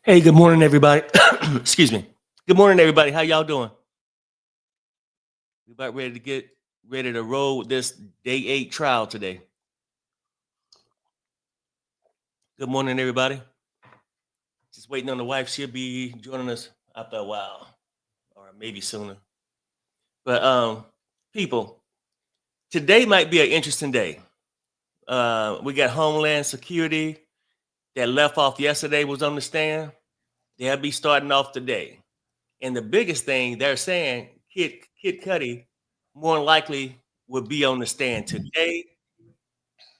Hey, good morning, everybody. Excuse me. Good morning, everybody. How y'all doing? We about ready to get ready to roll with this day 8 trial today. Good morning, everybody. Just waiting on the wife. She'll be joining us after a while, or maybe sooner. But people, today might be an interesting day. We got Homeland Security that left off yesterday was on the stand. They'll be starting off today. And the biggest thing they're saying, Kid Cudi more than likely will be on the stand today,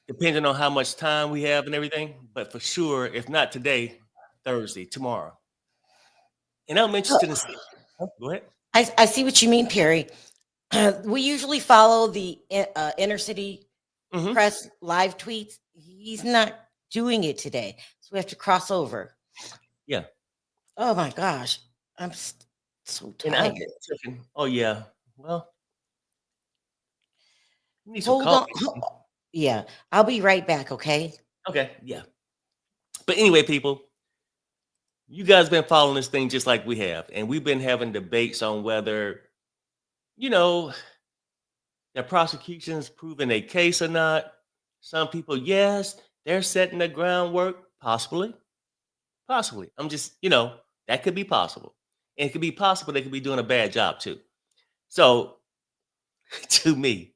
depending on how much time we have and everything. But for sure, if not today, Thursday, tomorrow. And I'm Oh, interested in seeing. Oh, go ahead. I see what you mean, Perry. We usually follow the inner city Hmm. press live tweets. He's not doing it today, so we have to cross over. Yeah. Oh my gosh, I'm so And I'm tired. thinking, oh yeah, well, we need some Hold on. coffee. Yeah, I'll be right back. Okay. Okay, yeah. But anyway, people, you guys been following this thing just like we have, and we've been having debates on whether, you know, the prosecution's proven a case or not. Some people, yes, they're setting the groundwork, possibly, possibly. I'm just, that could be possible. And it could be possible they could be doing a bad job too. So, to me,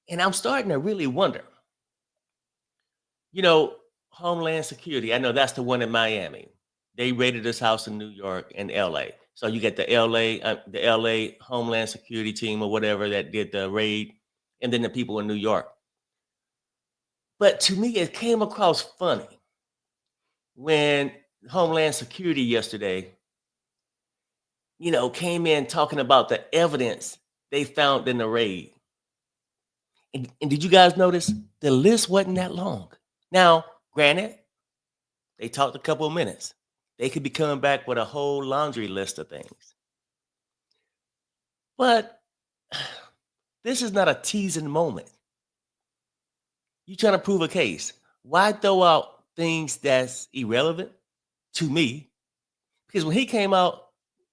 and I'm starting to really wonder, you know, Homeland Security, I know that's the one in Miami. They raided this house in New York and LA. So you get the LA Homeland Security team or whatever that did the raid, and then the people in New York. But to me, it came across funny when Homeland Security yesterday, came in talking about the evidence they found in the raid. And did you guys notice the list wasn't that long? Now, granted, they talked a couple of minutes. They could be coming back with a whole laundry list of things. But this is not a teasing moment. You trying to prove a case. Why throw out things that's irrelevant to me? Because when he came out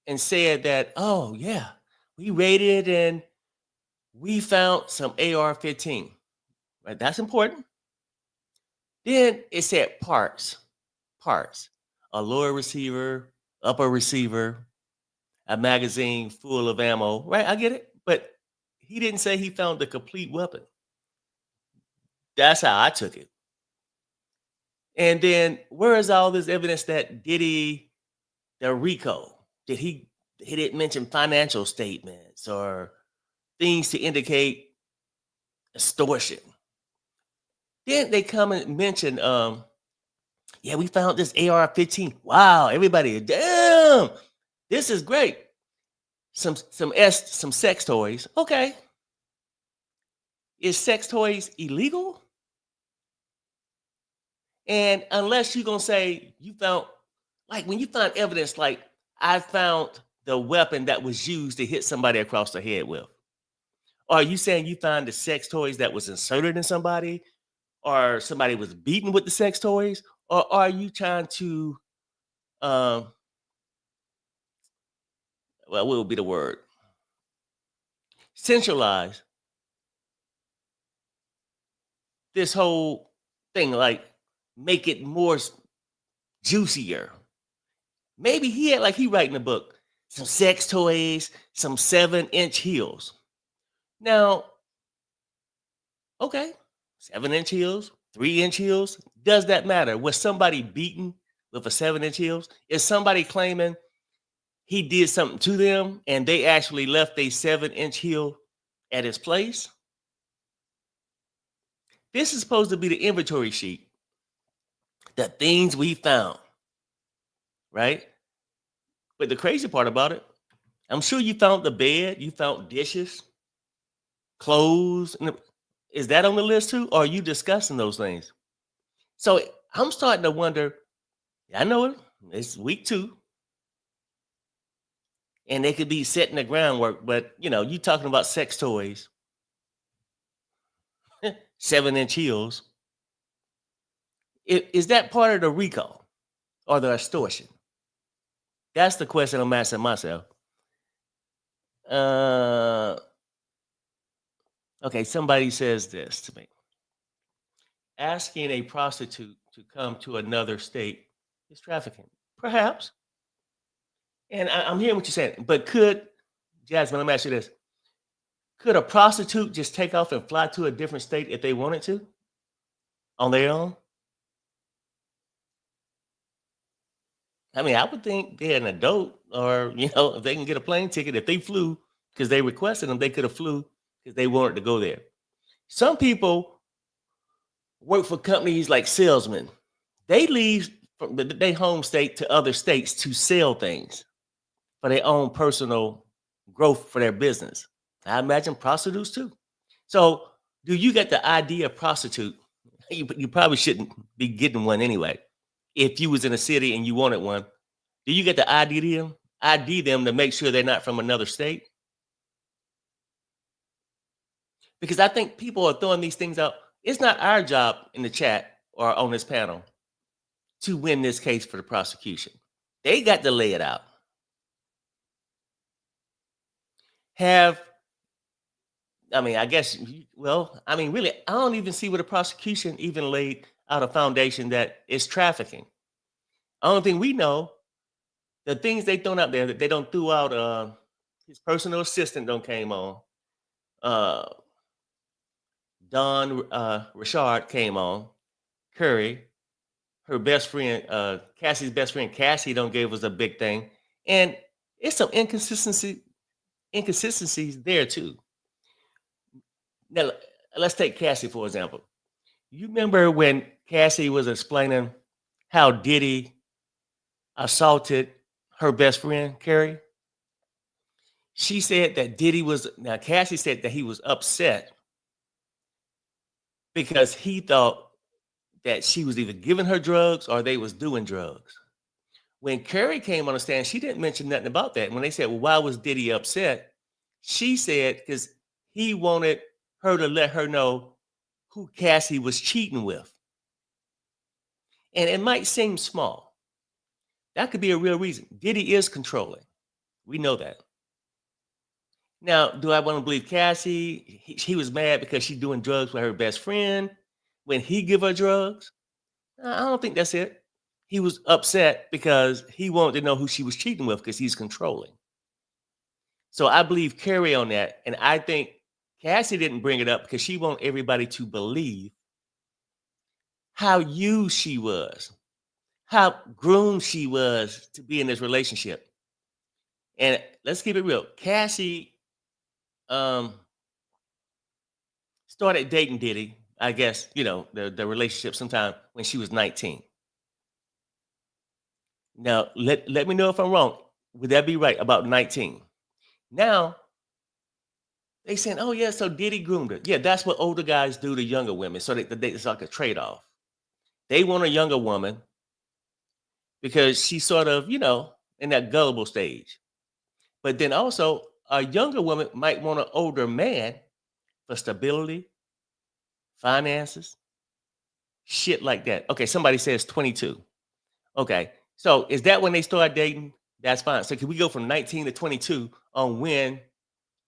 and said that, oh yeah, we raided and we found some AR-15, right? That's important. Then it said parts, a lower receiver, upper receiver, a magazine full of ammo, right? I get it, but he didn't say he found the complete weapon. That's how I took it. And then where is all this evidence that Diddy, the RICO, did he didn't mention financial statements or things to indicate extortion. Then they come and mention, yeah, we found this AR-15. Wow, everybody, damn, this is great. Some sex toys. Okay, is sex toys illegal? And unless you're gonna say you found, like when you find evidence, like I found the weapon that was used to hit somebody across the head with. Or are you saying you found the sex toys that was inserted in somebody, or somebody was beaten with the sex toys, or are you trying to, um, well, what would be the word? Centralize this whole thing, like make it more juicier. Maybe he had, like he writing a book, some sex toys, some 7-inch heels. Now, okay, 7-inch heels, 3-inch heels, does that matter? Was somebody beaten with a 7-inch heels? Is somebody claiming he did something to them and they actually left a 7-inch heel at his place? This is supposed to be the inventory sheet, the things we found, right? But the crazy part about it, I'm sure you found the bed, you found dishes, clothes. Is that on the list too? Or are you discussing those things? So I'm starting to wonder. I know it. It's week 2, and they could be setting the groundwork. But you talking about sex toys, 7-inch heels. Is that part of the RICO or the extortion? That's the question I'm asking myself. Uh, okay, somebody says this to me. Asking a prostitute to come to another state is trafficking. Perhaps. And I'm hearing what you're saying. But could, Jasmine, let me ask you this. Could a prostitute just take off and fly to a different state if they wanted to on their own? I mean, I would think they're an adult, or if they can get a plane ticket, if they flew because they requested them, they could have flew because they wanted to go there. Some people work for companies like salesmen. They leave from their home state to other states to sell things for their own personal growth for their business. I imagine prostitutes too. So, do you get the idea of prostitute? You probably shouldn't be getting one anyway. If you was in a city and you wanted one, do you get the ID them to make sure they're not from another state? Because I think people are throwing these things out. It's not our job in the chat or on this panel to win this case for the prosecution. They got to lay it out. I guess, really, I don't even see where the prosecution even laid out a foundation that it's trafficking. I don't think we know the things they thrown out there that they don't threw out. His personal assistant don't came on. Don Richard came on. Curry, her best friend, Cassie's best friend, Cassie don't gave us a big thing. And it's some inconsistencies there too. Now, let's take Cassie, for example. You remember when Cassie was explaining how Diddy assaulted her best friend, Carrie? She said that Cassie said that he was upset because he thought that she was either giving her drugs or they was doing drugs. When Carrie came on the stand, she didn't mention nothing about that. When they said, well, why was Diddy upset? She said, because he wanted her to let her know who Cassie was cheating with. And it might seem small. That could be a real reason. Diddy is controlling. We know that. Now, do I want to believe Cassie? He was mad because she's doing drugs with her best friend when he give her drugs? I don't think that's it. He was upset because he wanted to know who she was cheating with because he's controlling. So I believe Carrie on that. And I think Cassie didn't bring it up because she wanted everybody to believe how used she was, how groomed she was to be in this relationship. And let's keep it real. Cassie started dating Diddy, I guess, the relationship sometime when she was 19. Now, let me know if I'm wrong. Would that be right? About 19. Now, they saying, oh, yeah, so Diddy groomed her. Yeah, that's what older guys do to younger women. So it's like a trade-off. They want a younger woman because she's sort of, in that gullible stage. But then also, a younger woman might want an older man for stability, finances, shit like that. Okay, somebody says 22. Okay, so is that when they start dating? That's fine. So can we go from 19 to 22 on when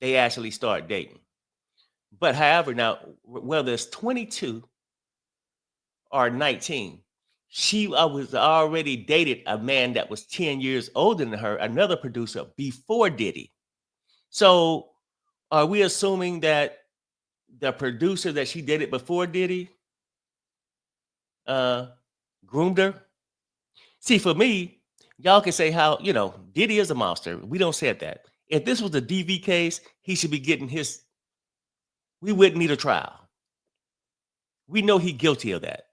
they actually start dating? But however, now, whether it's 22 or 19, she was already dated a man that was 10 years older than her, another producer, before Diddy. So are we assuming that the producer that she dated before Diddy groomed her? See, for me, y'all can say how, Diddy is a monster. We don't say that. If this was a DV case, he should be getting we wouldn't need a trial. We know he's guilty of that.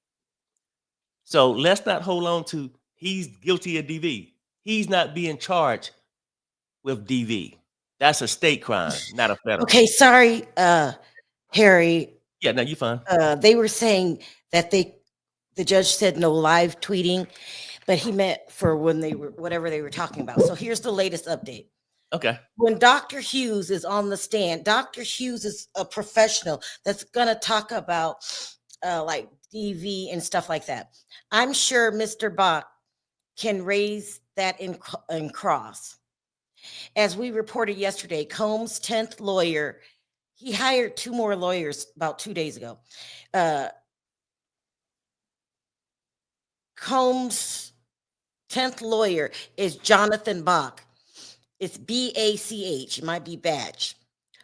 So let's not hold on to he's guilty of DV. He's not being charged with DV. That's a state crime, not a federal. Okay, sorry, Harry. Yeah, no, you fine. They were saying that the judge said no live tweeting, but he meant for when they were whatever they were talking about. So here's the latest update. Okay. When Dr. Hughes is on the stand, Dr. Hughes is a professional that's going to talk about like DV and stuff like that. I'm sure Mr. Bach can raise that and cross. As we reported yesterday, Combs' 10th lawyer, he hired 2 more lawyers about 2 days ago. Combs' 10th lawyer is Jonathan Bach. It's Bach. It might be Batch.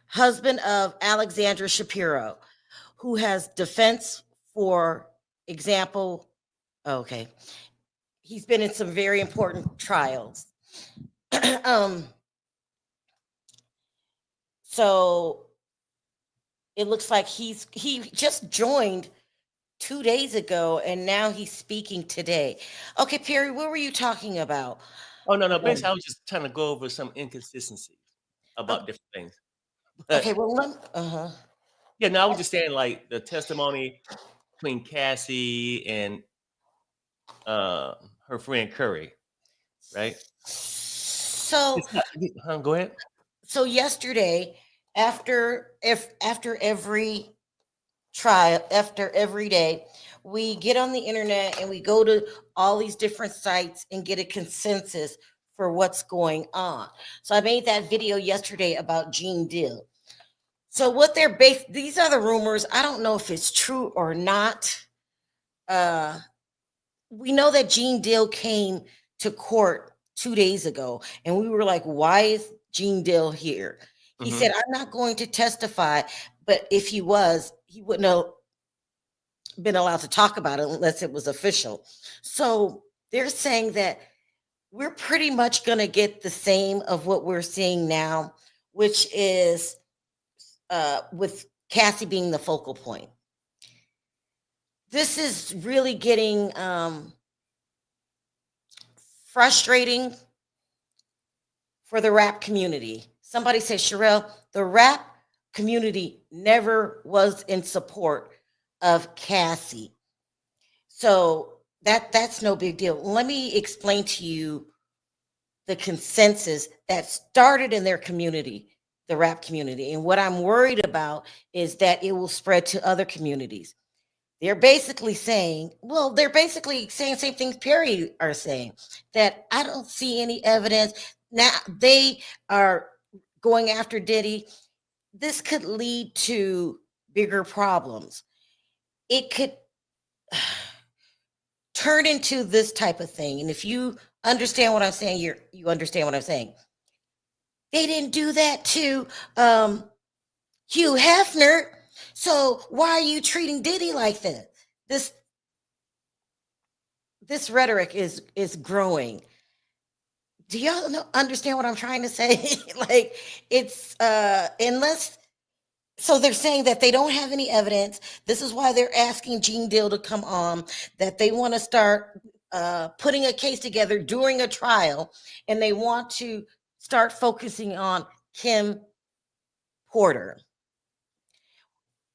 Husband of Alexandra Shapiro, who has defense, for example. Okay. He's been in some very important trials. So it looks like he just joined 2 days ago, and now he's speaking today. Okay, Perry, what were you talking about? Oh, no. Basically, I was just trying to go over some inconsistencies about different things. Okay, well, Yeah, no, I was just saying, like, the testimony between Cassie and her friend Curry, right? So Go ahead. so yesterday, after every trial, after every day, we get on the internet and we go to all these different sites and get a consensus for what's going on. So I made that video yesterday about Gene Deal. So what they're based, these are the rumors. I don't know if it's true or not. We know that Gene Deal came to court 2 days ago, and we were like, why is Gene Deal here? He said, I'm not going to testify, but if he was, he wouldn't have been allowed to talk about it unless it was official. So they're saying that we're pretty much going to get the same of what we're seeing now, which is with Cassie being the focal point. This is really getting frustrating for the rap community. Somebody said, Sharrell, the rap community never was in support of Cassie. So that's no big deal. Let me explain to you the consensus that started in their community, the rap community. And what I'm worried about is that it will spread to other communities. They're basically saying same things Perry are saying, that I don't see any evidence. Now they are going after Diddy. This could lead to bigger problems. It could turn into this type of thing. And if you understand what I'm saying, you understand what I'm saying. They didn't do that to Hugh Hefner. So why are you treating Diddy like that? This rhetoric is growing. Do y'all understand what I'm trying to say? Like, it's unless, so they're saying that they don't have any evidence. This is why they're asking Gene Deal to come on, that they want to start putting a case together during a trial, and they want to start focusing on Kim Porter,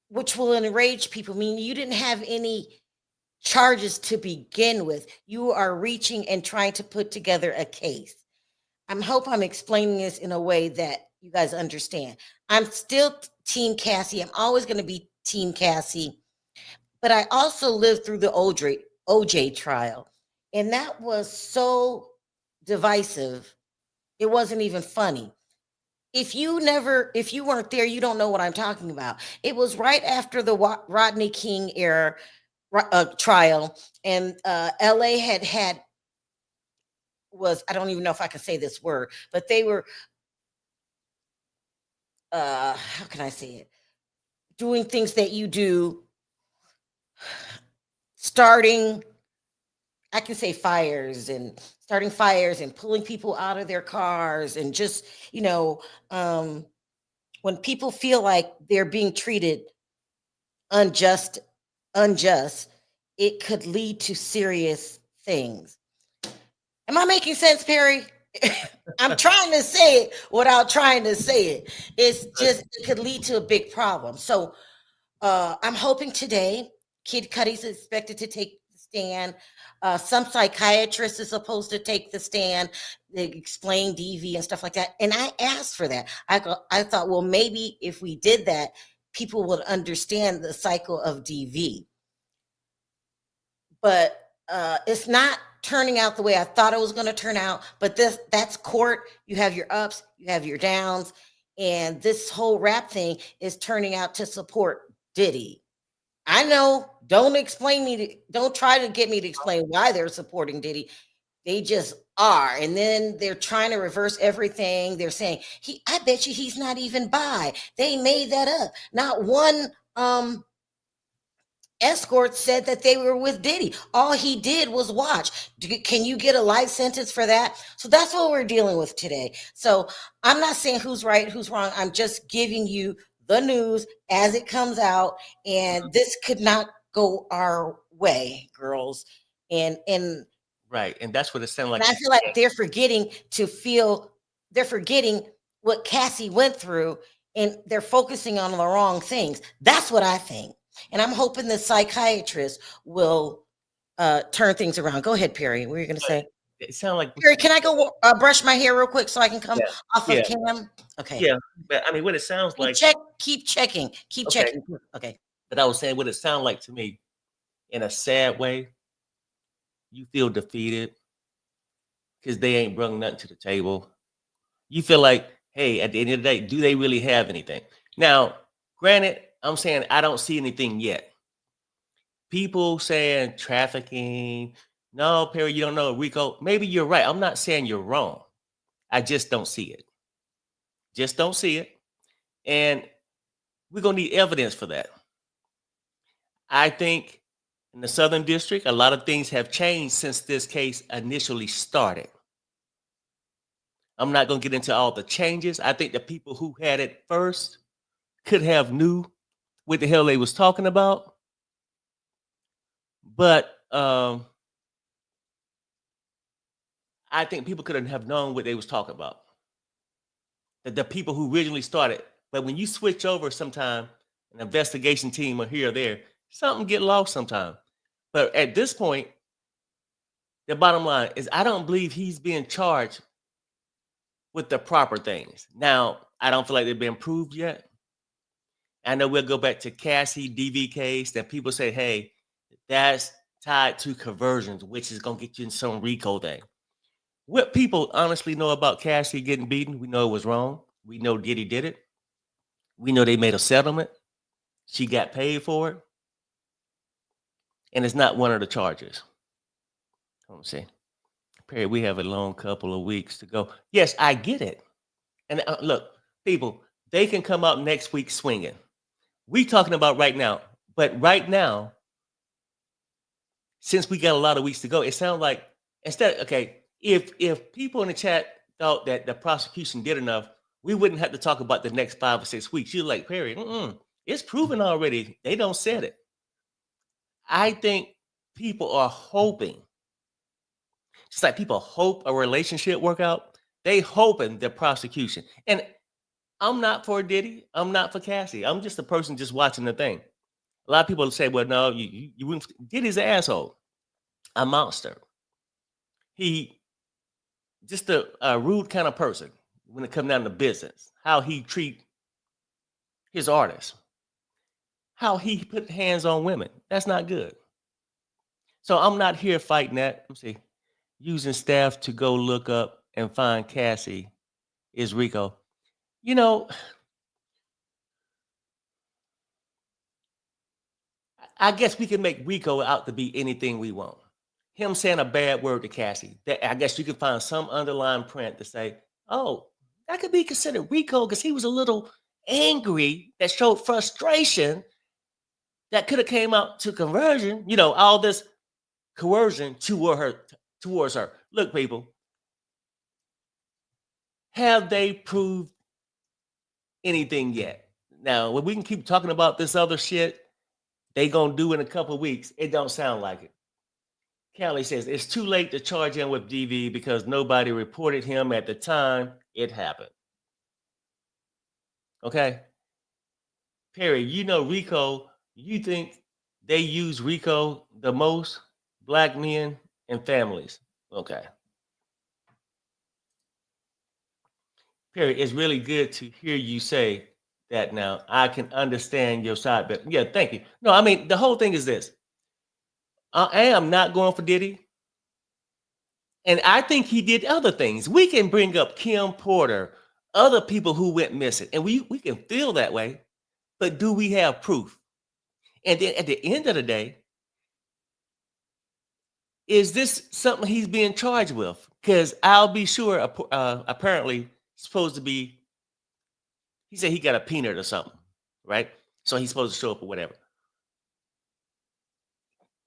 which will enrage people. I mean, you didn't have any charges to begin with. You are reaching and trying to put together a case. I hope I'm explaining this in a way that you guys understand. I'm still Team Cassie. I'm always going to be Team Cassie. But I also lived through the OJ trial. And that was so divisive. It wasn't even funny. If you weren't there, you don't know what I'm talking about. It was right after the Rodney King era trial, and LA I don't even know if I can say this word, but they were, how can I say it? Doing things that you do, I can say starting fires and pulling people out of their cars, and just, when people feel like they're being treated unjust, it could lead to serious things. Am I making sense, Perry? I'm trying to say it without trying to say it. It's just, it could lead to a big problem. So I'm hoping today, Kid Cudi's expected to take the stand. Some psychiatrist is supposed to take the stand, they explain DV and stuff like that. And I asked for that. I thought, well, maybe if we did that, people would understand the cycle of DV. But it's not turning out the way I thought it was going to turn out. But that's court. You have your ups, you have your downs, and this whole rap thing is turning out to support Diddy. I know. Don't try to get me to explain why they're supporting Diddy. They just are. And then they're trying to reverse everything. They're saying, I bet you he's not even bi. They made that up. Not one escort said that they were with Diddy. All he did was watch. Can you get a life sentence for that? So that's what we're dealing with today. So I'm not saying who's right, who's wrong. I'm just giving you the news as it comes out. And this could not go our way, girls. And Right. And that's what it sounded like. I feel like they're forgetting what Cassie went through, and they're focusing on the wrong things. That's what I think. And I'm hoping the psychiatrist will turn things around. Go ahead, Perry. What are you going to say? It sounded like, Perry, can I go brush my hair real quick so I can come off of cam? Okay. Yeah. But I mean, what it sounds like. Keep checking. Okay. But I was saying what it sounded like to me, in a sad way, you feel defeated because they ain't brought nothing to the table. You feel like, hey, at the end of the day, do they really have anything? Now, granted, I'm saying I don't see anything yet. People saying trafficking. No, Perry, you don't know, Rico. Maybe you're right. I'm not saying you're wrong. I just don't see it. Just don't see it. And we're going to need evidence for that. I think in the Southern District, a lot of things have changed since this case initially started. I'm not going to get into all the changes. I think the people who had it first could have knew what the hell they was talking about. But I think people couldn't have known what they was talking about. The people who originally started. But when you switch over sometime, an investigation team or here or there, something get lost sometime. But at this point, the bottom line is I don't believe he's being charged with the proper things. Now, I don't feel like they've been proved yet. I know we'll go back to Cassie DV case that people say, hey, that's tied to conversions, which is going to get you in some RICO thing. What people honestly know about Cassie getting beaten, we know it was wrong. We know Diddy did it. We know they made a settlement. She got paid for it. And it's not one of the charges. Let me see. Perry, we have a long couple of weeks to go. Yes, I get it. And look, people, they can come out next week swinging. We talking about right now. But right now, since we got a lot of weeks to go, it sounds like if people in the chat thought that the prosecution did enough, we wouldn't have to talk about the next 5 or 6 weeks. You're like, Perry, it's proven already. They don't said it. I think people are hoping, just like people hope a relationship work out, they hoping the prosecution. And I'm not for Diddy. I'm not for Cassie. I'm just a person just watching the thing. A lot of people say, well, no, you wouldn't. Diddy's an asshole, a monster. He just a rude kind of person when it comes down to business. How he treat his artists. How he put hands on women. That's not good. So I'm not here fighting that. Let me see. Using staff to go look up and find Cassie is RICO. You know, I guess we can make RICO out to be anything we want. Him saying a bad word to Cassie, I guess you can find some underlying print to say, oh, that could be considered RICO because he was a little angry, that showed frustration, that could have came out to conversion, all this coercion towards her. Look, people, have they proved anything yet? Now, when we can keep talking about this other shit they gonna do in a couple of weeks, it don't sound like it. Callie says it's too late to charge him with DV because nobody reported him at the time it happened. Okay. Perry, RICO, you think they use RICO the most? Black men and families. Okay. Perry, it's really good to hear you say that now. I can understand your side better. Yeah, thank you. No, I mean, the whole thing is this. I am not going for Diddy. And I think he did other things. We can bring up Kim Porter, other people who went missing, and we can feel that way. But do we have proof? And then at the end of the day, is this something he's being charged with? Because I'll be sure, apparently, supposed to be, he said he got a peanut or something, right? So he's supposed to show up or whatever.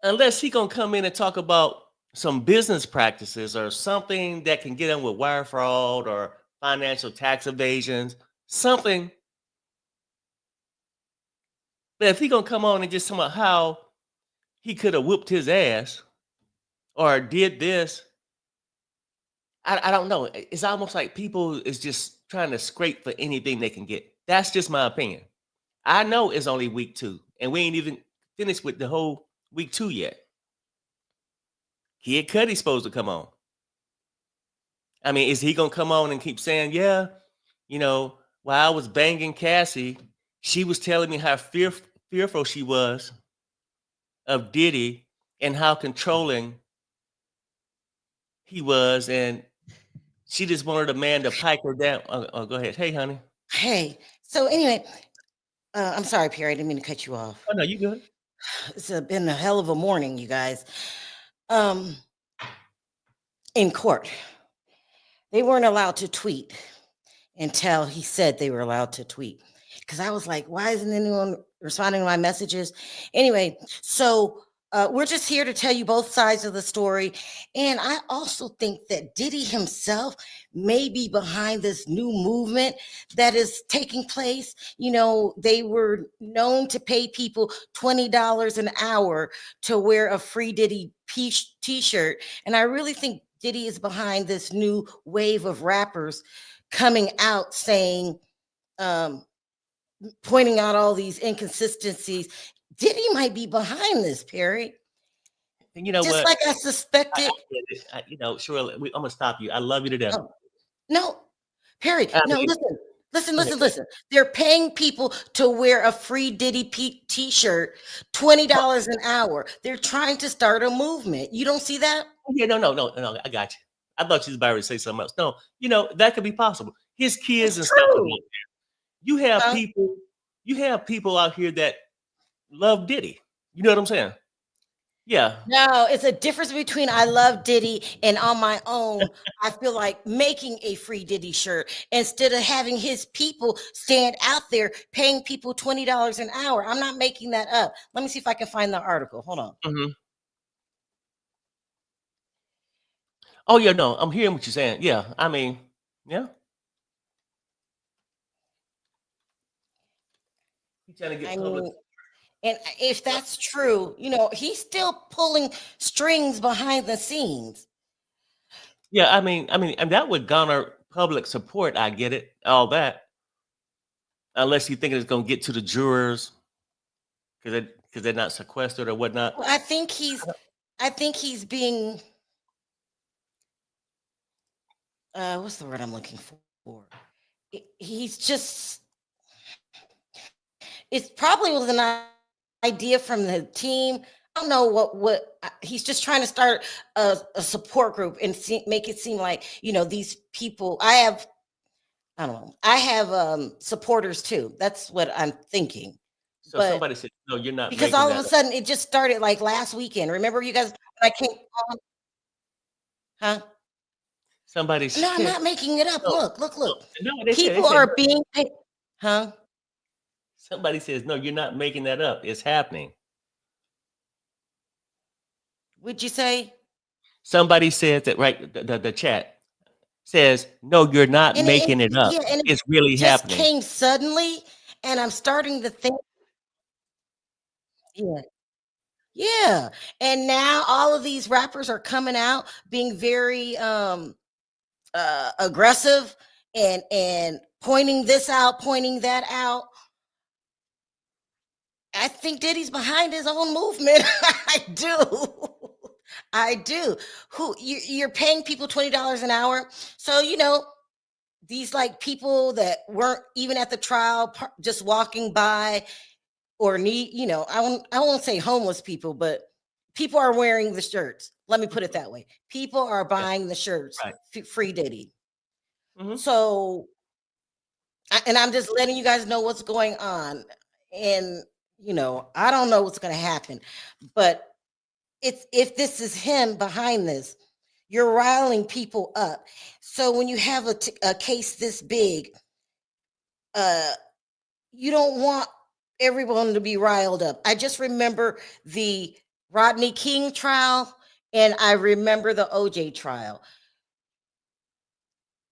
Unless he gonna come in and talk about some business practices or something that can get him with wire fraud or financial tax evasions, something. But if he gonna come on and just talk about how he could have whooped his ass or did this, I don't know. It's almost like people is just trying to scrape for anything they can get. That's just my opinion. I know it's only week 2, and we ain't even finished with the whole week 2 yet. Kid Cudi's supposed to come on. I mean, is he gonna come on and keep saying, yeah, while I was banging Cassie, she was telling me how fearful she was of Diddy and how controlling he was, and she just wanted a man to pike her down. Oh, go ahead. Hey, honey. Hey, so anyway, I'm sorry, Pierre, I didn't mean to cut you off. Oh no, you good. It's been a hell of a morning, you guys. In court, they weren't allowed to tweet until he said they were allowed to tweet. Because I was like, why isn't anyone responding to my messages? Anyway, so we're just here to tell you both sides of the story. And I also think that Diddy himself may be behind this new movement that is taking place. They were known to pay people $20 an hour to wear a free Diddy t-shirt. And I really think Diddy is behind this new wave of rappers coming out saying, pointing out all these inconsistencies. Diddy might be behind this, Perry. And you know Just what? like I suspected. Sure. I'm gonna stop you. I love you to death. Oh, no, Perry. I No, mean, listen. They're paying people to wear a free Diddy t-shirt, $20 an hour. They're trying to start a movement. You don't see that? Yeah, no. I got you. I thought you was about to say something else. No, that could be possible. His kids It's and stuff are out true. there. You have Huh? people out here that love Diddy. You know what I'm saying? Yeah. No, it's a difference between I love Diddy and on my own, I feel like making a free Diddy shirt instead of having his people stand out there paying people $20 an hour. I'm not making that up. Let me see if I can find the article. Hold on. Mm-hmm. Oh yeah, no, I'm hearing what you're saying. Yeah, I mean, yeah. He's trying to get I public. mean, and if that's true, he's still pulling strings behind the scenes. Yeah, I mean, and that would garner public support. I get it, all that. Unless you think it's going to get to the jurors because they're not sequestered or whatnot. Well, I think he's being what's the word I'm looking for? He's just, it's probably was an idea from the team. I don't know what he's just trying to start a support group and make it seem like, these people, I don't know. I have supporters too. That's what I'm thinking. So somebody said, no, you're not, because all of a sudden it just started like last weekend. Remember you guys, when I came on? Huh? Somebody said, no, I'm not making it up. No, Look. No, People are being paid. Huh? Somebody says, no, you're not making that up. It's happening. Would you say? Somebody said that, right? The chat says, no, you're not making it up. Yeah, and it's really just happening. Came suddenly, and I'm starting to think. Yeah. And now all of these rappers are coming out being very aggressive and pointing this out, pointing that out. I think Diddy's behind his own movement. I do. You're paying people $20 an hour. So, these like people that weren't even at the trial, just walking by or need, I won't say homeless people, but people are wearing the shirts. Let me put it that way. People are Yeah, buying the shirts, right. free Diddy. Hmm. So, and I'm just letting you guys know what's going on. And, I don't know what's going to happen, but if this is him behind this, you're riling people up. So when you have a case this big, uh, you don't want everyone to be riled up. I just remember the Rodney King trial, and I remember the OJ trial.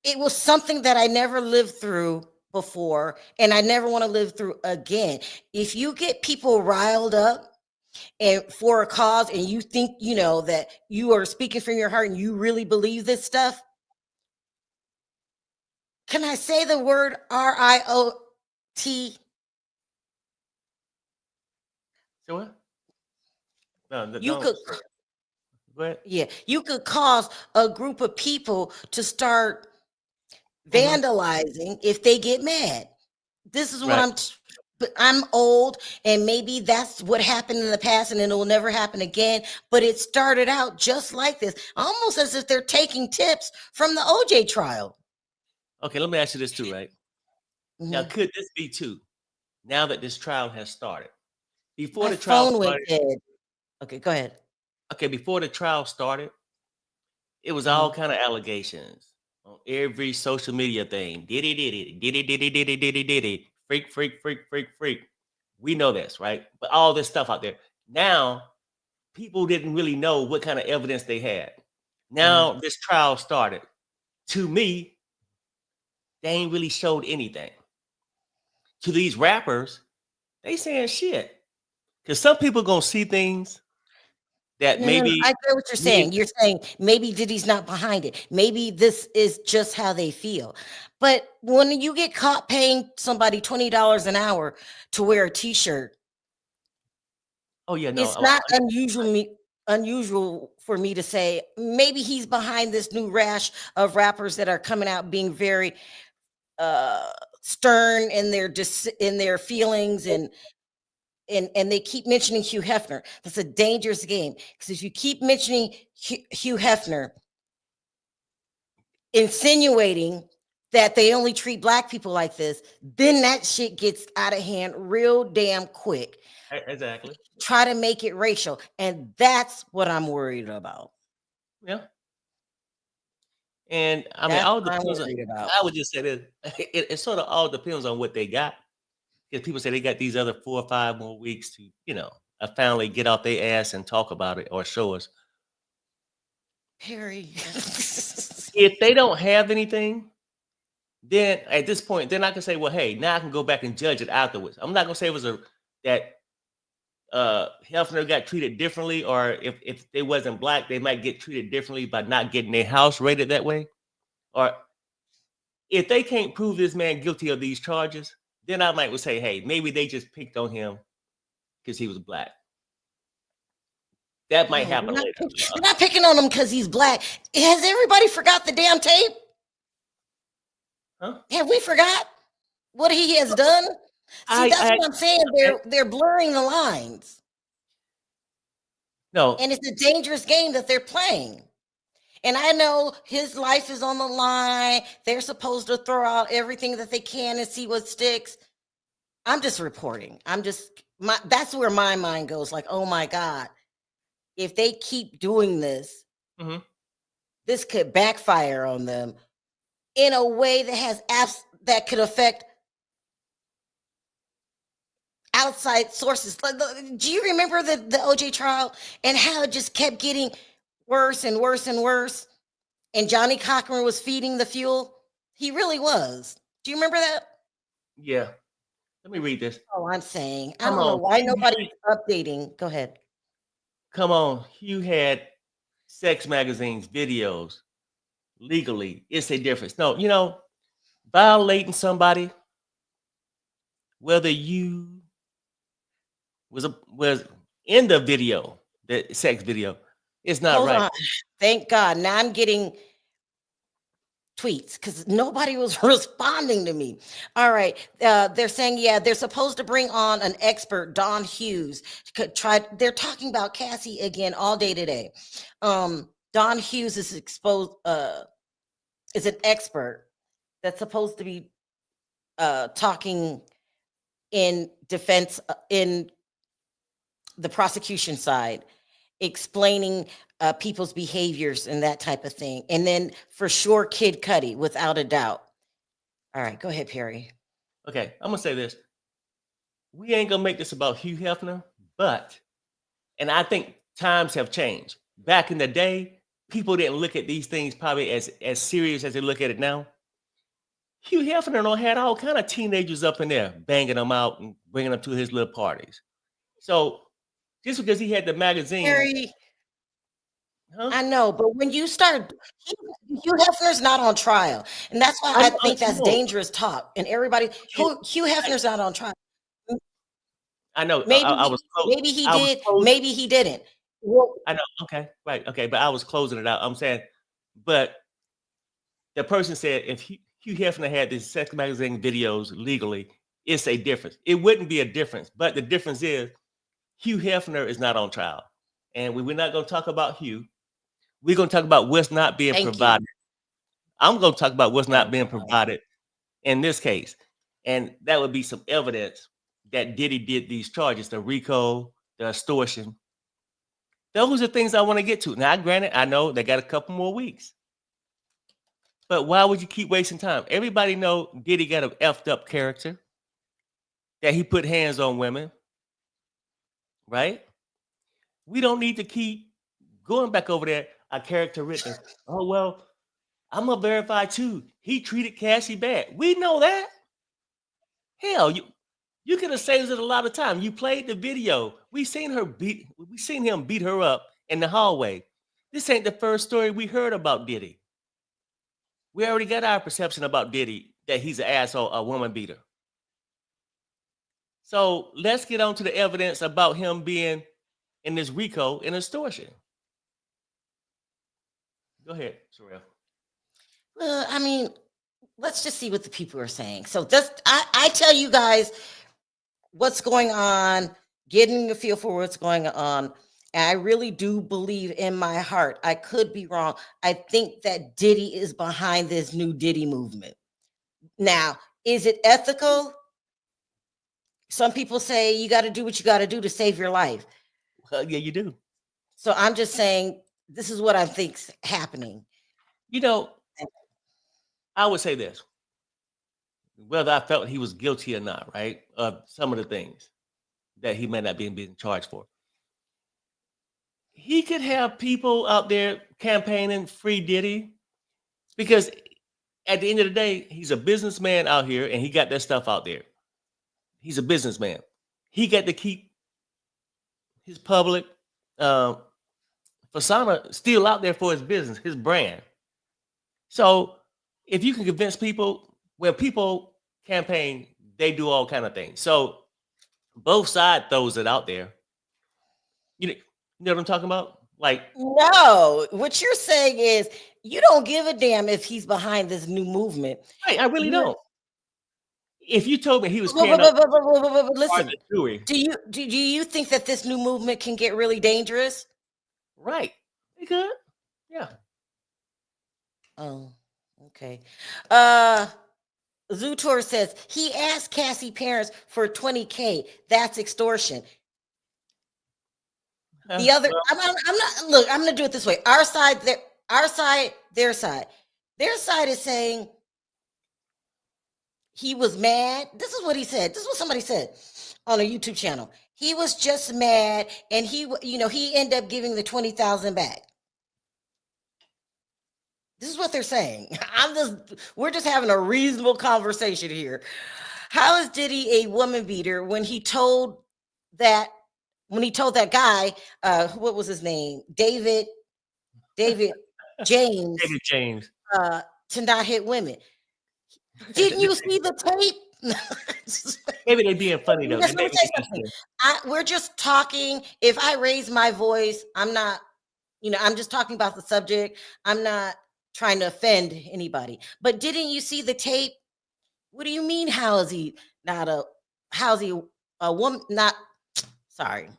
It was something that I never lived through before, and I never want to live through again. If you get people riled up and for a cause, and you think that you are speaking from your heart and you really believe this stuff, can I say the word RIOT? So what? No, You don't could say it. Go ahead. Yeah, you could cause a group of people to start Hmm. vandalizing if they get mad. This is what Right. but I'm old, and maybe that's what happened in the past and it will never happen again. But it started out just like this, almost as if they're taking tips from the OJ trial. Okay, let me ask you this too, right? Now, Mhm. could this be too? Now that this trial has started, before My the trial phone went started, dead. Okay, go ahead. okay, before the trial started, it was all Mhm. kind of allegations on every social media thing. Diddy, freak, freak, freak, freak, freak. We know this, right? But all this stuff out there. Now, people didn't really know what kind of evidence they had. Mhm. Now this trial started. To me, they ain't really showed anything. To these rappers, they saying shit. Because some people gonna see things that No, no, no, I maybe get what you're me. saying. You're saying maybe Diddy's not behind it. Maybe this is just how they feel. But when you get caught paying somebody $20 an hour to wear a t-shirt, Oh yeah, no. it's not unusual for me to say maybe he's behind this new rash of rappers that are coming out being very uh stern in in their feelings, and they keep mentioning Hugh Hefner. That's a dangerous game, because if you keep mentioning Hugh Hefner, insinuating that they only treat black people like this, then that shit gets out of hand real damn quick. Exactly. Try to make it racial, and that's what I'm worried about. Yeah. And I mean, That's all what I'm depends on. worried about. I would just say this: it sort of all depends on what they got. Because people say they got these other 4 or 5 more weeks to, finally get off their ass and talk about it or show us. Perry. If they don't have anything, then at this point, then I can say, well, hey, now I can go back and judge it afterwards. I'm not gonna say it was a that Hefner got treated differently, or if they wasn't black, they might get treated differently by not getting their house rated that way. Or if they can't prove this man guilty of these charges, then I might would say, hey, maybe they just picked on him because he was black. That might No, happen later. they're not picking on him because he's black. Has everybody forgot the damn tape? Huh? Have we forgot what he has done? See, that's I what I'm saying. okay. They're blurring the lines, No, and it's a dangerous game that they're playing. And I know his life is on the line. They're supposed to throw out everything that they can and see what sticks. I'm just reporting. That's where my mind goes. Like, oh my God, if they keep doing this, mhm. this could backfire on them in a way that has apps that could affect outside sources. Do you remember the OJ trial and how it just kept getting worse and worse and worse? And Johnny Cochran was feeding the fuel. He really was. Do you remember that? Yeah. Let me read this. Oh, I'm saying, I Come don't know on, why nobody's updating. Go ahead. come on. You had sex magazines, videos legally. It's a difference. No, violating somebody, whether you was in the video, the sex video, it's not Hold right. on. Thank God. Now I'm getting tweets because nobody was responding to me. All right. They're saying, yeah, they're supposed to bring on an expert, Don Hughes. They're talking about Cassie again all day today. Don Hughes is is an expert that's supposed to be talking in defense in the prosecution side, explaining people's behaviors and that type of thing. And then for sure, Kid Cudi, without a doubt. All right, go ahead, Perry. Okay, I'm gonna say this. We ain't gonna make this about Hugh Hefner, but, and I think times have changed. Back in the day, people didn't look at these things probably as serious as they look at it now. Hugh Hefner had all kind of teenagers up in there banging them out and bringing them to his little parties. So just because he had the magazine, Perry, huh? I know, but when you start, Hugh Hefner's not on trial, and that's why I think that's dangerous talk. And everybody, Hugh Hefner's not on trial. I know. Maybe I was close. maybe he did, maybe he didn't. Well, I know. Okay, right. Okay, but I was closing it out. I'm saying, but the person said if Hugh Hefner had these sex magazine videos legally, it's a difference. It wouldn't be a difference, but the difference is Hugh Hefner is not on trial, and we're not going to talk about Hugh. We're going to talk about what's not being provided. I'm going to talk about what's not being provided in this case, and that would be some evidence that Diddy did these charges, the RICO, the extortion. Those are things I want to get to. Now, granted, I know they got a couple more weeks. But why would you keep wasting time? Everybody know Diddy got an effed up character, that he put hands on women, right? We don't need to keep going back over there, a character written. Oh, well, I'm going to verify too. He treated Cassie bad. We know that. Hell, you could have saved it a lot of time. You played the video. We seen him beat her up in the hallway. This ain't the first story we heard about Diddy. We already got our perception about Diddy, that he's an asshole, a woman beater. So let's get on to the evidence about him being in this RICO and extortion. Go ahead, Sharrell. I mean, let's just see what the people are saying. So I tell you guys what's going on, getting a feel for what's going on. And I really do believe in my heart, I could be wrong, I think that Diddy is behind this new Diddy movement. Now, is it ethical? Some people say you got to do what you got to do to save your life. Well, yeah, you do. So I'm just saying, this is what I think's happening. You know, I would say this, whether I felt he was guilty or not, right, of some of the things that he may not be being charged for. He could have people out there campaigning free Diddy, because at the end of the day, he's a businessman out here and he got that stuff out there. He's a businessman. He got to keep his public persona still out there for his business, his brand. So if you can convince people, when people campaign, they do all kind of things. So both sides throws it out there. You know what I'm talking about? Like, no, what you're saying is you don't give a damn if he's behind this new movement. Right, I really don't. If you told me he was listen, do you think that this new movement can get really dangerous? Right, it could. Yeah. Oh, okay. Zutor says he asked Cassie parents for $20K. That's extortion. The other, I'm not. Look, I'm going to do it this way. Our side, their side. Their side is saying he was mad. This is what he said. This is what somebody said on a YouTube channel. He was just mad, and he ended up giving the $20,000 back. This is what they're saying. We're just having a reasonable conversation here. How is Diddy a woman beater when he told that guy, what was his name? David James. David James. To not hit women. Didn't you see the tape? Maybe they being funny though. We're just talking. If I raise my voice, I'm not, I'm just talking about the subject. I'm not trying to offend anybody. But didn't you see the tape? What do you mean? How is he not a? How's he a woman? Not sorry.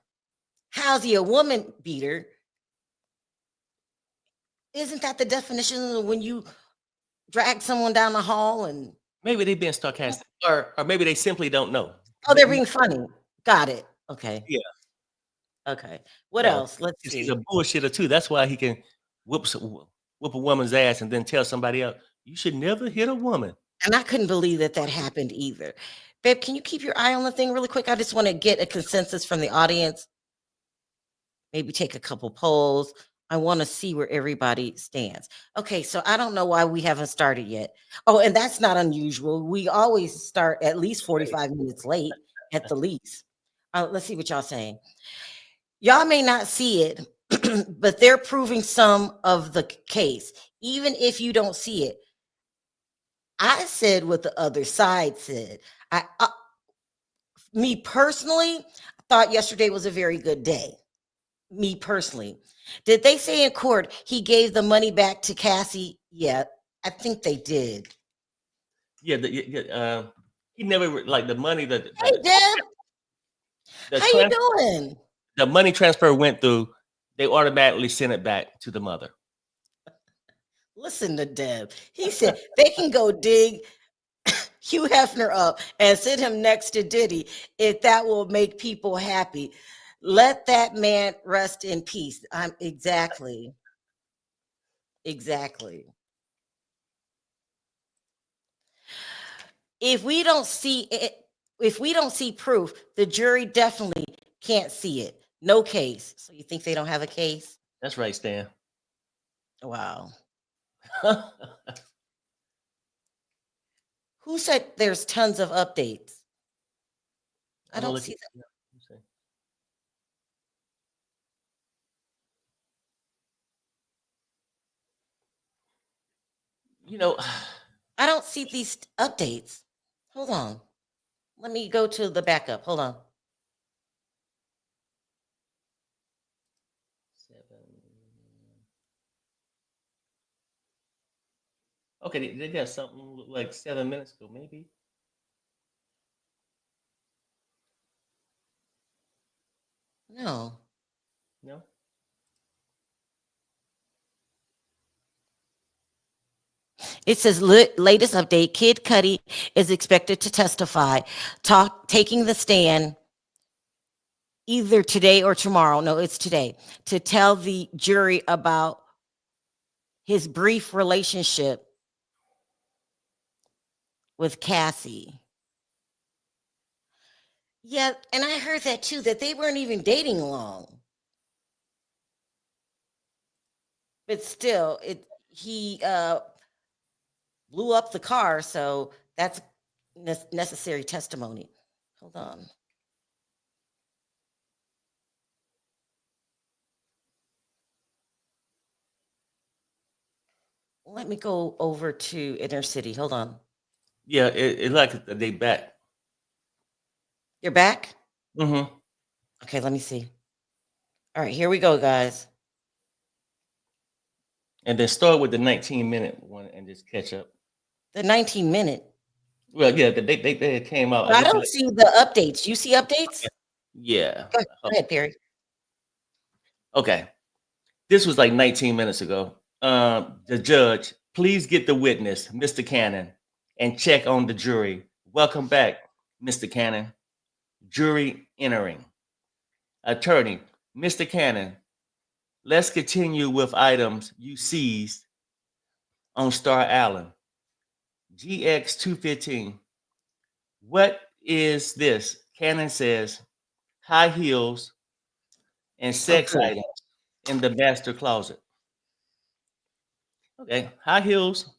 How's he a woman beater? Isn't that the definition of when you drag someone down the hall and Maybe they being sarcastic, or maybe they simply don't know. oh, they're being funny. Got it. Okay. Yeah, Okay. What yeah. else? Let's 'Cause he's a see. bullshitter too. That's why he can whoop a woman's ass and then tell somebody else, "You should never hit a woman." And I couldn't believe that that happened either. Babe, can you keep your eye on the thing really quick? I just want to get a consensus from the audience. Maybe take a couple polls. I want to see where everybody stands. Okay, so I don't know why we haven't started yet. Oh, and that's not unusual. We always start at least 45 minutes late at the least. Let's see what y'all saying. Y'all may not see it, but they're proving some of the case, even if you don't see it. I said what the other side said. Me personally, thought yesterday was a very good day. Me personally. Did they say in court he gave the money back to Cassie? Yeah, I think they did. Yeah, he never like the money that Hey, Deb, how you doing? the money transfer went through. They automatically sent it back to the mother. Listen to Deb. He said they can go dig Hugh Hefner up and sit him next to Diddy if that will make people happy. Let that man rest in peace. Exactly. If we don't see it, if we don't see proof, the jury definitely can't see it. No case. So you think they don't have a case? That's right, Stan. Wow. Who said there's tons of updates? I don't see that. You know, I don't see these updates. Hold on. Let me go to the backup. Hold on. Okay, they got something like 7 minutes ago, maybe. No. It says latest update. Kid Cudi is expected to testify, taking the stand either today or tomorrow. No, it's today, to tell the jury about his brief relationship with Cassie. Yeah, and I heard that too, that they weren't even dating long. But still, he blew up the car, so that's necessary testimony. Hold on. Let me go over to Inner City. Hold on. Yeah, it like they back. You're back? Mm-hmm. Okay, let me see. All right, here we go, guys. And then start with the 19-minute one and just catch up. The 19-minute. Well, yeah, they came out. I don't see the updates. You see updates? Yeah. Go ahead, Perry. Okay. This was like 19 minutes ago. The judge, please get the witness, Mr. Cannon, and check on the jury. Welcome back, Mr. Cannon. Jury entering. Attorney, Mr. Cannon, let's continue with items you seized on Star Island. GX 215. What is this? Cannon says high heels and sex items in the master closet. Okay, high heels.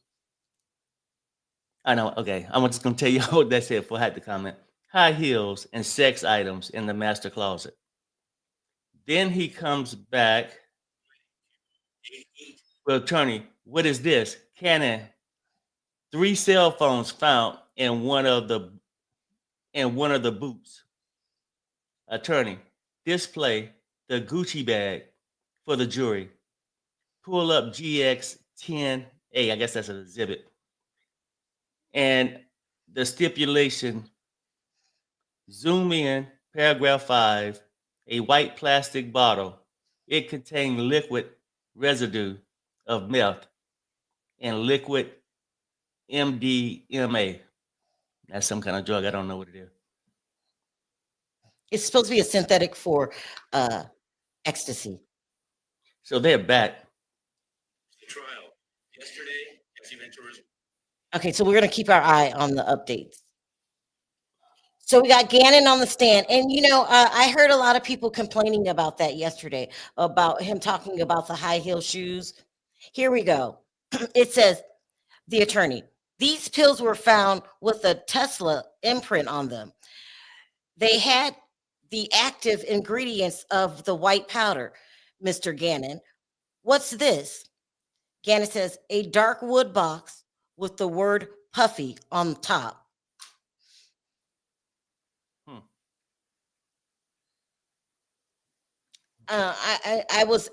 I know. Okay, I'm just gonna tell you what that said before I had to comment. High heels and sex items in the master closet. Then he comes back. Well, attorney, what is this? Cannon. 3 cell phones found in one of the boots. Attorney, display the Gucci bag for the jury. Pull up GX 10 A, I guess that's an exhibit. And the stipulation, zoom in, paragraph 5, a white plastic bottle. It contained liquid residue of meth and liquid MDMA. That's some kind of drug. I don't know what it is. It's supposed to be a synthetic for ecstasy. So they're back. Trial yesterday. Okay, so we're going to keep our eye on the updates. So we got Gannon on the stand, and I heard a lot of people complaining about that yesterday, about him talking about the high heel shoes. Here we go. It says, the attorney, these pills were found with a Tesla imprint on them. They had the active ingredients of the white powder. Mr. Gannon, what's this? Gannon says, a dark wood box with the word puffy on the top. I was,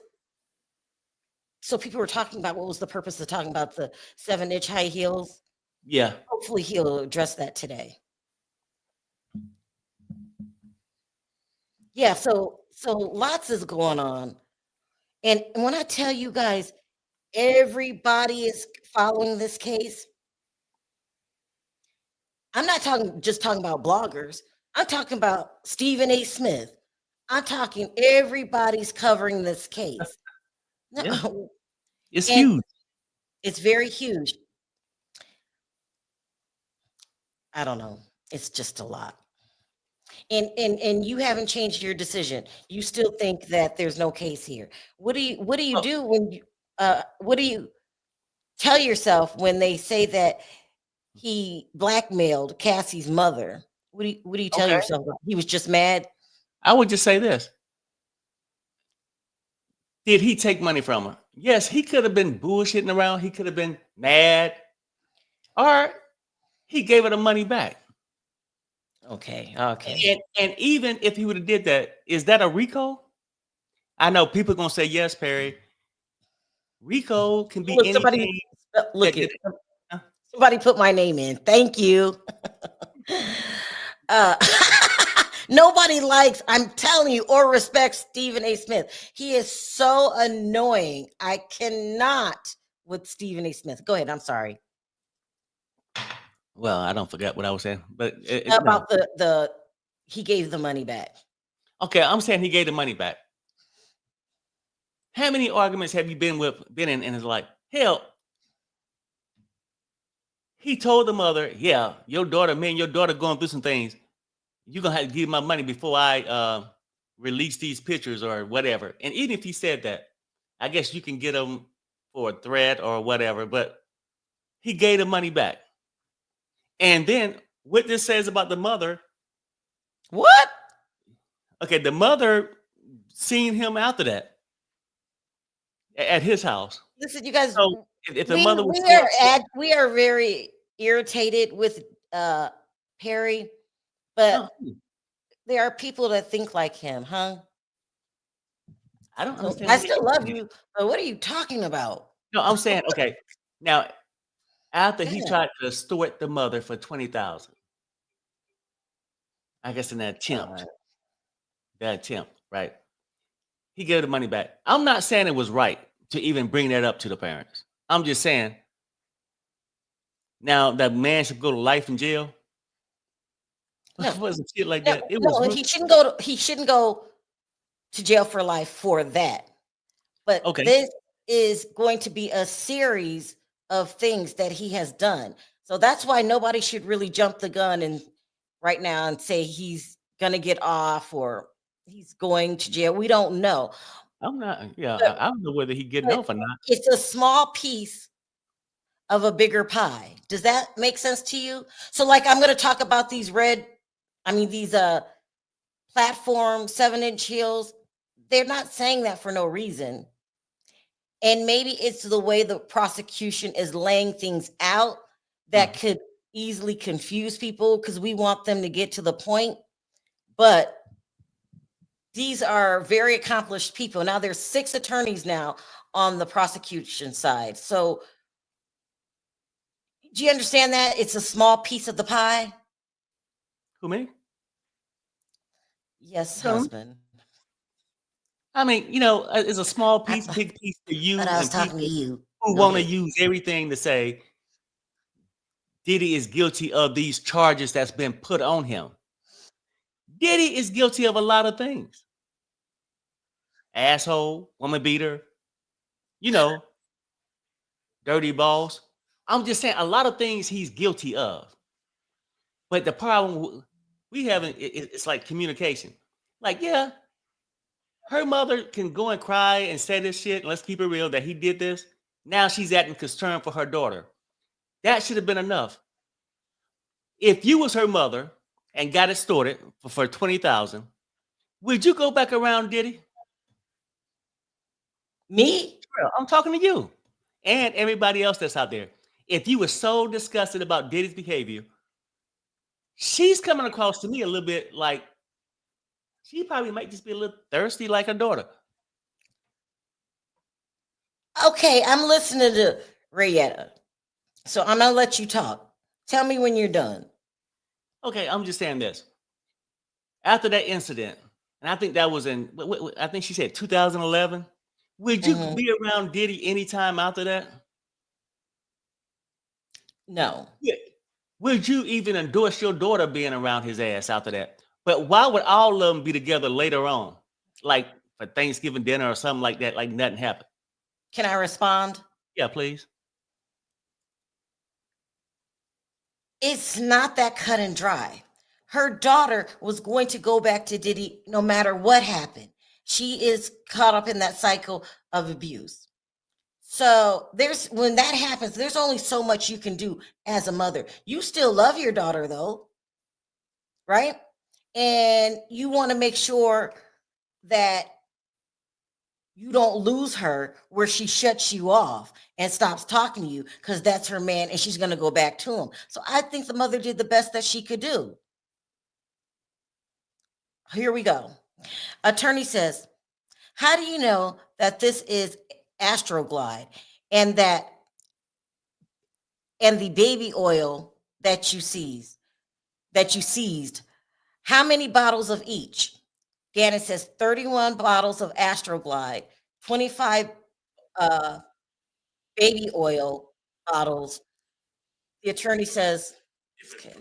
so people were talking about what was the purpose of talking about the 7-inch high heels. Yeah. Hopefully he'll address that today. Yeah, so lots is going on. And when I tell you guys, everybody is following this case. I'm not just talking about bloggers. I'm talking about Stephen A. Smith. I'm talking everybody's covering this case. Yeah. It's And huge. it's very huge. I don't know. It's just a lot. And you haven't changed your decision. You still think that there's no case here. What do you do when you what do you tell yourself when they say that he blackmailed Cassie's mother? What do you tell yourself? He was just mad? I would just say this. Did he take money from her? Yes, he could have been bullshitting around. He could have been mad. Or he gave her the money back. Okay. And even if he would have did that, is that a RICO? I know people are going to say, yes, Perry. RICO can be anything. Somebody put my name in. Thank you. Nobody likes, I'm telling you, or respects Stephen A. Smith. He is so annoying. I cannot with Stephen A. Smith. Go ahead. I'm sorry. Well, I don't forget what I was saying, but about the he gave the money back. Okay, I'm saying he gave the money back. How many arguments have you been in his life? Hell, he told the mother, yeah, your daughter going through some things. You're going to have to give my money before I release these pictures or whatever. And even if he said that, I guess you can get them for a threat or whatever, but he gave the money back. And then what this says about the mother. What? Okay, the mother seen him after that at his house. Listen, you guys, so if the mother was we are very irritated with Perry, but there are people that think like him, huh? I don't understand. I still love you, but what are you talking about? No, I'm saying, okay. Now, after he tried to extort the mother for $20,000, I guess in that attempt, right? He gave the money back. I'm not saying it was right to even bring that up to the parents. I'm just saying, now that man should go to life in jail. No, it wasn't shit like that. He shouldn't go to jail for life for that. But this is going to be a series of things that he has done. So that's why nobody should really jump the gun and right now and say he's gonna get off or he's going to jail. We don't know. I'm not. Yeah, I don't know whether he's getting off or not. It's a small piece of a bigger pie. Does that make sense to you? So, like, I'm going to talk about these these platform 7-inch heels. They're not saying that for no reason. And maybe it's the way the prosecution is laying things out that could easily confuse people because we want them to get to the point. But these are very accomplished people. Now there's 6 attorneys now on the prosecution side. So Do you understand that? It's a small piece of the pie. Who, me? Yes, Tell me. husband. I mean, it's a small piece, I big piece for thought you I was and talking to people you. who Go want to ahead. use everything to say Diddy is guilty of these charges that's been put on him. Diddy is guilty of a lot of things. Asshole, woman beater, you know, dirty balls. I'm just saying a lot of things he's guilty of. But the problem we have it's like communication. Like, yeah, her mother can go and cry and say this shit. And let's keep it real that he did this. Now she's acting concerned for her daughter. That should have been enough. If you was her mother and got it sorted for 20,000, would you go back around Diddy? Me? Girl, I'm talking to you and everybody else that's out there. If you were so disgusted about Diddy's behavior, she's coming across to me a little bit like she probably might just be a little thirsty like her daughter. Okay, I'm listening to Rayetta. So I'm gonna let you talk. Tell me when you're done. Okay, I'm just saying this. After that incident, and I think that was I think she said 2011. Would you Mhm. be around Diddy anytime after that? No. Yeah. Would you even endorse your daughter being around his ass after that? But why would all of them be together later on? Like for Thanksgiving dinner or something like that, like nothing happened. Can I respond? Yeah, please. It's not that cut and dry. Her daughter was going to go back to Diddy no matter what happened. She is caught up in that cycle of abuse. So when that happens, there's only so much you can do as a mother. You still love your daughter though, right? And you want to make sure that you don't lose her where she shuts you off and stops talking to you because that's her man and she's going to go back to him. So I think the mother did the best that she could do. Here we go. Attorney says, how do you know that this is Astroglide and the baby oil that you seized? How many bottles of each? Gannon says 31 bottles of Astroglide, 25 baby oil bottles. The attorney says, okay.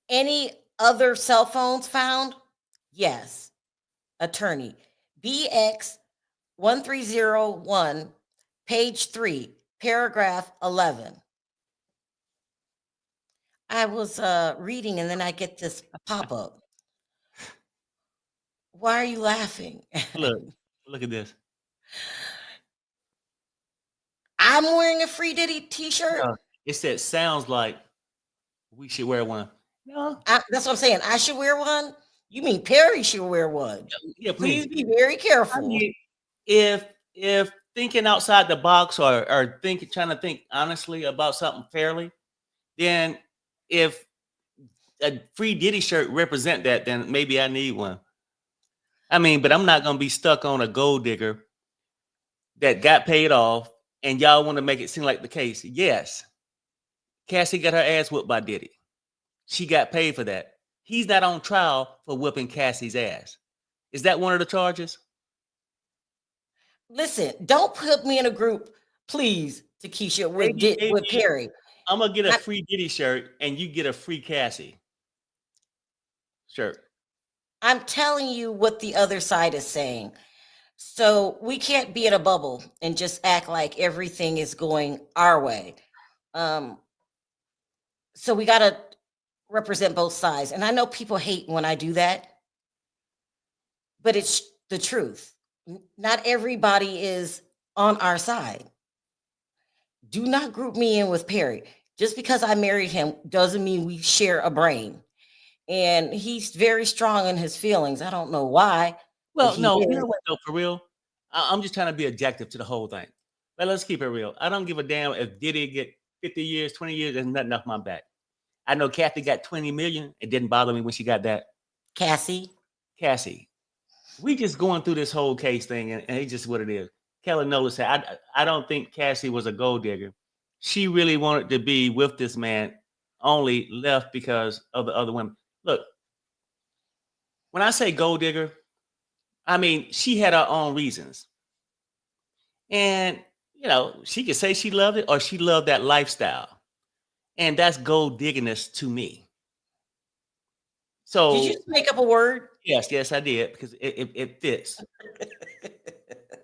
Any other cell phones found? Yes. Attorney, BX 1301, page 3, paragraph 11. I was reading and then I get this pop-up. Why are you laughing? Look at this. I'm wearing a Free Diddy t-shirt. It said sounds like we should wear one. No. That's what I'm saying. I should wear one. You mean Perry should wear one? Yeah, Please please be very careful. I mean, if thinking outside the box or trying to think honestly about something fairly, then if a Free Diddy shirt represent that, then maybe I need one. I mean, but I'm not gonna be stuck on a gold digger that got paid off, and y'all want to make it seem like the case. Yes, Cassie got her ass whooped by Diddy. She got paid for that. He's not on trial for whooping Cassie's ass. Is that one of the charges? Listen, don't put me in a group, please, Takesha, with Perry. I'm gonna get a Free Diddy shirt, and you get a free Cassie shirt. I'm telling you what the other side is saying. So we can't be in a bubble and just act like everything is going our way. So we got to represent both sides. And I know people hate when I do that, but it's the truth. Not everybody is on our side. Do not group me in with Perry. Just because I married him doesn't mean we share a brain. And he's very strong in his feelings. I don't know why. Well, no, you know what, though, for real? I'm just trying to be objective to the whole thing. But let's keep it real. I don't give a damn if Diddy get 50 years, 20 years, there's nothing off my back. I know Kathy got 20 million. It didn't bother me when she got that. Cassie. We just going through this whole case thing, and it's just what it is. Kelly Nola said, I don't think Cassie was a gold digger. She really wanted to be with this man, only left because of the other women. Look, when I say gold digger, I mean she had her own reasons. And she could say she loved it or she loved that lifestyle. And that's gold digginess to me. Did you So just make up a word? yes, I did because it fits.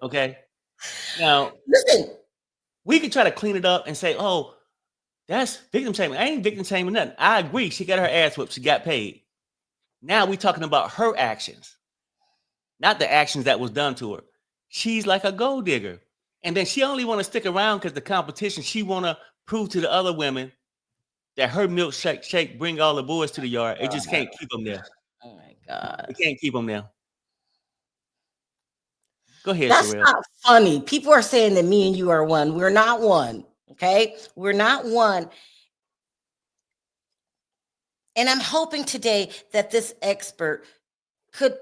Okay. Now Listen, we could try to clean it up and say, oh, that's victim shaming. I ain't victim shaming nothing. I agree. She got her ass whipped. She got paid. Now we talking about her actions, not the actions that was done to her. She's like a gold digger. And then she only want to stick around because the competition, she want to prove to the other women that her milkshake bring all the boys to the yard. It just can't keep them there. oh my God. It can't keep them there. Go ahead, That's Sharrell. not funny. People are saying that me and you are one. We're not one. Okay. We're not one. And I'm hoping today that this expert could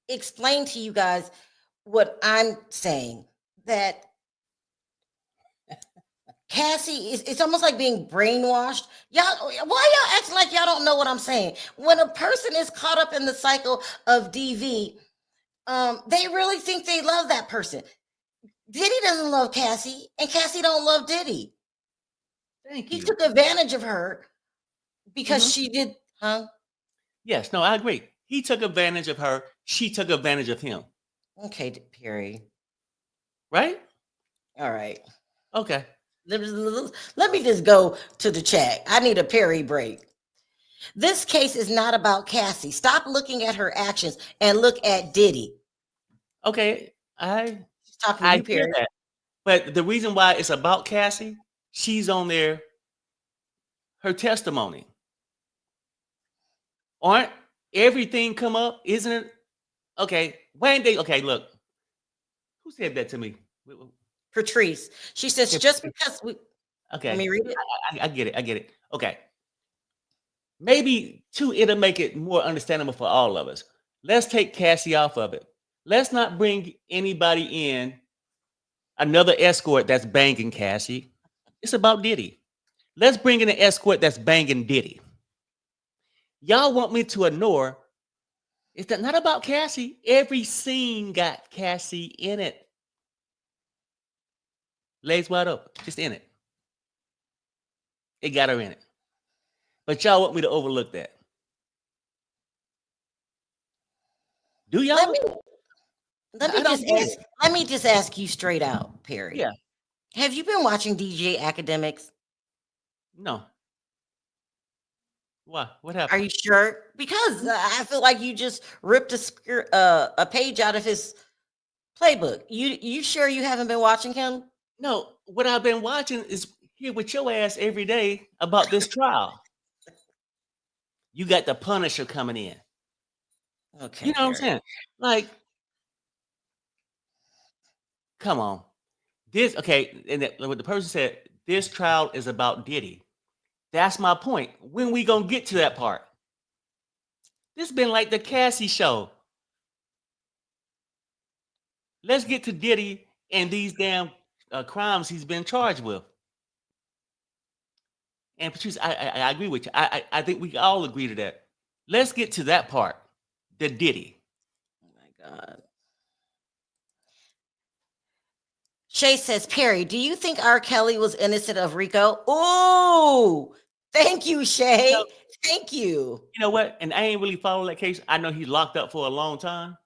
explain to you guys what I'm saying, that Cassie it's almost like being brainwashed. Y'all, why y'all acting like y'all don't know what I'm saying? When a person is caught up in the cycle of DV, they really think they love that person. Diddy doesn't love Cassie, and Cassie don't love Diddy. Thank He you. took advantage of her because she did, huh? Yes, no, I agree. He took advantage of her. She took advantage of him. Okay, Perry. Right? All right. Okay. Let me just go to the chat. I need a Perry break. This case is not about Cassie. Stop looking at her actions and look at Diddy. Okay. She's talking to I you, hear Perry. that. But the reason why it's about Cassie, she's on there, her testimony. Aren't everything come up? Isn't it? Okay. Okay, look. Who said that to me? Patrice. She says, Okay. just because we Okay. let me read it. I get it. I get it. Okay. Maybe too, it'll make it more understandable for all of us. Let's take Cassie off of it. Let's not bring anybody in, another escort that's banging Cassie. It's about Diddy. Let's bring in an escort that's banging Diddy. Y'all want me to ignore? It's not about Cassie. Every scene got Cassie in it. Legs wide open, just in it. It got her in it. But y'all want me to overlook that. Do y'all? Let me just ask you straight out, Perry. Yeah. Have you been watching DJ Academics? No. Why? What happened? Are you sure? Because I feel like you just ripped a page out of his playbook. You sure you haven't been watching him? No, what I've been watching is here with your ass every day about this trial. You got the Punisher coming in. Okay. You know what I'm saying? Like, come on. What the person said, this trial is about Diddy. That's my point. When we gonna get to that part? This has been like the Cassie show. Let's get to Diddy and these damn crimes he's been charged with. And Patrice, I agree with you. I think we all agree to that. Let's get to that part. The Diddy. Oh my God. Shay says, Perry, do you think R. Kelly was innocent of Rico? Oh, thank you, Shay. Thank you. You know what? And I ain't really followed that case. I know he's locked up for a long time.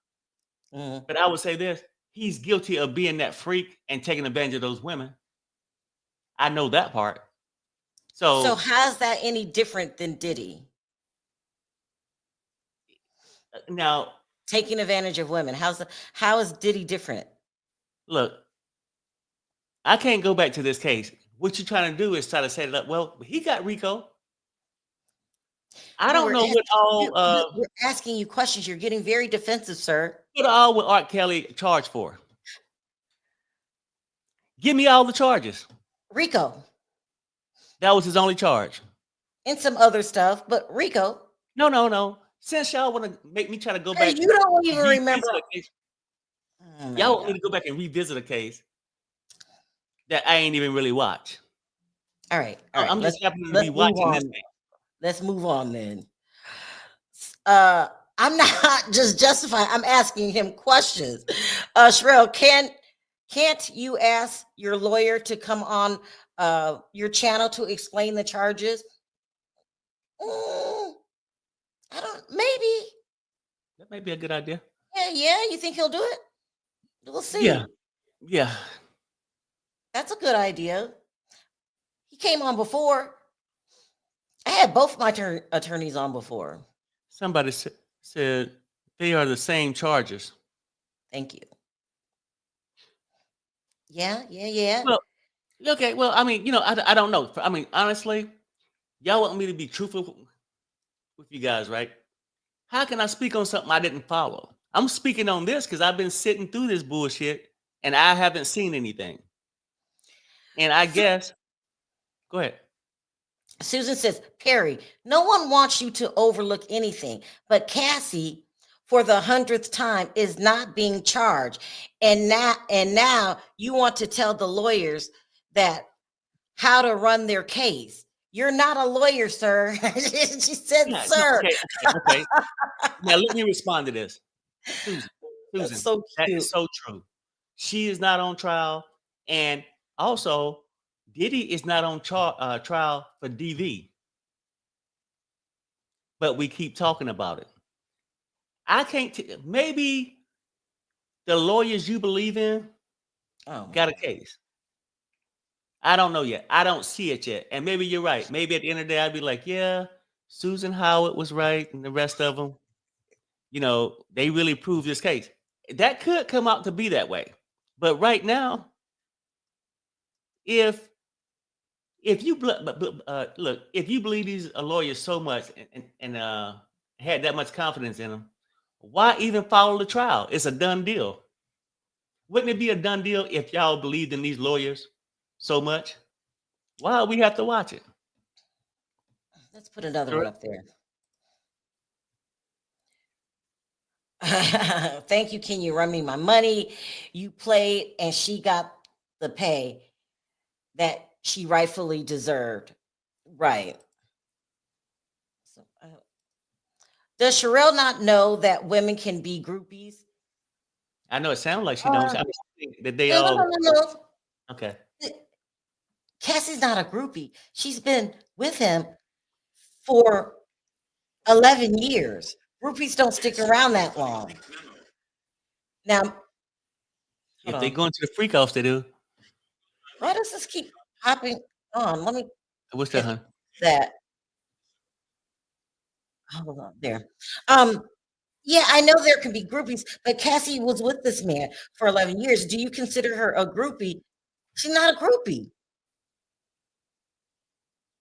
But I would say this. He's guilty of being that freak and taking advantage of those women. I know that part. So how's that any different than Diddy? Now, taking advantage of women. How is Diddy different? Look, I can't go back to this case. What you're trying to do is try to set it up. Well, he got Rico. I don't know what all. We're asking you questions. You're getting very defensive, sir. What all would R. Kelly charge for? Give me all the charges. Rico. That was his only charge. And some other stuff, but Rico. No. Since y'all want to make me try to go back. You don't even remember. Oh my Y'all want me God. to go back and revisit a case that I ain't even really watch. All right. I'm just happening to Let's be move watching this on. case. Let's move on then. I'm not just justifying, I'm asking him questions. Sharrell, can't you ask your lawyer to come on your channel to explain the charges? I don't, maybe. That might be a good idea. Yeah, you think he'll do it? We'll see. Yeah. That's a good idea. He came on before. I had both my attorneys on before. Somebody said they are the same charges. Thank you. Yeah. Well, okay. Well, I mean, I don't know. I mean, honestly, y'all want me to be truthful with you guys, right? How can I speak on something I didn't follow? I'm speaking on this because I've been sitting through this bullshit and I haven't seen anything. And I guess, go ahead. Susan says, Perry, no one wants you to overlook anything, but Cassie, for the 100th time, is not being charged. And now you want to tell the lawyers that how to run their case. You're not a lawyer, sir. She said, Yeah, no, sir. okay. Now let me respond to this. Susan, That's so that cute. is so true. She is not on trial. And also, Diddy is not on trial for DV. But we keep talking about it. I can't, maybe the lawyers you believe in got a case. I don't know yet. I don't see it yet. And maybe you're right. Maybe at the end of the day, I'd be like, yeah, Susan Howard was right. And the rest of them, they really proved this case. That could come out to be that way. But right now, if you look, if you believe these lawyers so much and had that much confidence in them, why even follow the trial? It's a done deal. Wouldn't it be a done deal if y'all believed in these lawyers so much? Why do we have to watch it? Let's put another one up there. Thank you. Can you run me my money? You played and she got the pay that she rightfully deserved. Right. So, does Sharrell not know that women can be groupies? I know it sounds like she knows. I mean, that they No. all okay. Cassie's not a groupie. She's been with him for 11 years. Groupies don't stick around that long. Now, If they go into the freak offs, they do. why does this keep hopping on? Let me. What's that, hon? That. Hold on there. Yeah, I know there can be groupies, but Cassie was with this man for 11 years. Do you consider her a groupie? She's not a groupie.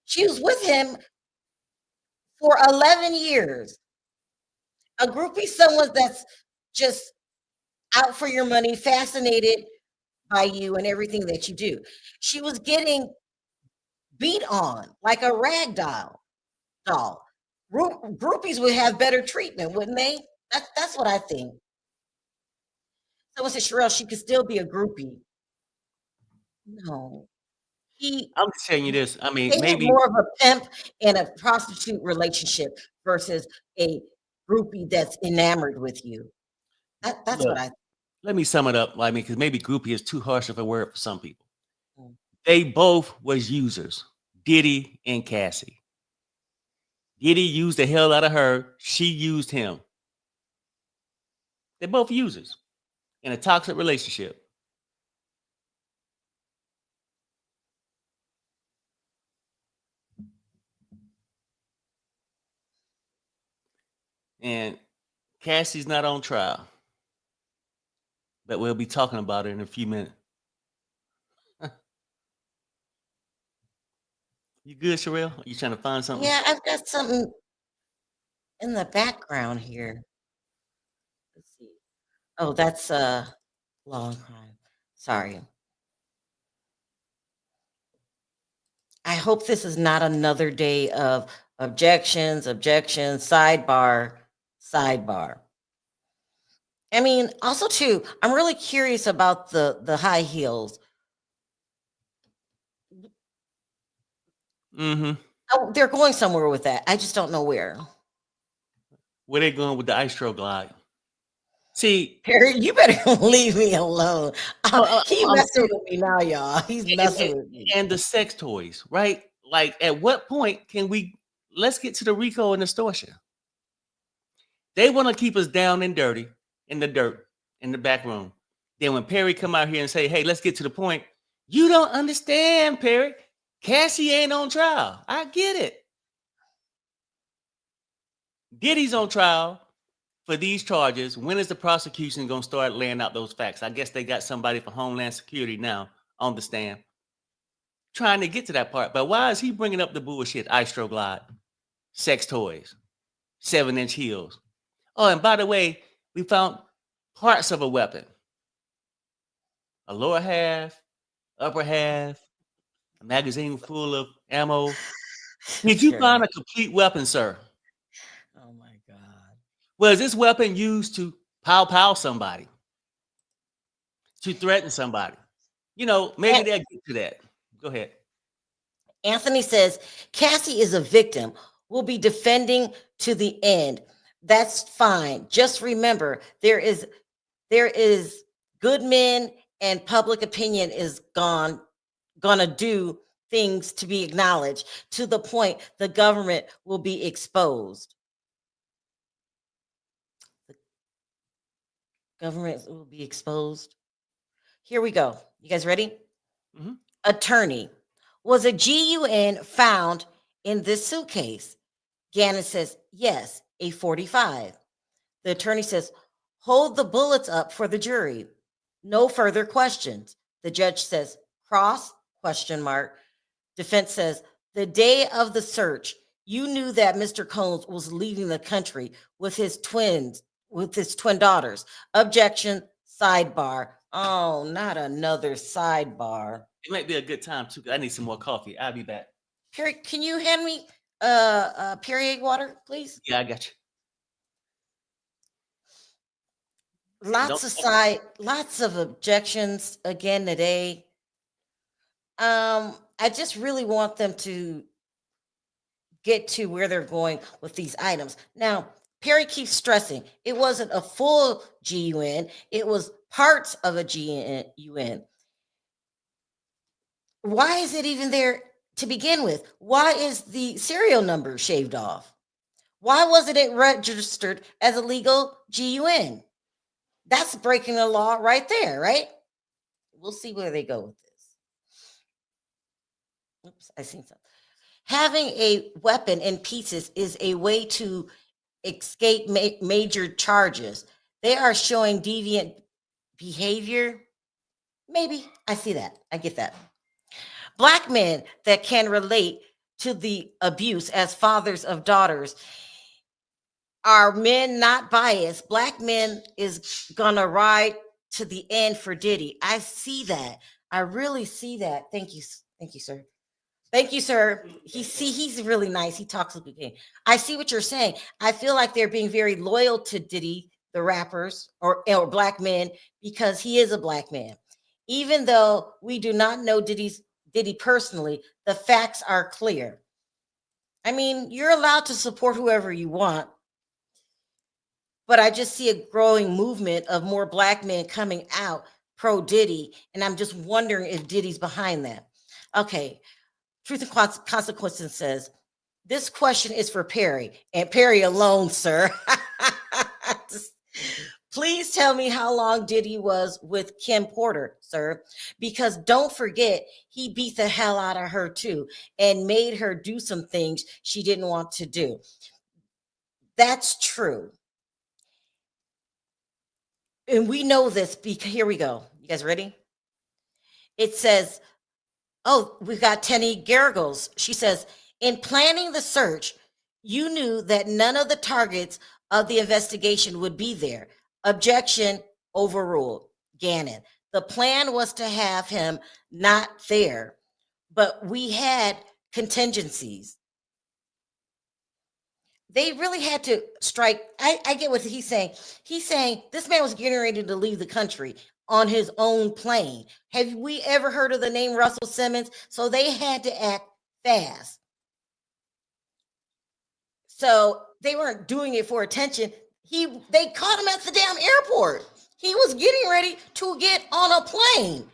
She was with him for 11 years. A groupie, someone that's just out for your money, fascinated by you and everything that you do. She was getting beat on like a rag doll. Groupies would have better treatment, wouldn't they? That's what I think. Someone said, Sharrell, she could still be a groupie. No. I'm just telling you this. I mean, They maybe have more of a pimp and a prostitute relationship versus a groupie that's enamored with you. That's what I think. Let me sum it up. I mean, because maybe groupie is too harsh of a word for some people. They both was users, Diddy and Cassie. Diddy used the hell out of her. She used him. They're both users in a toxic relationship. And Cassie's not on trial. But we'll be talking about it in a few minutes. You good, Sharrell? Are you trying to find something? Yeah, I've got something in the background here. Let's see. Oh, that's law and crime. Sorry. I hope this is not another day of objections, sidebar. I mean, also too, I'm really curious about the high heels. Mm-hmm. Oh, they're going somewhere with that. I just don't know where. Where they going with the Istro glide? See, Perry, you better leave me alone. He I'm messing serious. with me now, y'all. He's messing with me. And the sex toys, right? Like, at what point can we? Let's get to the RICO and extortion. They want to keep us down and dirty in the dirt in the back room. Then when Perry come out here and say, "Hey, let's get to the point," you don't understand, Perry. Cassie ain't on trial. I get it. Diddy's on trial for these charges. When is the prosecution going to start laying out those facts? I guess they got somebody for Homeland Security now on the stand trying to get to that part. But why is he bringing up the bullshit? Istro glide, sex toys, 7-inch heels. Oh, and by the way, we found parts of a weapon: a lower half, upper half, a magazine full of ammo. Did you Sure. find a complete weapon, sir? Oh my God. Was this weapon used to pow somebody, to threaten somebody? You know, maybe And they'll get to that. Go ahead. Anthony says Cassie is a victim. We'll be defending to the end. That's fine. Just remember, there is good men, and public opinion is gonna do things to be acknowledged to the point the government will be exposed. The government will be exposed. Here we go. You guys ready? Mhm. Attorney. Was a GUN found in this suitcase? Gannon says, yes, a 45. The attorney says, hold the bullets up for the jury. No further questions. The judge says, cross, question mark. Defense says, the day of the search, you knew that Mr. Combs was leaving the country with his twin daughters. Objection, sidebar. Oh, not another sidebar. It might be a good time too. 'Cause I need some more coffee. I'll be back. Perry, can you hand me Perrier water, please? Yeah, I got you. Don't. Lots of objections again today. I just really want them to get to where they're going with these items. Now, Perry keeps stressing it wasn't a full GUN, it was parts of a GUN. Why is it even there to begin with? Why is the serial number shaved off? Why wasn't it registered as a legal GUN? That's breaking the law right there, right? We'll see where they go with this. Oops, I seen something. Having a weapon in pieces is a way to escape major charges. They are showing deviant behavior. Maybe I see that. I get that. Black men that can relate to the abuse as fathers of daughters are men not biased. Black men is gonna ride to the end for Diddy. I see that. I really see that. Thank you. Thank you, sir. Thank you, sir. He's really nice. He talks a good game. I see what you're saying. I feel like they're being very loyal to Diddy, the rappers, or black men, because he is a black man. Even though we do not know Diddy personally, the facts are clear. I mean, you're allowed to support whoever you want, but I just see a growing movement of more black men coming out pro Diddy, and I'm just wondering if Diddy's behind that. Okay, Truth and Consequences says, this question is for Perry, and Perry alone, sir. Please tell me how long Diddy was with Kim Porter, sir, because don't forget, he beat the hell out of her too and made her do some things she didn't want to do. That's true. And we know this because here we go. You guys ready? It says, oh, we've got Tenny Gargles. She says, in planning the search, you knew that none of the targets of the investigation would be there. Objection overruled. Gannon. The plan was to have him not there, but we had contingencies. they really had to strike. I get what he's saying. He's saying this man was getting ready to leave the country on his own plane. Have we ever heard of the name Russell Simmons? So they had to act fast. So they weren't doing it for attention. They caught him at the damn airport. He was getting ready to get on a plane.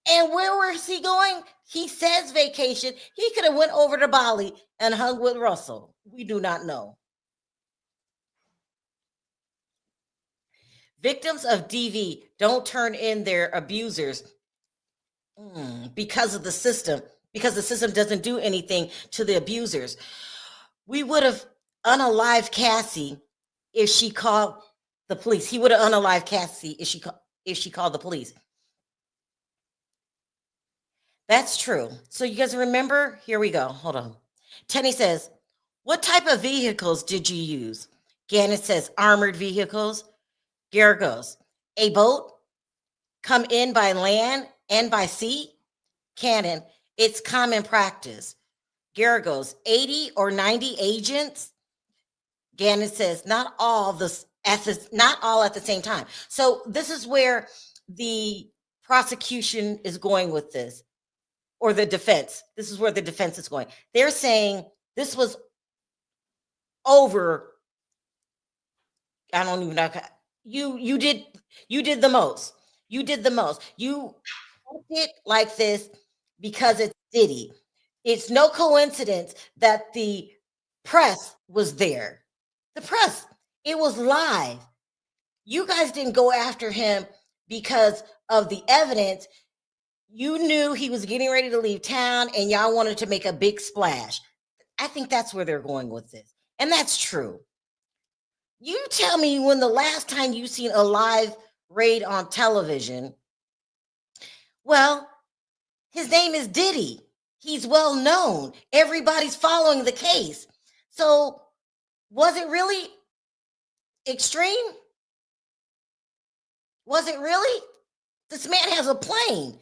And where was he going? He says vacation. He could have went over to Bali and hung with Russell. We do not know. Victims of DV don't turn in their abusers because of the system, because the system doesn't do anything to the abusers. We would have unalived Cassie if she called the police. He would have unalived Cassie if she called the police. That's true. So you guys remember? Here we go. Hold on. Tenny says, what type of vehicles did you use? Gannett says, armored vehicles. Garrett goes, a boat? Come in by land and by sea? Cannon, it's common practice. Garrett goes, 80 or 90 agents? Gannett says, not all at the same time. So this is where the prosecution is going with this, or the defense. This is where the defense is going. They're saying this was over. I don't even know. You did the most. You did the most. You did it like this because it's Diddy. It's no coincidence that the press was there. The press, it was live. You guys didn't go after him because of the evidence. You knew he was getting ready to leave town and y'all wanted to make a big splash. I think that's where they're going with this. And that's true. You tell me when the last time you seen a live raid on television. Well, his name is Diddy. He's well known. Everybody's following the case. So was it really extreme? Was it really? This man has a plane.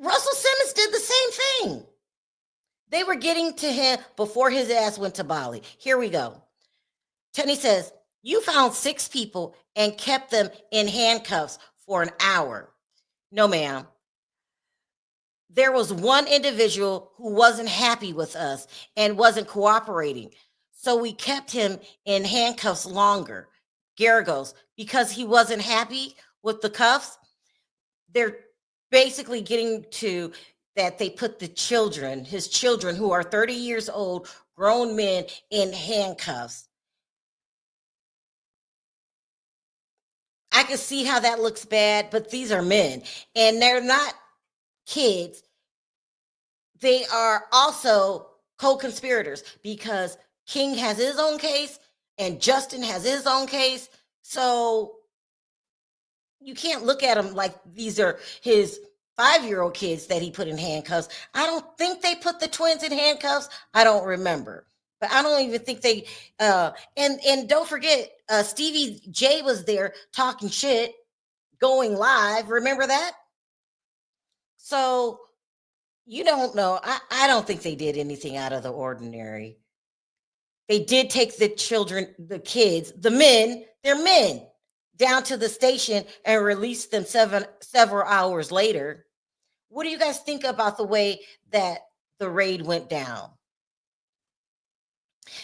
Russell Simmons did the same thing. They were getting to him before his ass went to Bali. Here we go. Tenny says, you found 6 people and kept them in handcuffs for an hour. No, ma'am. There was one individual who wasn't happy with us and wasn't cooperating. So we kept him in handcuffs longer. Garrett goes, because he wasn't happy with the cuffs. They're basically getting to that they put the children, his children who are 30 years old, grown men in handcuffs. I can see how that looks bad, but these are men and they're not kids. They are also co-conspirators because King has his own case and Justin has his own case. So you can't look at them like these are his 5-year-old kids that he put in handcuffs. I don't think they put the twins in handcuffs. I don't remember. But I don't even think they and don't forget Stevie J was there talking shit, going live. Remember that? So you don't know. I don't think they did anything out of the ordinary. They did take the children, the kids, the men, they're men, down to the station and release them several hours later. What do you guys think about the way that the raid went down?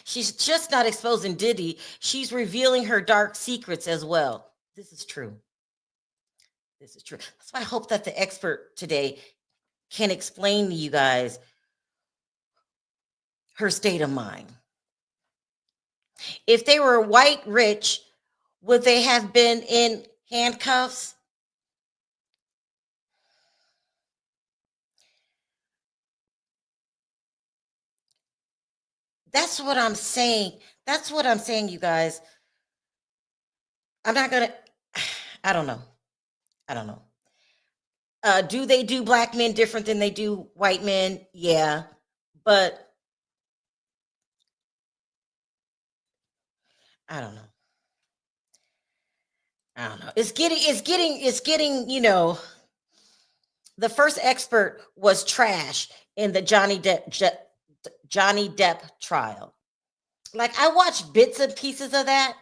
She's just not exposing Diddy. She's revealing her dark secrets as well. This is true. This is true. That's why I hope that the expert today can explain to you guys her state of mind. If they were white rich, would they have been in handcuffs? That's what I'm saying. That's what I'm saying, you guys. I'm not going to, I don't know. I don't know. Do they do black men different than they do white men? Yeah. But I don't know. I don't know. It's getting, you know, the first expert was trash in the Johnny Depp trial. Like, I watched bits and pieces of that.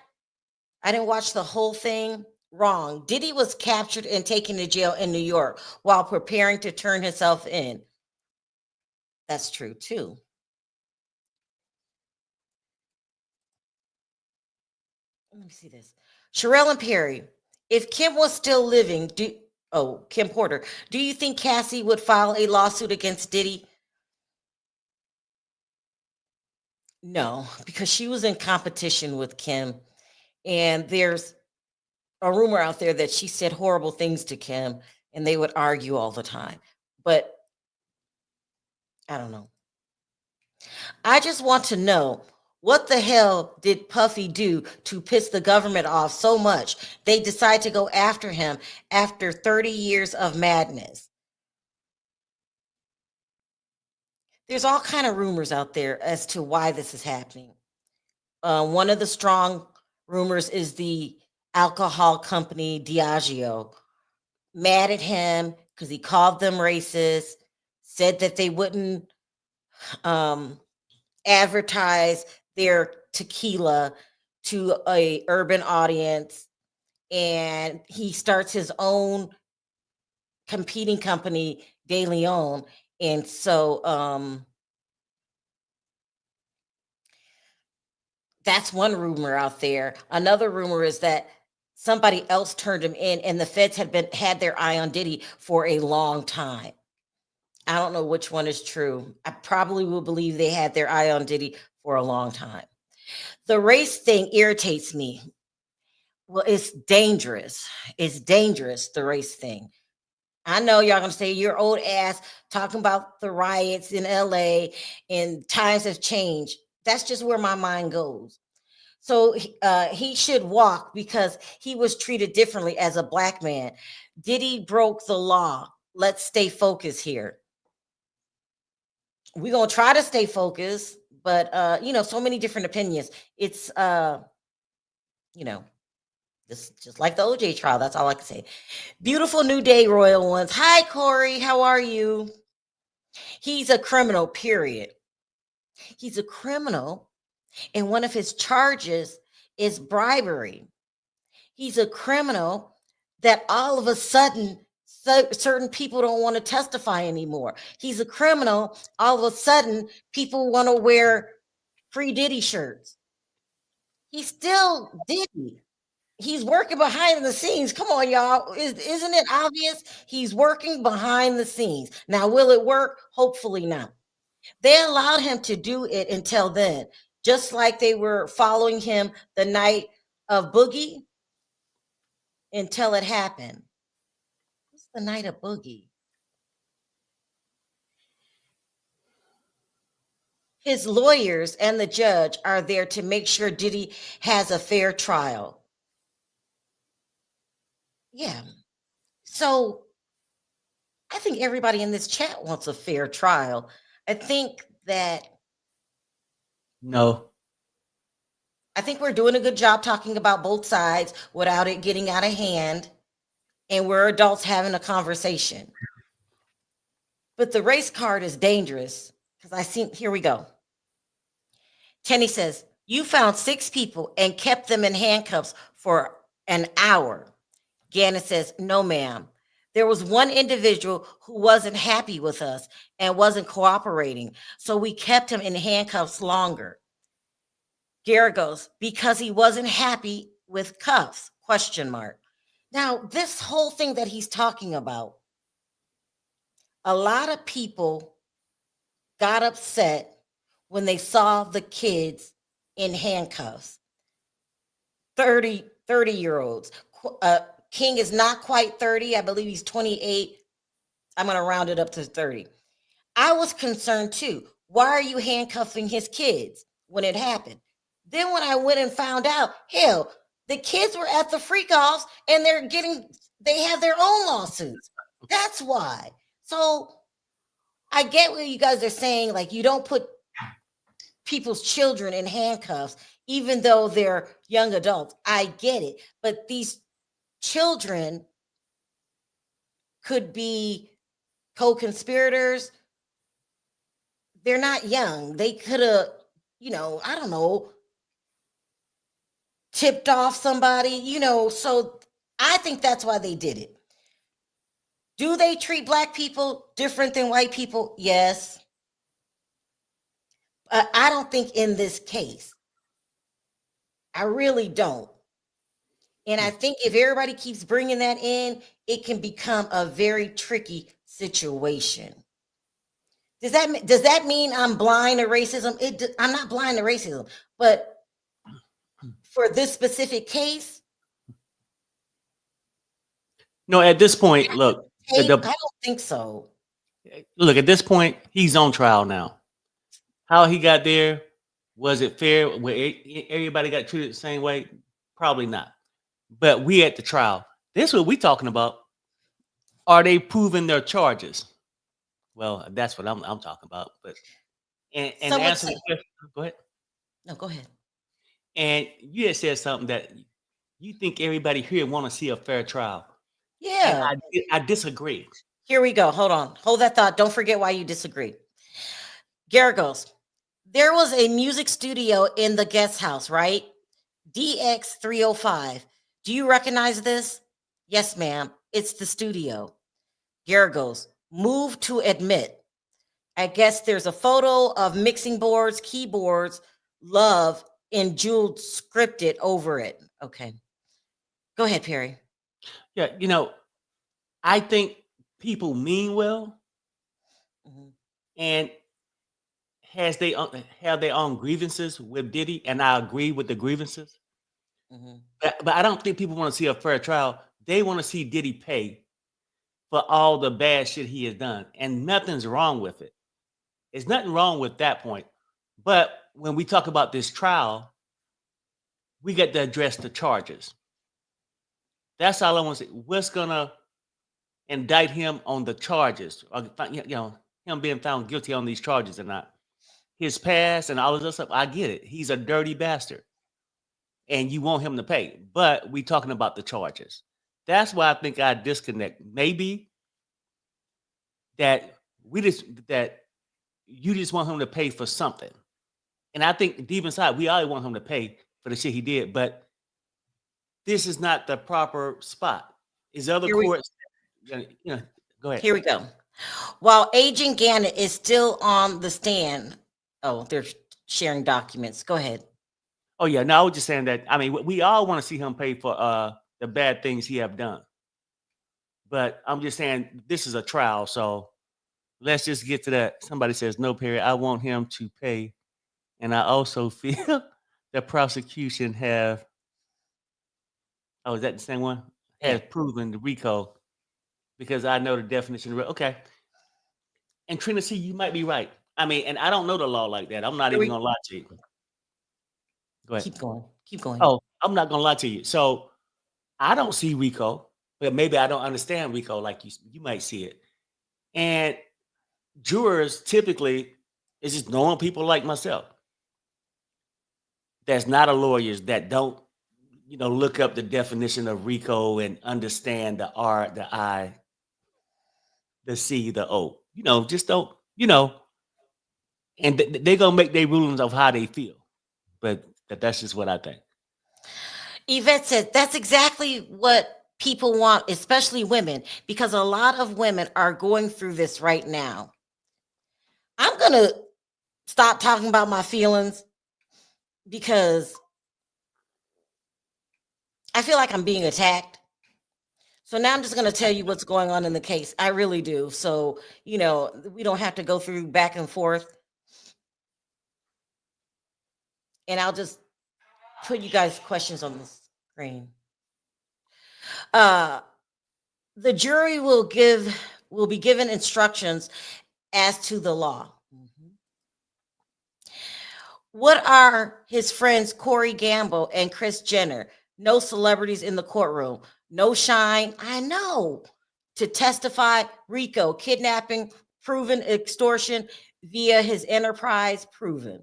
I didn't watch the whole thing. Wrong. Diddy was captured and taken to jail in New York while preparing to turn himself in. That's true too. Let me see this. Sharrell and Perry. If Kim was still living, Kim Porter, do you think Cassie would file a lawsuit against Diddy? No, because she was in competition with Kim, and there's a rumor out there that she said horrible things to Kim, and they would argue all the time. But I don't know. I just want to know, what the hell did Puffy do to piss the government off so much they decide to go after him after 30 years of madness? There's all kind of rumors out there as to why this is happening. One of the strong rumors is the alcohol company Diageo, mad at him because he called them racist, said that they wouldn't advertise their tequila to a urban audience, and he starts his own competing company, De Leon. And so that's one rumor out there. Another rumor is that somebody else turned him in, and the feds had their eye on Diddy for a long time. I don't know which one is true. I probably will believe they had their eye on Diddy for a long time. The race thing irritates me. Well, it's dangerous. It's dangerous, the race thing. I know y'all gonna say your old ass talking about the riots in LA and times have changed. That's just where my mind goes. So he should walk because he was treated differently as a black man. Diddy broke the law. Let's stay focused here. We're gonna try to stay focused, but so many different opinions. It's just like the OJ trial. That's all I can say. Beautiful new day, royal ones. Hi, Corey. How are you? He's a criminal, period. He's a criminal, and one of his charges is bribery. He's a criminal that all of a sudden certain people don't want to testify anymore. He's a criminal. All of a sudden, people want to wear free Diddy shirts. He's still Diddy. He's working behind the scenes. Come on, y'all. Isn't it obvious? He's working behind the scenes. Now, will it work? Hopefully not. They allowed him to do it until then, just like they were following him the night of Boogie until it happened. What's the night of Boogie? His lawyers and the judge are there to make sure Diddy has a fair trial. Yeah. So I think everybody in this chat wants a fair trial. I think No. we're doing a good job talking about both sides without it getting out of hand, and we're adults having a conversation. But the race card is dangerous because here we go. Kenny says, you found 6 people and kept them in handcuffs for an hour. Gannon says, no, ma'am. There was one individual who wasn't happy with us and wasn't cooperating, so we kept him in handcuffs longer. Garrett goes, because he wasn't happy with cuffs, ? Now, this whole thing that he's talking about, a lot of people got upset when they saw the kids in handcuffs. 30-year-olds. King is not quite 30. I believe he's 28. I'm going to round it up to 30. I was concerned too. Why are you handcuffing his kids when it happened? Then when I went and found out, hell, the kids were at the freak offs and they have their own lawsuits. That's why. So I get what you guys are saying. Like, you don't put people's children in handcuffs, even though they're young adults. I get it. But these children could be co-conspirators. They're not young. They could have, I don't know, tipped off somebody, so I think that's why they did it. Do they treat black people different than white people? Yes. I don't think in this case. I really don't. And I think if everybody keeps bringing that in, it can become a very tricky situation. Does that mean I'm blind to racism? I'm not blind to racism, but for this specific case, No, at this point, look, I don't think so. look, at this point, he's on trial now. How he got there, was it fair? Where everybody got treated the same way? Probably not. But we at the trial. This is what we talking about. Are they proving their charges? Well, that's what I'm talking about. But and answer the question. Go ahead. No, go ahead. And you had said something that you think everybody here want to see a fair trial. Yeah. And I disagree. Here we go. Hold on. Hold that thought. Don't forget why you disagree. Garrett goes, there was a music studio in the guest house, right? DX 305. Do you recognize this? Yes, ma'am. It's the studio. Garrett goes, move to admit. I guess there's a photo of mixing boards, keyboards, love, and jeweled scripted over it. Okay. Go ahead, Perry. Yeah, I think people mean well, and have their own grievances with Diddy, and I agree with the grievances. But I don't think people want to see a fair trial. They want to see Diddy pay for all the bad shit he has done, and nothing's wrong with it. There's nothing wrong with that point. But when we talk about this trial, we got to address the charges. That's all I want to say. What's gonna indict him on the charges, or him being found guilty on these charges or not? His past and all of this stuff, I get it. He's a dirty bastard, and you want him to pay. But we talking about the charges. That's why I think I disconnect. Maybe that you just want him to pay for something, and I think deep inside we all want him to pay for the shit he did. But this is not the proper spot. Is other courts? Go ahead. Here we go. While Agent Gannett is still on the stand. Oh, they're sharing documents. Go ahead. Oh yeah, no, I was just saying that. I mean, we all want to see him pay for the bad things he have done. But I'm just saying this is a trial, so let's just get to that. Somebody says no, Perry. I want him to pay, and I also feel the prosecution have. Oh, is that the same one? Has proven the RICO, because I know the definition of okay. And Trina, see, you might be right. I mean, and I don't know the law like that. I'm not even gonna lie to you. Go ahead. Keep going. Oh, I'm not gonna lie to you. So I don't see RICO, but maybe I don't understand RICO like you might see it. And jurors typically is just normal people like myself. That's not a lawyers that don't, look up the definition of RICO and understand the R, the I, the C, the O. Just don't, and they're gonna make their rulings of how they feel. But that's just what I think. Yvette said that's exactly what people want, especially women, because a lot of women are going through this right now. I'm going to stop talking about my feelings because I feel like I'm being attacked. So now I'm just going to tell you what's going on in the case. I really do. So, we don't have to go through back and forth. And I'll just put you guys questions on the screen. The jury will be given instructions as to the law. What are his friends Corey Gamble and Kris Jenner? No celebrities in the courtroom. No shine. I know. To testify, RICO, kidnapping, proven extortion via his enterprise, proven.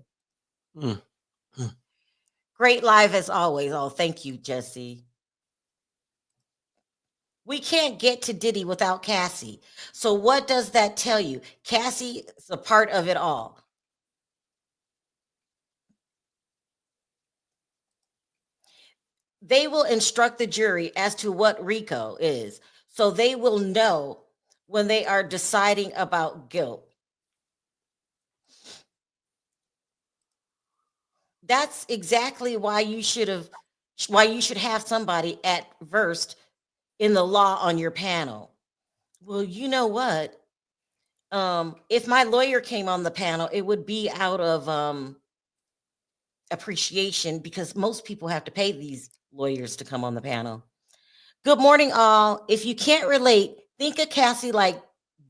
Great live as always. Oh, thank you, Jesse. We can't get to Diddy without Cassie. So what does that tell you? Cassie is a part of it all. they will instruct the jury as to what RICO is. So they will know when they are deciding about guilt. That's exactly why you should have somebody at versed in the law on your panel. Well, you know what? If my lawyer came on the panel, it would be out of appreciation, because most people have to pay these lawyers to come on the panel. Good morning, all. If you can't relate, think of Cassie like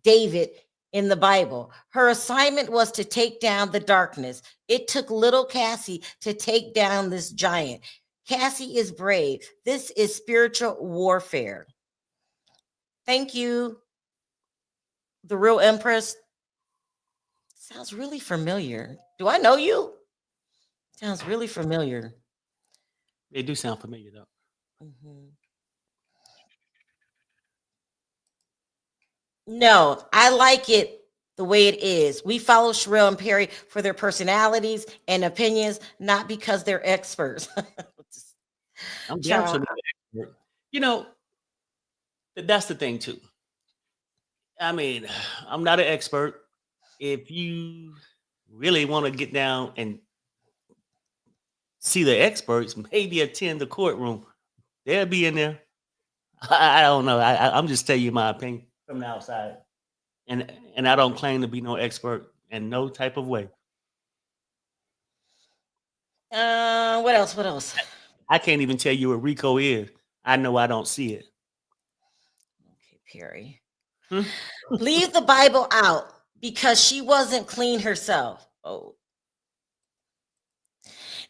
David in the Bible. Her assignment was to take down the darkness. It took little Cassie to take down this giant. Cassie is brave. This is spiritual warfare. Thank you, the real Empress. Sounds really familiar. Do I know you? Sounds really familiar. They do sound familiar though. No, I like it the way it is. We follow Sharrell and Perry for their personalities and opinions, not because they're experts. I'm Child. absolutely expert. You know, that's the thing too. I mean, I'm not an expert. If you really want to get down and see the experts, maybe attend the courtroom. They'll be in there. I don't know. I'm just telling you my opinion from the outside, and I don't claim to be no expert in no type of way. What else? What else? I can't even tell you what RICO is. I know I don't see it. Okay, Perry. Hmm? Leave the Bible out because she wasn't clean herself. Oh.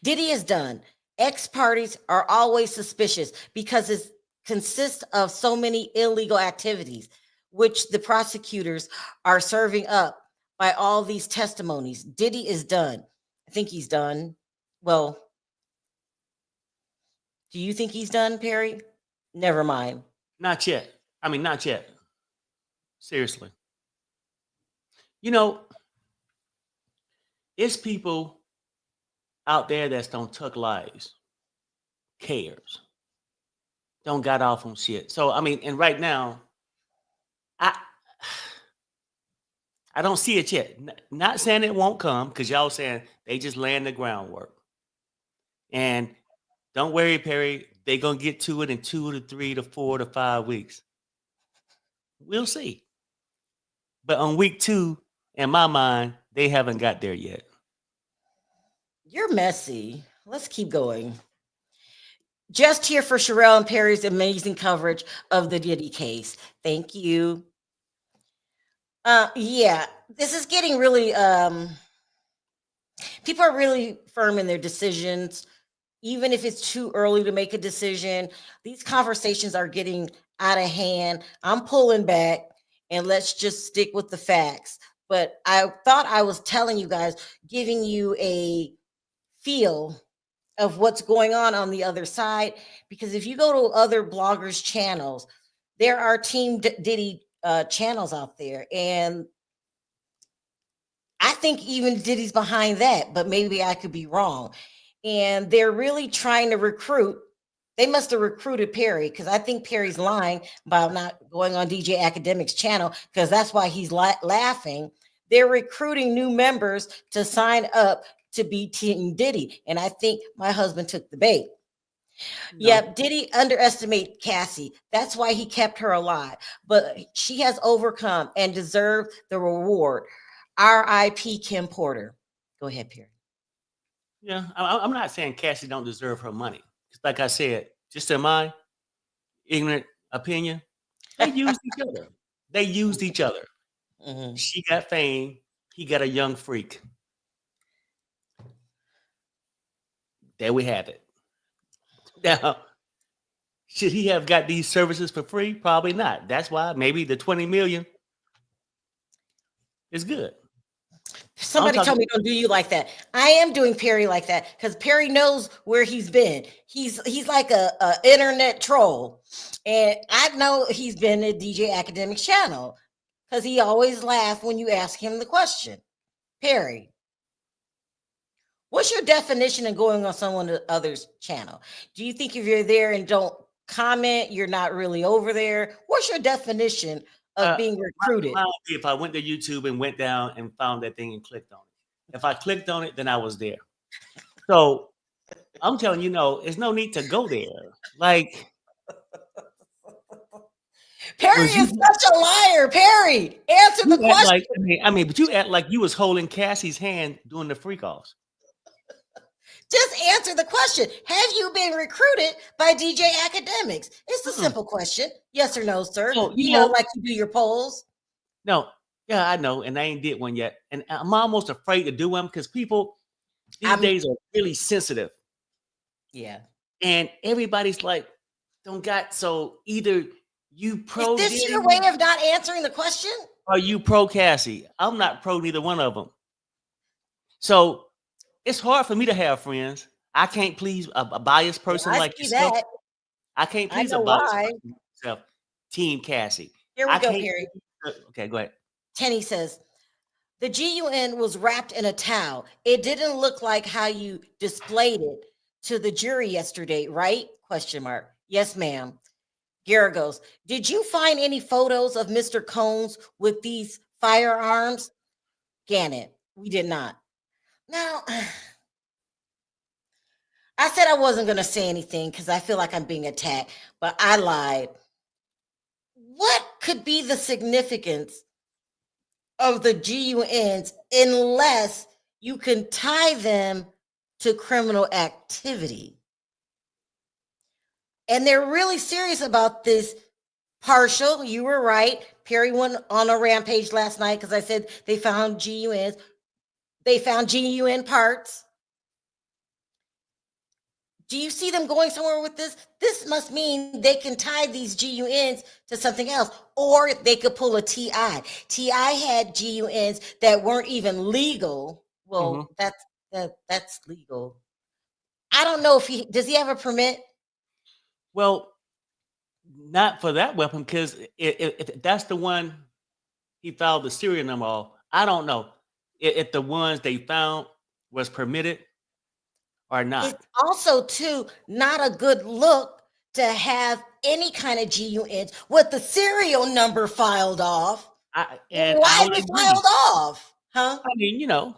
Diddy is done. Ex parties are always suspicious because it consists of so many illegal activities, which the prosecutors are serving up by all these testimonies. Diddy is done. I think he's done. Well, do you think he's done, Perry? Never mind. Not yet. I mean, not yet. Seriously. You know, it's people out there that don't tuck lives, cares, don't got off on shit. So I mean, and right now, I don't see it yet. Not saying it won't come, because y'all saying they just laying the groundwork. And don't worry, Perry, they gonna get to it in 2 to 3 to 4 to 5 weeks. We'll see. But on week 2, in my mind, they haven't got there yet. You're messy. Let's keep going. Just here for Sharrell and Perry's amazing coverage of the Diddy case. Thank you. Yeah, this is getting really people are really firm in their decisions, even if it's too early to make a decision. These conversations are getting out of hand. I'm pulling back and let's just stick with the facts. But I thought I was telling you guys, giving you a feel of what's going on the other side, because if you go to other bloggers' channels, there are Team Diddy channels out there, and I think even Diddy's behind that, but maybe I could be wrong. And they're really trying to recruit. They must have recruited Perry, because I think Perry's lying about not going on DJ Academic's channel, because that's why he's laughing. They're recruiting new members to sign up to be Team Diddy. And I think my husband took the bait. No. Yep, Diddy underestimated Cassie. That's why he kept her alive. But she has overcome and deserved the reward. R.I.P. Kim Porter. Go ahead, Perry. Yeah, I'm not saying Cassie don't deserve her money. Like I said, just in my ignorant opinion, they used each other. They used each other. Mm-hmm. She got fame. He got a young freak. There we have it. Now, should he have got these services for free? Probably not. That's why maybe the $20 million is good. Somebody told me don't do you like that. I am doing Perry like that because Perry knows where he's been. He's like a internet troll, and I know he's been at DJ Academic's channel because he always laughs when you ask him the question. Perry, What's your definition of going on someone other's channel? Do you think if you're there and don't comment, you're not really over there? What's your definition of being recruited? Mine would be if I went to YouTube and went down and found that thing and clicked on it. If I clicked on it, then I was there. So I'm telling you, no, there's no need to go there. Like, Perry is such a liar. Perry, answer the question. Like, but you act like you was holding Cassie's hand doing the freak offs. Just answer the question. Have you been recruited by DJ Academics? It's a simple question. Yes or no, sir. So, you know, like you do your polls. No, yeah, I know, and I ain't did one yet. And I'm almost afraid to do them because people these days are really sensitive. Yeah. And everybody's like, don't got so either you pro. Is this your way of not answering the question? Or you pro Cassie? I'm not pro neither one of them. So it's hard for me to have friends. I can't please a biased person like yourself. That. I can't please a biased person like yourself. Team Cassie. Here we go, Perry. Okay, go ahead. Tenny says, the GUN was wrapped in a towel. It didn't look like how you displayed it to the jury yesterday, right? Question mark. Yes, ma'am. Gara goes, did you find any photos of Mr. Combs with these firearms? Gannett, we did not. Now, I said I wasn't going to say anything because I feel like I'm being attacked, but I lied. What could be the significance of the GUNs unless you can tie them to criminal activity? And they're really serious about this partial. You were right. Perry went on a rampage last night because I said they found GUNs. They found GUN parts. Do you see them going somewhere with this? This must mean they can tie these GUNs to something else, or they could pull a TI. TI had GUNs that weren't even legal. Well, that's legal. I don't know if does he have a permit? Well, not for that weapon, because if that's the one he filed the serial number off, I don't know if the ones they found was permitted or not. It's also, too, not a good look to have any kind of GUNs with the serial number filed off. Why is it filed off? Huh?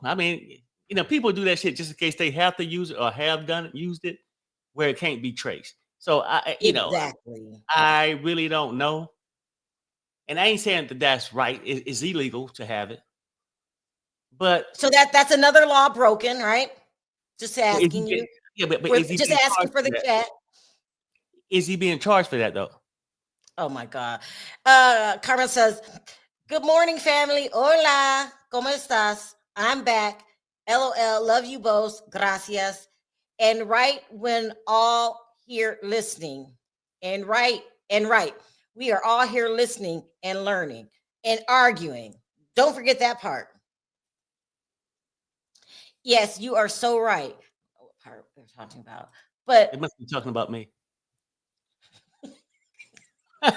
I mean, people do that shit just in case they have to use it or have used it where it can't be traced. So I really don't know. And I ain't saying that that's right. It's illegal to have it. But so that's another law broken, right? Just asking you. Yeah, but is he just asking for the chat? Is he being charged for that though? Oh my God. Carmen says, good morning, family. Hola, ¿cómo estás? I'm back. LOL, love you both. Gracias. And right when all here listening, and right. We are all here listening and learning and arguing. Don't forget that part. Yes, you are so right. What part they're talking about? But it must be talking about me. Listen,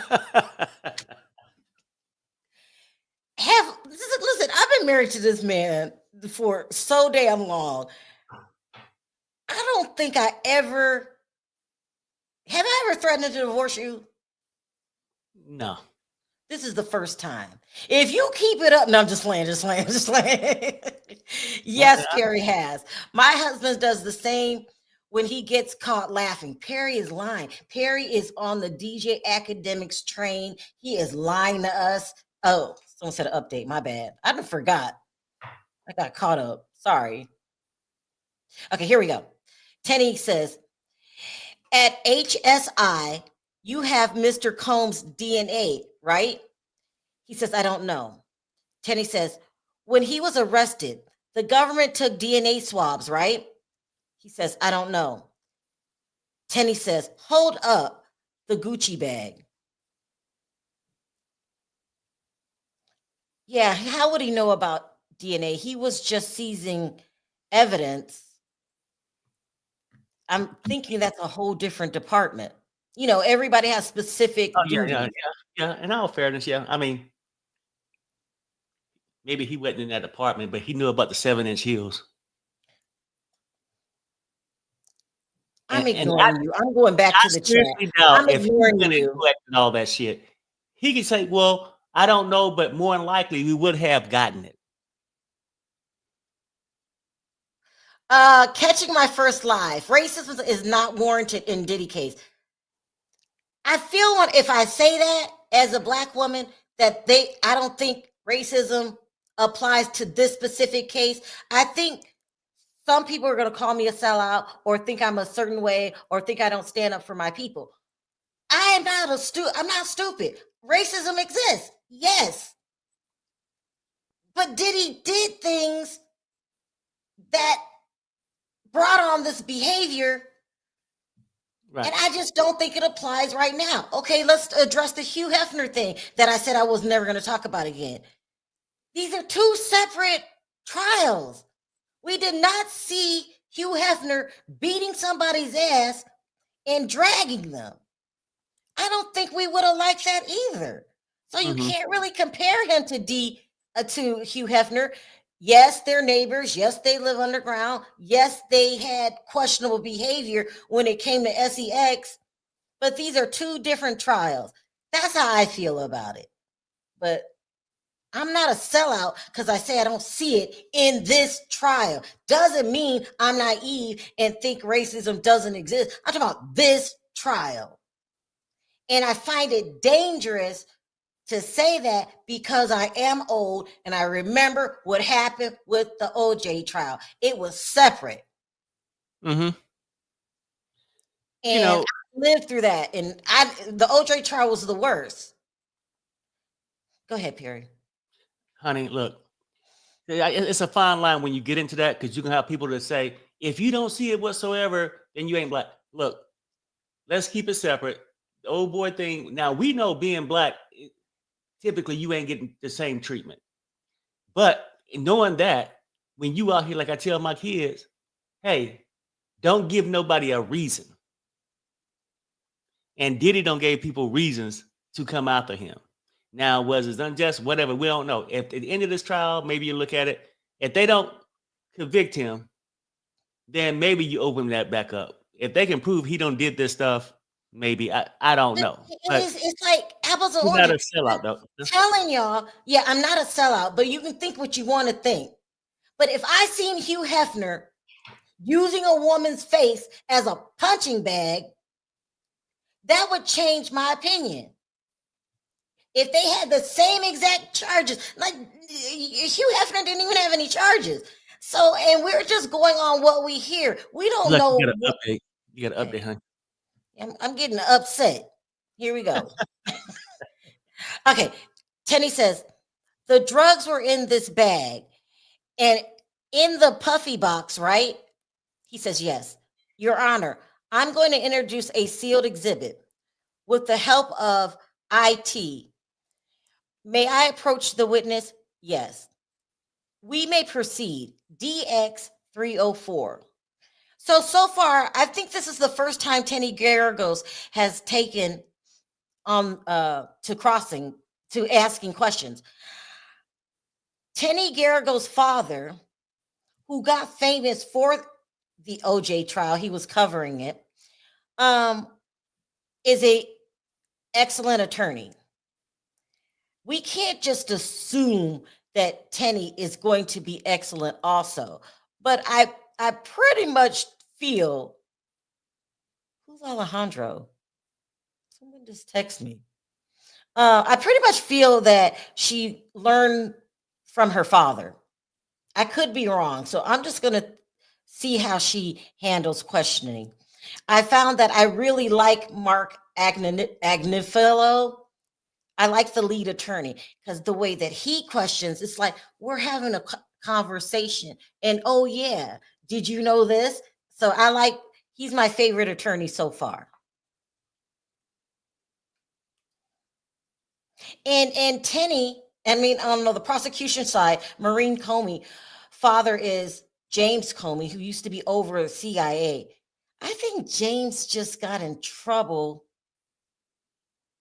I've been married to this man for so damn long. I don't think I ever threatened to divorce you. No. This is the first time. If you keep it up, no, I'm just playing. Yes, Perry has. My husband does the same when he gets caught laughing. Perry is lying. Perry is on the DJ Academics train. He is lying to us. Oh, someone said an update. My bad. I done forgot. I got caught up. Sorry. Okay, here we go. Tenny says, at HSI, you have Mr. Combs' DNA, right? He says, I don't know. Tenny says, when he was arrested, the government took DNA swabs, right? He says, I don't know. Tenny says, hold up the Gucci bag. Yeah, how would he know about DNA? He was just seizing evidence. I'm thinking that's a whole different department. Everybody has specific duties. Yeah. In all fairness, yeah. I mean, maybe he wasn't in that department, but he knew about the 7-inch heels. I'm And ignoring you. I'm going back I to the chat. seriously doubt I'm if he ignoring went and you. collected all that shit, he could say, "Well, I don't know, but more than likely we would have gotten it." Catching my first live. Racism is not warranted in Diddy case. I feel if I say that as a black woman, that I don't think racism applies to this specific case. I think some people are going to call me a sellout or think I'm a certain way or think I don't stand up for my people. I'm not stupid. Racism exists. Yes. But Diddy did things that brought on this behavior. Right. And I just don't think it applies right now. Okay, let's address the Hugh Hefner thing that I said I was never going to talk about again. These are two separate trials. We did not see Hugh Hefner beating somebody's ass and dragging them. I don't think we would have liked that either. So you can't really compare him to Hugh Hefner. Yes, they're neighbors. Yes, they live underground. Yes, they had questionable behavior when it came to SEX. But these are two different trials. That's how I feel about it. But I'm not a sellout because I say I don't see it in this trial. Doesn't mean I'm naive and think racism doesn't exist. I'm talking about this trial. And I find it dangerous to say that because I am old and I remember what happened with the OJ trial. It was separate. Mm-hmm. And I lived through that. And the OJ trial was the worst. Go ahead, Perry. Honey, look, it's a fine line when you get into that because you can have people that say, if you don't see it whatsoever, then you ain't black. Look, let's keep it separate. The old boy thing. Now we know being black, typically you ain't getting the same treatment. But knowing that, when you out here, like I tell my kids, hey, don't give nobody a reason. And Diddy don't give people reasons to come after him. Now, was it unjust? Whatever, we don't know. If at the end of this trial, maybe you look at it. If they don't convict him, then maybe you open that back up. If they can prove he don't did this stuff, maybe I don't know. But It's like apples and he's not a oranges. sellout, though. Telling y'all, yeah, I'm not a sellout, but you can think what you want to think. But if I seen Hugh Hefner using a woman's face as a punching bag, that would change my opinion. If they had the same exact charges, like Hugh Hefner didn't even have any charges. So, and we're just going on what we hear. We don't Look, know. you got an update. You got an update, honey. I'm getting upset. Here we go. Okay. Tenny says, the drugs were in this bag and in the puffy box, right? He says, yes. Your Honor, I'm going to introduce a sealed exhibit with the help of IT. May I approach the witness? Yes. We may proceed. DX 304. So far, I think this is the first time Tenny Garagos has taken to asking questions. Tenny Garagos' father, who got famous for the OJ trial, he was covering it, is a excellent attorney. We can't just assume that Tenny is going to be excellent also. But I pretty much feel, who's Alejandro? Someone just text me. I pretty much feel that she learned from her father. I could be wrong. So I'm just going to see how she handles questioning. I found that I really like Mark Agnifilo. I like the lead attorney because the way that he questions, it's like we're having a conversation. And oh yeah, did you know this? So he's my favorite attorney so far. And Tenny, I mean, on the prosecution side, Maureen Comey, father is James Comey, who used to be over the CIA. I think James just got in trouble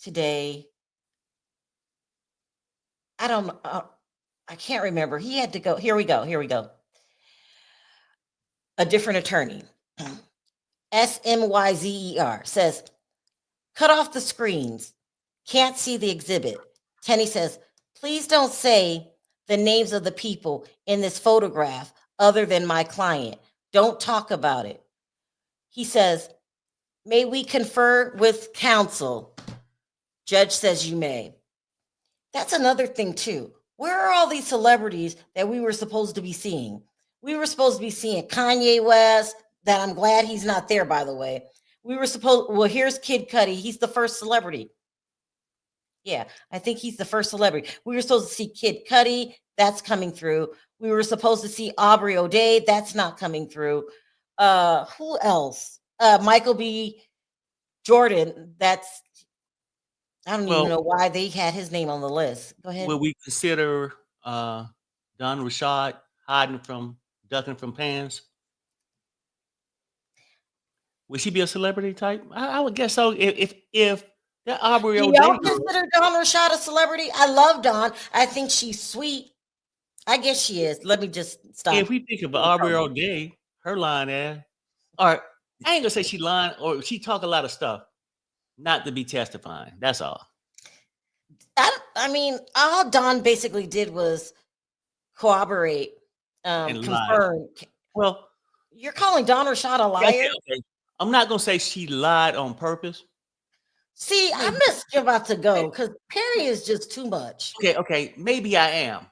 today. I don't I can't remember. He had to go. Here we go. A different attorney. SMYZER says, cut off the screens. Can't see the exhibit. Tenny says, please don't say the names of the people in this photograph other than my client. Don't talk about it. He says, may we confer with counsel? Judge says you may. That's another thing too. Where are all these celebrities that we were supposed to be seeing? We were supposed to be seeing Kanye West, that I'm glad he's not there, by the way. Well, here's Kid Cudi. He's the first celebrity. Yeah, I think he's the first celebrity. We were supposed to see Kid Cudi. That's coming through. We were supposed to see Aubrey O'Day. That's not coming through. Who else? Michael B. Jordan. I don't even know why they had his name on the list. Go ahead. Will we consider Don Rashad ducking from pans? Would she be a celebrity type? I would guess so. If that Aubrey Do O'Day y'all girl, consider Dawn Rashad a celebrity? I love Dawn. I think she's sweet. I guess she is. Let me just stop. if we think of Aubrey O'Day, her line there, or I ain't gonna say she lying, or she talk a lot of stuff, not to be testifying. That's all. I mean, all Dawn basically did was corroborate, And confirm. Well, You're calling Dawn Rashad a liar? okay. I'm not gonna say she lied on purpose. See, I'm just about to go because Perry is just too much. Okay. Maybe I am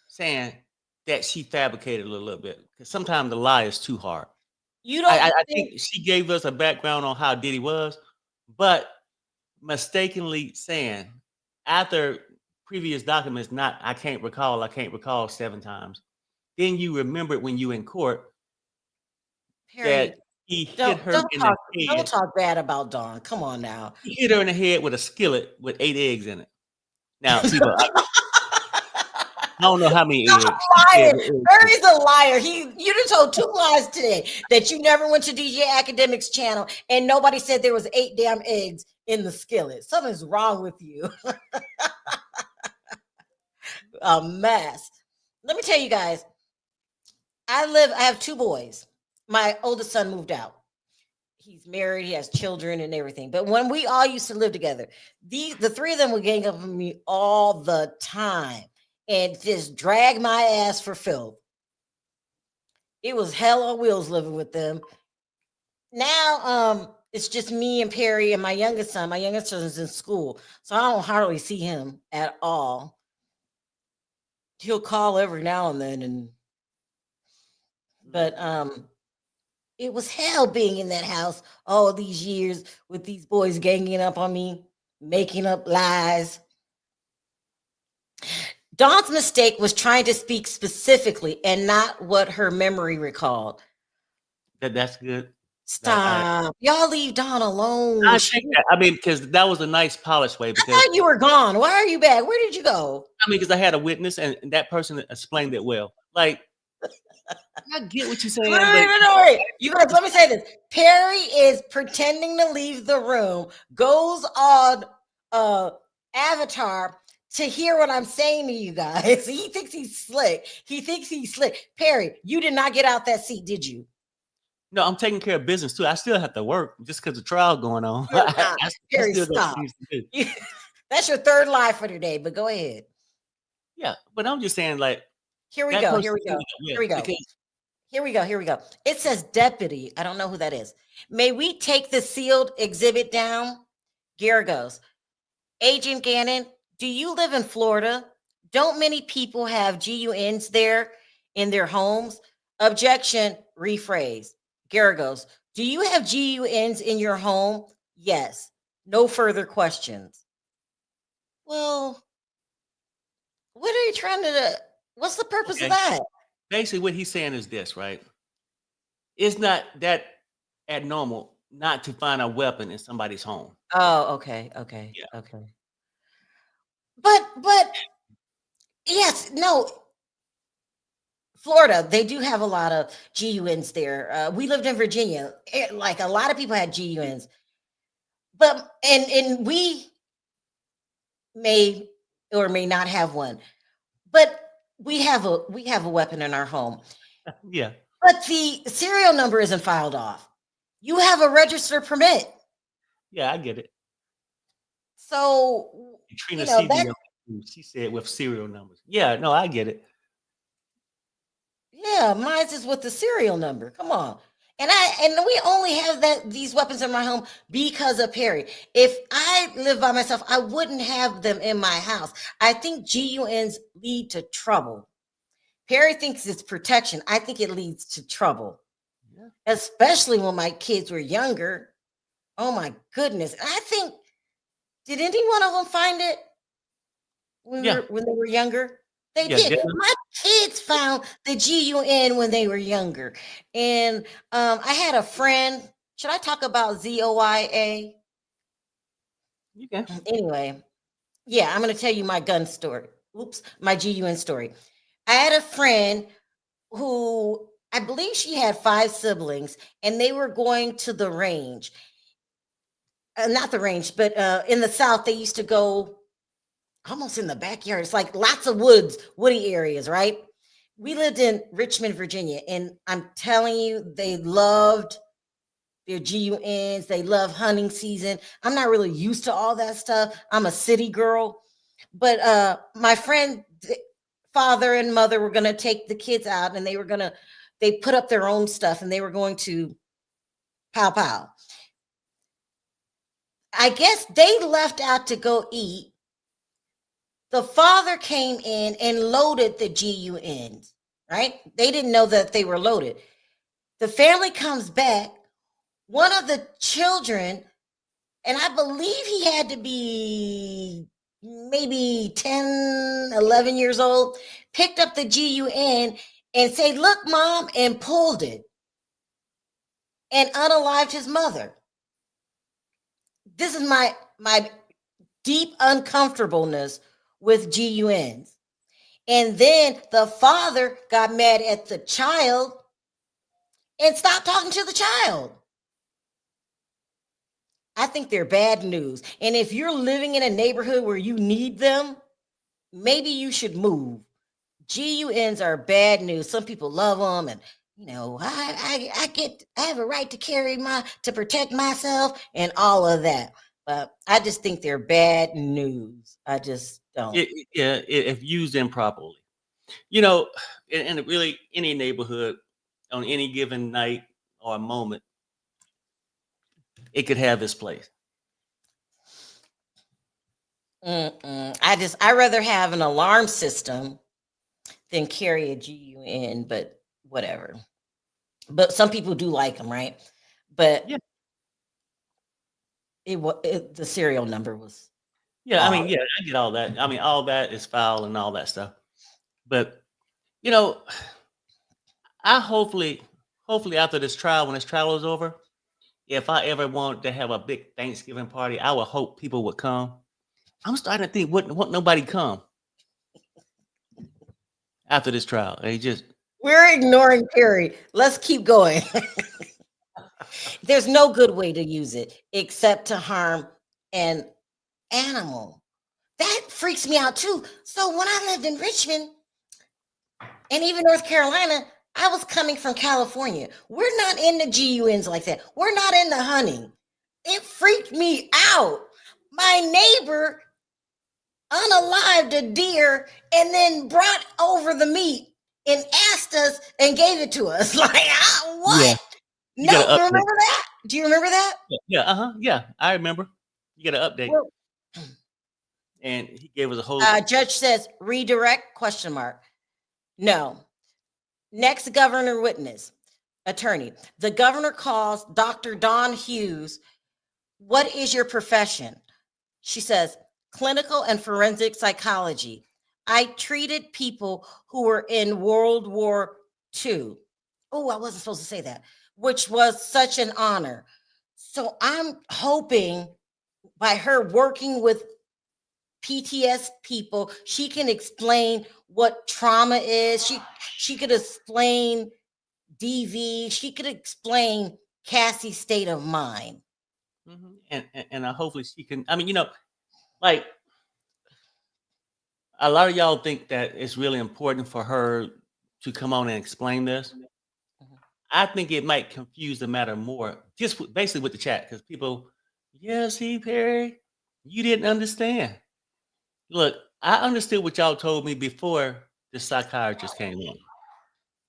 saying that she fabricated a little bit because sometimes the lie is too hard. You don't I think she gave us a background on how Diddy was, but mistakenly saying after previous documents, I can't recall 7 times. Then you remember it when you in court Perry, that he hit her in the head. Don't talk bad about Dawn. Come on now. He hit her in the head with a skillet with 8 eggs in it. Now, people, I don't know how many eggs. Perry's a liar. You done told 2 lies today that you never went to DJ Academics channel and nobody said there was 8 damn eggs in the skillet. Something's wrong with you. A mess. Let me tell you guys, I have 2 boys. My oldest son moved out. He's married, he has children and everything. But when we all used to live together, the 3 of them would gang up on me all the time and just drag my ass for filth. It was hell on wheels living with them. Now, it's just me and Perry and my youngest son. My youngest son is in school, so I don't hardly see him at all. He'll call every now and then, but it was hell being in that house all these years with these boys ganging up on me, making up lies. Dawn's mistake was trying to speak specifically and not what her memory recalled. That's good. Stop. Y'all leave Dawn alone. I think that. I mean, because that was a nice polished way. Because I thought you were gone. Why are you back? Where did you go? I mean, because I had a witness and that person explained it well. Like, I get what you're saying. Wait. You guys, let me say this. Perry is pretending to leave the room, goes on Avatar to hear what I'm saying to you guys. He thinks he's slick. Perry, you did not get out that seat, did you? No, I'm taking care of business too. I still have to work just because the trial going on. Perry, stop. That's your 3rd lie for today, but go ahead. Yeah, but I'm just saying, like, Here we go. It says deputy. I don't know who that is. May we take the sealed exhibit down? Gary goes, Agent Gannon, do you live in Florida? Don't many people have GUNs there in their homes? Objection, rephrase. Gary goes, do you have GUNs in your home? Yes. No further questions. Well, what are you trying to do? What's the purpose of that? Basically, what he's saying is this, right? It's not that abnormal not to find a weapon in somebody's home. Oh, okay. Yeah. Okay. But yes, no. Florida, they do have a lot of GUNs there. We lived in Virginia. Like a lot of people had GUNs. But and we may or may not have one. But we have a weapon in our home. Yeah. But the serial number isn't filed off. You have a registered permit. Yeah, I get it. So, Trina you know, CB, that, she said with serial numbers. Yeah, no, I get it. yeah, mine's is with the serial number. Come on. And we only have these weapons in my home because of Perry. If I lived by myself, I wouldn't have them in my house. I think GUNs lead to trouble. Perry thinks it's protection. I think it leads to trouble, Yeah. especially when my kids were younger. Oh my goodness. I think, did any one of them find it when Yeah. when they were younger? They Yeah, did. definitely. My kids found the GUN when they were younger. And I had a friend. Should I talk about ZOIA? You can. Anyway, yeah, I'm going to tell you my gun story. Oops, my GUN story. I had a friend who, I believe she had 5 siblings, and they were going to the range. Not the range, but in the South, they used to go almost in the backyard. It's like lots of woody areas, right? We lived in Richmond, Virginia, and I'm telling you, they loved their GUNs. They love hunting season. I'm not really used to all that stuff. I'm a city girl, but my friend, father and mother were gonna take the kids out, and they put up their own stuff, and they were going to pow pow. I guess they left out to go eat. The father came in and loaded the GUNs, right? They didn't know that they were loaded. The family comes back. One of the children, and I believe he had to be maybe 10, 11 years old, picked up the GUN and said, "Look, mom," and pulled it and unalived his mother. This is my deep uncomfortableness with GUNs. And then the father got mad at the child and stopped talking to the child. I think they're bad news. And if you're living in a neighborhood where you need them, maybe you should move. GUNs are bad news. Some people love them, and I have a right to protect myself and all of that. But I just think they're bad news. I just don't. If used improperly. You know, in really any neighborhood on any given night or moment, it could have its place. I rather have an alarm system than carry a GUN, but whatever. But some people do like them, right? But Yeah. the serial number was Yeah, I mean, off. yeah, I get all that. I mean, all that is foul and all that stuff. But you know, I hopefully after this trial, when this trial is over, if I ever want to have a big Thanksgiving party, I would hope people would come. I'm starting to think, wouldn't nobody come after this trial? They just We're ignoring Perry. Let's keep going. There's no good way to use it except to harm an animal. That freaks me out too. So when I lived in Richmond and even North Carolina, I was coming from California. We're not into GUNs like that. We're not into hunting. It freaked me out. My neighbor unalived a deer and then brought over the meat and asked us and gave it to us. Like, yeah, what? you got No, to you update. remember that? Do you remember that? Yeah, yeah, I remember. You got to update, Well, and he gave us a whole. judge says redirect question mark. No. Next governor witness. Attorney. The governor calls Dr. Dawn Hughes. What is your profession? She says, clinical and forensic psychology. I treated people who were in World War II. Oh, I wasn't supposed to say that, which was such an honor. So I'm hoping by her working with PTS people, she can explain what trauma is. She could explain DV. She could explain Cassie's state of mind. And hopefully she can. I mean, like a lot of y'all think that it's really important for her to come on and explain this. Mhm. I think it might confuse the matter more, just basically with the chat, because people, yeah, see, Perry, you didn't understand. Look, I understood what y'all told me before the psychiatrist came in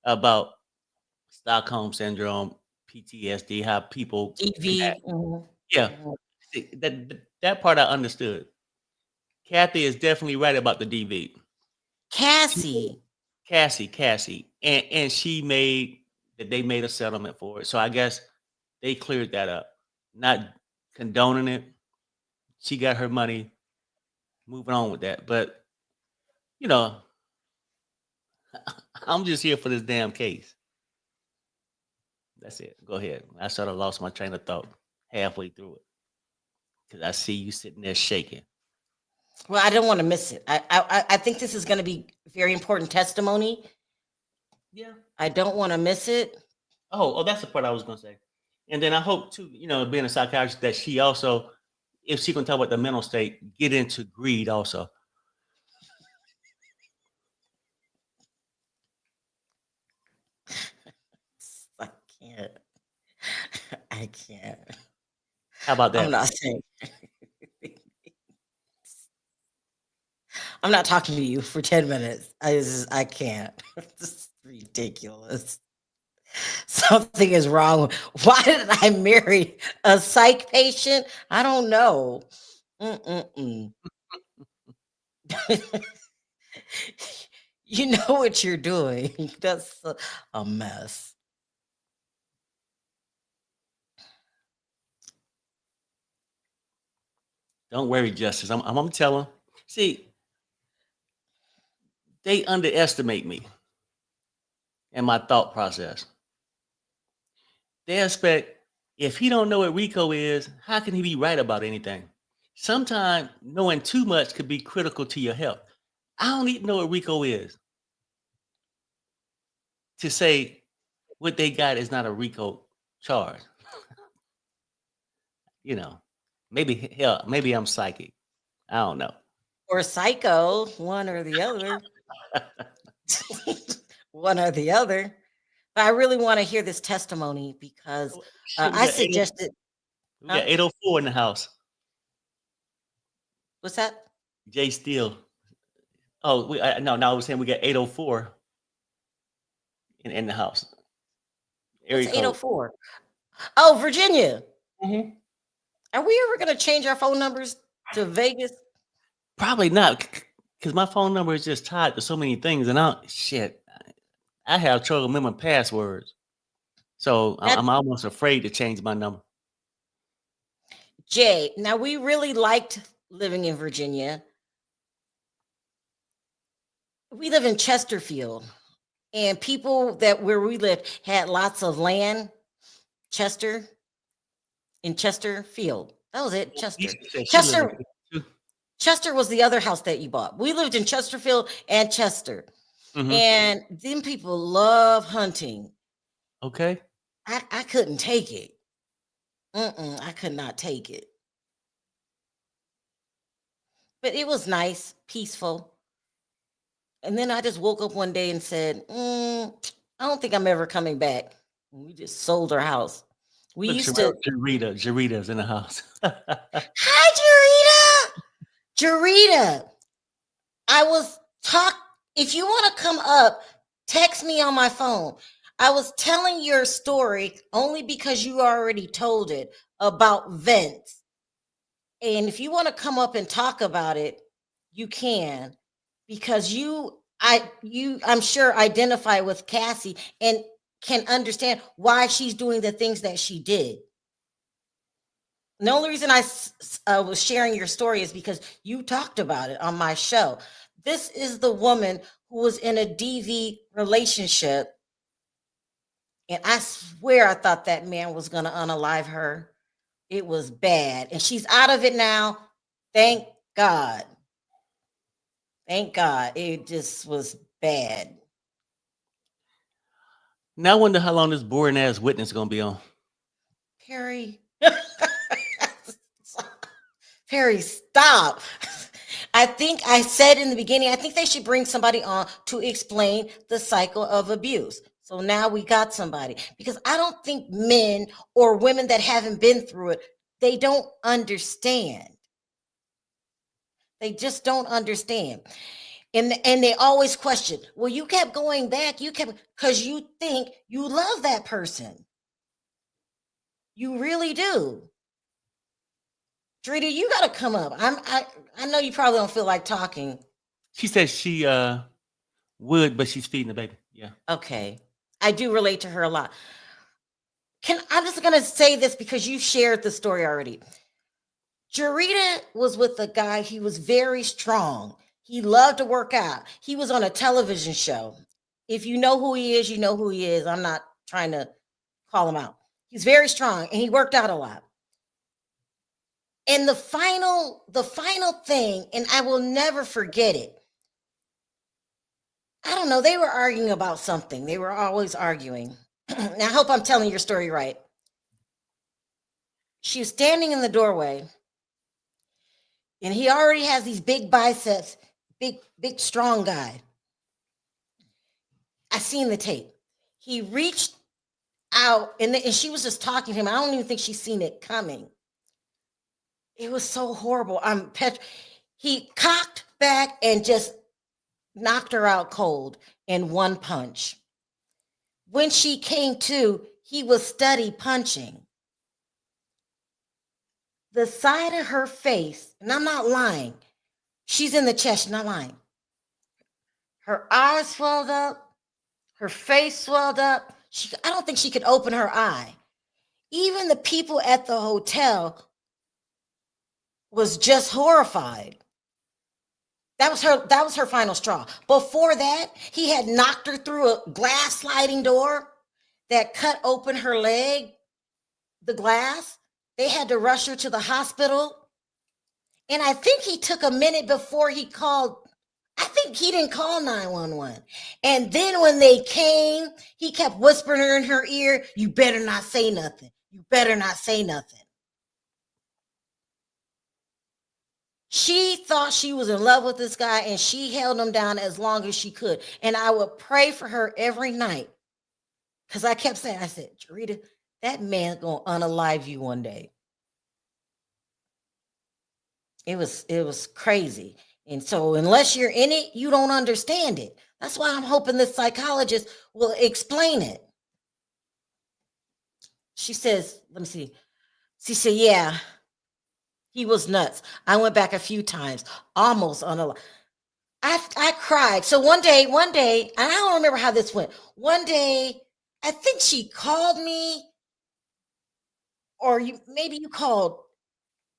about Stockholm syndrome, PTSD, how people react. DV. Mhm, Yeah, mhm. that part I understood. Kathy is definitely right about the DV. Cassie. Cassie, and she made that they made a settlement for it. So I guess they cleared that up. Not condoning it. She got her money, moving on with that. But you know, I'm just here for this damn case. That's it. Go ahead. I sort of lost my train of thought halfway through it because I see you sitting there shaking. Well, I don't want to miss it. I think this is going to be very important testimony. Yeah. I don't want to miss it. Oh, that's the part I was gonna say. And then I hope too, being a psychiatrist, that she also, if she can talk about the mental state, get into greed also. I can't. I can't. How about I'm that? not saying. I'm not talking to you for 10 minutes. I can't. This is ridiculous. Something is wrong. Why did I marry a psych patient? I don't know. Mm-mm-mm. You know what you're doing. That's a mess. Don't worry, Justice. I'm gonna tell them. See, they underestimate me and my thought process. They expect if he don't know what Rico is, how can he be right about anything? Sometimes knowing too much could be critical to your health. I don't even know what Rico is to say what they got is not a Rico charge. You know, maybe hell, maybe I'm psychic. I don't know. Or psycho, one or the other. One or the other. But I really want to hear this testimony because Shit, I suggested. we Huh? got 804 in the house. What's that? Jay Steele. Oh, no, I was saying we got 804 in the house. What's Area code. 804? Oh, Virginia. Mhm. Are we ever going to change our phone numbers to Vegas? Probably not, because my phone number is just tied to so many things, and I have trouble remembering passwords, so I'm almost afraid to change my number. Jay, now we really liked living in Virginia. We live in Chesterfield, and people that where we lived had lots of land. In Chesterfield. That was it. Chester. Chester was the other house that you bought. We lived in Chesterfield and Chester. Mm-hmm. And them people love hunting. Okay. I couldn't take it. I could not take it. But it was nice, peaceful. And then I just woke up one day and said, I don't think I'm ever coming back. And we just sold our house. We used to. Jarita's in the house. Hi, Jarita. I was if you want to come up, text me on my phone. I was telling your story only because you already told it about vents. And if you want to come up and talk about it, you can, because I'm sure identify with Cassie and can understand why she's doing the things that she did. And the only reason I was sharing your story is because you talked about it on my show. This is the woman who was in a DV relationship. And I swear I thought that man was going to unalive her. It was bad. And she's out of it now. Thank God. Thank God. It just was bad. Now I wonder how long this boring ass witness is gonna be on. Perry. Perry, stop. I think I said in the beginning, I think they should bring somebody on to explain the cycle of abuse. So now we got somebody. Because I don't think men or women that haven't been through it, they don't understand. They just don't understand. And they always question, well, you kept going back, because you think you love that person. You really do. Drita, you got to come up. I know you probably don't feel like talking. She says she would, but she's feeding the baby. Yeah. Okay. I do relate to her a lot. I'm just going to say this because you shared the story already. Jarita was with a guy, he was very strong. He loved to work out. He was on a television show. If you know who he is, you know who he is. I'm not trying to call him out. He's very strong and he worked out a lot. And the final thing, and I will never forget it. I don't know, they were arguing about something. They were always arguing. Now, I hope I'm telling your story right. She was standing in the doorway, and he already has these big biceps, big, strong guy. I seen the tape. He reached out, and she was just talking to him. I don't even think she's seen it coming. It was so horrible. He cocked back and just knocked her out cold in one punch. When she came to, he was steady punching. The side of her face, and I'm not lying, she's in the chest, she's not lying. Her eyes swelled up, her face swelled up. I don't think she could open her eye. Even the people at the hotel was just horrified. That was her final straw. Before that, he had knocked her through a glass sliding door that cut open her leg, the glass. They had to rush her to the hospital. And I think he took a minute before he called. I think he didn't call 911. And then when they came, he kept whispering in her ear, you better not say nothing. You better not say nothing. She thought she was in love with this guy, and she held him down as long as she could. And I would pray for her every night. Because I kept saying, I said, Jarita, that man's going to unalive you one day. It was crazy. And so unless you're in it, you don't understand it. That's why I'm hoping this psychologist will explain it. She says, let me see. She said, yeah, he was nuts. I went back a few times, almost unalive. I cried. So one day, and I don't remember how this went. One day, I think she called me, or maybe you called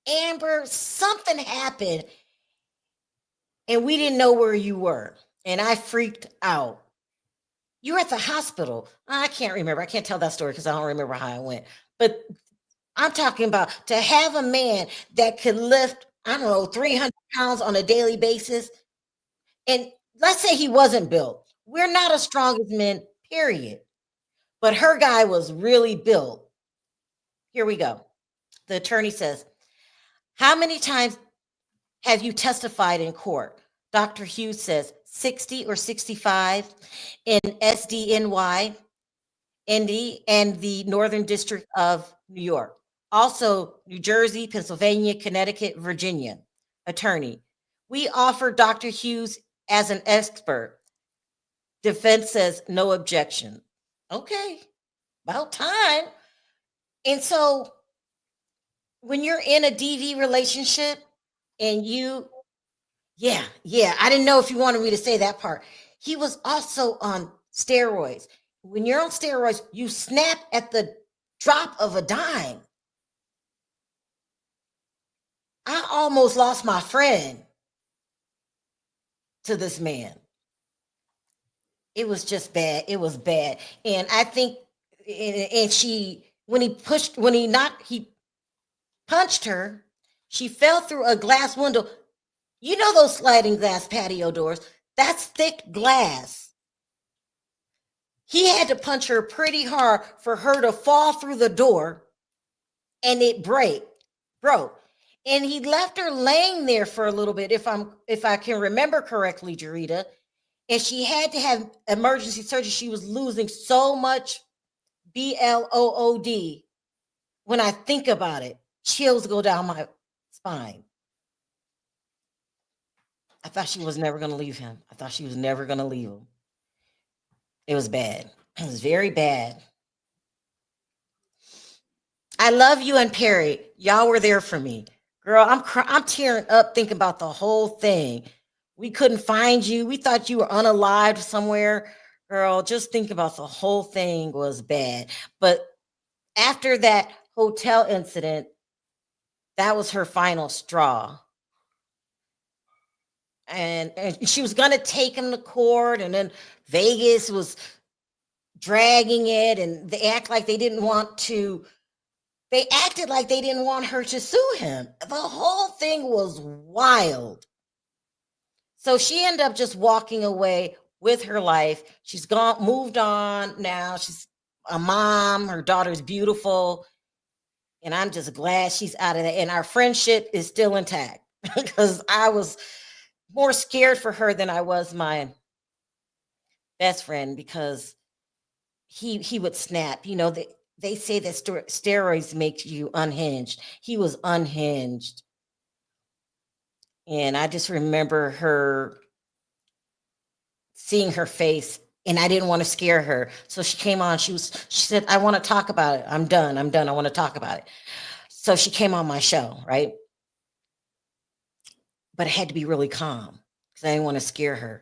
Amber. Something happened, and we didn't know where you were, and I freaked out. You were at the hospital. I can't remember. I can't tell that story because I don't remember how it went. But I'm talking about to have a man that could lift, I don't know, 300 pounds on a daily basis. And let's say he wasn't built. We're not as strong as men, period. But her guy was really built. Here we go. The attorney says, how many times have you testified in court? Dr. Hughes says 60 or 65 in SDNY, ND, and the Northern District of New York. Also, New Jersey, Pennsylvania, Connecticut, Virginia. Attorney, we offer Dr. Hughes as an expert. Defense says no objection. Okay, about time. And so when you're in a DV relationship and I didn't know if you wanted me to say that part. He was also on steroids. When you're on steroids, you snap at the drop of a dime. I almost lost my friend to this man. It was just bad. It was bad. And I think, and he punched her. She fell through a glass window. You know those sliding glass patio doors? That's thick glass. He had to punch her pretty hard for her to fall through the door, and it broke. And he left her laying there for a little bit, if I can remember correctly, Jarita. and she had to have emergency surgery. She was losing so much blood. When I think about it, chills go down my spine. I thought she was never going to leave him. I thought she was never going to leave him. It was bad. It was very bad. I love you and Perry. Y'all were there for me. Girl, I'm tearing up thinking about the whole thing. We couldn't find you. We thought you were unalived somewhere. Girl, just think about the whole thing was bad. But after that hotel incident, that was her final straw. And she was going to take him to court, and then Vegas was dragging it, and they acted like they didn't want her to sue him. The whole thing was wild. So she ended up just walking away with her life. She's moved on now. She's a mom. Her daughter's beautiful. And I'm just glad she's out of that. And our friendship is still intact because I was more scared for her than I was my best friend, because he would snap. You know, they say that steroids make you unhinged. He was unhinged. And I just remember seeing her face, and I didn't want to scare her. So she came on. She said, I want to talk about it. I'm done. I want to talk about it. So she came on my show, right? But I had to be really calm because I didn't want to scare her.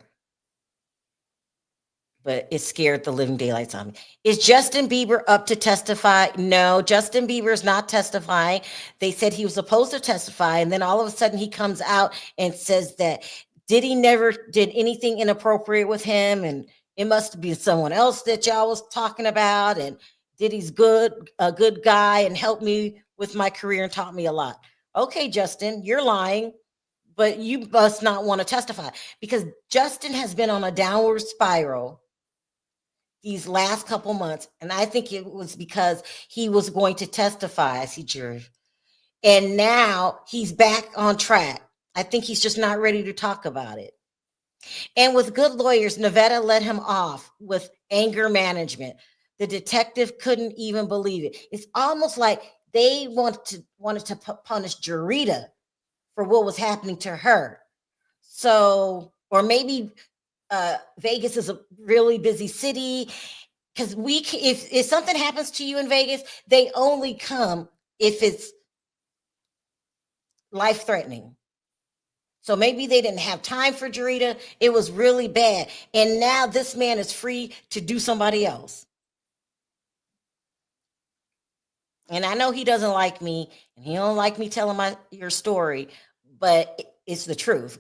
But it scared the living daylights on me. Is Justin Bieber up to testify? No, Justin Bieber is not testifying. They said he was supposed to testify, and then all of a sudden he comes out and says that Diddy never did anything inappropriate with him, and it must be someone else that y'all was talking about, and Diddy's a good guy and helped me with my career and taught me a lot. Okay, Justin, you're lying, but you must not want to testify, because Justin has been on a downward spiral these last couple months, and I think it was because he was going to testify. I see jury, and now he's back on track. I think he's just not ready to talk about it. And with good lawyers, Nevada let him off with anger management. The detective couldn't even believe it. It's almost like they wanted to punish Jarita for what was happening to her. So, or maybe Vegas is a really busy city, because if something happens to you in Vegas, they only come if it's life-threatening. So maybe they didn't have time for Jarita. It was really bad. And now this man is free to do somebody else. And I know he doesn't like me, and he don't like me telling your story, but it's the truth.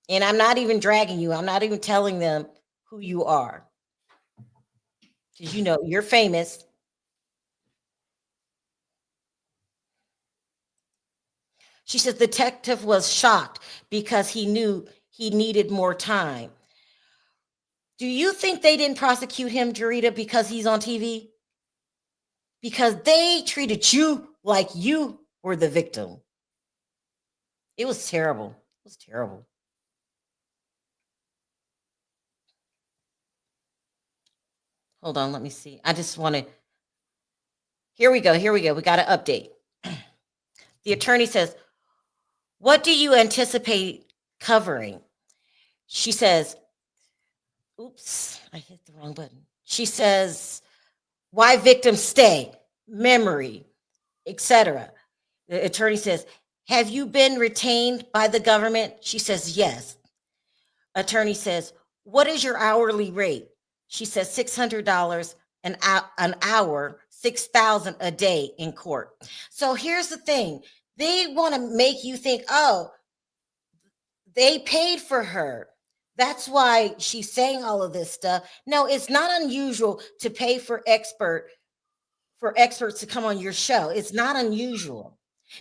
And I'm not even dragging you. I'm not even telling them who you are. Because you know, you're famous. She says the detective was shocked because he knew he needed more time. Do you think they didn't prosecute him, Jarita, because he's on TV? Because they treated you like you were the victim. It was terrible. It was terrible. Hold on, let me see. I just want to. Here we go. We got an update. The attorney says, what do you anticipate covering? She says, oops, I hit the wrong button. She says, why victims stay, memory, etc. The attorney says, have you been retained by the government? She says, yes. Attorney says, what is your hourly rate? She says $600 an hour, $6,000 a day in court. So here's the thing. They want to make you think, oh, they paid for her. That's why she's saying all of this stuff. No, it's not unusual to pay for experts to come on your show. It's not unusual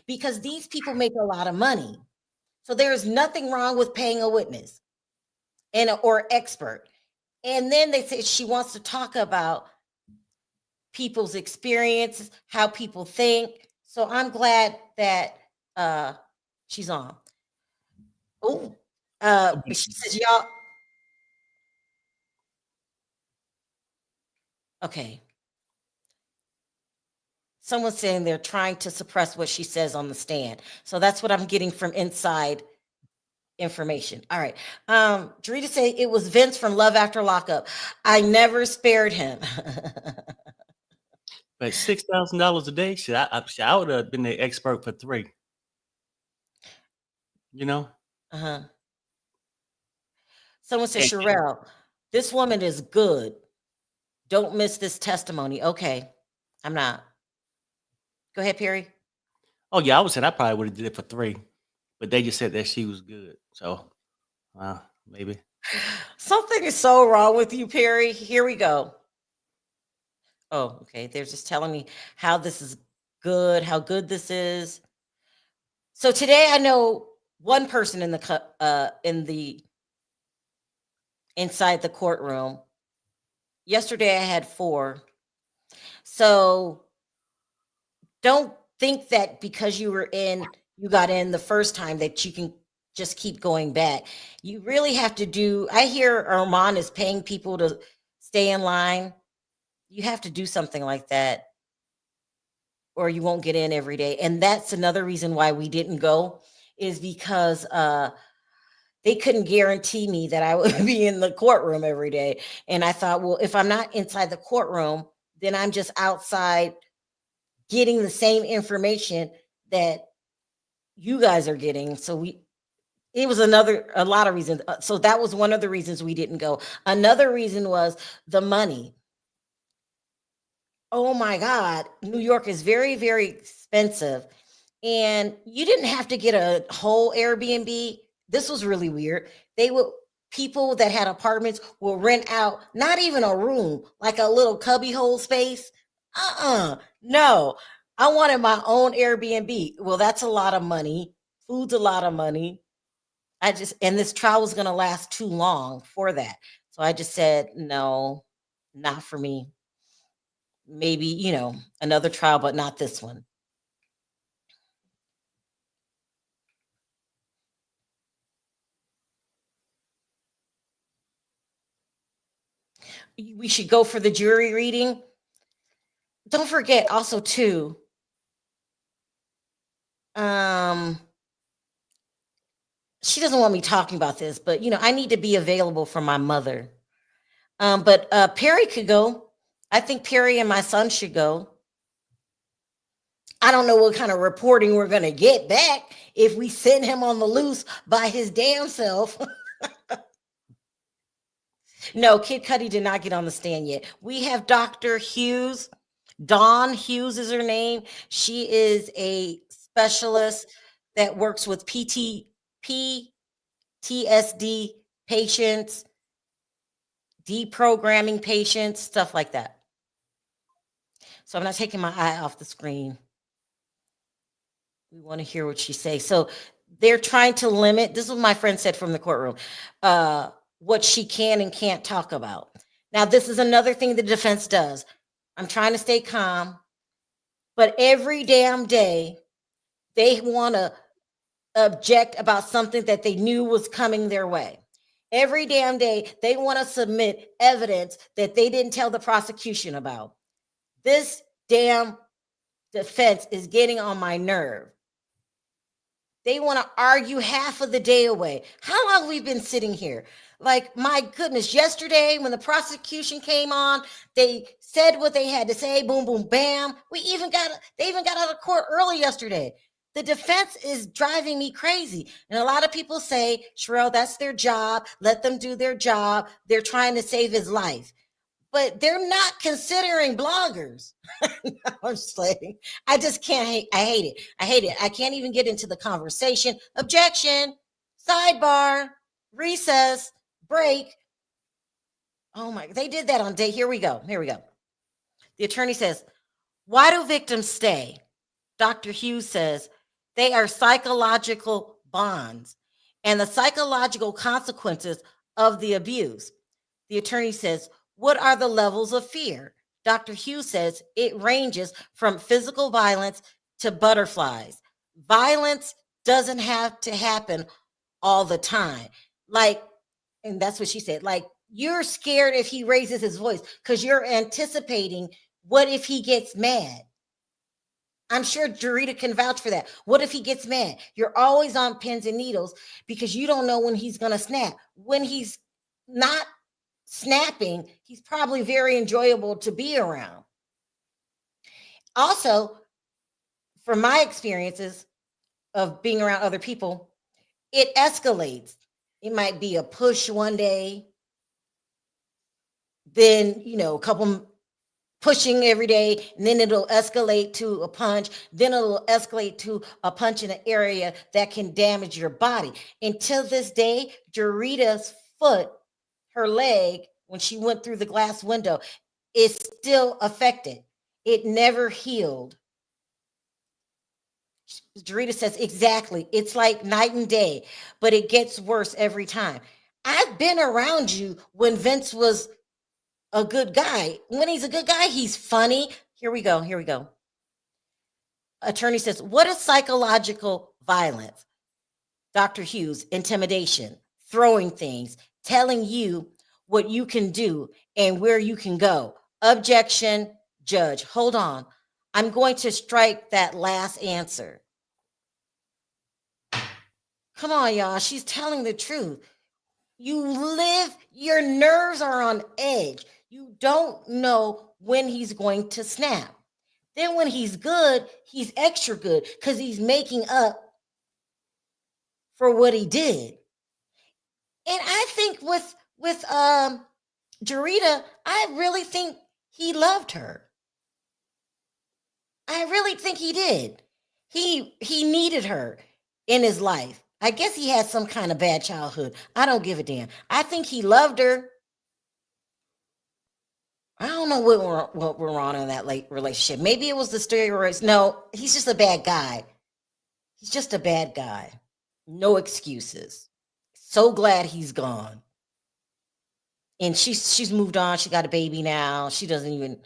because these people make a lot of money. So there's nothing wrong with paying a witness or expert. And then they say she wants to talk about people's experiences, how people think. So I'm glad that she's on. Oh, she says, y'all, Okay. Someone's saying they're trying to suppress what she says on the stand. So that's what I'm getting from inside information. All right. Drita say it was Vince from Love After Lockup. I never spared him. But $6,000 a day, shit, I would have been the expert for 3. You know? Uh-huh. Someone said, And- Sharrell, this woman is good. Don't miss this testimony. Okay. I'm not. Go ahead, Perry. Oh yeah, I would say I probably would have did it for 3, but they just said that she was good. So, maybe. Something is so wrong with you, Perry. Here we go. Oh, okay. They're just telling me how this is good, how good this is. So today I know one person in the inside the courtroom. Yesterday I had 4. So don't think that because you got in the first time that you can just keep going back. You really have to do, I hear Armand is paying people to stay in line. You have to do something like that or you won't get in every day. And that's another reason why we didn't go, is because they couldn't guarantee me that I would be in the courtroom every day. And I thought, well, if I'm not inside the courtroom, then I'm just outside getting the same information that you guys are getting. So it was a lot of reasons. So that was one of the reasons we didn't go. Another reason was the money. Oh my God, New York is very, very expensive. And you didn't have to get a whole Airbnb. This was really weird. People that had apartments will rent out not even a room, like a little cubby hole space. No, I wanted my own Airbnb. Well, that's a lot of money. Food's a lot of money. And this trial was going to last too long for that. So I just said, no, not for me. Maybe, another trial, but not this one. We should go for the jury reading. Don't forget also too, she doesn't want me talking about this, but I need to be available for my mother. But Perry could go. I think Perry and my son should go. I don't know what kind of reporting we're going to get back if we send him on the loose by his damn self. No, Kid Cudi did not get on the stand yet. We have Dr. Hughes. Dawn Hughes is her name. She is a specialist that works with PTSD patients, deprogramming patients, stuff like that. So I'm not taking my eye off the screen. We want to hear what she says. So they're trying to limit, this is what my friend said from the courtroom, what she can and can't talk about. Now, this is another thing the defense does. I'm trying to stay calm, but every damn day they want to object about something that they knew was coming their way. Every damn day they want to submit evidence that they didn't tell the prosecution about. This damn defense is getting on my nerve. They want to argue half of the day away. How long have we been sitting here? Like, my goodness, yesterday when the prosecution came on, they said what they had to say, boom, boom, bam. They even got out of court early yesterday. The defense is driving me crazy. And a lot of people say, Sharrell, that's their job. Let them do their job. They're trying to save his life. But they're not considering bloggers. I'm just saying, I just can't I hate it. I hate it. I can't even get into the conversation. Objection, sidebar, recess, break. Oh my, they did that on day. Here we go. The attorney says, why do victims stay? Dr. Hughes says, they are psychological bonds and the psychological consequences of the abuse. The attorney says, what are the levels of fear? Dr. Hughes says it ranges from physical violence to butterflies. Violence doesn't have to happen all the time. And that's what she said, like you're scared if he raises his voice because you're anticipating what if he gets mad. I'm sure Jarita can vouch for that. What if he gets mad? You're always on pins and needles because you don't know when he's going to snap. When he's not snapping, he's probably very enjoyable to be around. Also, from my experiences of being around other people, it escalates. It might be a push one day, then, a couple pushing every day, and then it'll escalate to a punch, then it'll escalate to a punch in an area that can damage your body. Until this day, Jarita's foot, her leg, when she went through the glass window, is still affected. It never healed. Jarita says, exactly. It's like night and day, but it gets worse every time. I've been around you when Vince was a good guy. When he's a good guy, he's funny. Here we go. Attorney says, what is psychological violence? Dr. Hughes, intimidation, throwing things, telling you what you can do and where you can go. Objection, judge. Hold on. I'm going to strike that last answer. Come on, y'all. She's telling the truth. Your nerves are on edge. You don't know when he's going to snap. Then when he's good, he's extra good because he's making up for what he did. And I think with Jarita, I really think he loved her. I really think he did. He needed her in his life. I guess he had some kind of bad childhood. I don't give a damn. I think he loved her. I don't know what we're on in that late relationship. Maybe it was the steroids. No, he's just a bad guy. He's just a bad guy. No excuses. So glad he's gone. And she's moved on. She got a baby now. She doesn't even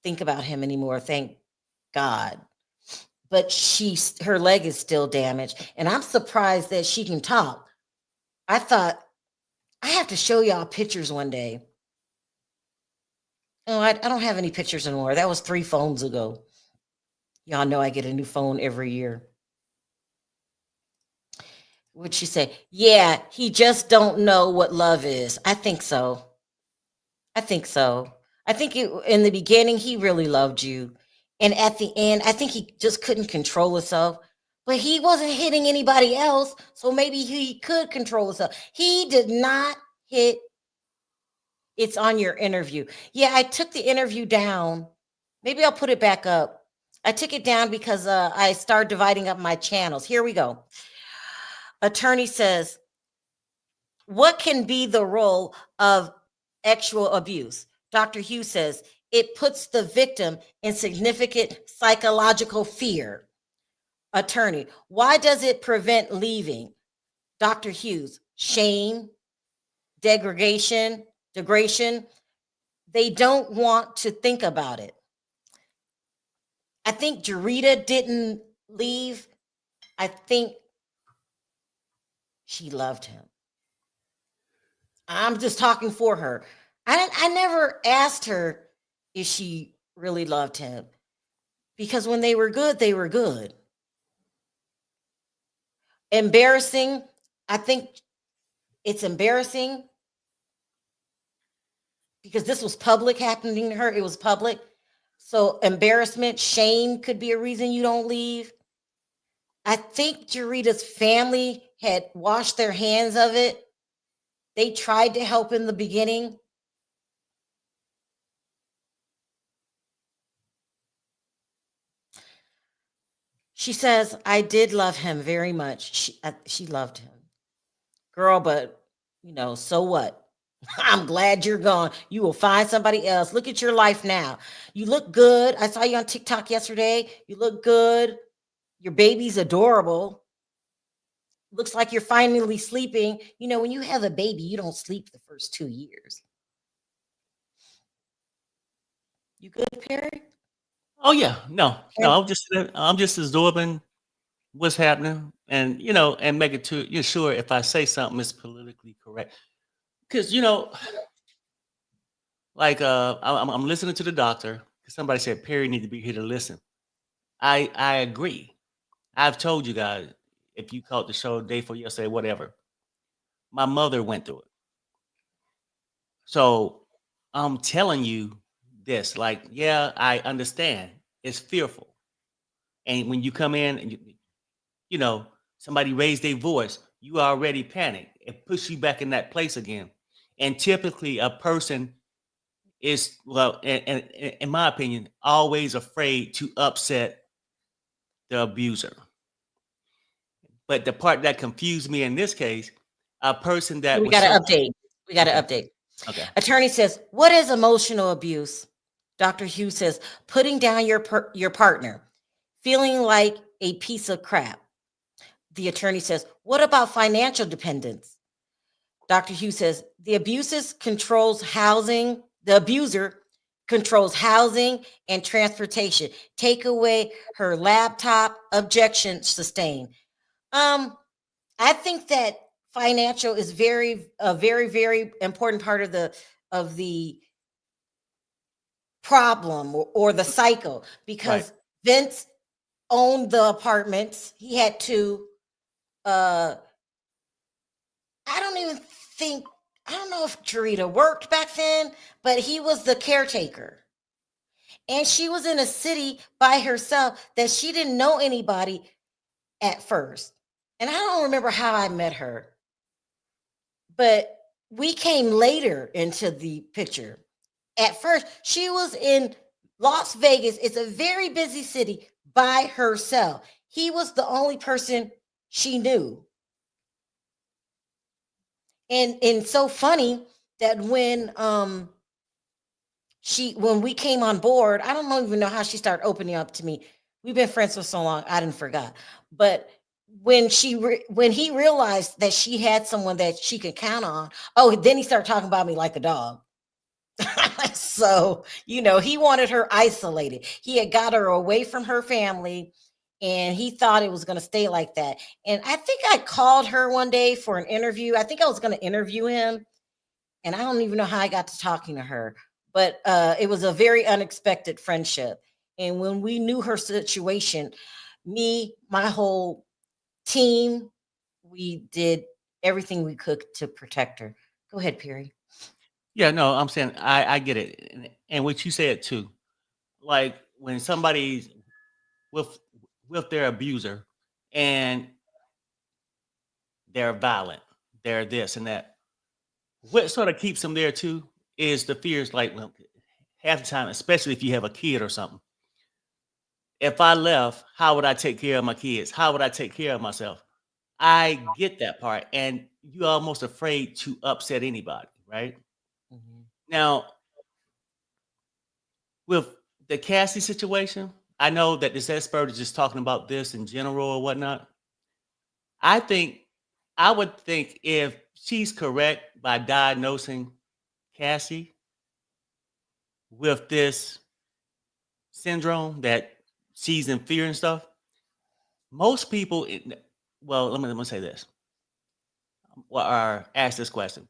think about him anymore. Thank God. But her leg is still damaged. And I'm surprised that she can talk. I thought, I have to show y'all pictures one day. Oh, I don't have any pictures anymore. That was 3 phones ago. Y'all know I get a new phone every year. What'd she say? Yeah, he just don't know what love is. I think so. I think in the beginning, he really loved you. And at the end, I think he just couldn't control himself. But he wasn't hitting anybody else. So maybe he could control himself. He did not hit. It's on your interview. Yeah, I took the interview down. Maybe I'll put it back up. I took it down because I started dividing up my channels. Here we go. Attorney says, what can be the role of sexual abuse? Dr. Hughes says, it puts the victim in significant psychological fear. Attorney, why does it prevent leaving? Dr. Hughes, shame, degradation. They don't want to think about it. I think Jarita didn't leave. I think she loved him. I'm just talking for her. I never asked her if she really loved him, because when they were good, they were good. Embarrassing. I think it's embarrassing because this was public happening to her. It was public. So embarrassment, shame could be a reason you don't leave. I think Jarita's family had washed their hands of it. They tried to help in the beginning. She says, I did love him very much. She loved him. Girl, but, so what? I'm glad you're gone. You will find somebody else. Look at your life now. You look good. I saw you on TikTok yesterday. You look good. Your baby's adorable. Looks like you're finally sleeping. When you have a baby, you don't sleep the first 2 years. You good, Perry? Oh yeah, no. I'm just absorbing what's happening, and and making sure if I say something, it's politically correct. Because like I'm listening to the doctor. Somebody said Perry need to be here to listen. I agree. I've told you guys, if you caught the show day for yesterday, whatever. My mother went through it. So I'm telling you this, like, yeah, I understand. It's fearful. And when you come in and somebody raised their voice, you already panic. It puts you back in that place again. And typically a person is, well, in my opinion, always afraid to upset the abuser. But the part that confused me in this case, a person that We was got to so update. We got to okay, update. okay. Attorney says, what is emotional abuse? Dr. Hughes says, putting down your partner, feeling like a piece of crap. The attorney says, what about financial dependence? Dr. Hughes says, the abuser controls housing and transportation. Take away her laptop, objection sustained. I think that financial is a very, very important part of the problem or the cycle, Right. because Vince owned the apartments. He had to I don't know if Jarita worked back then, but he was the caretaker. And she was in a city by herself that she didn't know anybody at first. And I don't remember how I met her, but we came later into the picture. At first, she was in Las Vegas. It's a very busy city by herself. He was the only person she knew. And so funny that when we came on board, I don't even know how she started opening up to me. We've been friends for so long, I didn't forgot. But when he realized that she had someone that she could count on, then he started talking about me like a dog. So, he wanted her isolated. He had got her away from her family, and he thought it was going to stay like that. And I think I called her one day for an interview. I think I was going to interview him, and I don't even know how I got to talking to her, but it was a very unexpected friendship. And when we knew her situation, my whole team, we did everything we could to protect her. Go ahead, Perry. Yeah, no, I'm saying I get it. And what you said too, like when somebody's with their abuser and they're violent, they're this and that. What sort of keeps them there too is the fears, like, well, half the time, especially if you have a kid or something. If I left, how would I take care of my kids? How would I take care of myself? I get that part. And you're almost afraid to upset anybody, right? Mhm. Now, with the Cassie situation, I know that this expert is just talking about this in general or whatnot. I would think if she's correct by diagnosing Cassie with this syndrome that she's in fear and stuff, most people, well, let me say this, or ask this question.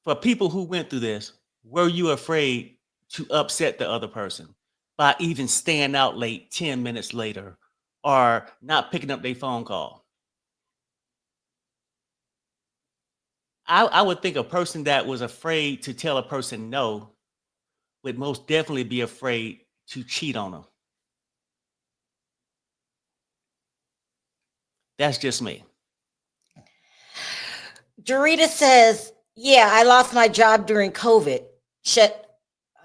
For people who went through this, were you afraid to upset the other person by even staying out late 10 minutes later or not picking up their phone call? I would think a person that was afraid to tell a person no would most definitely be afraid to cheat on them. That's just me. Dorita says, yeah, I lost my job during COVID.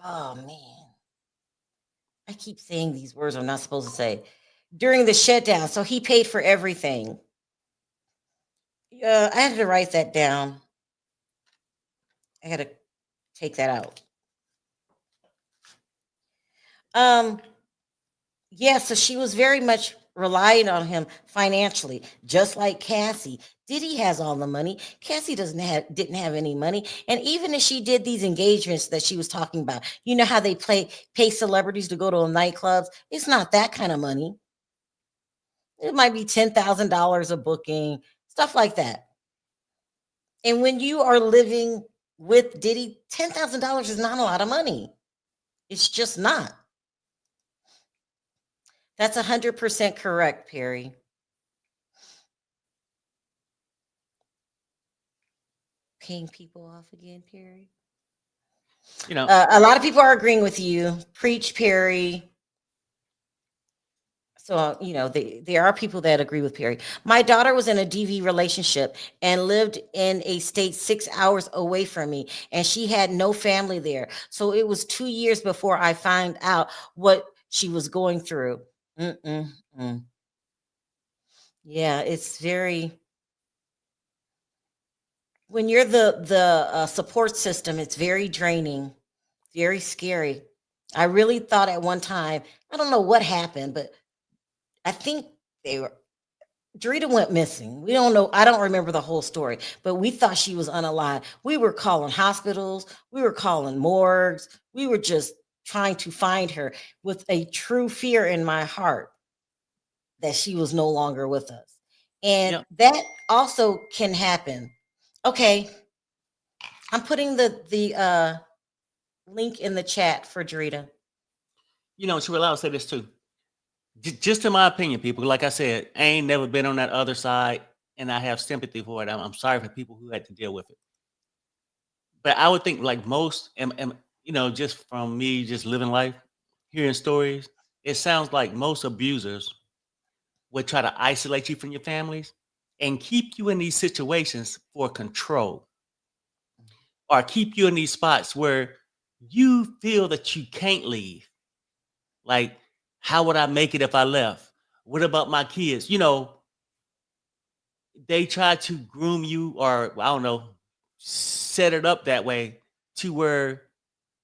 Oh, man. I keep saying these words I'm not supposed to say. During the shutdown. So he paid for everything. I had to write that down. I had to take that out. Yeah, so she was very much relying on him financially, just like Cassie. Diddy has all the money. Cassie didn't have any money. And even if she did these engagements that she was talking about, you know how they pay celebrities to go to nightclubs? It's not that kind of money. It might be $10,000 a booking, stuff like that. And when you are living with Diddy, $10,000 is not a lot of money. It's just not. That's 100% correct, Perry. Paying people off again, Perry. You know, A lot of people are agreeing with you. Preach, Perry. So, there are people that agree with Perry. My daughter was in a DV relationship and lived in a state 6 hours away from me, and she had no family there. So it was 2 years before I found out what she was going through. Mm-mm-mm. Yeah, it's very, when you're the support system, it's very draining, very scary. I really thought at one time, I don't know what happened, but I think Drita went missing. We don't know. I don't remember the whole story, but we thought she was unalive. We were calling hospitals. We were calling morgues. We were just trying to find her with a true fear in my heart that she was no longer with us. And yeah, that also can happen. Okay. I'm putting the link in the chat for Drita. Sherelle, I'll say this too. Just in my opinion, people, like I said, I ain't never been on that other side, and I have sympathy for it. I'm sorry for people who had to deal with it. But I would think, like most, just from me, just living life, hearing stories, it sounds like most abusers would try to isolate you from your families and keep you in these situations for control, or keep you in these spots where you feel that you can't leave. Like, how would I make it if I left? What about my kids? They try to groom you, or I don't know, set it up that way to where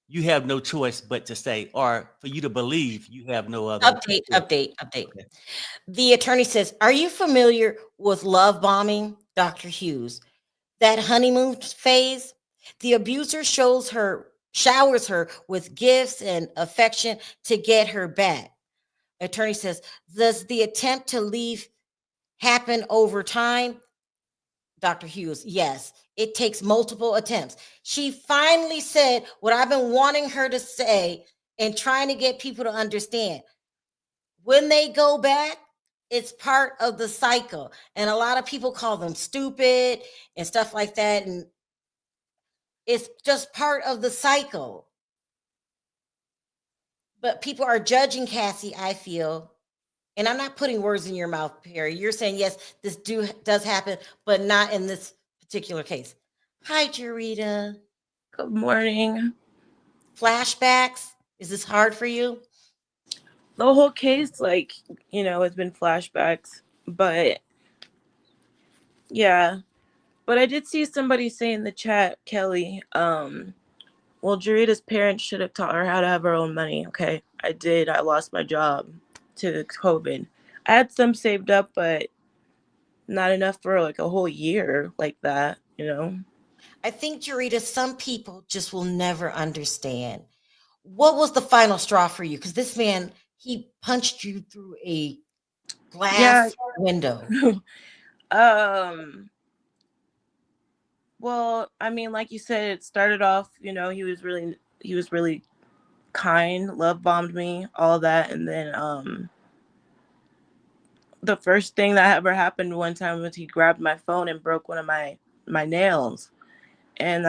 you have no choice but to stay, or for you to believe you have no other Update, choice. update, update. Okay. The attorney says, are you familiar with love bombing, Dr. Hughes? That honeymoon phase? The abuser showers her with gifts and affection to get her back. Attorney says, does the attempt to leave happen over time? Dr. Hughes, yes. It takes multiple attempts. She finally said what I've been wanting her to say and trying to get people to understand. When they go back, it's part of the cycle. And a lot of people call them stupid and stuff like that. And it's just part of the cycle. But people are judging Cassie, I feel. And I'm not putting words in your mouth, Perry. You're saying, yes, this does happen, but not in this particular case. Hi, Jarita. Good morning. Flashbacks? Is this hard for you? The whole case, has been flashbacks, but yeah. But I did see somebody say in the chat, Kelly, well, Jarita's parents should have taught her how to have her own money. Okay, I did. I lost my job to COVID. I had some saved up, but not enough for like a whole year like that, I think, Jarita, some people just will never understand. What was the final straw for you? Because this man, he punched you through a glass window. Well, I mean, like you said, it started off, he was really kind, love bombed me, all that, and then the first thing that ever happened one time was he grabbed my phone and broke one of my nails. And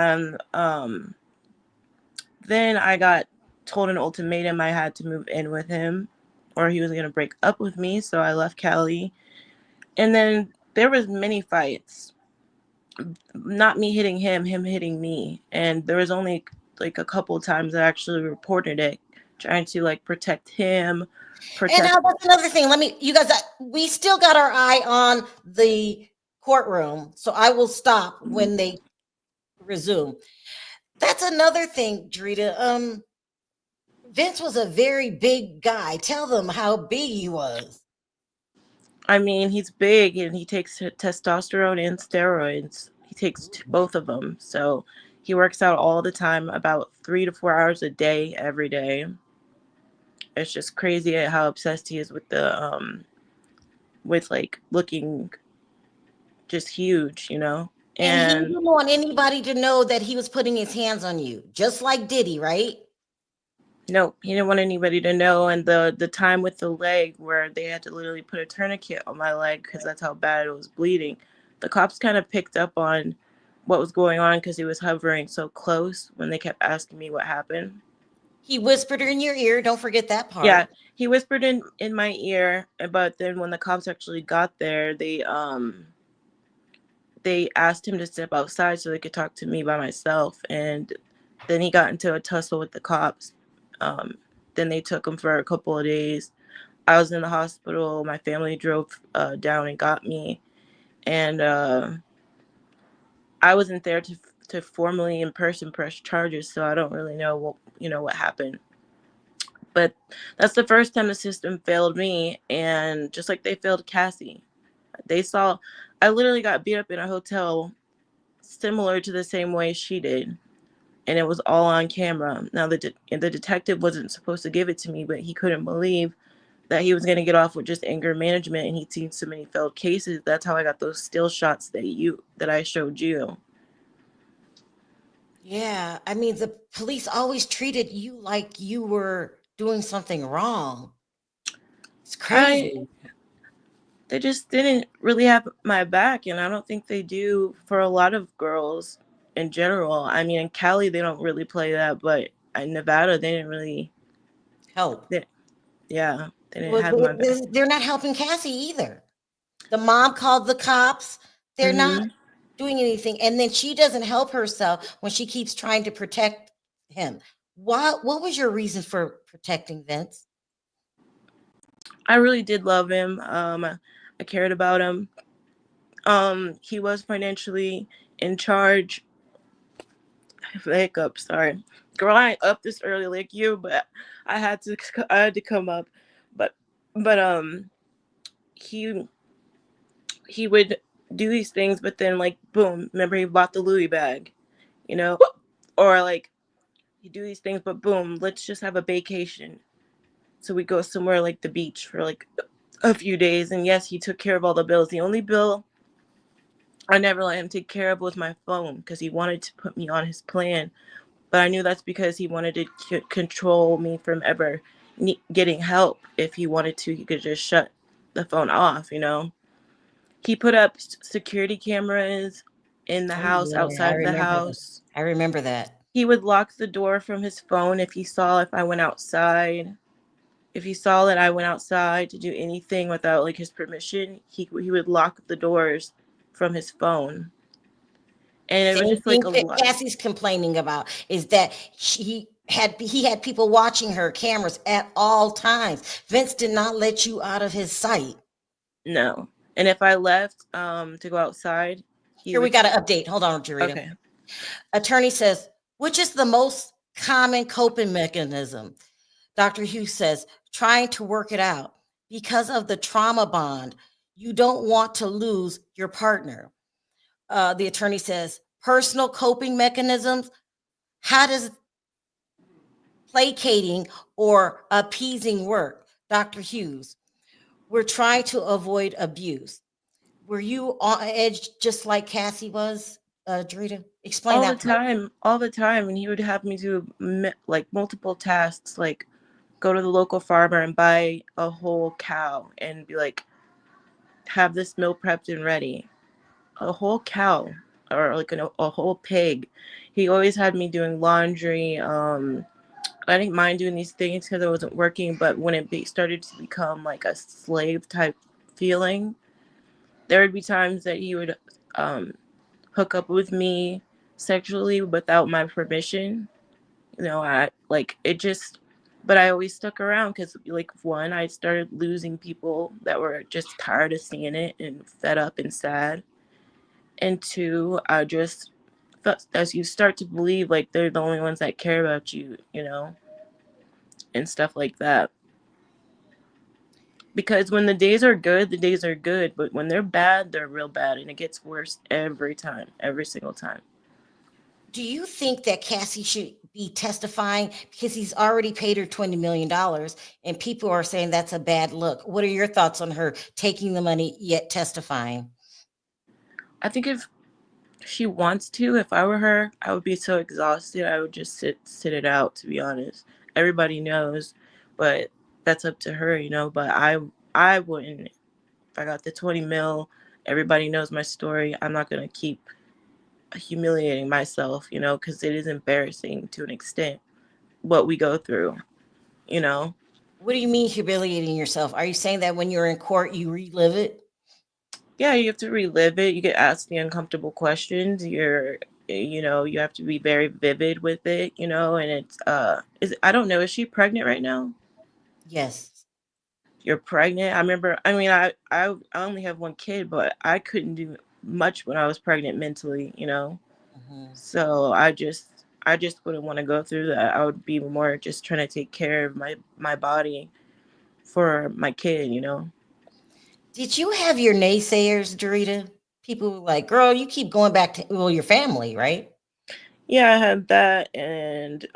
then I got told an ultimatum I had to move in with him or he was going to break up with me, so I left Cali. And then there was many fights. Not me hitting him hitting me. And there was only like a couple of times I actually reported it, trying to like protect him. And now that's another thing. You guys, we still got our eye on the courtroom, so I will stop when they resume. That's another thing, Drita. Vince was a very big guy. Tell them how big he was. I mean, he's big and he takes testosterone and steroids. He takes both of them. So he works out all the time, about 3 to 4 hours a day, every day. It's just crazy at how obsessed he is with with like looking just huge, And he And didn't want anybody to know that he was putting his hands on you, just like Diddy, right? no, he didn't want anybody to know. And the time with the leg where they had to literally put a tourniquet on my leg because that's how bad it was bleeding, the cops kind of picked up on what was going on because he was hovering so close when they kept asking me what happened. He whispered in your ear. Don't forget that part. Yeah, he whispered in my ear, but then when the cops actually got there, they asked him to step outside so they could talk to me by myself. And then he got into a tussle with the cops. Then they took him for a couple of days. I was in the hospital. My family drove down and got me. And I wasn't there to formally in person press charges, so I don't really know what happened. But that's the first time the system failed me, and just like they failed Cassie. They saw I literally got beat up in a hotel similar to the same way she did, and it was all on camera. Now the detective wasn't supposed to give it to me, but he couldn't believe that he was going to get off with just anger management, and he'd seen so many failed cases. That's how I got those still shots that I showed you. Yeah, I mean, the police always treated you like you were doing something wrong. It's crazy. They just didn't really have my back, and I don't think they do for a lot of girls in general. I mean, in Cali they don't really play that, but in Nevada they didn't really. Help. They didn't Well, have my back. they're not helping Cassie either. The mom called the cops. They're not Hmm. doing anything, and then she doesn't help herself when she keeps trying to protect him. What was your reason for protecting Vince? I really did love him. I cared about him. He was financially in charge. Hiccup, sorry. Girl, I ain't up this early like you, but I had to come up. But he he would do these things, but then like boom, remember he bought the Louis bag, you know? Or like he do these things, but boom, let's just have a vacation. So we go somewhere like the beach for like a few days, and yes, he took care of all the bills. The only bill I never let him take care of was my phone because he wanted to put me on his plan. But I knew that's because he wanted to control me from ever getting help. If he wanted to, he could just shut the phone off, you know? He put up security cameras in the Oh house, yeah, I outside the remember that. house. I remember that. He would lock the door from his phone if he saw if I went outside. If he saw that I went outside to do anything without like his permission, he would lock the doors from his phone. And it was Same just like thing a that lot. Cassie's complaining about is that he had people watching her cameras at all times. Vince did not let you out of his sight. No. And if I left to go outside, he Here we would. got an update. Hold on, Jarita. Okay. Attorney says, which is the most common coping mechanism? Dr. Hughes says, trying to work it out because of the trauma bond. You don't want to lose your partner. The attorney says, personal coping mechanisms. How does placating or appeasing work? Dr. Hughes, we're trying to avoid abuse. Were you on edge just like Cassie was, Drita? Explain All that the part. time, all the time. And he would have me do like multiple tasks, like go to the local farmer and buy a whole cow and be like, have this meal prepped and ready. A whole cow or like a whole pig. He always had me doing laundry. I didn't mind doing these things because I wasn't working, but when started to become like a slave type feeling, there would be times that he would hook up with me sexually without my permission. You know, I like it just, but I always stuck around because, like, one, I started losing people that were just tired of seeing it and fed up and sad. And two, I just felt as you start to believe like they're the only ones that care about you, you know, and stuff like that. Because when the days are good, the days are good, but when they're bad, they're real bad, and it gets worse every time, every single time. Do you think that Cassie should be testifying because he's already paid her $20 million and people are saying that's a bad look? What are your thoughts on her taking the money yet testifying? I think if She wants to. If I were her, I would be so exhausted. I would just sit it out, to be honest. Everybody knows, but that's up to her, you know. But I wouldn't. If I got the 20 mil, everybody knows my story. I'm not gonna keep humiliating myself, you know, because it is embarrassing to an extent what we go through, you know. What do you mean humiliating yourself? Are you saying that when you're in court, you relive it? Yeah, you have to relive it. You get asked the uncomfortable questions. You know, you have to be very vivid with it, you know, and it's is I don't know, is she pregnant right now? Yes. You're pregnant. I remember, I mean, I only have one kid, but I couldn't do much when I was pregnant mentally, you know. Mhm. So I just wouldn't want to go through that. I would be more just trying to take care of my body for my kid, you know. Did you have your naysayers, Dorita? People were like, girl, you keep going back to, well, your family, right? Yeah, I had that, and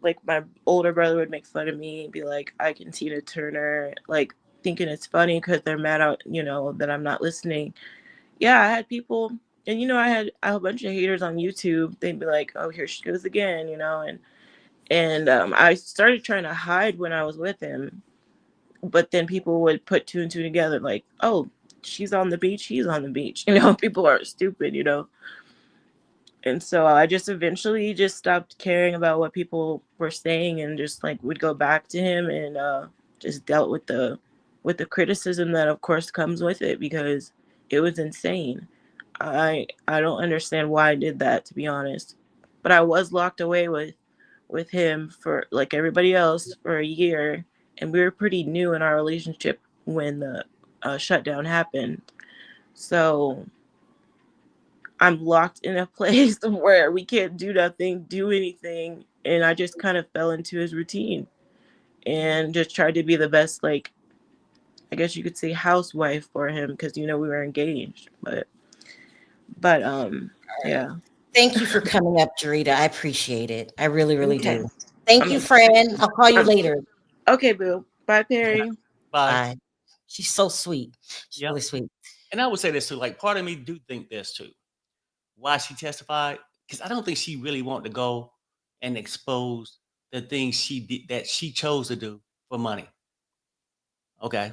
like my older brother would make fun of me and be like, I can Tina Turner, like thinking it's funny because they're mad out, you know, that I'm not listening. Yeah, I had people, and you know, I had a bunch of haters on YouTube. They'd be like, oh, here she goes again, you know, and I started trying to hide when I was with him, but then people would put two and two together, like, oh, she's on the beach, he's on the beach, you know. People are stupid, you know. And so I just eventually just stopped caring about what people were saying and just like would go back to him and just dealt with the criticism that of course comes with it because it was insane. I don't understand why I did that, to be honest. But I was locked away with him for like everybody else for a year, and we were pretty new in our relationship when the shutdown happened. So I'm locked in a place where we can't do nothing, do anything, and I just kind of fell into his routine and just tried to be the best, like, I guess you could say housewife for him because you know we were engaged, but All right. yeah. Thank you for coming up, Dorita. I appreciate it. I really, really Okay. do. Thank you, I'm friend. I'll call you I'm later. okay, boo. Bye, Perry. Bye. Bye. She's so sweet. She's Yep. really sweet. And I would say this too. Like, part of me do think this too. Why she testified? Because I don't think she really wanted to go and expose the things she did that she chose to do for money. Okay,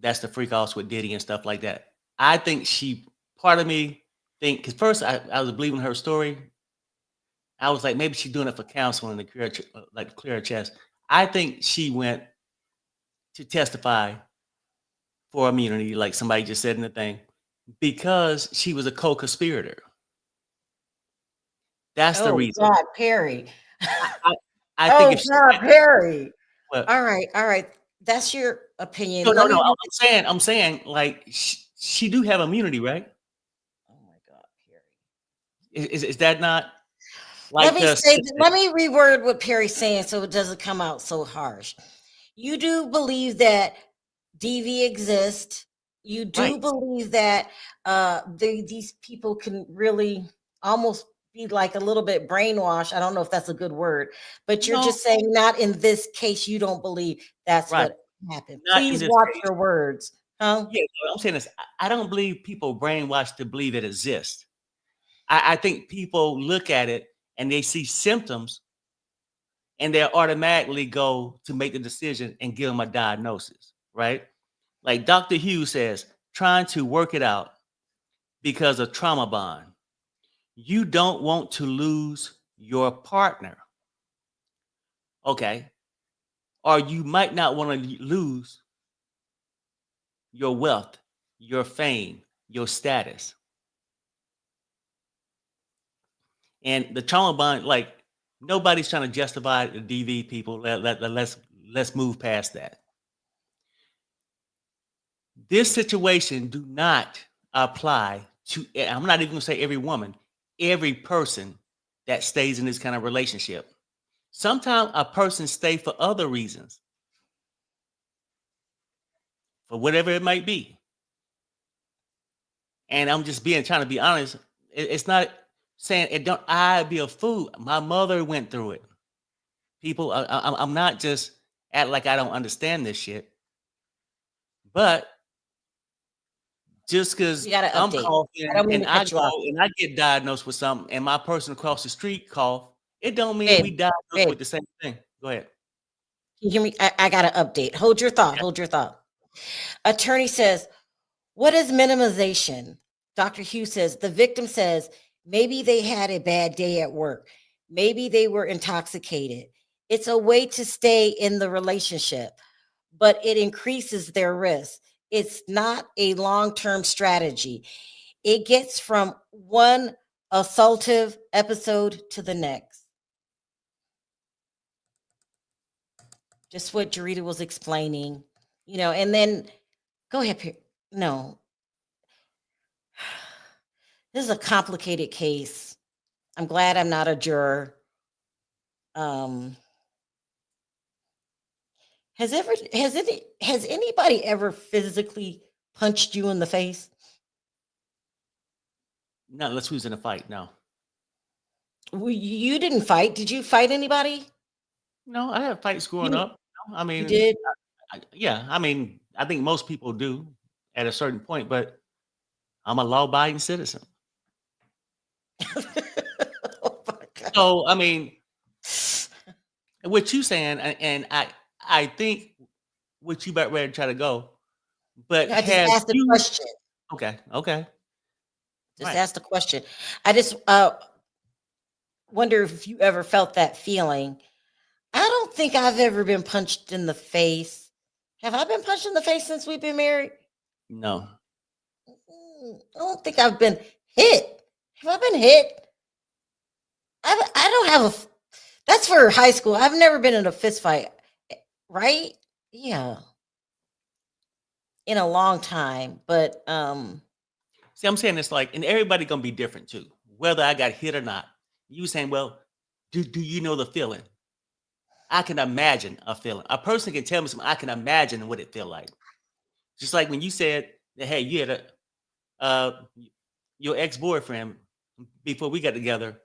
that's the freak offs with Diddy and stuff like that. I think she. Part of me think because first I was believing her story. I was like, maybe she's doing it for counseling to clear, like clear her chest. I think she went to testify for immunity, like somebody just said in the thing, because she was a co-conspirator. That's the Oh reason. God, Perry. I, I, I think Oh if she God, went, Perry. well, All right, all right. That's your no, opinion. no, Let no. me. I'm saying, like she do have immunity, right? Oh my God, Perry. Is that not Let like me the say. assistant? Let me reword what Perry's saying so it doesn't come out so harsh. You do believe that DV exists. You do Right? believe that these people can really almost be like a little bit brainwashed. I don't know if that's a good word, but you're No, just saying not in this case. You don't believe that's right. what happened. Not in Please this watch case. your words, huh? Yeah, no, I'm saying this. I don't believe people brainwashed to believe it exists. I think people look at it and they see symptoms and they automatically go to make the decision and give them a diagnosis, right? Like Dr. Hughes says, trying to work it out because of trauma bond. You don't want to lose your partner, okay? Or you might not want to lose your wealth, your fame, your status. And the trauma bond, like nobody's trying to justify the DV people. Let's move past that. This situation do not apply to, I'm not even gonna say every woman, every person that stays in this kind of relationship. Sometimes a person stay for other reasons, for whatever it might be. And I'm just being trying to be honest. It's not saying it don't. I be a fool. My mother went through it. People, I'm not just act like I don't understand this shit. But just because You got to I'm update. I coughing don't mean and to I cut you go off. and I get diagnosed with something, and my person across the street cough, it don't mean we Babe, diagnosed babe, with the same thing. Go ahead. can you hear me? I got to update. Hold your thought. Okay. Hold your thought. Attorney says, what is minimization? Dr. Hughes says, the victim says, maybe they had a bad day at work. Maybe they were intoxicated. It's a way to stay in the relationship, but it increases their risk. It's not a long-term strategy. It gets from one assaultive episode to the next. Just what Jarita was explaining, and then go ahead. No, this is a complicated case. I'm glad I'm not a juror. Has anybody ever physically punched you in the face? Not unless we was in a fight. No, You didn't fight. Did you fight anybody? no, I had fights growing You up. I you mean, did? yeah, I mean, I think most people do at a certain point, but I'm a law-abiding citizen. Oh my God. So, I mean, what you saying, and I think what you about ready to try to go, but I just have asked the you? question. Okay, Just right? asked the question. I just wonder if you ever felt that feeling. I don't think I've ever been punched in the face. Have I been punched in the face since we've been married? No, I don't think I've been hit. Have I been hit? I don't have a. That's for high school. I've never been in a fist fight, right? Yeah, in a long time. But see, I'm saying it's like, and everybody gonna be different too, whether I got hit or not. You saying, well, do you know the feeling? I can imagine a feeling. A person can tell me something. I can imagine what it feel like. Just like when you said that, hey, you had uh, your ex boyfriend before we got together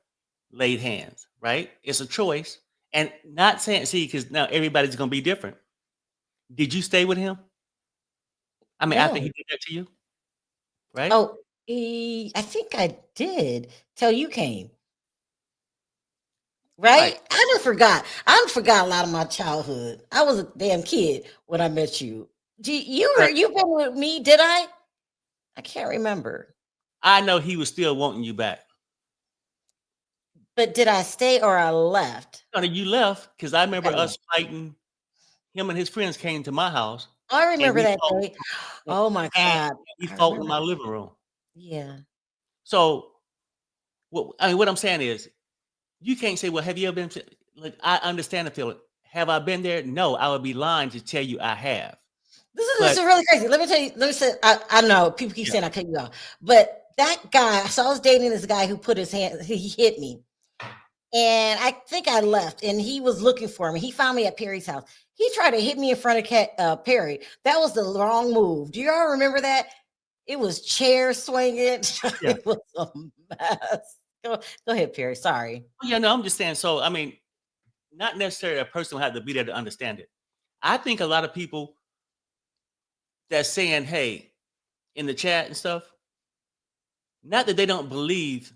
laid hands, right? It's a choice, and not saying see because now everybody's gonna be different. Did you stay with him? I mean, after he no. did that to you, right? Oh, I think I did till you came. Right. Right? I done forgot. I done forgot a lot of my childhood. I was a damn kid when I met you. But You been with me, did I? I can't remember. I know he was still wanting you back. But did I stay or I left? No, you left because I I remember left. us fighting. Him and his friends came to my house, I and remember that day. uh, Oh my and God. we I fought in remember. my living room. Yeah. So, what I'm saying is, you can't say, "Well, have you ever been?" Like, I understand the feeling. Have I been there? No, I would be lying to tell you I have. This But is really crazy. Let me tell you, let me say, I know people keep yeah, saying I cut you off, but that guy, so I was dating this guy who put his hand, he hit me. And I think I left, and he was looking for me. He found me at Perry's house. He tried to hit me in front of Perry. That was the wrong move. Do you all remember that? It was chair swinging. yeah, It was a mess. Go ahead, Perry. Sorry. yeah. No, I'm just saying. So, I mean, not necessarily a person will have to be there to understand it. I think a lot of people that's saying, "Hey," in the chat and stuff, not that they don't believe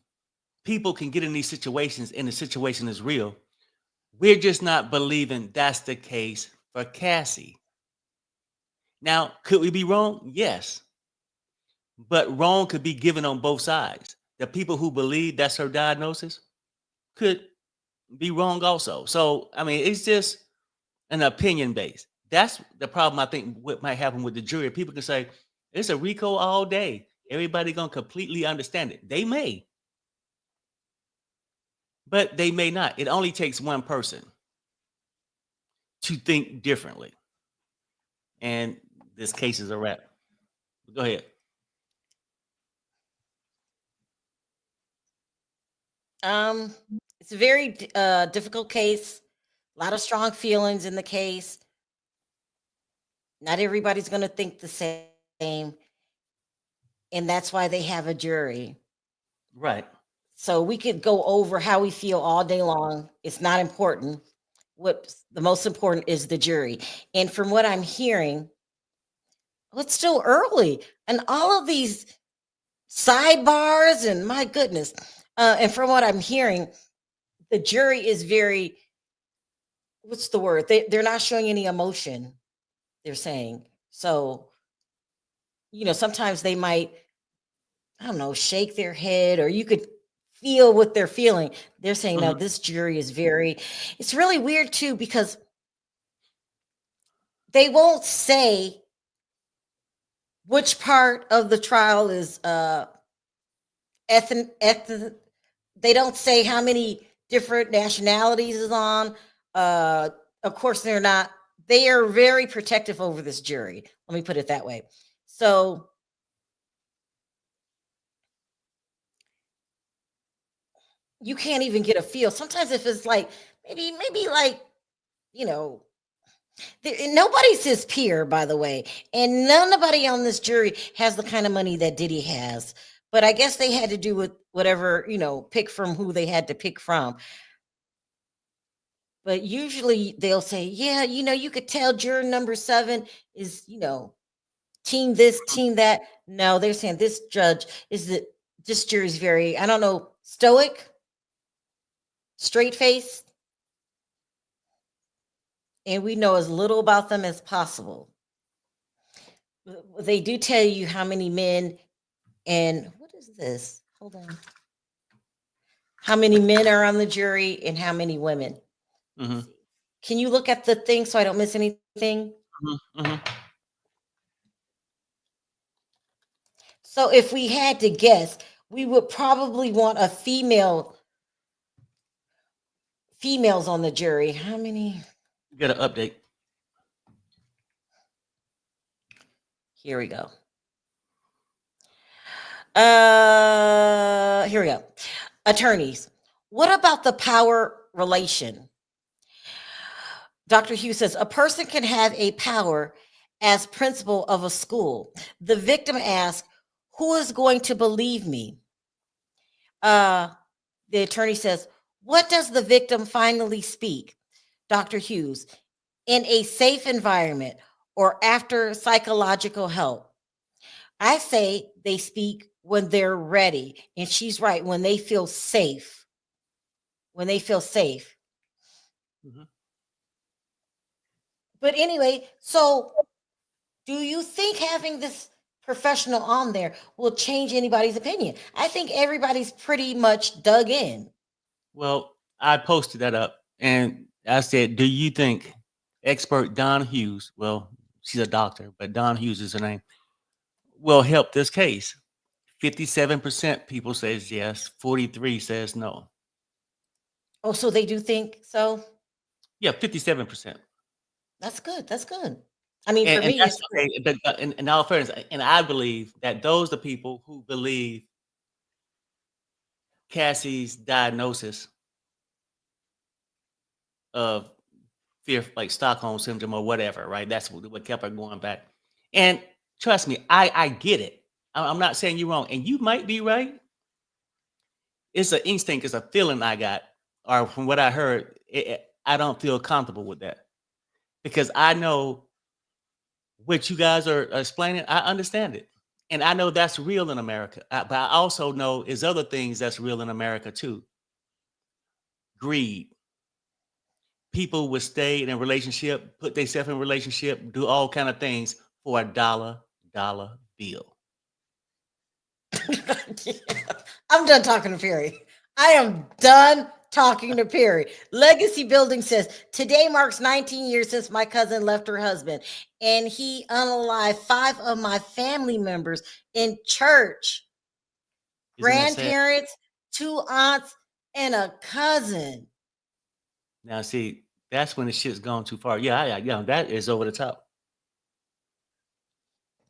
people can get in these situations and the situation is real. We're just not believing that's the case for Cassie. Now, could we be wrong? Yes. But wrong could be given on both sides. The people who believe that's her diagnosis could be wrong also. So, I mean, it's just an opinion base. That's the problem I think what might happen with the jury. People can say, it's a RICO all day. Everybody gonna completely understand it. They may, but they may not. It only takes one person to think differently. And this case is a wrap. Go ahead. It's a very difficult case. A lot of strong feelings in the case. Not everybody's going to think the same, and that's why they have a jury. Right. So we could go over how we feel all day long. It's not important. What's the most important is the jury. And from what I'm hearing, it's still early, and all of these sidebars, and my goodness. And from what I'm hearing, the jury is very, what's the word? They're not showing any emotion, they're saying. So, sometimes they might, I don't know, shake their head, or you could feel what they're feeling. They're saying, no, Mhm. this jury is very, it's really weird too, because they won't say which part of the trial is they don't say how many different nationalities is on. Of course, they are very protective over this jury. Let me put it that way. So you can't even get a feel. Sometimes if it's like, maybe like, you know, nobody's his peer, by the way, and nobody on this jury has the kind of money that Diddy has. But I guess they had to do with whatever, pick from who they had to pick from. But usually they'll say, yeah, you could tell juror number 7 is, team this, team that. No, they're saying this judge is that this jury's very, I don't know, stoic, straight faced, and we know as little about them as possible. They do tell you how many men, and what is this? Hold on. How many men are on the jury and how many women? Mhm. Can you look at the thing so I don't miss anything? Mhm. Mhm. So if we had to guess, we would probably want females on the jury. How many? You got an update. Here we go. Here we go. Attorneys. What about the power relation? Dr. Hughes says a person can have a power as principal of a school. The victim asks, who is going to believe me? The attorney says, what does the victim finally speak? Dr. Hughes, in a safe environment or after psychological help. I say they speak when they're ready. And she's right, when they feel safe. When they feel safe. Mhm. But anyway, so do you think having this professional on there will change anybody's opinion? I think everybody's pretty much dug in. Well, I posted that up and I said, do you think expert Don Hughes, well, she's a doctor, but Don Hughes is her name, will help this case? 57% people says yes, 43 says no. Oh, so they do think so? Yeah, 57%. That's good. That's good. I mean, for And me, that's it's okay. But in all fairness, and I believe that those are the people who believe Cassie's diagnosis of fear, like Stockholm syndrome or whatever, right? That's what kept her going back. And trust me, I get it. I'm not saying you're wrong, and you might be right. It's an instinct, it's a feeling I got, or from what I heard, I don't feel comfortable with that because I know what you guys are explaining. I understand it, and I know that's real in America. But I also know there's other things that's real in America too. Greed. People would stay in a relationship, put themselves in a relationship, do all kind of things for a dollar bill. I'm done talking to Perry. I am done talking to Perry. Legacy Building says today marks 19 years since my cousin left her husband, and he unalived 5 of my family members in church. Isn't that sad? Grandparents, 2 aunts, and a cousin. Now, see, that's when the shit's gone too far. Yeah, that is over the top.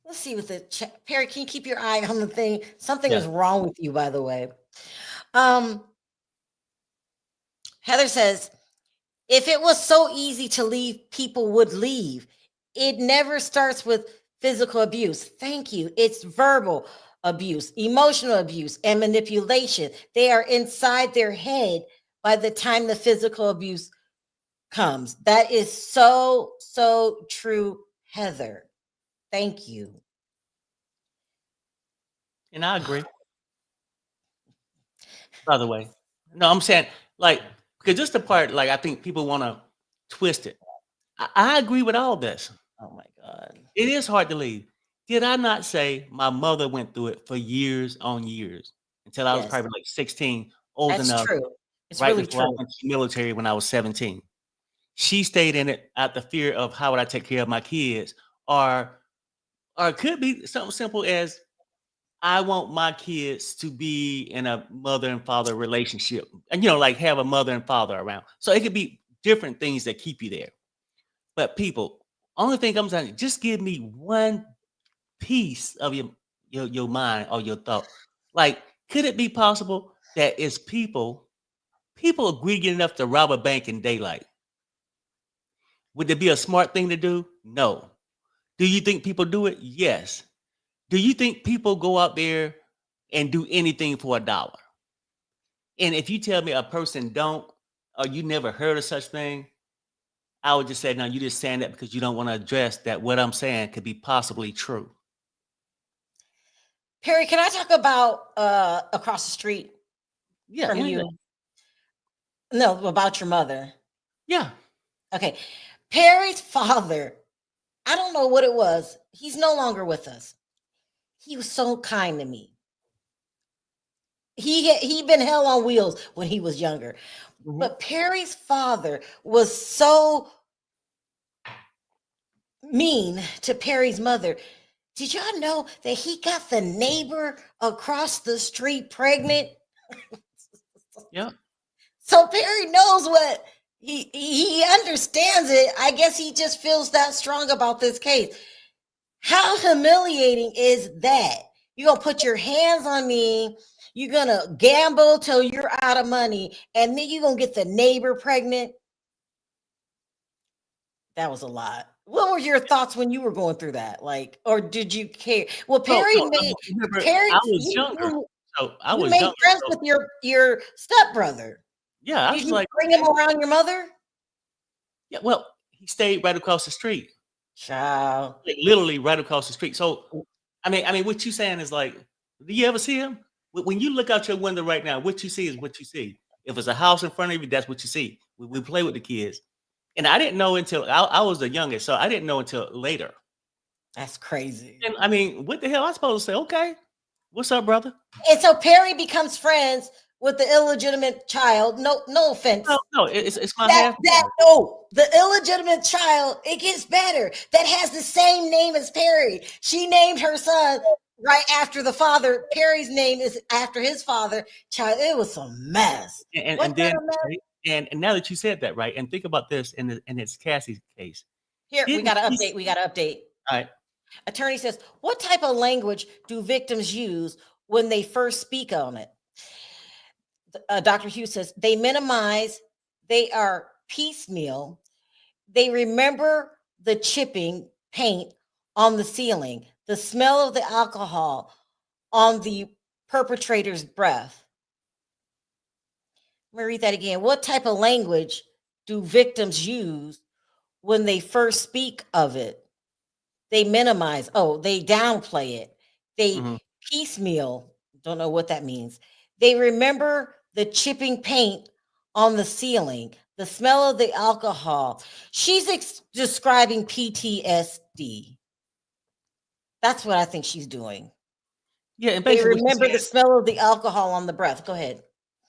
Let's see what the Perry. Can you keep your eye on the thing? Something Yeah. is wrong with you, by the way. Heather says, if it was so easy to leave, people would leave. It never starts with physical abuse. Thank you. It's verbal abuse, emotional abuse, and manipulation. They are inside their head by the time the physical abuse comes. That is so, so true, Heather. Thank you. And I agree. By the way, no, I'm saying like because this the part like I think people want to twist it. I agree with all this. Oh my God. It is hard to leave. Did I not say my mother went through it for years on years until I was Yes, probably like 16, old that's enough, true. It's right really before I true. went to the military when I was 17. She stayed in it out the fear of how would I take care of my kids, or it could be something simple as I want my kids to be in a mother and father relationship, and like have a mother and father around. So it could be different things that keep you there. But people, only thing I'm saying, just give me one piece of your mind or your thought. Like, could it be possible that it's people are greedy enough to rob a bank in daylight? Would it be a smart thing to do? No. Do you think people do it? Yes. Do you think people go out there and do anything for $1? And if you tell me a person don't, or you never heard of such thing, I would just say, no, you just saying that because you don't want to address that what I'm saying could be possibly true. Perry, can I talk about across the street Yeah, from anything. you? No, about your mother. Yeah. Okay. Perry's father, I don't know what it was. He's no longer with us. He was so kind to me. He been hell on wheels when he was younger. Mhm. But Perry's father was so mean to Perry's mother. Did y'all know that he got the neighbor across the street pregnant? Yeah. So Perry knows what he understands it. I guess he just feels that strong about this case. How humiliating is that? You're gonna put your hands on me, you're gonna gamble till you're out of money, and then you're gonna get the neighbor pregnant. That was a lot. What were your thoughts when you were going through that? Like, or did you care? Well, Perry No, made remember, Perry, I was younger. So I you was made younger. friends So, with your stepbrother. yeah, I Did was you like, bring him okay. around your mother? Yeah, well, he stayed right across the street. Child. Like literally right across the street. So I mean, what you saying is like, do you ever see him? When you look out your window right now, what you see is what you see. If it's a house in front of you, that's what you see. We play with the kids. And I didn't know until I was the youngest, so I didn't know until later. That's crazy. And I mean, what the hell? I supposed to say, okay, what's up, brother? And so Perry becomes friends with the illegitimate child. No offense. No, it's my half. The illegitimate child, it gets better. That has the same name as Perry. She named her son right after the father. Perry's name is after his father. Child, it was a mess. And then right, and now that you said that, right, and think about this in it's Cassie's case. Here, we Didn't got to he update. We got to update. All right. Attorney says, what type of language do victims use when they first speak on it? Dr. Hughes says, they minimize, they are piecemeal, they remember the chipping paint on the ceiling, the smell of the alcohol on the perpetrator's breath. Let me read that again. What type of language do victims use when they first speak of it? They minimize, they downplay it. They piecemeal, don't know what that means. They remember the chipping paint on the ceiling, the smell of the alcohol. She's describing PTSD. That's what I think she's doing. Yeah, and They basically remember the smell of the alcohol on the breath. Go ahead.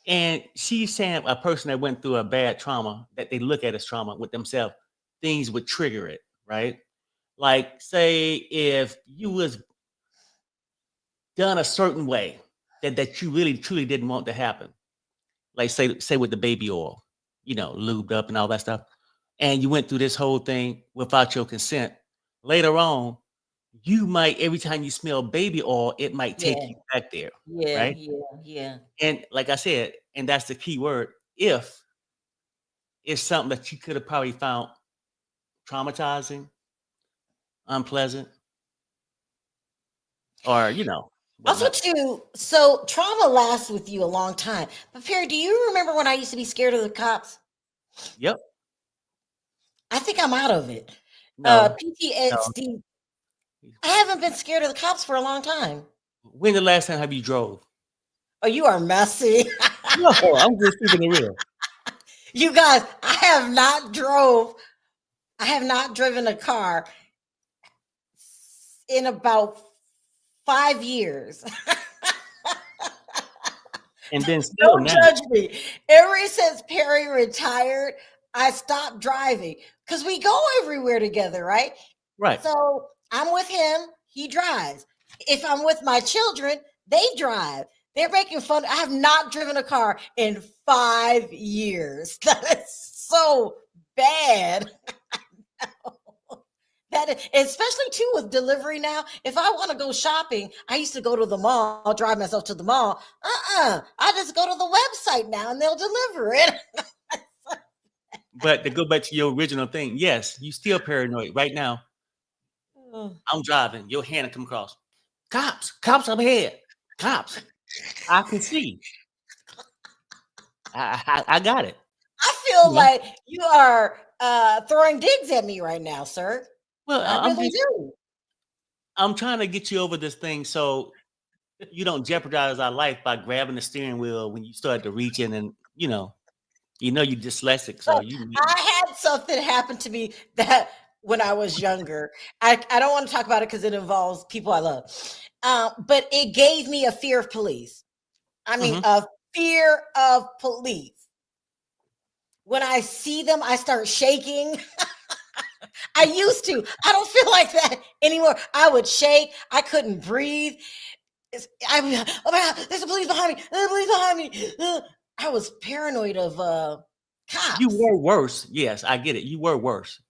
And she's saying a person that went through a bad trauma that they look at as trauma with themselves, things would trigger it, right? Like, say, if you was done a certain way that you really truly didn't want to happen, like say with the baby oil, lubed up and all that stuff, and you went through this whole thing without your consent. Later on, you might every time you smell baby oil, it might take you back there, right? Yeah. And like I said, and that's the key word, if it's something that you could have probably found traumatizing, unpleasant, or whatnot. So trauma lasts with you a long time. But Perry, do you remember when I used to be scared of the cops? Yep. I think I'm out of it. No. PTSD. I haven't been scared of the cops for a long time. When the last time have you drove? Oh, you are messy. No, I'm just keeping it real. You guys, I have not driven a car in about 5 years. And then still Don't now. judge me. Ever since Perry retired, I stopped driving because we go everywhere together, right? Right. So I'm with him, he drives. If I'm with my children, they drive. They're making fun. I have not driven a car in 5 years. That is so bad. Especially too with delivery now. If I want to go shopping, I used to go to the mall, I'll drive myself to the mall. I just go to the website now and they'll deliver it. But to go back to your original thing, yes, you still paranoid right now. I'm driving, your hand come across. Cops up ahead. Cops. I can see. I got it. I feel Yeah. like you are throwing digs at me right now, sir. Well, I really do. I'm trying to get you over this thing so you don't jeopardize our life by grabbing the steering wheel when you start to reach in and you're dyslexic. So I had something happen to me that when I was younger. I don't want to talk about it because it involves people I love. But it gave me a fear of police. I mean, a fear of police. When I see them, I start shaking. I used to. I don't feel like that anymore. I would shake. I couldn't breathe. Oh my God, there's a police behind me. There's a police behind me. I was paranoid of cops. you were worse. Yes, I get it. You were worse,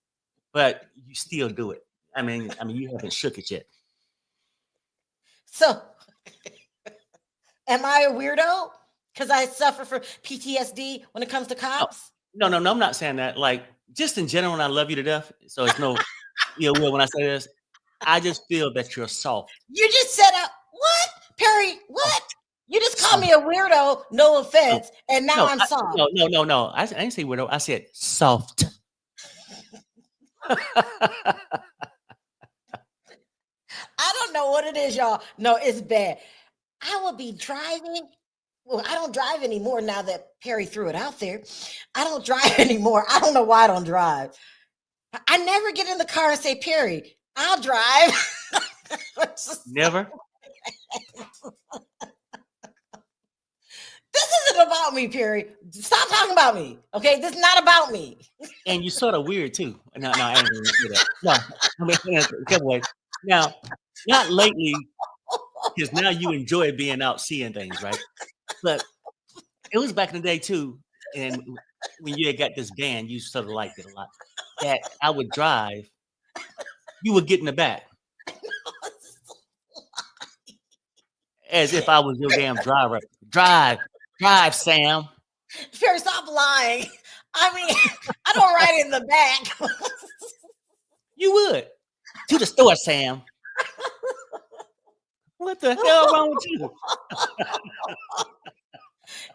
but you still do it. I mean, you haven't shook it yet. So, am I a weirdo? Because I suffer from PTSD when it comes to cops? No, I'm not saying that. Like, just in general, and I love you to death. So it's no, when I say this, I just feel that you're soft. You just said, what? Perry, what? You just called me a weirdo, no offense, and now I'm soft. No. I didn't say weirdo. I said soft. I don't know what it is, y'all. No, it's bad. I will be driving. Well, I don't drive anymore now that Perry threw it out there. I don't drive anymore. I don't know why I don't drive. I never get in the car and say, Perry, I'll drive. Never. This isn't about me, Perry. Stop talking about me. Okay, this is not about me. And you're sort of weird too. No, I ain't gonna say that. No, come away. Now, not lately, because now you enjoy being out seeing things, right? But it was back in the day too, and when you had got this band, you sort of liked it a lot. That I would drive, you would get in the back, as if I was your damn driver. Drive, Sam. Perry, stop lying. I mean, I don't ride in the back. You would. To the store, Sam. What the hell wrong with you?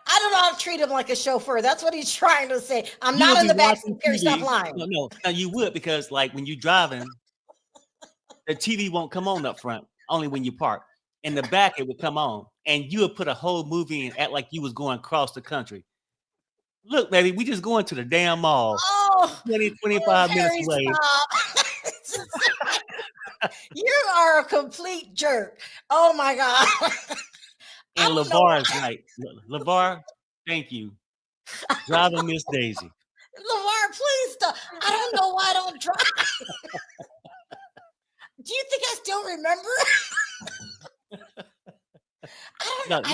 I don't know how to treat him like a chauffeur. That's what he's trying to say. I'm You not would in be the back. watching Perry, TV. stop lying. No, you would, because like when you're driving, the TV won't come on up front, only when you park. In the back, it would come on, and you would put a whole movie and act like you was going across the country. Look, baby, we just going to the damn mall. Oh, 25 minutes away. You are a complete jerk. Oh my God. And LeVar is right. LeVar, thank you. Driving Miss Daisy. LeVar, please stop. I don't know why I don't drive. Do you think I still remember?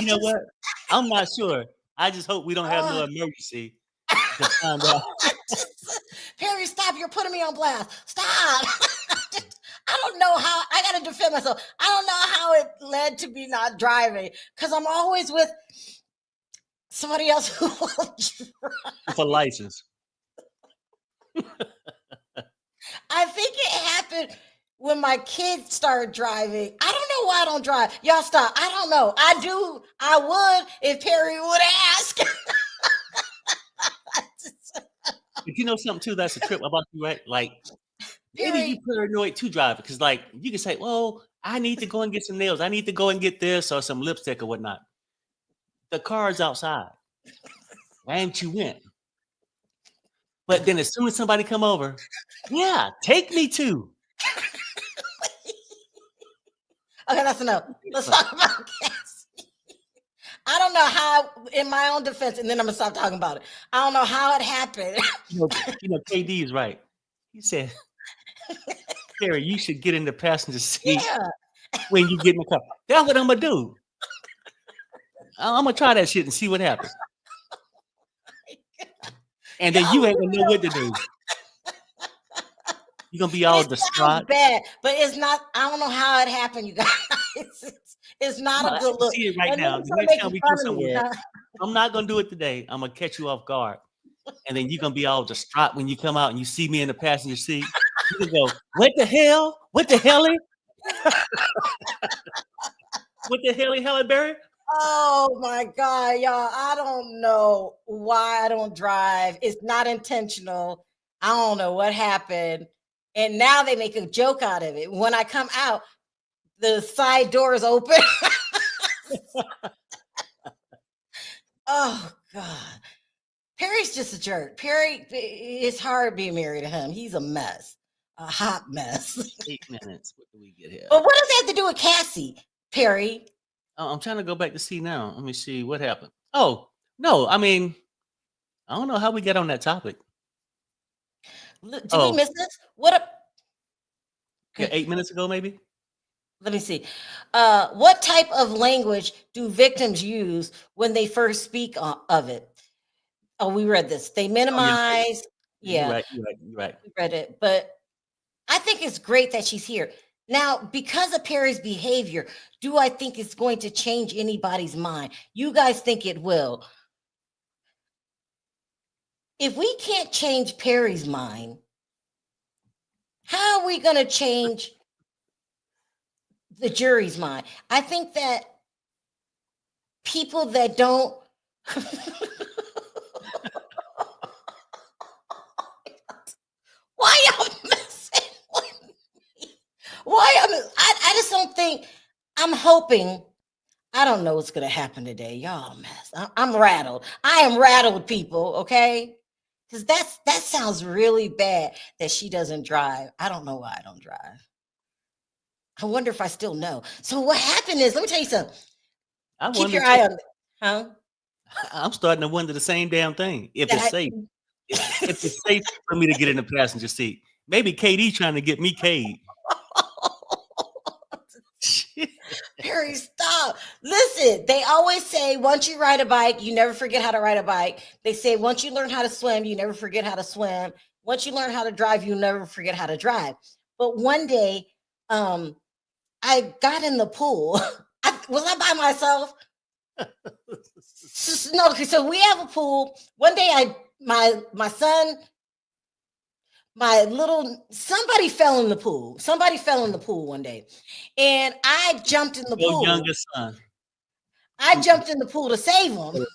You know what? I'm not sure. I just hope we don't have no emergency to find out. Perry, stop. You're putting me on blast. Stop. I don't know how. I got to defend myself. I don't know how it led to me not driving because I'm always with somebody else who will drive. For license. I think it happened when my kids started driving. I don't know why I don't drive. Y'all stop. I don't know. I do. I would if Perry would ask. But you know something too? That's a trip about you, right? Like maybe you Perry, paranoid too, driver, because like you can say, "Well, I need to go and get some nails. I need to go and get this or some lipstick or whatnot." The car's outside. Why ain't you went? But then as soon as somebody come over, yeah, take me to. okay, that's enough. Let's talk about Cassie. I don't know how, in my own defense, and then I'm gonna stop talking about it. I don't know how it happened. You know, KD is right. He said, "Perry, you should get in the passenger seat Yeah. when you get in the car." That's what I'm gonna do. I'm gonna try that shit and see what happens. And then you ain't gonna know what to do. You're gonna be all It sounds distraught. bad, but it's not. I don't know how it happened, you guys. It's not I a good can look. see it right And then now. he's The gonna next make time we fun go of me. somewhere, I'm not gonna do it today. I'm gonna catch you off guard. And then you're gonna be all distraught when you come out and you see me in the passenger seat. You can go, "What the hell? What the hell? What the hell, Halle Berry?" Oh my God, y'all. I don't know why I don't drive. It's not intentional. I don't know what happened. And now they make a joke out of it. When I come out, the side door is open. Oh God. Perry's just a jerk. Perry, it's hard being married to him. He's a mess, a hot mess. 8 minutes. What do we get here? But what does that have to do with Cassie, Perry? I'm trying to go back to see now. Let me see what happened. Oh, no, I mean, I don't know how we get on that topic. Did we Oh, miss this? What? yeah, 8 minutes ago, maybe? Let me see. What type of language do victims use when they first speak of it? Oh, we read this. They Oh, yeah, minimize. you're Yeah, right. You're right. You're right. we read it. But I think it's great that she's here. Now, because of Perry's behavior, do I think it's going to change anybody's mind? You guys think it will. If we can't change Perry's mind, how are we going to change the jury's mind? I think that people that don't why y'all messing with me? I just don't think. I'm hoping. I don't know what's gonna happen today. Y'all mess. I'm rattled. I am rattled, people, okay? Because that sounds really bad that she doesn't drive. I don't know why I don't drive. I wonder if I still know. So what happened is, let me tell you something. I Keep wonder your eye too. on it. Huh? I'm starting to wonder the same damn thing. If That it's safe. If it's safe for me to get in the passenger seat. Maybe KD trying to get me K'd. Shit. Perry, stop. Listen, they always say once you ride a bike, you never forget how to ride a bike. They say once you learn how to swim, you never forget how to swim. Once you learn how to drive, you never forget how to drive. But one day, I got in the pool. Was I by myself? No, okay, so we have a pool. One day my son, somebody fell in the pool. Somebody fell in the pool one day. And I jumped in the Your pool. youngest son. I jumped in the pool to save him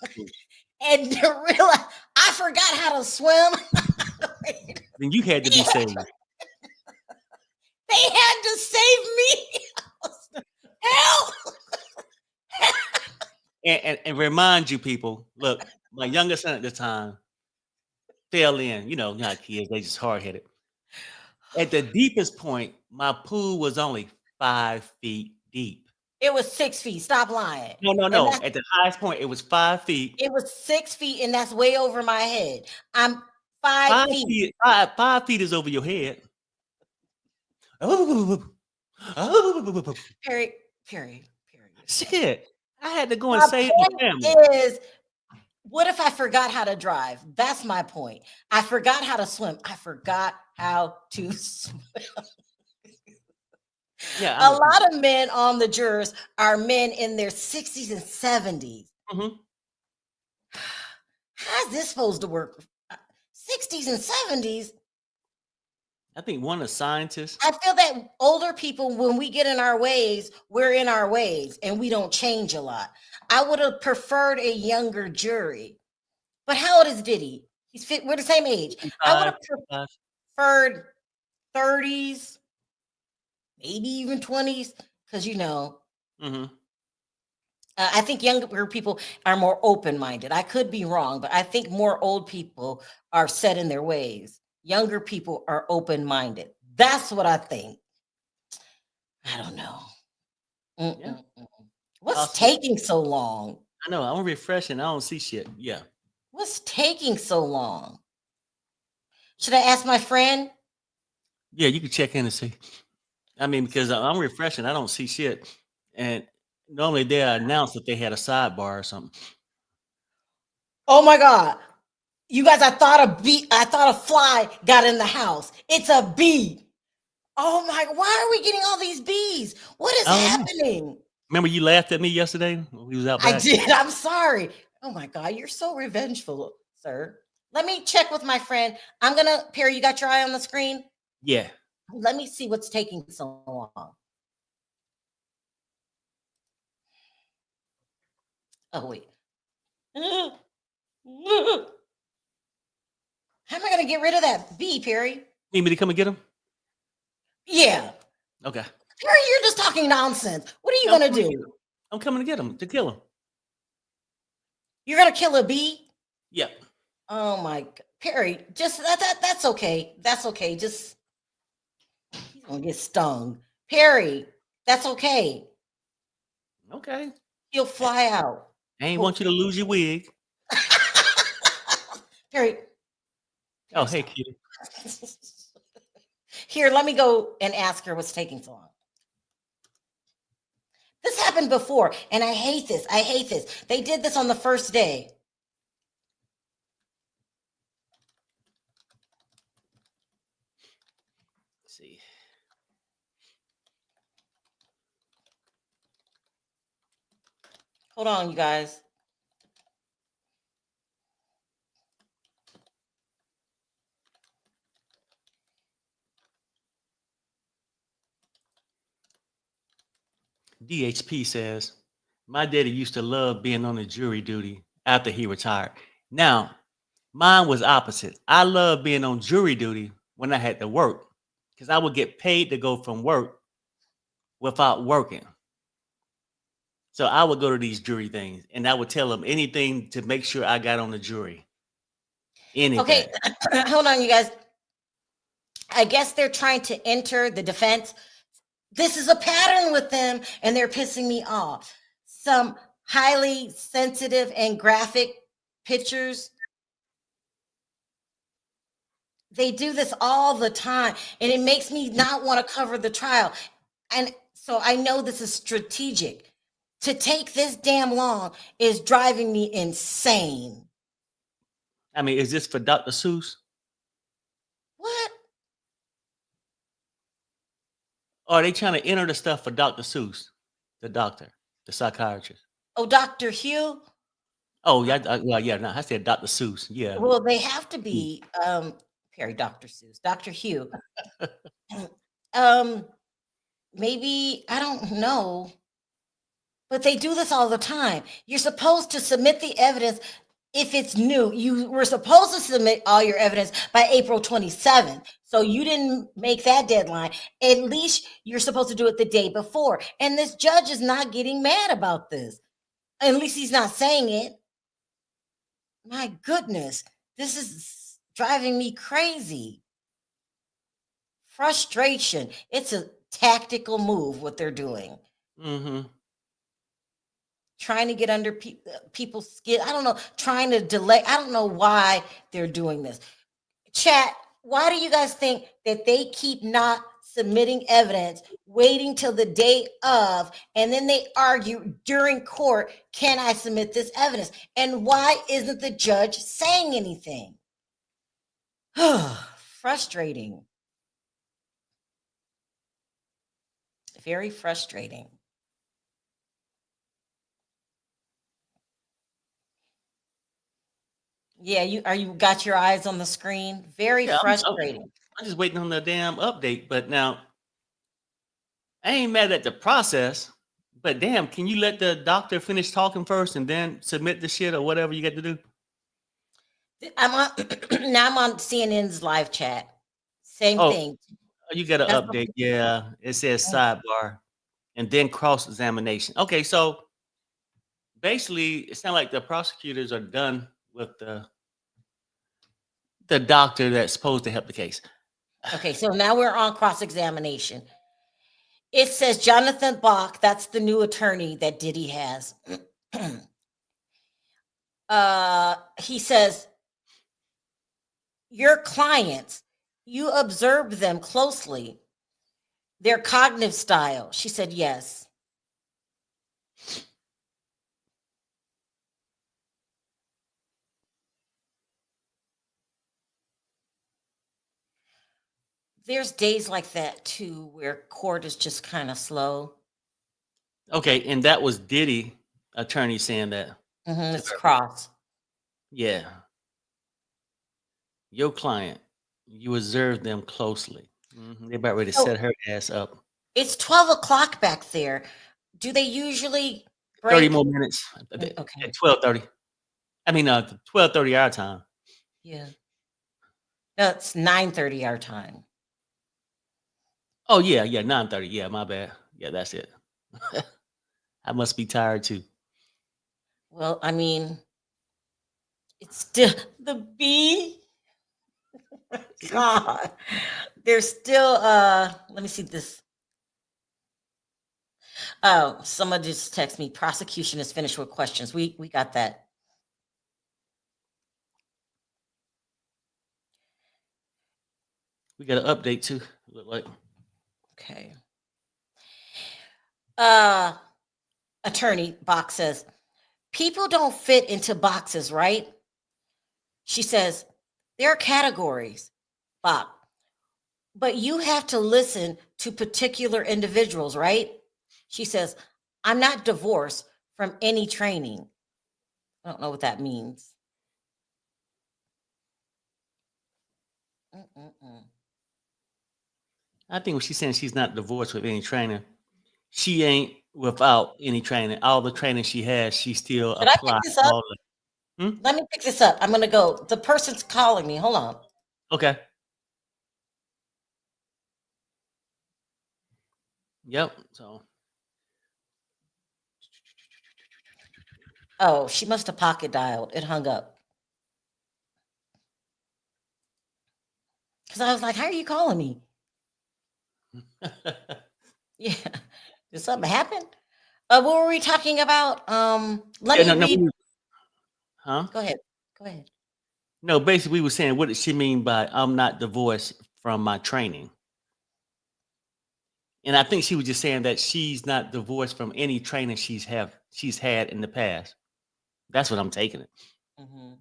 and to realize I forgot how to swim. Then you had to be saved. They had to save me. Help! And remind you people, look, my youngest son at the time fell in. You know how kids, they just hard-headed. At the deepest point, my pool was only 5 feet deep. It was 6 feet. Stop lying. No. At the highest point, it was 5 feet. It was 6 feet, and that's way over my head. I'm 5 feet. 5 feet is over your head. Perry. Shit. I had to go and My save the point family. is, what if I forgot how to drive? That's my point. I forgot how to swim. I forgot how to swim. Yeah, A lot of men on the jurors are men in their 60s and 70s. Mhm. How's this supposed to work? 60s and 70s. I think one of the scientists. I feel that older people, when we get in our ways, we're in our ways and we don't change a lot. I would have preferred a younger jury. But how old is Diddy? We're the same age. I would have preferred 30s, maybe even 20s, because Mm-hmm. I think younger people are more open-minded. I could be wrong, but I think more old people are set in their ways. Younger people are open-minded. That's what I think. I don't know. Yeah. What's Possible. taking so long? I know. I'm refreshing. I don't see shit. Yeah. What's taking so long? Should I ask my friend? Yeah, you can check in and see. I mean, because I'm refreshing. I don't see shit. And normally they announce that they had a sidebar or something. Oh my God. You guys, I thought a fly got in the house. It's a bee. Oh my, why are we getting all these bees? What is I don't know. happening? Remember you laughed at me yesterday when we was out I back? did. I'm sorry. Oh my God, you're so revengeful, sir. Let me check with my friend. Perry, you got your eye on the screen? Yeah. Let me see what's taking so long. Oh, wait. How am I going to get rid of that bee, Perry? Need me to come and get him? Yeah. Okay. Perry, you're just talking nonsense. What are you No, going to do? I'm coming to get him, to kill him. You're going to kill a bee? Yep. Oh my God. Perry, just that's okay. That's okay. Just he's gonna get stung. Perry, that's okay. Okay. He'll fly out. I ain't want you to lose your wig. Perry. Oh, hey, kitty. Here, let me go and ask her what's taking so long. This happened before, and I hate this. I hate this. They did this on the first day. Let's see. Hold on, you guys. DHP says, my daddy used to love being on the jury duty after he retired. Now, mine was opposite. I loved being on jury duty when I had to work because I would get paid to go from work without working. So I would go to these jury things and I would tell them anything to make sure I got on the jury. Anything. Okay, hold on, you guys. I guess they're trying to enter the defense. This is a pattern with them, and they're pissing me off. Some highly sensitive and graphic pictures. They do this all the time, and it makes me not want to cover the trial. And so I know this is strategic. To take this damn long is driving me insane. I mean, is this for Dr. Seuss? What? Or are they trying to enter the stuff for Dr. Seuss, the doctor, the psychiatrist? Oh, Dr. Hugh? Oh, yeah. Well, yeah. No, I said Dr. Seuss. Yeah. Well, they have to be Perry, Dr. Seuss, Dr. Hugh. Maybe, I don't know. But they do this all the time. You're supposed to submit the evidence if it's new. You were supposed to submit all your evidence by April 27th. So you didn't make that deadline. At least you're supposed to do it the day before. And this judge is not getting mad about this. At least he's not saying it. My goodness, this is driving me crazy. Frustration. It's a tactical move, what they're doing. Mm-hmm. Trying to get under people's skin. I don't know, trying to delay. I don't know why they're doing this. Chat, why do you guys think that they keep not submitting evidence, waiting till the day of, and then they argue during court, can I submit this evidence? And why isn't the judge saying anything? Frustrating. Very frustrating. Yeah, you got your eyes on the screen? Very frustrating. I'm just waiting on the damn update. But now, I ain't mad at the process. But damn, can you let the doctor finish talking first and then submit the shit or whatever you got to do? I'm on now. I'm on CNN's live chat. Same thing. Oh, you got an That's what, update. Yeah, it says mm, sidebar and then cross examination. Okay, so basically, it sounds like the prosecutors are done with the doctor that's supposed to help the case. okay, so now we're on cross-examination. It says Jonathan Bach, that's the new attorney that Diddy has. He says, your clients, you observed them closely, their cognitive style. She said, yes. There's days like that too, where court is just kind of slow. Okay, and that was Diddy attorney saying that to It's her. cross. Yeah, your client, you observe them closely. They about ready to So set her ass up. it's 12 o'clock back there. Do they usually 30 break? more minutes Okay. at 12:30. I mean, 12:30 our time. Yeah. No, it's 9:30 our time. Oh yeah, 9:30. Yeah, my bad. Yeah, that's it. I must be tired too. Well, I mean, it's still the B. God. There's still let me see this. Oh, someone just text me. Prosecution is finished with questions. We got that. We got an update too. Look like Okay. Uh Attorney Box says, people don't fit into boxes, right? She says, there are categories, Bob, but you have to listen to particular individuals, right? She says, I'm not divorced from any training. I don't know what that means. Mm-mm-mm. I think when she's saying she's not divorced with any trainer, she ain't without any training. All the training she has, she still Should I pick applies this up? all the. Let me pick this up. I'm going to go. The person's calling me. Hold on. Okay. Yep. So Oh, she must have pocket dialed. It hung up. Because I was like, how are you calling me? Yeah. Did something happen? What were we talking about? Let yeah, me read. huh? Go ahead. Go ahead. No, basically we were saying what did she mean by I'm not divorced from my training? And I think she was just saying that she's not divorced from any training she's had in the past. That's what I'm taking it. Mhm.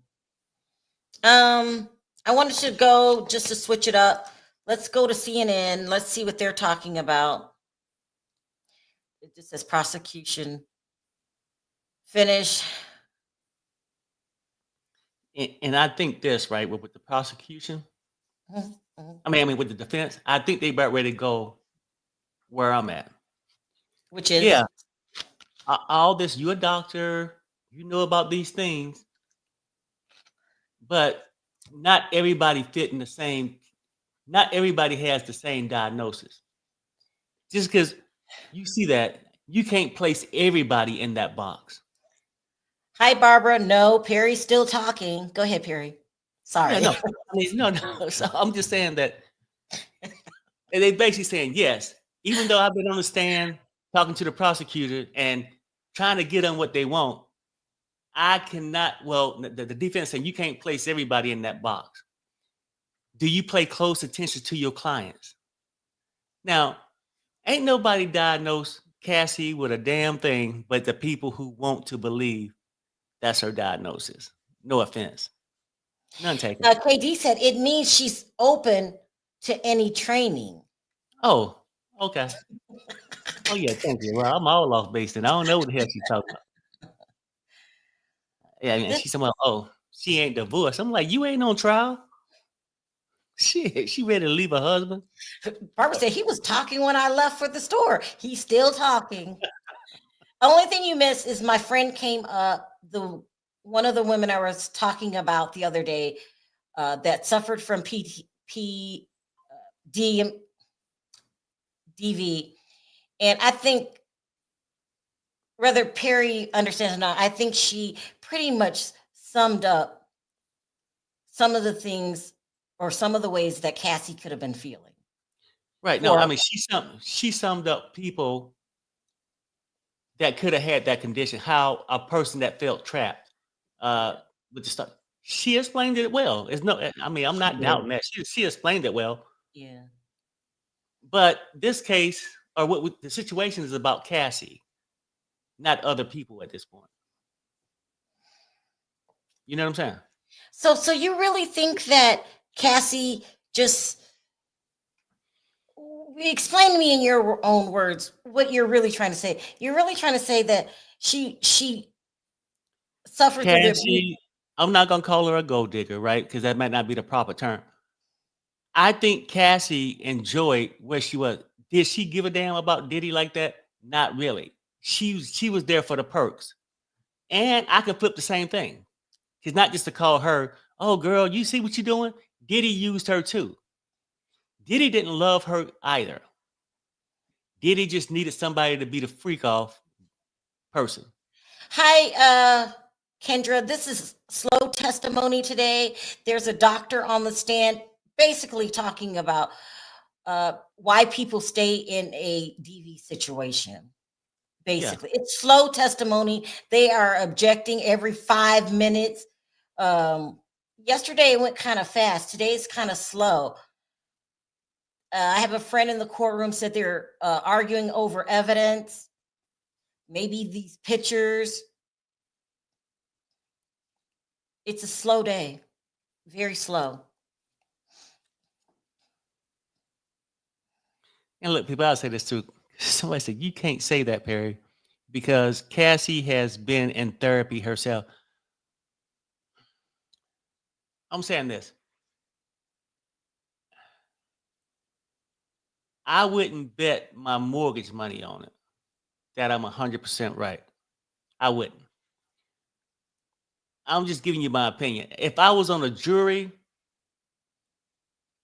I wanted to go just to switch it up. Let's go to CNN. Let's see what they're talking about. It just says prosecution finish. And I think this, right, with the prosecution, Mhm, mhm. I mean with the defense, I think they about ready to go where I'm at. Which is Yeah, all this, you're a doctor, you know about these things, but not everybody fit in the same, not everybody has the same diagnosis. Just because you see that, you can't place everybody in that box. hi, Barbara. No, Perry's still talking. Go ahead, Perry. Yeah, Sorry. no, I mean, no. So I'm just saying that, and they basically saying yes, even though I've been on the stand talking to the prosecutor and trying to get them what they want, I cannot. Well, the defense saying you can't place everybody in that box. Do you pay close attention to your clients? Now, ain't nobody diagnosed Cassie with a damn thing but the people who want to believe that's her diagnosis. No offense. None taken. KD said it means she's open to any training. Oh, okay. Oh yeah, thank you. Well, I'm all off base and I don't know what the hell she's talking about. Yeah, and This she's talking about, oh, she ain't divorced. I'm like, you ain't on trial? Shit, she ready to leave her husband? Barbara said he was talking when I left for the store. He's still talking. Only thing you missed is my friend came up, the one of the women I was talking about the other day that suffered from PD, DV. And I think whether Perry understands or not, I think she pretty much summed up some of the things or some of the ways that Cassie could have been feeling. Right. No, For I mean she summed up people that could have had that condition, how a person that felt trapped with the stuff. She explained it well. It's no, I mean, I'm she not did. doubting that. She explained it well. Yeah. But this case, or the situation is about Cassie, not other people at this point. You know what I'm saying? So you really think that Cassie just explain to me in your own words what you're really trying to say? You're really trying to say that she suffered through the Cassie, I'm not gonna call her a gold digger, right? Because that might not be the proper term. I think Cassie enjoyed where she was. Did she give a damn about Diddy like that? Not really. She was there for the perks. And I could flip the same thing. It's not just to call her, oh girl, you see what you're doing? Diddy used her too. Diddy didn't love her either. Diddy just needed somebody to be the freak off person. Hi, Kendra. This is slow testimony today. There's a doctor on the stand basically talking about why people stay in a DV situation. Basically, it's slow testimony. They are objecting every 5 minutes. Yesterday it went kind of fast. Today's kind of slow. I have a friend in the courtroom said they're arguing over evidence. Maybe these pictures. It's a slow day, very slow. And look, people, I'll say this too. Somebody said, you can't say that, Perry, because Cassie has been in therapy herself. I'm saying this. I wouldn't bet my mortgage money on it that I'm 100% right. I wouldn't. I'm just giving you my opinion. If I was on a jury,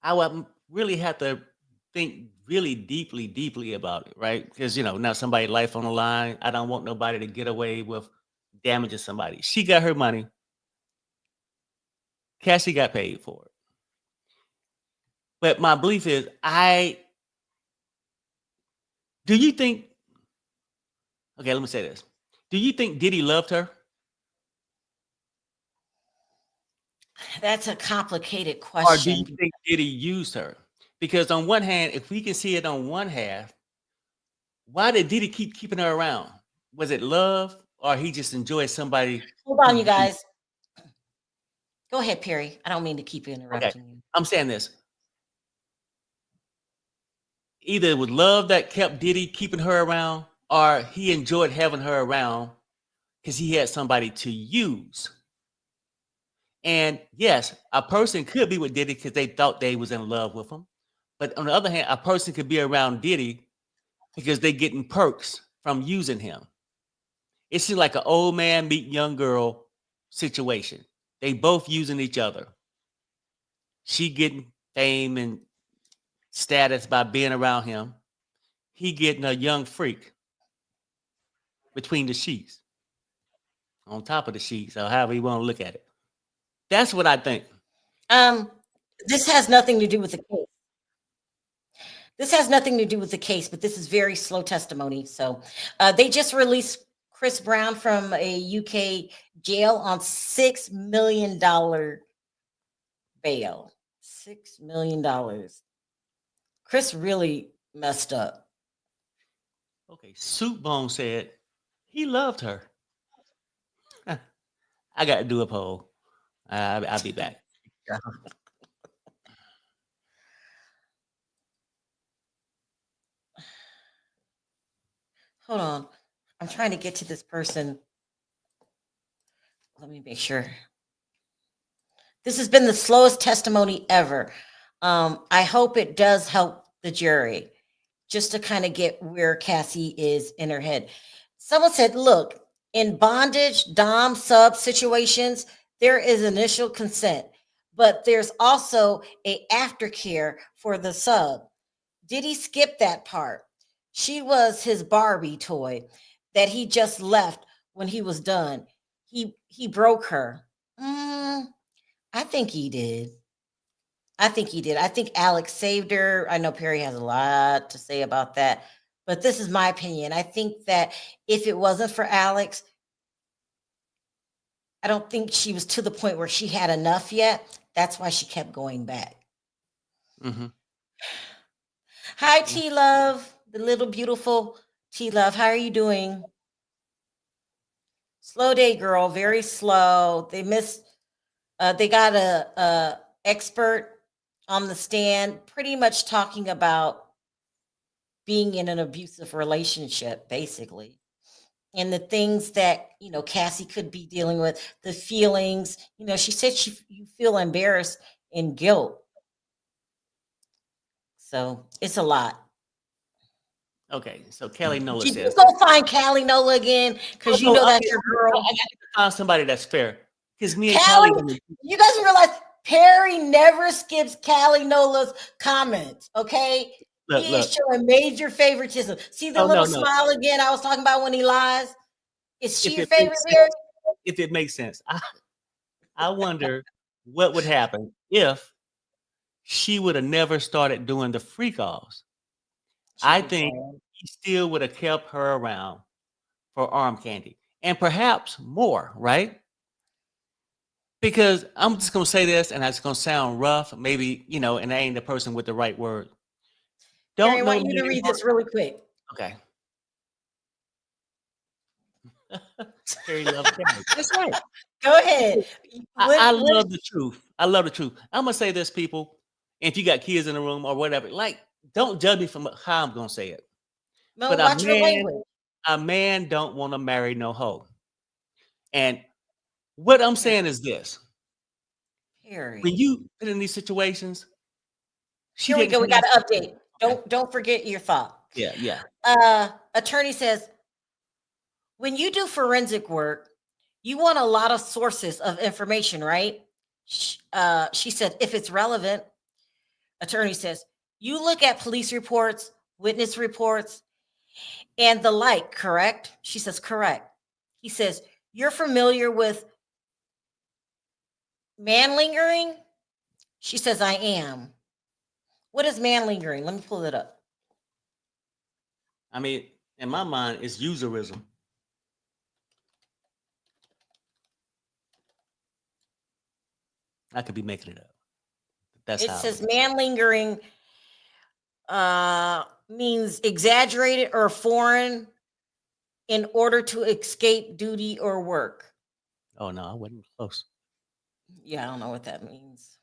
I would really have to think really deeply about it, right? Because, now somebody's life on the line. I don't want nobody to get away with damaging somebody. She got her money. Cassie got paid for it. But my belief is, do you think, okay, let me say this. Do you think Diddy loved her? That's a complicated Or do question. you think Diddy used her? Because on one hand, if we can see it on one half, why did Diddy keep keeping her around? Was it love, or he just enjoyed somebody? Hold on, you guys. Go ahead, Perry. I don't mean to keep interrupting you. I'm saying this. Either it was love that kept Diddy keeping her around, or he enjoyed having her around because he had somebody to use. And yes, a person could be with Diddy because they thought they was in love with him. But on the other hand, a person could be around Diddy because they getting perks from using him. It seems like an old man meet young girl situation. They both using each other. She getting fame and status by being around him. He getting a young freak between the sheets, on top of the sheets, or however you want to look at it. That's what I think. This has nothing to do with the case. This has nothing to do with the case, but this is very slow testimony. So they just released Chris Brown from a UK jail on $6 million bail. $6 million. Chris really messed up. Okay, Soup Bone said he loved her. I got to do a poll. I'll be back. Hold on. I'm trying to get to this person. Let me make sure. This has been the slowest testimony ever. I hope it does help the jury just to kind of get where Cassie is in her head. Someone said, look, in bondage, dom, sub situations, there is initial consent, but there's also a aftercare for the sub. Did he skip that part? She was his Barbie toy that he just left when he was done. He broke her. I think he did. I think he did. I think Alex saved her. I know Perry has a lot to say about that, but this is my opinion. I think that if it wasn't for Alex, I don't think she was to the point where she had enough yet. That's why she kept going back. Mm-hmm. Hi, T Love, the little beautiful T Love. How are you doing? Slow day, girl. Very slow. They missed. They got a expert on the stand, pretty much talking about being in an abusive relationship, basically, and the things that Cassie could be dealing with, the feelings. She said you feel embarrassed and guilt. So it's a lot. Okay, so Kelly Nola Did you says, go find Callie Nola again? "Oh, Because you no, know I that's your girl. got to find somebody that's fair." Because me and Callie, Kelly, you guys realize Perry never skips Callie Nola's comments, okay? He is look. showing major favoritism. See the No, little no, no. smile again I was talking about when he lies? Is she If your it favorite, makes Perry? sense, if it makes sense, I wonder what would happen if she would have never started doing the free calls. I She'd be think fine. he still would have kept her around for arm candy and perhaps more, right? Because I'm just gonna say this, and it's gonna sound rough, maybe, and I ain't the person with the right word. Perry, I Don't know want you to man. read this really quick. Okay. Terry loves Kelly. That's right. Go ahead. I What love the truth. I love the truth. I'm gonna say this, people. If you got kids in the room or whatever, like, don't judge me from how I'm gonna say it. no, But watch your language. a man don't want to marry no hoe. And what I'm Perry. saying is this: when Perry. you get in these situations, she Here we didn't go. We got cast. to update. Okay. Don't forget your thought. Yeah. Attorney says, when you do forensic work, you want a lot of sources of information, right? She said, if it's relevant. Attorney says, you look at police reports, witness reports, and the like, correct? She says, correct. He says, you're familiar with manlingering? She says, I am. What is manlingering? Let me pull it up. I mean, in my mind, it's usurism. I could be making it up. That's It how. says manlingering means exaggerated or foreign in order to escape duty or work. Oh no, I wasn't close. Yeah, I don't know what that means.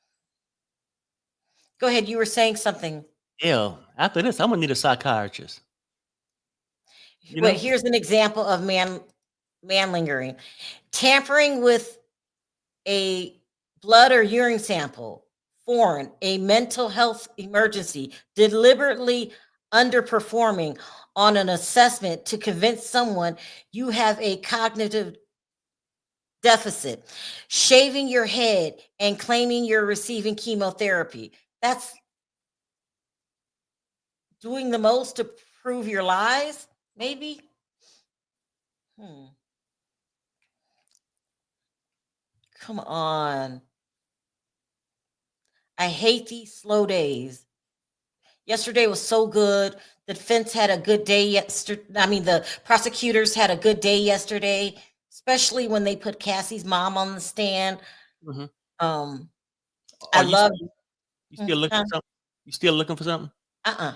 Go ahead. You were saying something. Yeah. After this, I'm gonna need a psychiatrist. You Wait, know? here's an example of manlingering. Tampering with a blood or urine sample, foreign, a mental health emergency, deliberately underperforming on an assessment to convince someone you have a cognitive deficit, shaving your head and claiming you're receiving chemotherapy. That's doing the most to prove your lies, maybe. Come on. I hate these slow days. Yesterday was so good. The defense had a good day yesterday. I mean, the prosecutors had a good day yesterday, especially when they put Cassie's mom on the stand. Mhm. I Are you love. you still looking for something? You still looking for something? I'm I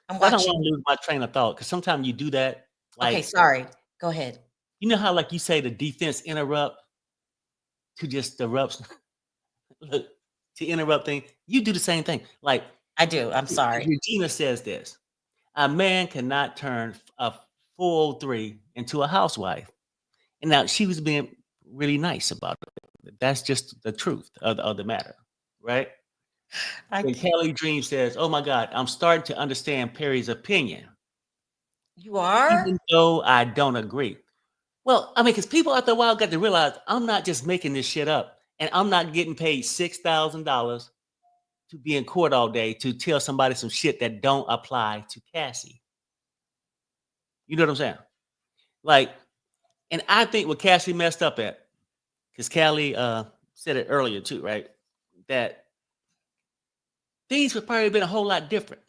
don't watching. want to lose my train of thought because sometimes you do that. Okay, Like, sorry. Go ahead. you know how, like, you say the defense interrupt to just interrupt, look, to interrupt things. You do the same thing. Like, I do. I'm sorry. Regina says this: a man cannot turn a 403 into a housewife. And now she was being really nice about it. That's just the truth of the matter, right? I And can't. Kelly Dream says, "Oh my God, I'm starting to understand Perry's opinion, You are? even though I don't agree." Well, I mean, because people after a while got to realize I'm not just making this shit up, and I'm not getting paid $6,000 to be in court all day to tell somebody some shit that don't apply to Cassie. You know what I'm saying? Like, and I think what Cassie messed up at, because Callie said it earlier too, right? That things would probably been a whole lot different.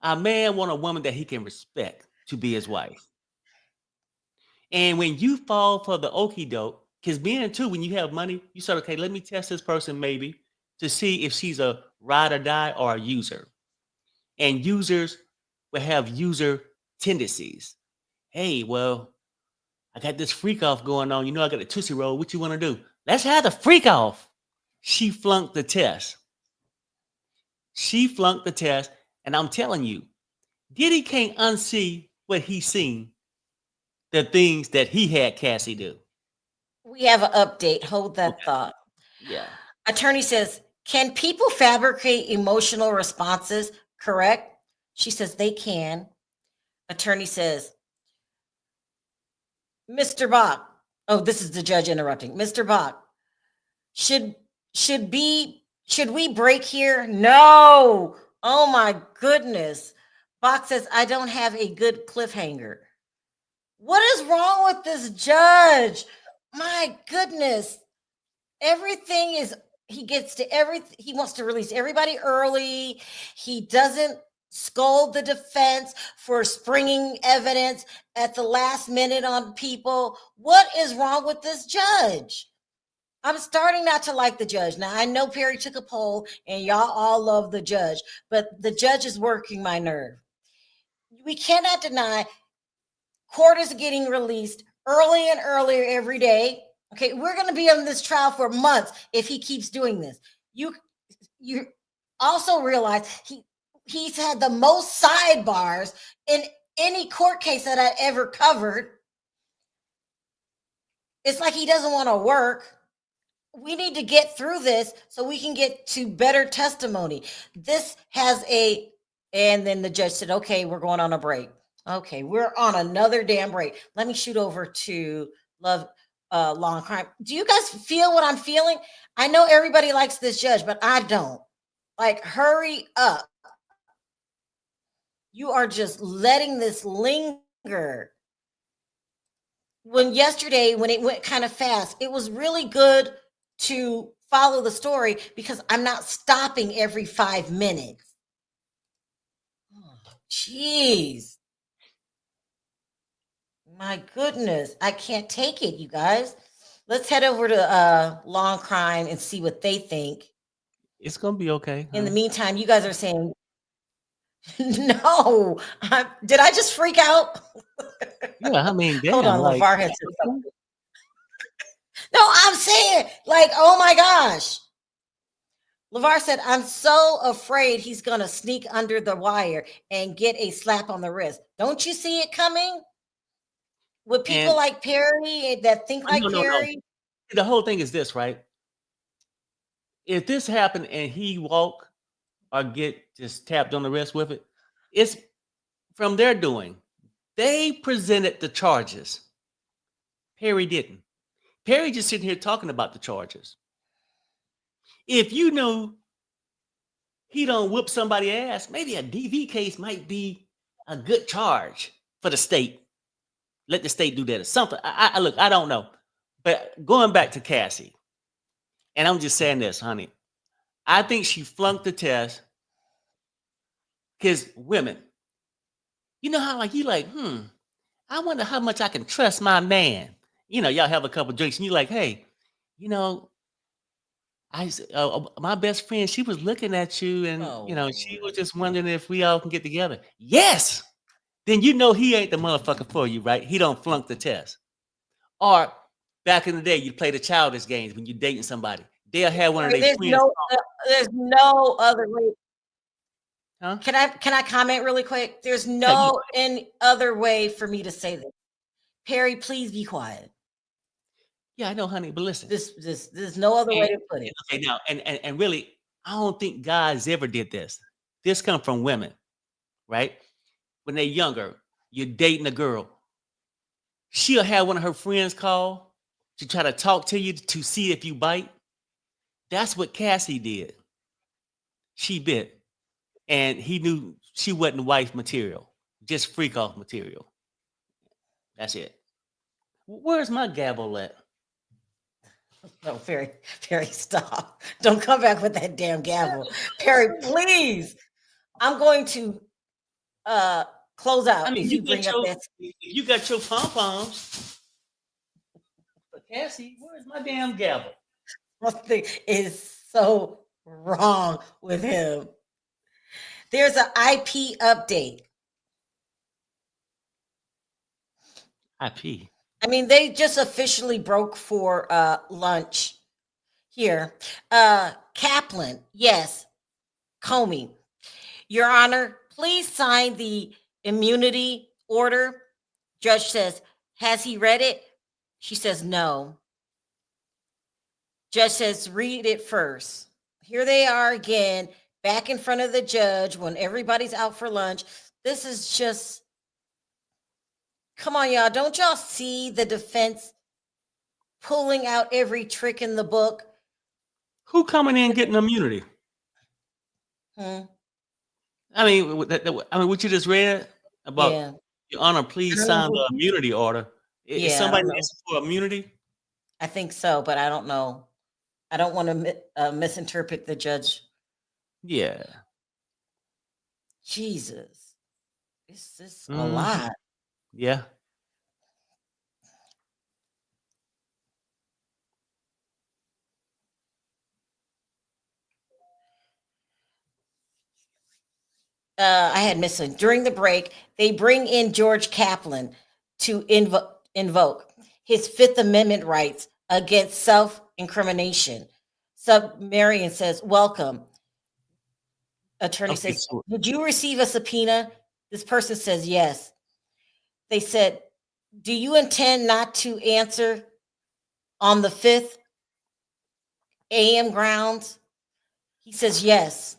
A man want a woman that he can respect to be his wife. And when you fall for the okie doke, because men too, when you have money, you say, okay, let me test this person maybe to see if she's a ride or die or a user. And users will have user tendencies. Hey, well, I got this freak off going on. You know, I got a Tootsie Roll. What you want to do? Let's have the freak off. She flunked the test. She flunked the test. And I'm telling you, Diddy can't unsee what he's seen, the things that he had Cassie do. We have an update. Hold that Okay. thought. Yeah. Attorney says, can people fabricate emotional responses? Correct. She says they can. Attorney says, Mr. Bach. Oh, this is the judge interrupting. Mr. Bach, should we break here? No. Oh my goodness. Bach says, I don't have a good cliffhanger. What is wrong with this judge? My goodness. Everything is, he gets to everything. He wants to release everybody early. He doesn't scold the defense for springing evidence at the last minute on people. What is wrong with this judge? I'm starting not to like the judge. Now, I know Perry took a poll and y'all all love the judge, but the judge is working my nerve. We cannot deny court is getting released early and earlier every day. Okay, we're going to be on this trial for months if he keeps doing this. You also realize he's had the most sidebars in any court case that I ever covered. It's like he doesn't want to work. We need to get through this so we can get to better testimony. This has and then the judge said, okay, we're going on a break. Okay, we're on another damn break. Let me shoot over to Love Law and Crime. Do you guys feel what I'm feeling? I know everybody likes this judge, but I don't. Like, hurry up. You are just letting this linger. When yesterday, when it went kind of fast, it was really good to follow the story because I'm not stopping every 5 minutes. Oh, jeez. My goodness, I can't take it, you guys. Let's head over to Law and Crime and see what they think. It's going to be okay. In the meantime, you guys are saying, no, did I just freak out? Yeah, I mean, damn. Hold on, like, LeVar had said something. No, I'm saying, like, oh my gosh. LeVar said, I'm so afraid he's going to sneak under the wire and get a slap on the wrist. Don't you see it coming? With people like Perry that think like Perry? No. The whole thing is this, right? If this happened and he walk or get just tapped on the wrist with it, it's from their doing. They presented the charges. Perry didn't. Perry just sitting here talking about the charges. If you know he don't whoop somebody's ass, maybe a DV case might be a good charge for the state. Let the state do that or something. Look, I don't know. But going back to Cassie, and I'm just saying this, honey. I think she flunked the test because women, you know how like you like, I wonder how much I can trust my man. You know, y'all have a couple drinks and you're like, hey, you know, my best friend, she was looking at you and, you know, she was just wondering if we all can get together. Yes. Then you know he ain't the motherfucker for you, right? He don't flunk the test. Or back in the day, you play the childish games when you're dating somebody. They'll have one of their friends. There's no other way. Huh? Can I comment really quick? There's no any other way for me to say this. Perry, please be quiet. Yeah, I know, honey, but listen. There's no other way to put it. Okay, now, and really, I don't think guys ever did this. This comes from women, right? When they're younger, you're dating a girl. She'll have one of her friends call to try to talk to you to see if you bite. That's what Cassie did. She bit. And he knew she wasn't wife material. just freak off material. That's it. Where's my gavel at? No, Perry, stop. Don't come back with that damn gavel. Perry, please. I'm going to close out I mean, if you bring up that. you got your pom poms, but Cassie, where's my damn gavel? Something is so wrong with him. There's an IP update. IP. I mean, they just officially broke for lunch here. Kaplan, yes. Comey, Your Honor, please sign the immunity order. Judge says, has he read it? She says, no. Judge says, read it first. Here they are again, back in front of the judge when everybody's out for lunch. This is just, come on, y'all. Don't y'all see the defense pulling out every trick in the book? Who coming in getting immunity? Hmm. I mean, what you just read about, Yeah. Your Honor, please sign the immunity order. Is Yeah, I somebody don't know. asking for immunity? I think so, but I don't know. I don't want to misinterpret the judge. Yeah. Jesus. This is a Mhm. lot. Yeah. I had missed it. During the break, they bring in George Kaplan to invoke his Fifth Amendment rights against self-incrimination. Marion says, welcome. Attorney Okay, says, so did you receive a subpoena? This person says, yes. They said, do you intend not to answer on the 5th AM grounds? He says, yes.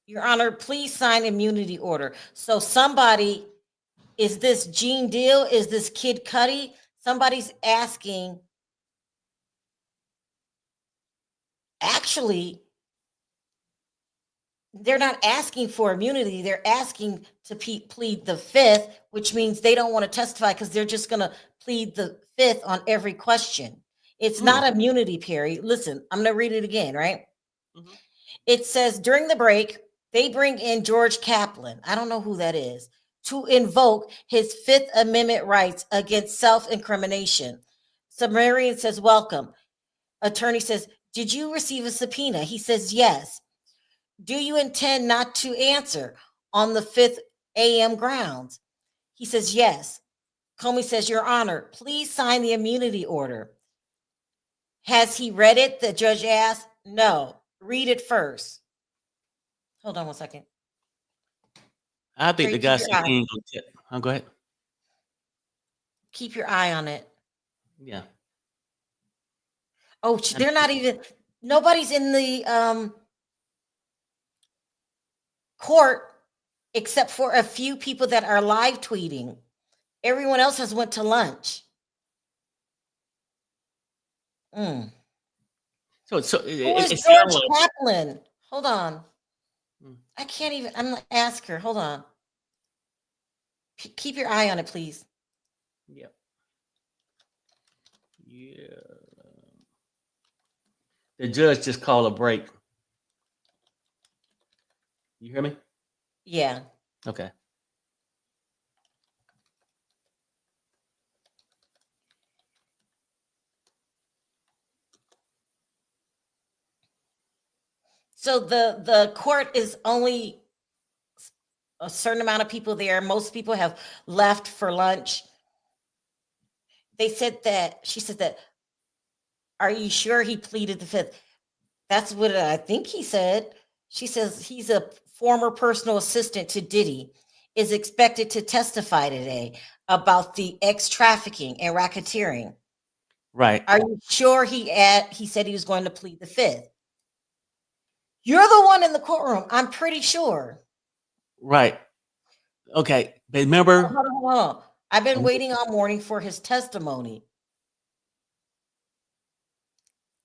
Your Honor, please sign immunity order. So somebody, is this Gene Deal? Is this Kid Cudi? Somebody's asking. Actually, they're not asking for immunity. They're asking to plead the 5th, which means they don't want to testify because they're just going to plead the 5th on every question. It's not immunity, Perry. Listen, I'm going to read it again, right? Mhm. It says during the break, they bring in George Kaplan. I don't know who that is, to invoke his Fifth Amendment rights against self-incrimination. Sumerian says, welcome. Attorney says, did you receive a subpoena? He says, yes. Do you intend not to answer on the 5th AM grounds? He says, yes. Comey says, Your Honor, please sign the immunity order. Has he read it? The judge asked. No. Read it first. Hold on one second. I think Perry, the guy keep said your eye. he ain't gonna tell. Go ahead. Keep your eye on it. Yeah. Oh, they're not even, nobody's in the court except for a few people that are live tweeting. Everyone else has went to lunch. Mm. So Who it is sounds George like Kaplan? Hold on. Mm. I can't even, I'm gonna ask her. Hold on. Keep your eye on it, please. Yeah. Yeah. The judge just called a break. You hear me? Yeah. Okay. So the court is only a certain amount of people there. Most people have left for lunch. They said that, she said that, are you sure he pleaded the 5th? That's what I think he said. She says he's a former personal assistant to Diddy, is expected to testify today about the trafficking and racketeering. Right. Are you sure he said he was going to plead the 5th? You're the one in the courtroom. I'm pretty sure. Right. Okay. But remember, Hold on. I've been waiting all morning for his testimony.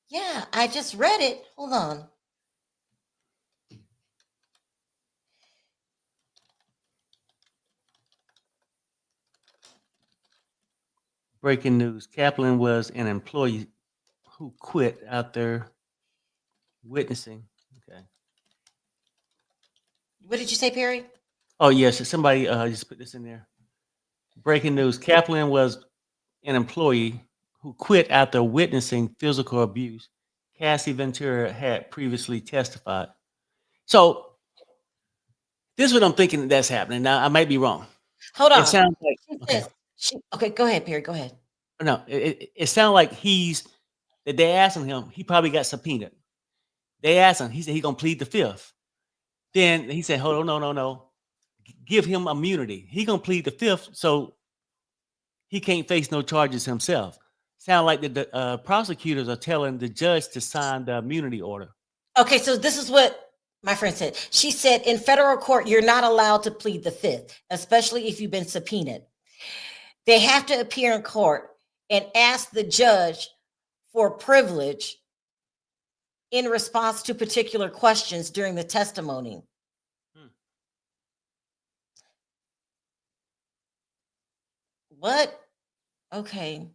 Yeah, I just read it. Hold on. Breaking news: Kaplan was an employee who quit after witnessing. Okay. What did you say, Perry? Oh yes, somebody just put this in there. Breaking news: Kaplan was an employee who quit after witnessing physical abuse. Cassie Ventura had previously testified. So this is what I'm thinking that's happening. Now I might be wrong. Hold It on. sounds like She okay. says, okay, go ahead, Perry. Go ahead. No, it sounds like that they asked him. He probably got subpoenaed. They asked him. He said he's gonna plead the fifth. Then he said, "Hold on, no. Give him immunity. He gonna plead the fifth, so he can't face no charges himself." Sound like the prosecutors are telling the judge to sign the immunity order. Okay, so this is what my friend said. She said, in federal court, you're not allowed to plead the fifth, especially if you've been subpoenaed. They have to appear in court and ask the judge for privilege in response to particular questions during the testimony. What? Okay.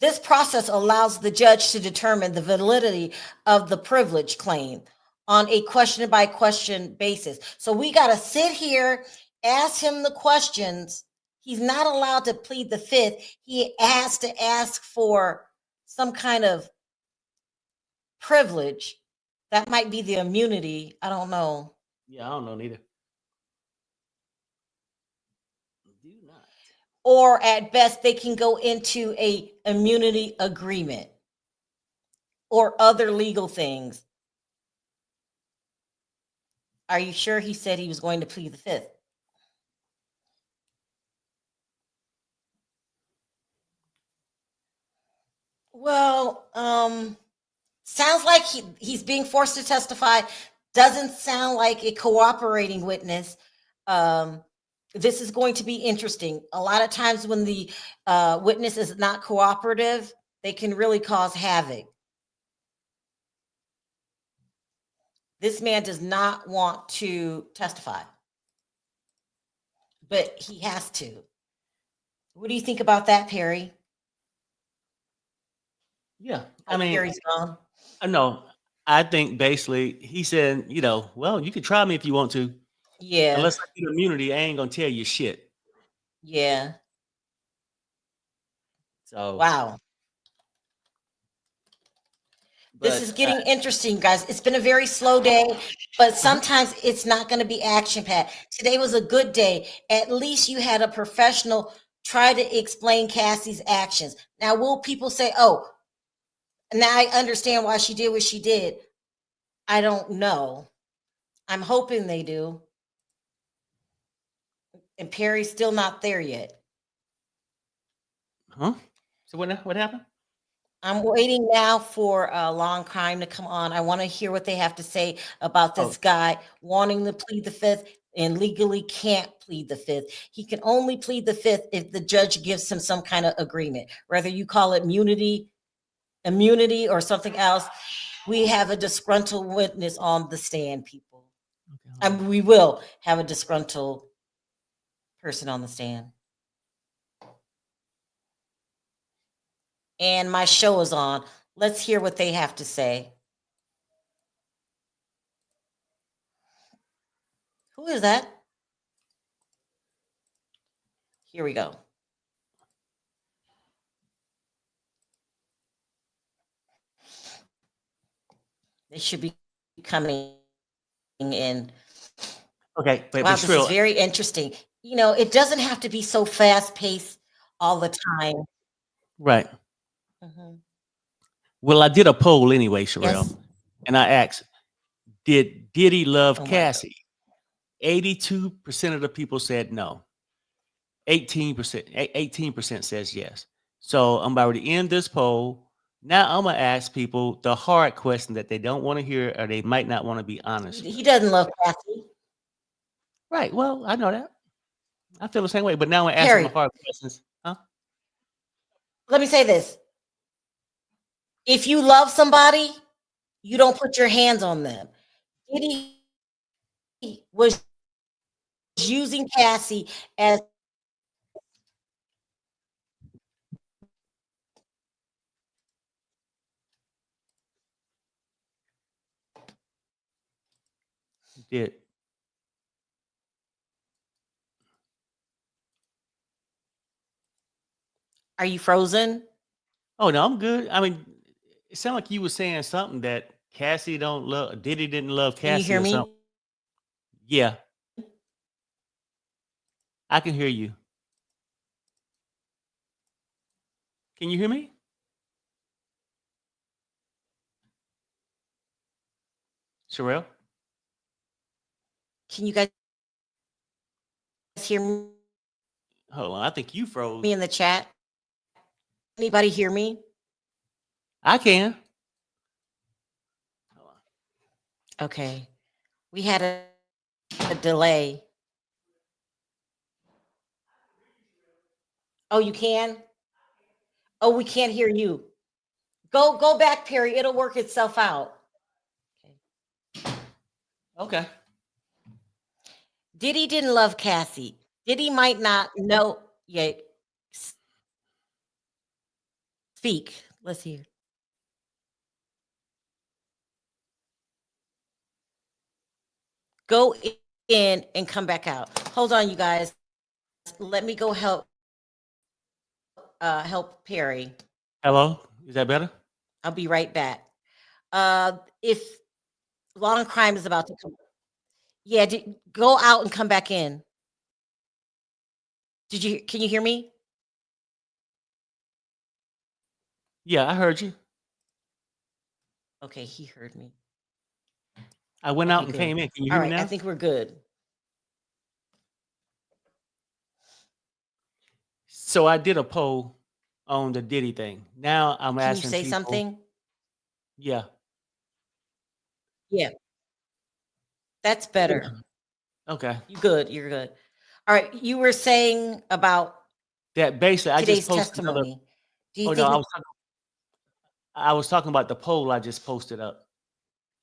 This process allows the judge to determine the validity of the privilege claim on a question by question basis. So we got to sit here, ask him the questions. He's not allowed to plead the fifth. He has to ask for some kind of privilege. That might be the immunity. I don't know. Yeah, I don't know neither. Do not. Or at best, they can go into a immunity agreement or other legal things. Are you sure he said he was going to plead the fifth? Well, sounds like he's being forced to testify. Doesn't sound like a cooperating witness. This is going to be interesting. A lot of times when the witness is not cooperative, they can really cause havoc. This man does not want to testify, but he has to. What do you think about that, Perry? Yeah, Oh, Perry's gone. no. I think basically he said, well, you can try me if you want to. Yeah. Unless I get immunity, I ain't gonna tell you shit. Yeah. So Wow. This is getting interesting, guys. It's been a very slow day, but sometimes it's not going to be action-packed. Today was a good day. At least you had a professional try to explain Cassie's actions. Now, will people say, oh, now I understand why she did what she did? I don't know. I'm hoping they do. And Perry's still not there yet. Huh? So what happened? I'm waiting now for Long Crime to come on. I want to hear what they have to say about this guy wanting to plead the fifth and legally can't plead the fifth. He can only plead the fifth if the judge gives him some kind of agreement, whether you call it immunity or something else. We have a disgruntled witness on the stand, people. And we will have a disgruntled person on the stand. And my show is on. Let's hear what they have to say. Who is that? Here we go. They should be coming in. Okay, but wow, this is very interesting. It doesn't have to be so fast-paced all the time. Right. Well, I did a poll anyway, Sharrell, Yes. and I asked, did Diddy love Oh my Cassie? 82% of the people said no. 18% says yes. So I'm about to end this poll. Now I'm gonna ask people the hard question that they don't want to hear or they might not want to be honest. He doesn't love Cassie. Right. Well, I know that. I feel the same way, but now I'm asking Perry, the hard questions. Huh? let me say this. If you love somebody, you don't put your hands on them. Diddy was using Cassie as did. Are you frozen? Oh no, I'm good. I mean, it sounded like you were saying something that Cassie don't love. Diddy didn't love Can you Cassie hear or me? something. Yeah, I can hear you. Can you hear me? Sharrell? Can you guys hear me Hold on. I think you froze. in the chat? Anybody hear me? I can. Hold on. Okay. We had a delay. Oh, you can? Oh, we can't hear you. Go back, Perry. It'll work itself out. Okay. Diddy didn't love Cassie. Diddy might not know yet. Speak. Let's hear. Go in and come back out. Hold on, you guys. Let me go help Perry. Hello? Is that better? I'll be right back. If Law and Crime is about to come, yeah, go out and come back in. Can you hear me? Yeah, I heard you. Okay, he heard me. I went Okay, out and good. came in. Can you All hear me right, I now? think we're good. So I did a poll on the Diddy thing. Now I'm Can you asking say people. something? Yeah. Yeah, that's Yeah. better. Okay. You're good. All right, you were saying about That basically, I just today's posted another. testimony. Do you Oh no, think I was talking about the poll I just posted up.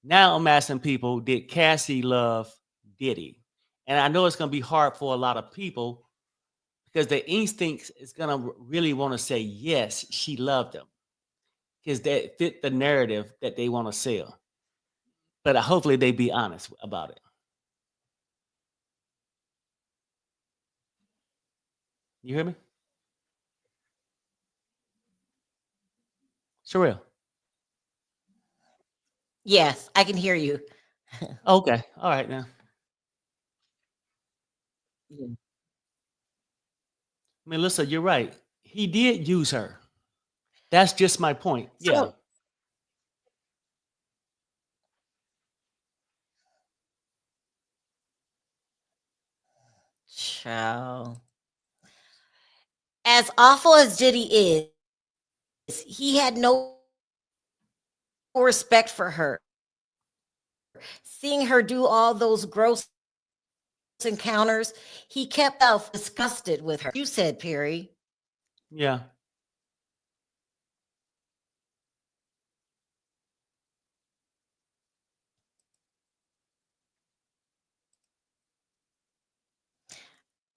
Now I'm asking people, did Cassie love Diddy? And I know it's going to be hard for a lot of people because the instinct is going to really want to say, yes, she loved him because that fit the narrative that they want to sell. But hopefully they be honest about it. You hear me? Sharrell. yes, I can hear you. Okay. All right now. Yeah. Melissa, you're right. He did use her. That's just my point. Yeah. So, child. As awful as Diddy is, he had no respect for her. Seeing her do all those gross encounters, he kept disgusted with her. You said, Perry. Yeah.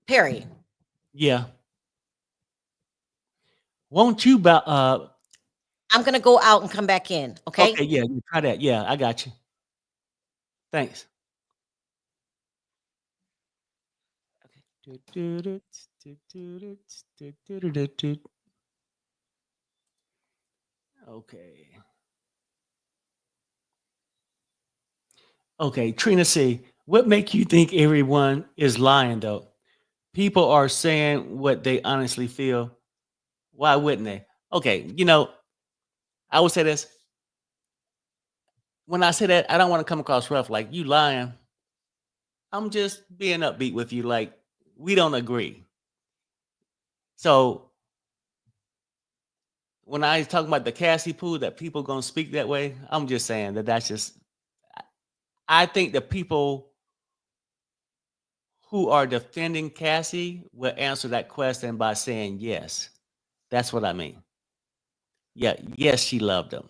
Perry. Yeah. Won't you I'm gonna go out and come back in. Okay. okay, yeah, you try that. Yeah, I got you. Thanks. Okay. Okay, Trina C. What make you think everyone is lying though? People are saying what they honestly feel. Why wouldn't they? Okay, I would say this. When I say that, I don't want to come across rough, like you lying. I'm just being upbeat with you, like we don't agree. So when I talk about the Cassie pool that people gonna speak that way, I'm just saying that's just. I think the people who are defending Cassie will answer that question by saying yes. That's what I mean. Yeah, yes, she loved him.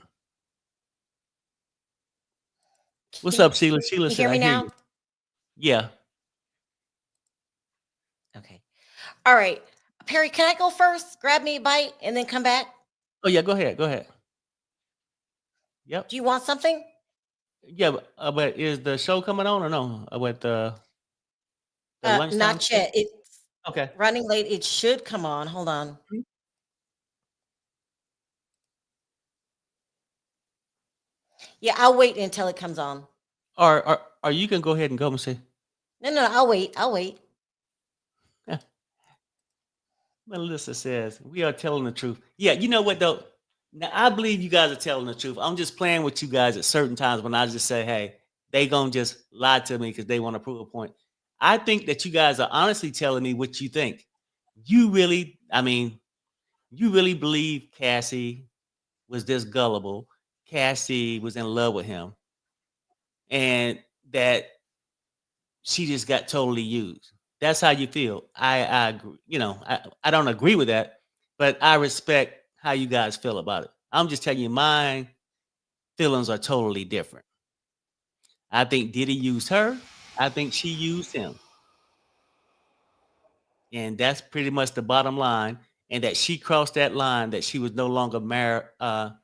What's up, Sheila? Sheila You said, hear I me hear you. now? Yeah. Okay. All right. Perry, can I go first? Grab me a bite and then come back? Oh, yeah, go ahead. Go ahead. Yep. Do you want something? Yeah, but is the show coming on or no? With the lunchtime Not show? yet. It's Okay. running late. It should come on. Hold on. Yeah, I'll wait until it comes on. Or you can go ahead and go and say, No, I'll wait. I'll wait. Melissa says, we are telling the truth. Yeah, you know what though? Now I believe you guys are telling the truth. I'm just playing with you guys at certain times when I just say, hey, they gonna just lie to me because they want to prove a point. I think that you guys are honestly telling me what you think. You really, I mean, you really believe Cassie was this gullible. Cassie was in love with him, and that she just got totally used. That's how you feel. I agree. You know, I don't agree with that, but I respect how you guys feel about it. I'm just telling you, my feelings are totally different. I think Diddy used her. I think she used him, and that's pretty much the bottom line. And that she crossed that line, that she was no longer But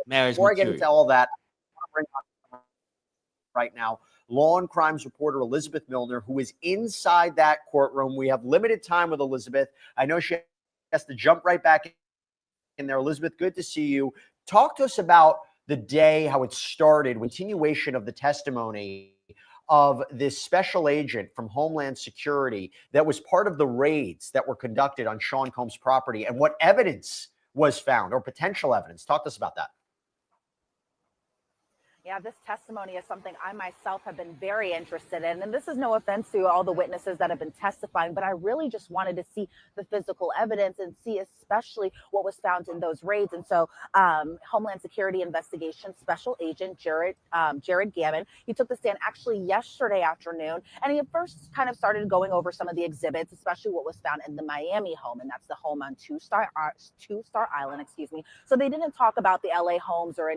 marriage before I get into material. all that, I want to bring on right now law and crimes reporter Elizabeth Milner, who is inside that courtroom. We have limited time with Elizabeth. I know she has to jump right back in there. Elizabeth, good to see you. Talk to us about the day, how it started, continuation of the testimony of this special agent from Homeland Security that was part of the raids that were conducted on Sean Combs' property, and what evidence was found or potential evidence. Talk to us about that. Yeah, this testimony is something I myself have been very interested in. And this is no offense to all the witnesses that have been testifying, but I really just wanted to see the physical evidence and see especially what was found in those raids. And so Homeland Security Investigation Special Agent Jared Gammon, he took the stand actually yesterday afternoon. And he first kind of started going over some of the exhibits, especially what was found in the Miami home. And that's the home on Two-Star Island, excuse me. So they didn't talk about the LA homes or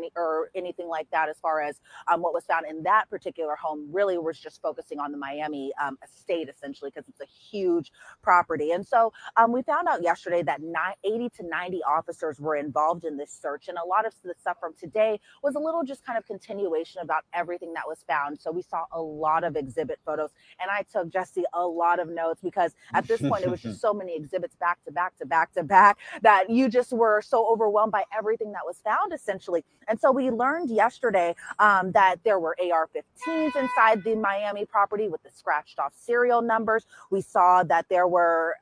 anything like that as far as what was found in that particular home. Really was just focusing on the Miami estate, essentially, because it's a huge property. And so we found out yesterday that 80 to 90 officers were involved in this search. And a lot of the stuff from today was a little just kind of continuation about everything that was found. So we saw a lot of exhibit photos. And I took, Jesse, a lot of notes because at this point, it was just so many exhibits back to back to back to back that you just were so overwhelmed by everything that was found, essentially. And so we learned yesterday that there were AR-15s inside the Miami property with the scratched off serial numbers. We saw that there were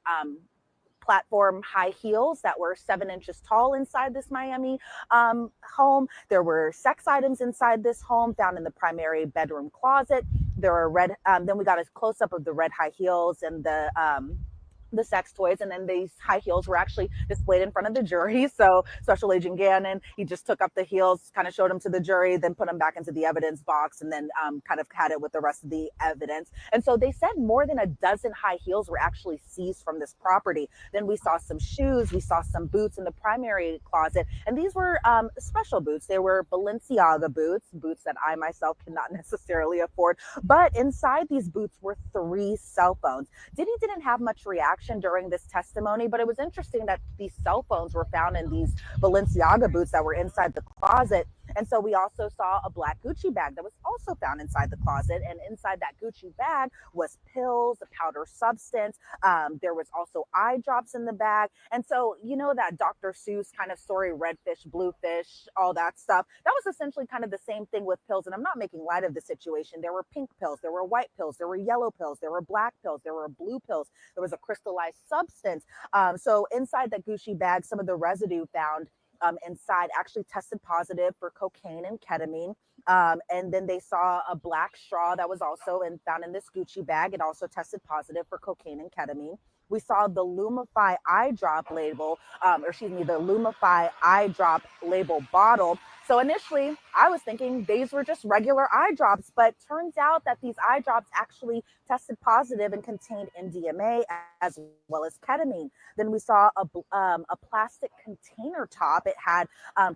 platform high heels that were 7 inches tall inside this Miami home. There were sex items inside this home found in the primary bedroom closet. There were then we got a close up of the red high heels and the sex toys, and then these high heels were actually displayed in front of the jury. So Special Agent Gannon, he just took up the heels, kind of showed them to the jury, then put them back into the evidence box, and then kind of had it with the rest of the evidence. And so they said more than a dozen high heels were actually seized from this property. Then we saw some shoes, we saw some boots in the primary closet, and these were special boots. They were Balenciaga boots that I myself cannot necessarily afford. But inside these boots were 3 cell phones. Diddy didn't have much reaction during this testimony, but it was interesting that these cell phones were found in these Balenciaga boots that were inside the closet. And so we also saw a black Gucci bag that was also found inside the closet. And inside that Gucci bag was pills, a powder substance. There was also eye drops in the bag. And so, you know, that Dr. Seuss kind of story, red fish, blue fish, all that stuff, that was essentially kind of the same thing with pills. And I'm not making light of the situation. There were pink pills, there were white pills, there were yellow pills, there were black pills, there were blue pills, there was a crystallized substance. So inside that Gucci bag, some of the residue found inside actually tested positive for cocaine and ketamine. And then they saw a black straw that was also found in this Gucci bag. It also tested positive for cocaine and ketamine. We saw the Lumify eye drop label, the Lumify eye drop label bottle. So initially, I was thinking these were just regular eye drops, but turns out that these eye drops actually tested positive and contained MDMA as well as ketamine. Then we saw a plastic container top. It had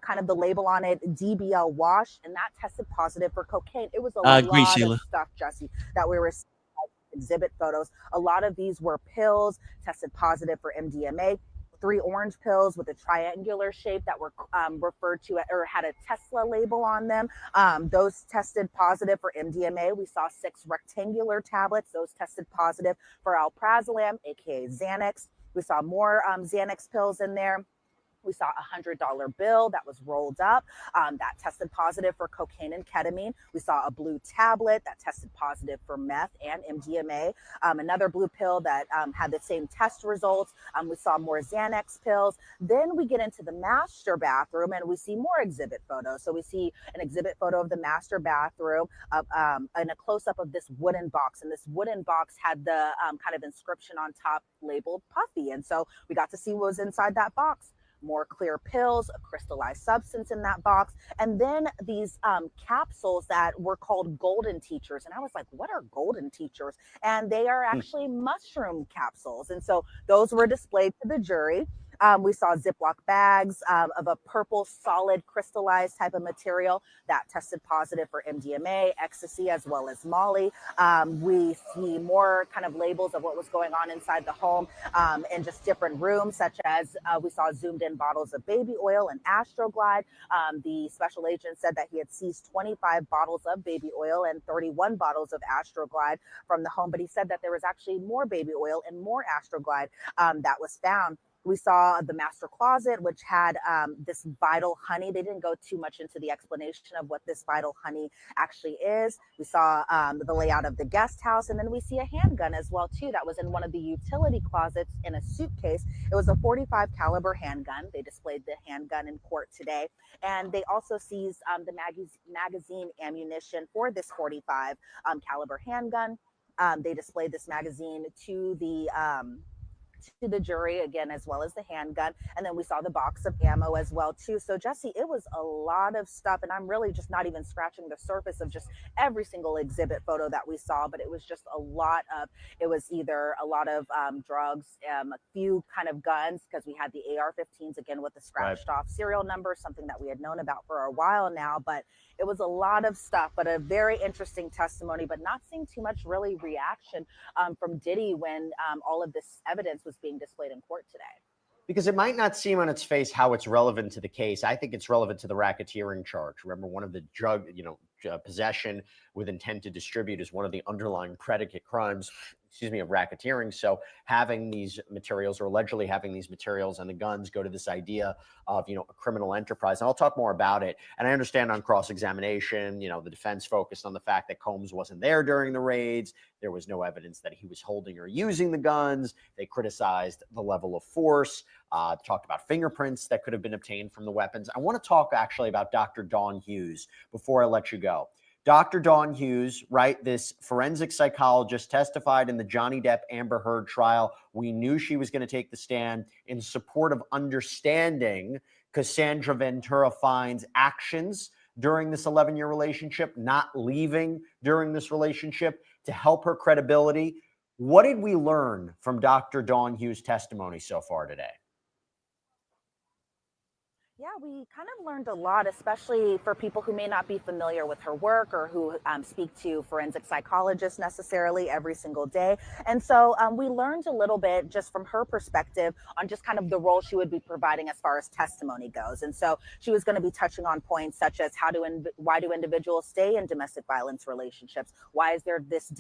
kind of the label on it, DBL wash, and that tested positive for cocaine. It was a I agree, lot Sheila. of stuff, Jesse, that we were exhibit photos. A lot of these were pills tested positive for MDMA. 3 orange pills with a triangular shape that were referred to or had a Tesla label on them. Those tested positive for MDMA. We saw 6 rectangular tablets. Those tested positive for alprazolam, aka Xanax. We saw more Xanax pills in there. We saw a $100 bill that was rolled up that tested positive for cocaine and ketamine. We saw a blue tablet that tested positive for meth and MDMA. Another blue pill that had the same test results. We saw more Xanax pills. Then we get into the master bathroom and we see more exhibit photos. So we see an exhibit photo of the master bathroom and a close-up of this wooden box. And this wooden box had the kind of inscription on top labeled Puffy. And so we got to see what was inside that box. More clear pills, a crystallized substance in that box, and then these capsules that were called golden teachers. And I was like, what are golden teachers? And they are actually mushroom capsules. And so those were displayed to the jury. We saw Ziploc bags of a purple solid crystallized type of material that tested positive for MDMA, ecstasy, as well as Molly. We see more kind of labels of what was going on inside the home in just different rooms, such as we saw zoomed in bottles of baby oil and Astroglide. The special agent said that he had seized 25 bottles of baby oil and 31 bottles of Astroglide from the home, but he said that there was actually more baby oil and more Astroglide that was found. We saw the master closet, which had this vital honey. They didn't go too much into the explanation of what this vital honey actually is. We saw the layout of the guest house, and then we see a handgun as well too that was in one of the utility closets in a suitcase. It was a .45 caliber handgun. They displayed the handgun in court today, and they also seized the magazine ammunition for this .45 caliber handgun. They displayed this magazine to the jury again, as well as the handgun. And then we saw the box of ammo as well too. So Jesse, it was a lot of stuff, and I'm really just not even scratching the surface of just every single exhibit photo that we saw, but it was just a lot of, it was either a lot of drugs, a few kind of guns, because we had the AR-15s again with the scratched off serial number, something that we had known about for a while now, but it was a lot of stuff, but a very interesting testimony, but not seeing too much really reaction from Diddy when all of this evidence was being displayed in court today. Because it might not seem on its face how it's relevant to the case. I think it's relevant to the racketeering charge. Remember, one of the drug, possession with intent to distribute is one of the underlying predicate crimes, of racketeering. So having these materials, or allegedly having these materials and the guns, go to this idea of, a criminal enterprise. And I'll talk more about it. And I understand on cross-examination, the defense focused on the fact that Combs wasn't there during the raids. There was no evidence that he was holding or using the guns. They criticized the level of force, talked about fingerprints that could have been obtained from the weapons. I want to talk actually about Dr. Dawn Hughes before I let you go. Dr. Dawn Hughes, right, this forensic psychologist, testified in the Johnny Depp Amber Heard trial. We knew she was going to take the stand in support of understanding Cassandra Ventura Fine's actions during this 11-year relationship, not leaving during this relationship, to help her credibility. What did we learn from Dr. Dawn Hughes' testimony so far today? Yeah, we kind of learned a lot, especially for people who may not be familiar with her work or who speak to forensic psychologists necessarily every single day. And so we learned a little bit just from her perspective on just kind of the role she would be providing as far as testimony goes. And so she was going to be touching on points such as why do individuals stay in domestic violence relationships? Why is there this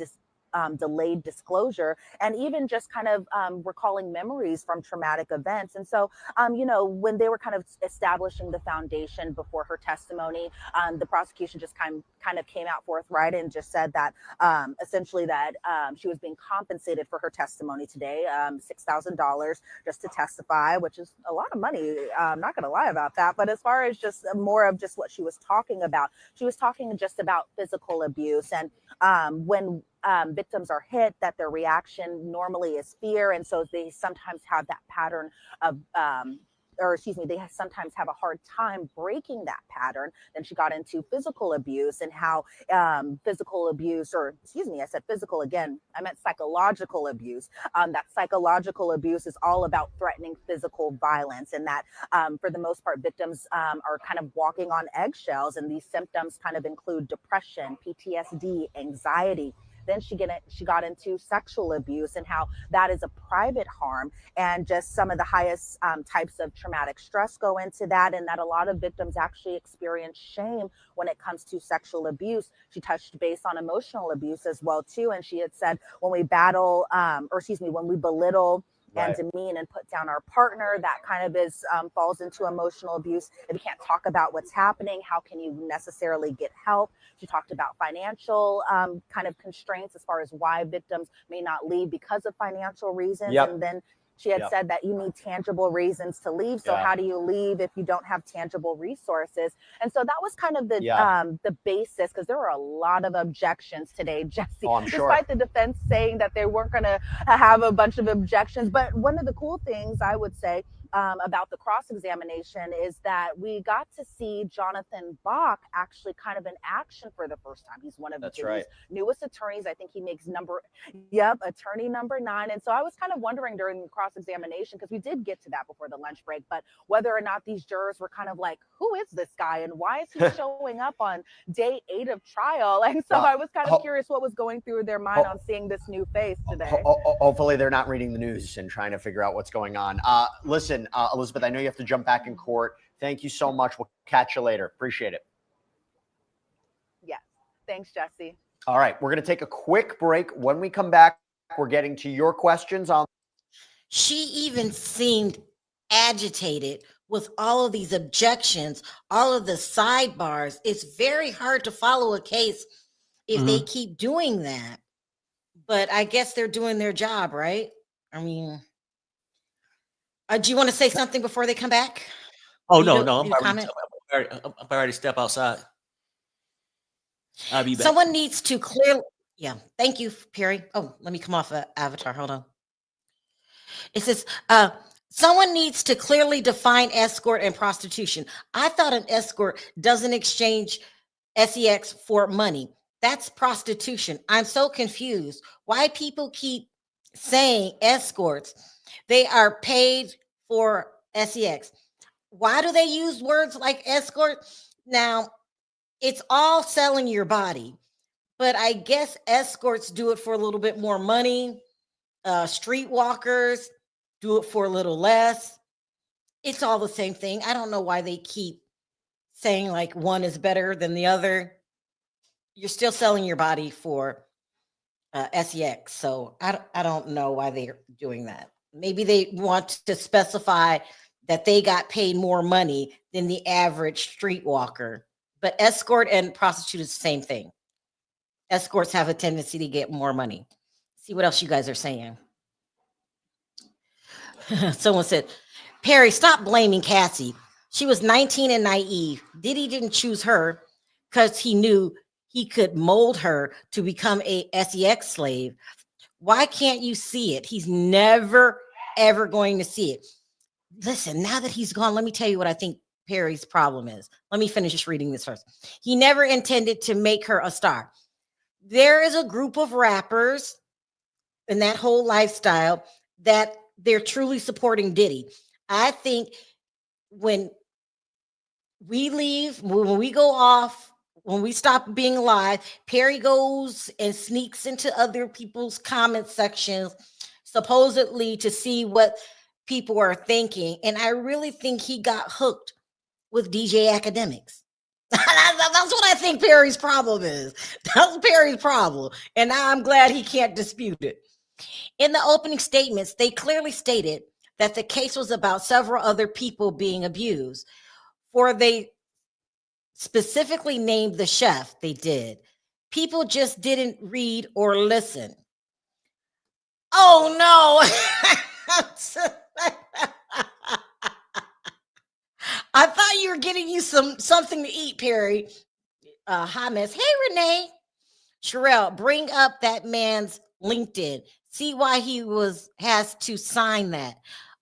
delayed disclosure, and even just kind of recalling memories from traumatic events. And so, when they were kind of establishing the foundation before her testimony, the prosecution just kind of came out forthright and just said that essentially that she was being compensated for her testimony today, $6,000 just to testify, which is a lot of money. I'm not going to lie about that. But as far as just more of just what she was talking about, she was talking just about physical abuse. And when victims are hit, that their reaction normally is fear. And so they sometimes have that pattern of, they sometimes have a hard time breaking that pattern. Then she got into physical abuse and how physical abuse, I said physical again, I meant psychological abuse. That psychological abuse is all about threatening physical violence, and that for the most part, victims are kind of walking on eggshells. And these symptoms kind of include depression, PTSD, anxiety, Then she got into sexual abuse and how that is a private harm, and just some of the highest types of traumatic stress go into that, and that a lot of victims actually experience shame when it comes to sexual abuse. She touched base on emotional abuse as well too, and she had said when we when we belittle and demean and put down our partner, that kind of falls into emotional abuse. If you can't talk about what's happening, how can you necessarily get help? She talked about financial kind of constraints as far as why victims may not leave because of financial reasons. And then she had said that you need tangible reasons to leave. So how do you leave if you don't have tangible resources? And so that was kind of the basis, because there were a lot of objections today, Jesse. I'm sure. Despite the defense saying that they weren't going to have a bunch of objections. But one of the cool things I would say about the cross-examination is that we got to see Jonathan Bach actually kind of in action for the first time. He's one of Diddy's newest attorneys. I think he makes attorney number 9. And so I was kind of wondering during the cross-examination, because we did get to that before the lunch break, but whether or not these jurors were kind of like, who is this guy and why is he showing up on day 8 of trial? And so I was kind of curious what was going through their mind on seeing this new face today. Hopefully they're not reading the news and trying to figure out what's going on. Listen, Elizabeth, I know you have to jump back in court. Thank you so much. We'll catch you later. Appreciate it. Yes. Thanks, Jesse. All right. We're going to take a quick break. When we come back, we're getting to your questions on. She even seemed agitated with all of these objections, all of the sidebars. It's very hard to follow a case if they keep doing that. But I guess they're doing their job, right? I mean, do you want to say something before they come back? Oh, no. I'm ready to step outside. I'll be back. Someone needs to clearly. Yeah. Thank you, Perry. Oh, let me come off of Avatar. Hold on. It says, someone needs to clearly define escort and prostitution. I thought an escort doesn't exchange sex for money. That's prostitution. I'm so confused. Why people keep saying escorts? They are paid for sex. Why do they use words like escort? Now, it's all selling your body, but I guess escorts do it for a little bit more money. Streetwalkers do it for a little less. It's all the same thing. I don't know why they keep saying like one is better than the other. You're still selling your body for sex. So I don't know why they're doing that. Maybe they want to specify that they got paid more money than the average streetwalker. But escort and prostitute is the same thing. Escorts have a tendency to get more money. See what else you guys are saying. Someone said, Perry, stop blaming Cassie. She was 19 and naive. Diddy didn't choose her because he knew he could mold her to become a sex slave. Why can't you see it? He's never, ever going to see it. Listen, now that he's gone, let me tell you what I think Perry's problem is. Let me finish just reading this first. He never intended to make her a star. There is a group of rappers in that whole lifestyle that they're truly supporting Diddy. I think when we leave, when we go off, when we stop being alive, Perry goes and sneaks into other people's comment sections, supposedly to see what people are thinking. And I really think he got hooked with DJ Academics. That's what I think Perry's problem is. That's Perry's problem. And I'm glad he can't dispute it. In the opening statements, they clearly stated that the case was about several other people being abused. For they specifically named the chef, they did. People just didn't read or listen. Oh no. I thought you were getting you something to eat, Perry. Hi, miss. Hey, Renee. Sharrell, bring up that man's LinkedIn. See why he has to sign that.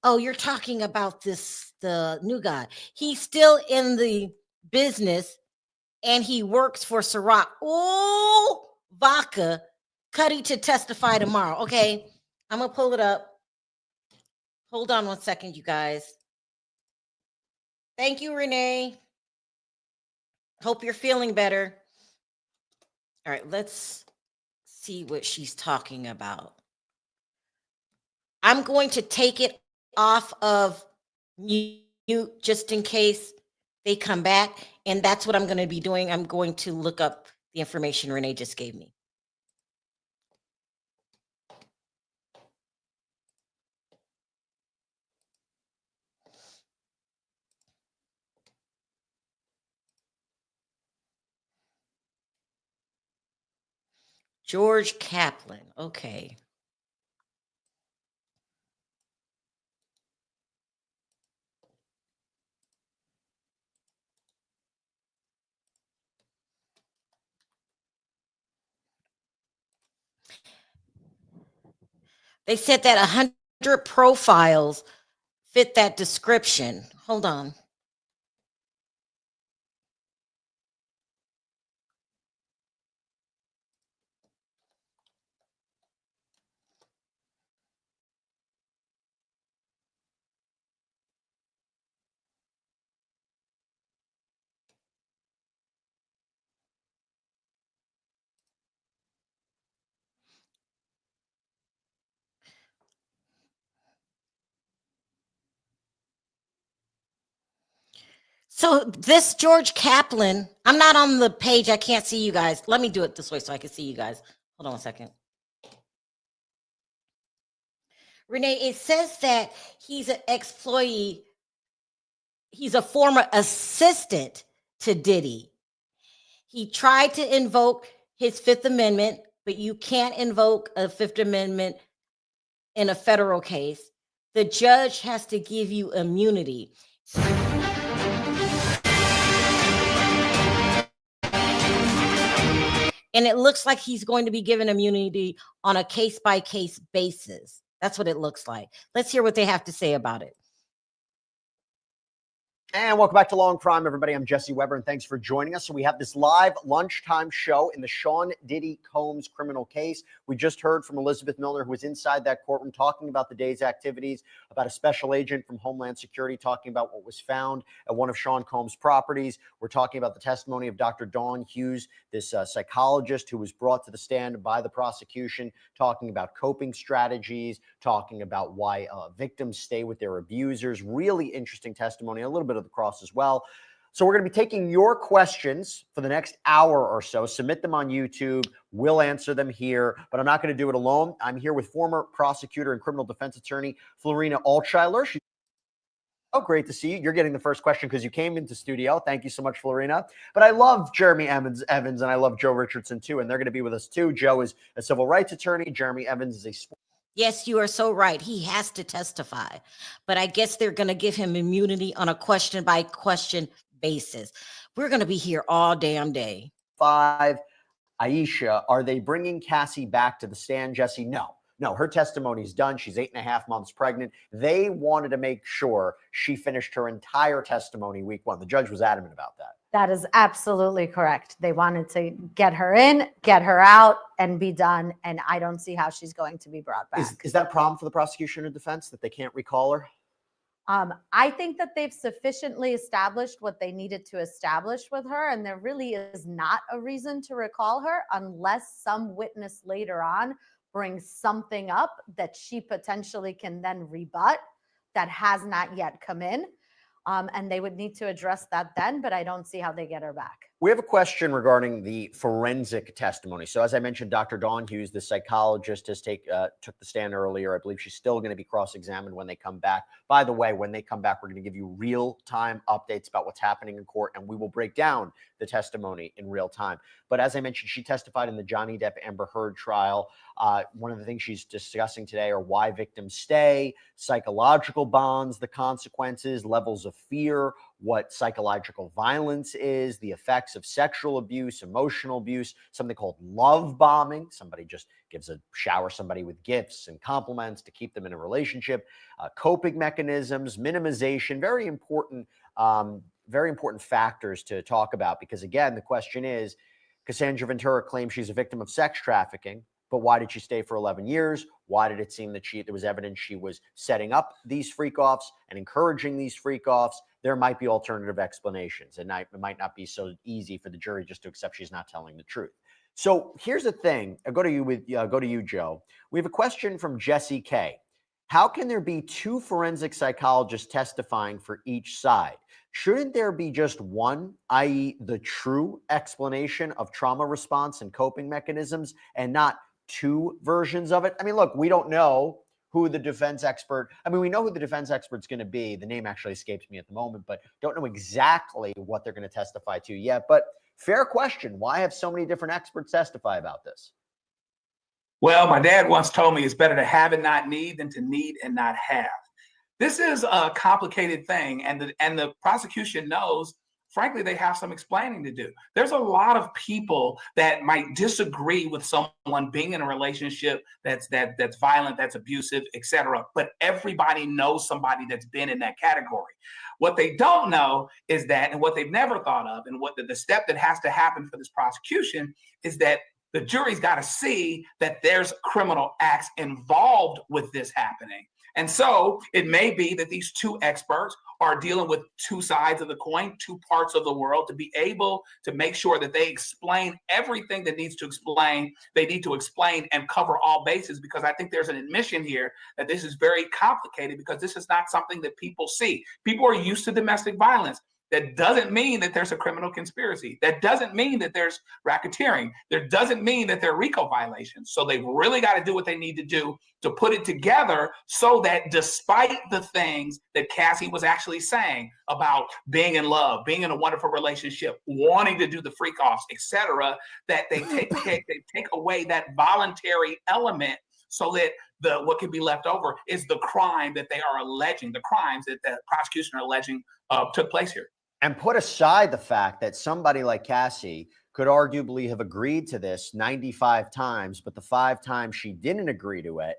Oh, you're talking about the new guy. He's still in the business and he works for Ciroc. Oh, vodka. Cudi to testify tomorrow. Okay, I'm going to pull it up. Hold on 1 second, you guys. Thank you, Renee. Hope you're feeling better. All right, let's see what she's talking about. I'm going to take it off of mute just in case they come back. And that's what I'm going to be doing. I'm going to look up the information Renee just gave me. George Kaplan. Okay. They said that 100 profiles fit that description. Hold on. So this George Kaplan, I'm not on the page. I can't see you guys. Let me do it this way so I can see you guys. Hold on a second. Renee, it says that he's an ex-employee. He's a former assistant to Diddy. He tried to invoke his Fifth Amendment, but you can't invoke a Fifth Amendment in a federal case. The judge has to give you immunity. And it looks like he's going to be given immunity on a case-by-case basis. That's what it looks like. Let's hear what they have to say about it. And welcome back to Long Crime, everybody. I'm Jesse Weber, and thanks for joining us. So we have this live lunchtime show in the Sean Diddy Combs criminal case. We just heard from Elizabeth Milner, who was inside that courtroom talking about the day's activities, about a special agent from Homeland Security talking about what was found at one of Sean Combs' properties. We're talking about the testimony of Dr. Dawn Hughes, this psychologist who was brought to the stand by the prosecution, talking about coping strategies, talking about why victims stay with their abusers. Really interesting testimony, a little bit of the cross as well. So we're going to be taking your questions for the next hour or so. Submit them on YouTube. We'll answer them here, but I'm not going to do it alone. I'm here with former prosecutor and criminal defense attorney Florina Altschuyler. Oh, great to see you. You're getting the first question because you came into studio. Thank you so much, Florina. But I love Jeremy Evans, and I love Joe Richardson too, and they're going to be with us too. Joe is a civil rights attorney. Jeremy Evans is a sports. Yes, you are so right. He has to testify, but I guess they're going to give him immunity on a question by question basis. We're going to be here all damn day. 5, Aisha, are they bringing Cassie back to the stand, Jesse? No, her testimony is done. She's 8.5 months pregnant. They wanted to make sure she finished her entire testimony week 1. The judge was adamant about that. That is absolutely correct. They wanted to get her in, get her out, and be done. And I don't see how she's going to be brought back. Is that a problem for the prosecution or defense that they can't recall her? I think that they've sufficiently established what they needed to establish with her. And there really is not a reason to recall her unless some witness later on brings something up that she potentially can then rebut that has not yet come in. And they would need to address that then, but I don't see how they get her back. We have a question regarding the forensic testimony. So as I mentioned, Dr. Dawn Hughes, the psychologist, has took the stand earlier. I believe she's still going to be cross-examined when they come back. By the way, when they come back, we're going to give you real-time updates about what's happening in court, and we will break down the testimony in real time. But as I mentioned, she testified in the Johnny Depp Amber Heard trial. One of the things she's discussing today are why victims stay, psychological bonds, the consequences, levels of fear, what psychological violence is, the effects of sexual abuse, emotional abuse, something called love bombing. Somebody just showers somebody with gifts and compliments to keep them in a relationship, coping mechanisms, minimization, very important factors to talk about. Because again, the question is, Cassandra Ventura claims she's a victim of sex trafficking, but why did she stay for 11 years? Why did it seem that there was evidence she was setting up these freak-offs and encouraging these freak-offs? There might be alternative explanations, and it might not be so easy for the jury just to accept she's not telling the truth. So here's the thing. I'll go to you, Joe. We have a question from Jesse K. How can there be two forensic psychologists testifying for each side? Shouldn't there be just one, i.e., the true explanation of trauma response and coping mechanisms, and not two versions of it? I mean, look, we don't know who the defense expert, we know who the defense expert's going to be. The name actually escapes me at the moment, but don't know exactly what they're going to testify to yet. But fair question. Why have so many different experts testify about this? Well, my dad once told me it's better to have and not need than to need and not have. This is a complicated thing, and the prosecution knows, frankly, they have some explaining to do. There's a lot of people that might disagree with someone being in a relationship that's violent, that's abusive, etc. But everybody knows somebody that's been in that category. What they don't know is that, and what they've never thought of, and what the step that has to happen for this prosecution is that the jury's got to see that there's criminal acts involved with this happening. And so it may be that these two experts are dealing with two sides of the coin, two parts of the world, to be able to make sure that they explain everything that needs to explain. They need to explain and cover all bases, because I think there's an admission here that this is very complicated, because this is not something that people see. People are used to domestic violence. That doesn't mean that there's a criminal conspiracy. That doesn't mean that there's racketeering. That doesn't mean that there are RICO violations. So they've really got to do what they need to do to put it together, so that despite the things that Cassie was actually saying about being in love, being in a wonderful relationship, wanting to do the freak offs, etc., that they take away that voluntary element, so that what can be left over is the crime that they are alleging, the crimes that the prosecution are alleging took place here. And put aside the fact that somebody like Cassie could arguably have agreed to this 95 times, but the 5 times she didn't agree to it.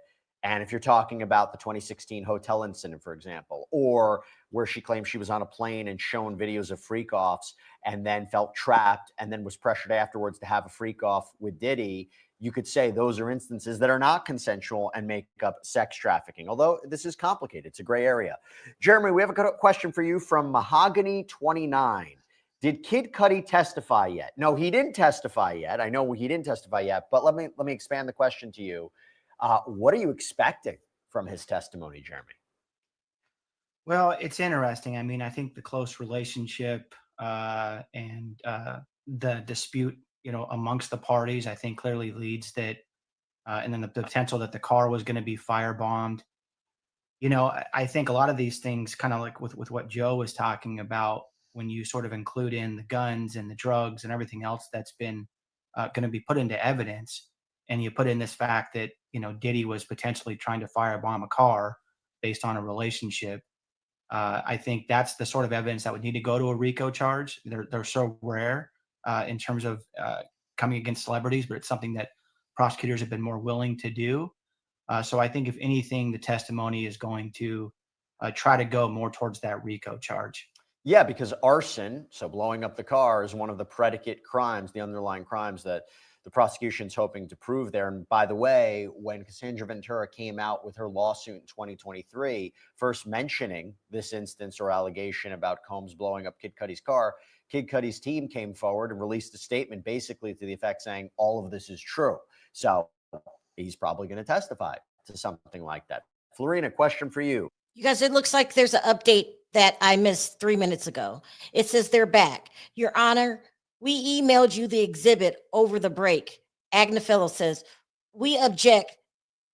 And if you're talking about the 2016 hotel incident, for example, or where she claimed she was on a plane and shown videos of freak offs and then felt trapped and then was pressured afterwards to have a freak off with Diddy, you could say those are instances that are not consensual and make up sex trafficking. Although this is complicated, it's a gray area. Jeremy, we have a question for you from Mahogany29. Did Kid Cudi testify yet? No, he didn't testify yet. I know he didn't testify yet, but let me expand the question to you. What are you expecting from his testimony, Jeremy? Well, it's interesting. I mean, I think the close relationship and the dispute, amongst the parties, I think clearly leads that, and then the potential that the car was going to be firebombed. I think a lot of these things, kind of like with what Joe was talking about, when you sort of include in the guns and the drugs and everything else that's been going to be put into evidence, and you put in this fact that, Diddy was potentially trying to firebomb a car based on a relationship. I think that's the sort of evidence that would need to go to a RICO charge. They're so rare in terms of coming against celebrities, but it's something that prosecutors have been more willing to do. So I think if anything, the testimony is going to try to go more towards that RICO charge. Yeah, because arson, so blowing up the car, is one of the predicate crimes, the underlying crimes that the prosecution's hoping to prove there. And by the way, when Cassandra Ventura came out with her lawsuit in 2023, first mentioning this instance or allegation about Combs blowing up Kid Cudi's car, Kid Cudi's team came forward and released a statement basically to the effect saying all of this is true. So he's probably going to testify to something like that. Florina, question for you. You guys, it looks like there's an update that I missed 3 minutes ago. It says they're back. Your Honor, we emailed you the exhibit over the break. Agnefello says, we object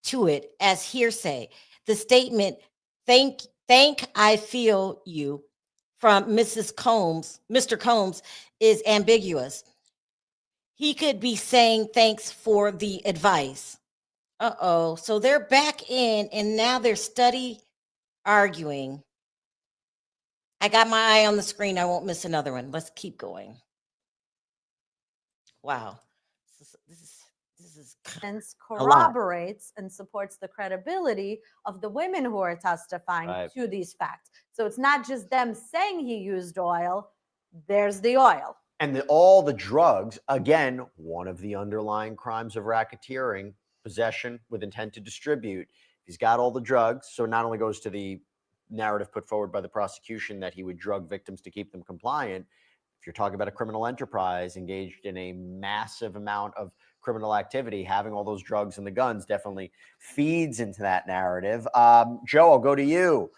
to it as hearsay. The statement, thank I feel you, from Mrs. Combs, Mr. Combs, is ambiguous. He could be saying thanks for the advice. Uh-oh. So they're back in, and now they're arguing. I got my eye on the screen. I won't miss another one. Let's keep going. Wow. This is corroborates and supports the credibility of the women who are testifying to these facts. So it's not just them saying he used oil. There's the oil. And all the drugs, again, one of the underlying crimes of racketeering, possession with intent to distribute. He's got all the drugs. So it not only goes to the narrative put forward by the prosecution that he would drug victims to keep them compliant, if you're talking about a criminal enterprise engaged in a massive amount of criminal activity, having all those drugs and the guns definitely feeds into that narrative. Joe, I'll go to you.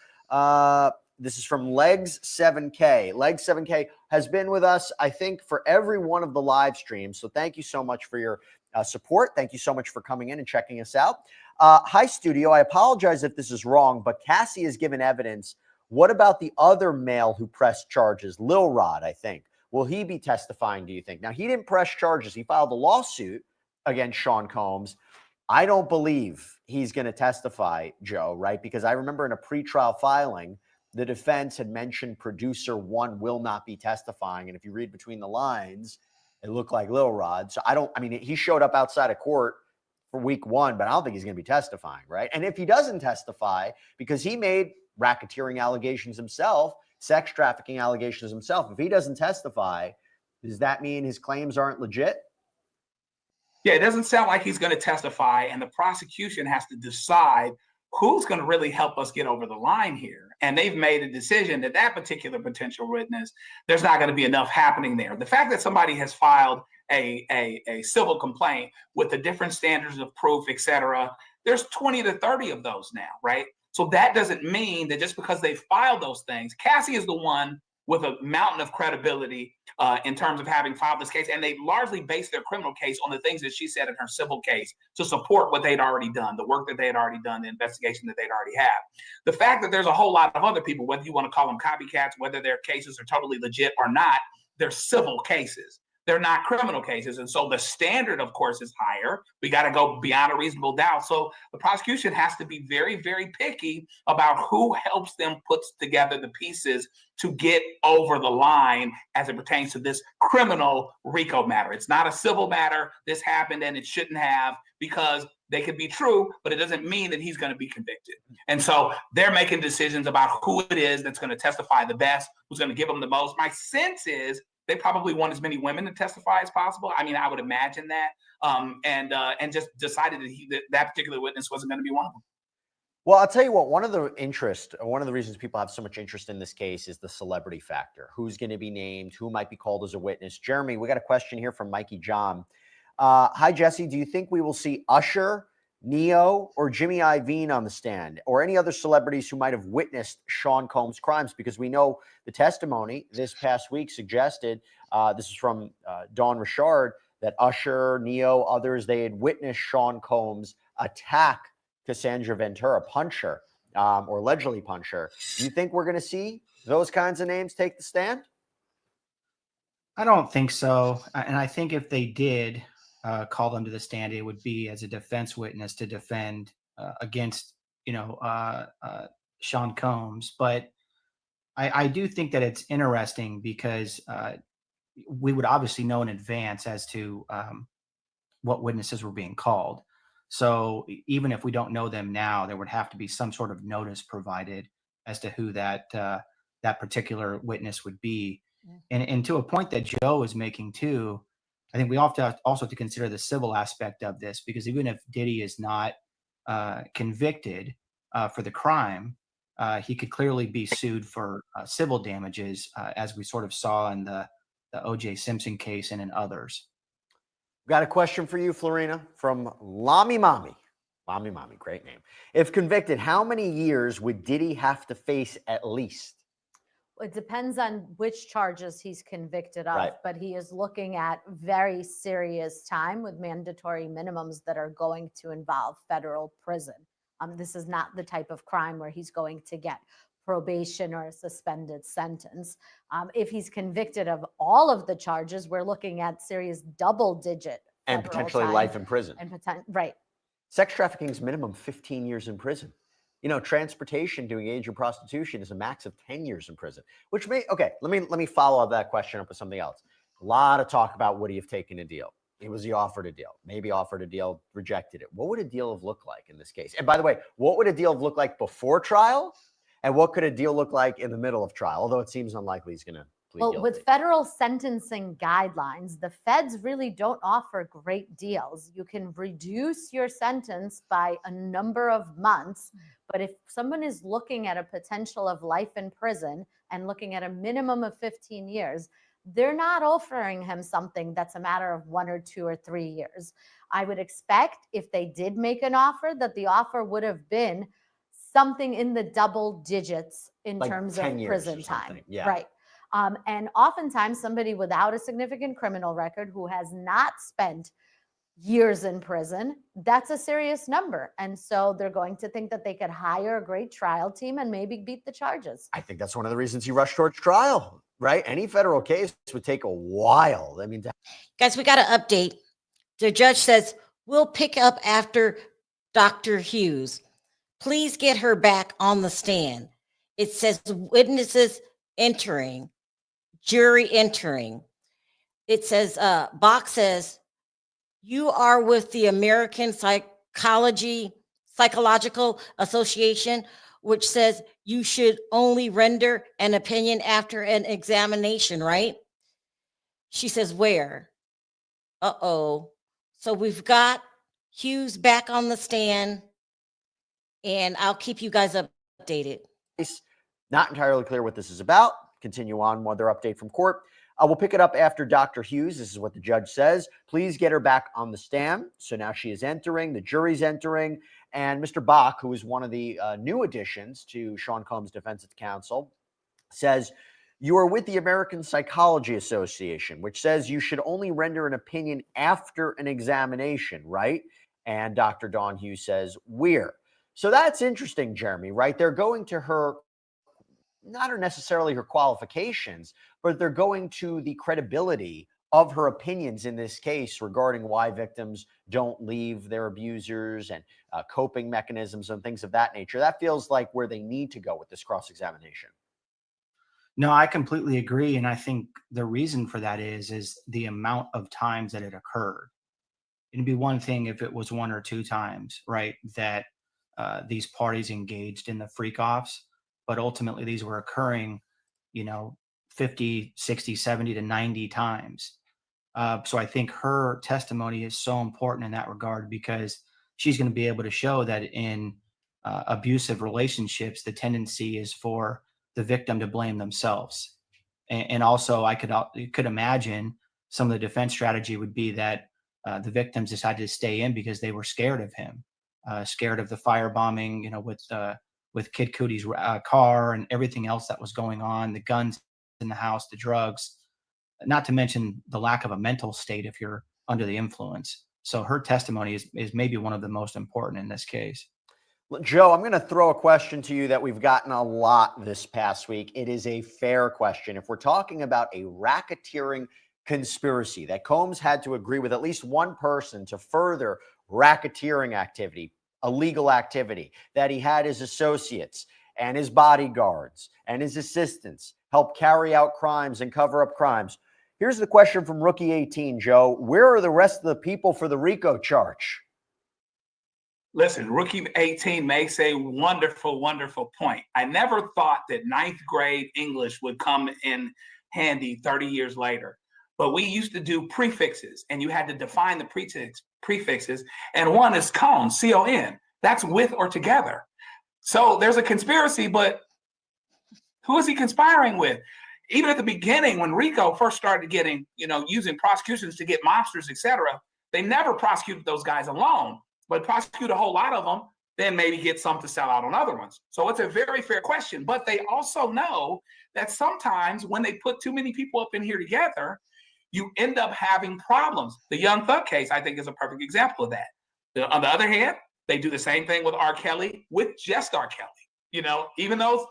This is from Legs 7K. Legs 7K has been with us, I think, for every one of the live streams. So thank you so much for your support. Thank you so much for coming in and checking us out. Hi, studio. I apologize if this is wrong, but Cassie has given evidence. What about the other male who pressed charges? Lil Rod, I think. Will he be testifying, do you think? Now, he didn't press charges. He filed a lawsuit against Sean Combs. I don't believe he's going to testify, Joe, right? Because I remember in a pretrial filing, the defense had mentioned producer one will not be testifying. And if you read between the lines, it looked like Lil Rod. So he showed up outside of court for week one, but I don't think he's going to be testifying, right? And if he doesn't testify, because he made racketeering allegations himself, sex trafficking allegations himself, if he doesn't testify, does that mean his claims aren't legit? Yeah, it doesn't sound like he's going to testify, and the prosecution has to decide who's going to really help us get over the line here. And they've made a decision that that particular potential witness, there's not going to be enough happening there. The fact that somebody has filed a civil complaint with the different standards of proof, et cetera, there's 20 to 30 of those now, right? So that doesn't mean that just because they filed those things, Cassie is the one with a mountain of credibility in terms of having filed this case. And they largely based their criminal case on the things that she said in her civil case to support what they'd already done, the work that they had already done, the investigation that they'd already had. The fact that there's a whole lot of other people, whether you want to call them copycats, whether their cases are totally legit or not, they're civil cases. They're not criminal cases. And so the standard, of course, is higher. We got to go beyond a reasonable doubt. So the prosecution has to be very, very picky about who helps them put together the pieces to get over the line as it pertains to this criminal RICO matter. It's not a civil matter. This happened and it shouldn't have, because they could be true, but it doesn't mean that he's going to be convicted. And so they're making decisions about who it is that's going to testify the best, who's going to give them the most. My sense is they probably want as many women to testify as possible. I mean, I would imagine that, and just decided that that particular witness wasn't going to be one of them. Well, I'll tell you what, one of the reasons people have so much interest in this case is the celebrity factor. Who's going to be named? Who might be called as a witness? Jeremy, we got a question here from Mikey John. Hi, Jesse. Do you think we will see Usher, Neo, or Jimmy Iovine on the stand, or any other celebrities who might have witnessed Sean Combs' crimes? Because we know the testimony this past week suggested, this is from Dawn Richard, that Usher, Neo, others, they had witnessed Sean Combs attack Cassandra Ventura, punch her, or allegedly punch her. Do you think we're going to see those kinds of names take the stand? I don't think so. And I think if they did call them to the stand, it would be as a defense witness to defend against, Sean Combs. But I do think that it's interesting because we would obviously know in advance as to what witnesses were being called. So even if we don't know them now, there would have to be some sort of notice provided as to who that particular witness would be. And to a point that Joe is making too, I think we also have to consider the civil aspect of this, because even if Diddy is not convicted for the crime, he could clearly be sued for civil damages, as we sort of saw in the O.J. Simpson case and in others. Got a question for you, Florina, from Lami Mami. Lami Mami, great name. If convicted, how many years would Diddy have to face at least? It depends on which charges he's convicted of, Right. but he is looking at very serious time with mandatory minimums that are going to involve federal prison. This is not the type of crime where he's going to get probation or a suspended sentence. If he's convicted of all of the charges, we're looking at serious double-digit And potentially life in prison. And right. Sex trafficking is minimum 15 years in prison. Transportation doing age of prostitution is a max of 10 years in prison, which let me follow up that question up with something else. A lot of talk about would he have taken a deal? Was he offered a deal? Maybe offered a deal, rejected it. What would a deal have looked like in this case? And by the way, what would a deal have looked like before trial? And what could a deal look like in the middle of trial? Although it seems unlikely he's going to plead guilty. With federal sentencing guidelines, the feds really don't offer great deals. You can reduce your sentence by a number of months, but if someone is looking at a potential of life in prison and looking at a minimum of 15 years, they're not offering him something that's a matter of 1 or 2 or 3 years. I would expect if they did make an offer that the offer would have been something in the double digits in Like terms 10 of years prison or time. something. Yeah. Right. And oftentimes somebody without a significant criminal record who has not spent years in prison, that's a serious number. And so they're going to think that they could hire a great trial team and maybe beat the charges. I think that's one of the reasons he rushed towards trial, right? Any federal case would take a while. I mean, Guys, we got to update. The judge says, we'll pick up after Dr. Hughes. Please get her back on the stand. It says witnesses entering, jury entering. It says, Bach says, you are with the American Psychological Association, which says you should only render an opinion after an examination, right? She says, where? Uh-oh. So we've got Hughes back on the stand, and I'll keep you guys updated. not entirely clear what this is about. Continue on, one other update from court. We'll pick it up after Dr. Hughes. This is what the judge says. Please get her back on the stand. So now she is entering, the jury's entering, and Mr. Bach, who is one of the new additions to Sean Combs' defense counsel, says, you are with the American Psychology Association, which says you should only render an opinion after an examination, right? And Dr. Dawn Hughes says, we're. So that's interesting, Jeremy, right? They're going to her, not necessarily her qualifications, but they're going to the credibility of her opinions in this case regarding why victims don't leave their abusers and coping mechanisms and things of that nature. That feels like where they need to go with this cross-examination. No, I completely agree. And I think the reason for that is the amount of times that it occurred. It'd be one thing if it was 1 or 2 times, right, that these parties engaged in the freak offs, but ultimately these were occurring, 50, 60, 70 to 90 times. So I think her testimony is so important in that regard because she's going to be able to show that in abusive relationships, the tendency is for the victim to blame themselves. And also I could imagine some of the defense strategy would be that the victims decided to stay in because they were scared of him, scared of the firebombing, with Kid Cudi's car and everything else that was going on, the guns in the house, the drugs, not to mention the lack of a mental state if you're under the influence. So her testimony is maybe one of the most important in this case. Joe, I'm going to throw a question to you that we've gotten a lot this past week. It is a fair question. If we're talking about a racketeering conspiracy that Combs had to agree with at least one person to further racketeering activity, illegal activity, that he had his associates and his bodyguards and his assistants help carry out crimes and cover up crimes. Here's the question from Rookie 18, Joe. Where are the rest of the people for the RICO charge? Listen, Rookie 18 makes a wonderful, wonderful point. I never thought that 9th grade English would come in handy 30 years later. But we used to do prefixes, and you had to define the prefixes. And one is con, C-O-N. That's with or together. So there's a conspiracy, but who is he conspiring with? Even at the beginning, when RICO first started getting, using prosecutions to get mobsters, et cetera, they never prosecuted those guys alone, but prosecute a whole lot of them, then maybe get some to sell out on other ones. So it's a very fair question. But they also know that sometimes when they put too many people up in here together, you end up having problems. The Young Thug case, I think, is a perfect example of that. On the other hand, they do the same thing with R. Kelly, with just R. Kelly. Even though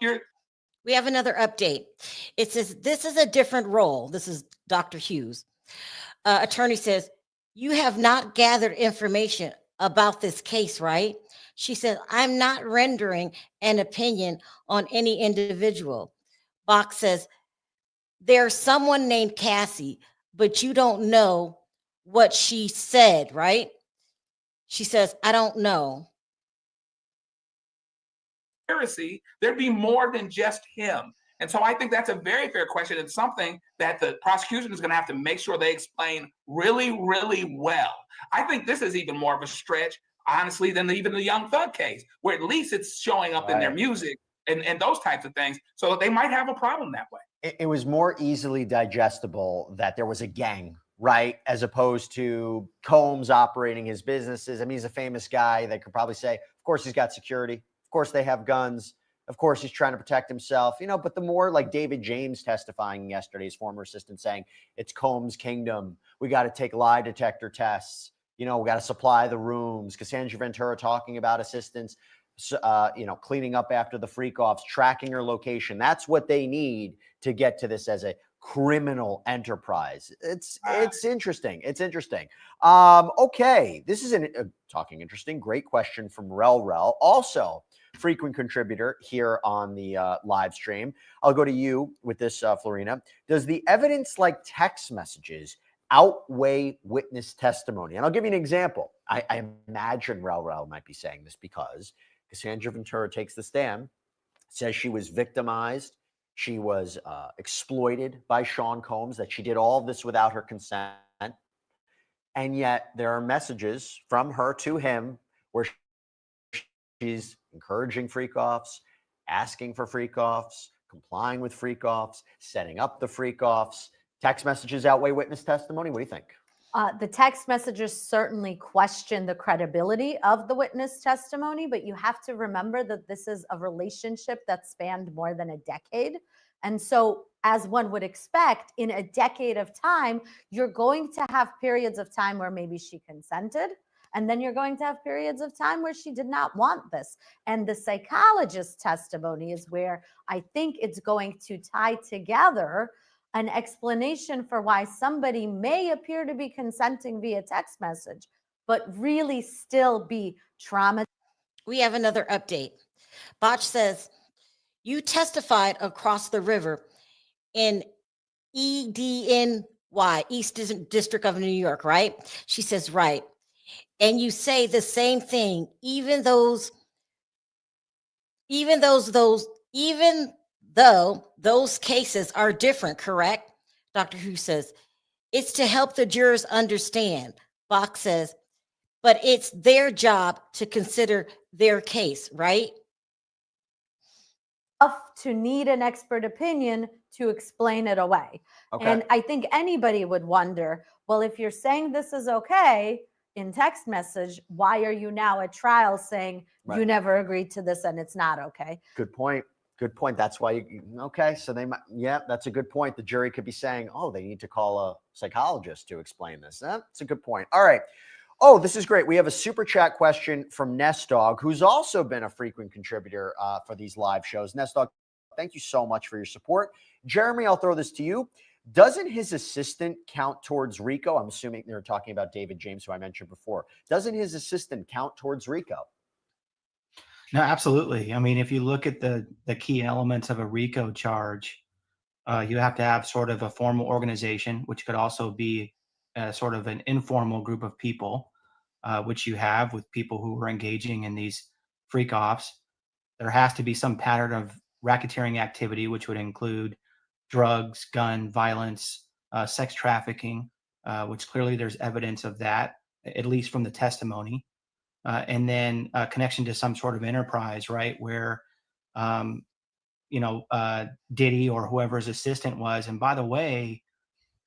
We have another update. It says, this is a different role. This is Dr. Hughes. Attorney says, you have not gathered information about this case, right? She said, I'm not rendering an opinion on any individual. Bach says, there's someone named Cassie, but you don't know what she said, right? She says, I don't know. conspiracy, there'd be more than just him. And so I think that's a very fair question. It's something that the prosecution is going to have to make sure they explain really, really well. I think this is even more of a stretch, honestly, than even the Young Thug case, where at least it's showing up in their music and those types of things. So they might have a problem that way. it was more easily digestible that there was a gang, right? As opposed to Combs operating his businesses. I mean, he's a famous guy. They could probably say, of course, he's got security. Of course, they have guns. Of course, he's trying to protect himself, but the more like David James testifying yesterday, his former assistant, saying it's Combs' kingdom. We got to take lie detector tests. We got to supply the rooms. Cassandra Ventura talking about assistance, cleaning up after the freak offs, tracking her location. That's what they need to get to this as a criminal enterprise. It's interesting. It's interesting. Okay, this is talking interesting. Great question from Rel, also frequent contributor here on the live stream. I'll go to you with this, Florina. Does the evidence like text messages outweigh witness testimony? And I'll give you an example. I imagine Rel might be saying this because Cassandra Ventura takes the stand, says she was victimized, she was exploited by Sean Combs, that she did all of this without her consent. And yet there are messages from her to him where she's encouraging freak offs, asking for freak offs, complying with freak offs, setting up the freak offs. Text messages outweigh witness testimony. What do you think? The text messages certainly question the credibility of the witness testimony, but you have to remember that this is a relationship that spanned more than a decade. And so, as one would expect, in a decade of time, you're going to have periods of time where maybe she consented. And then you're going to have periods of time where she did not want this. And the psychologist's testimony is where I think it's going to tie together an explanation for why somebody may appear to be consenting via text message, but really still be traumatized. We have another update. Botch says, you testified across the river in EDNY, East District of New York, right? She says, right. And you say the same thing, even though those cases are different, correct? Dr. Who says, it's to help the jurors understand. Bach says, but it's their job to consider their case, right? To need an expert opinion to explain it away. Okay. And I think anybody would wonder, well, if you're saying this is okay in text message, why are you now at trial saying you never agreed to this and it's not okay? Good point. Good point. That's why okay. So they might, that's a good point. The jury could be saying, oh, they need to call a psychologist to explain this. That's a good point. All right. Oh, this is great. We have a super chat question from Nestdog, who's also been a frequent contributor for these live shows. Nestdog, thank you so much for your support. Jeremy, I'll throw this to you. Doesn't his assistant count towards RICO? I'm assuming they're talking about David James, who I mentioned before. Doesn't his assistant count towards RICO? No, absolutely. I mean, if you look at the key elements of a RICO charge, you have to have sort of a formal organization, which could also be sort of an informal group of people, which you have with people who are engaging in these freak offs. There has to be some pattern of racketeering activity, which would include drugs, gun violence, sex trafficking, which clearly there's evidence of that, at least from the testimony. And then a connection to some sort of enterprise, right? Where, Diddy or whoever his assistant was. And by the way,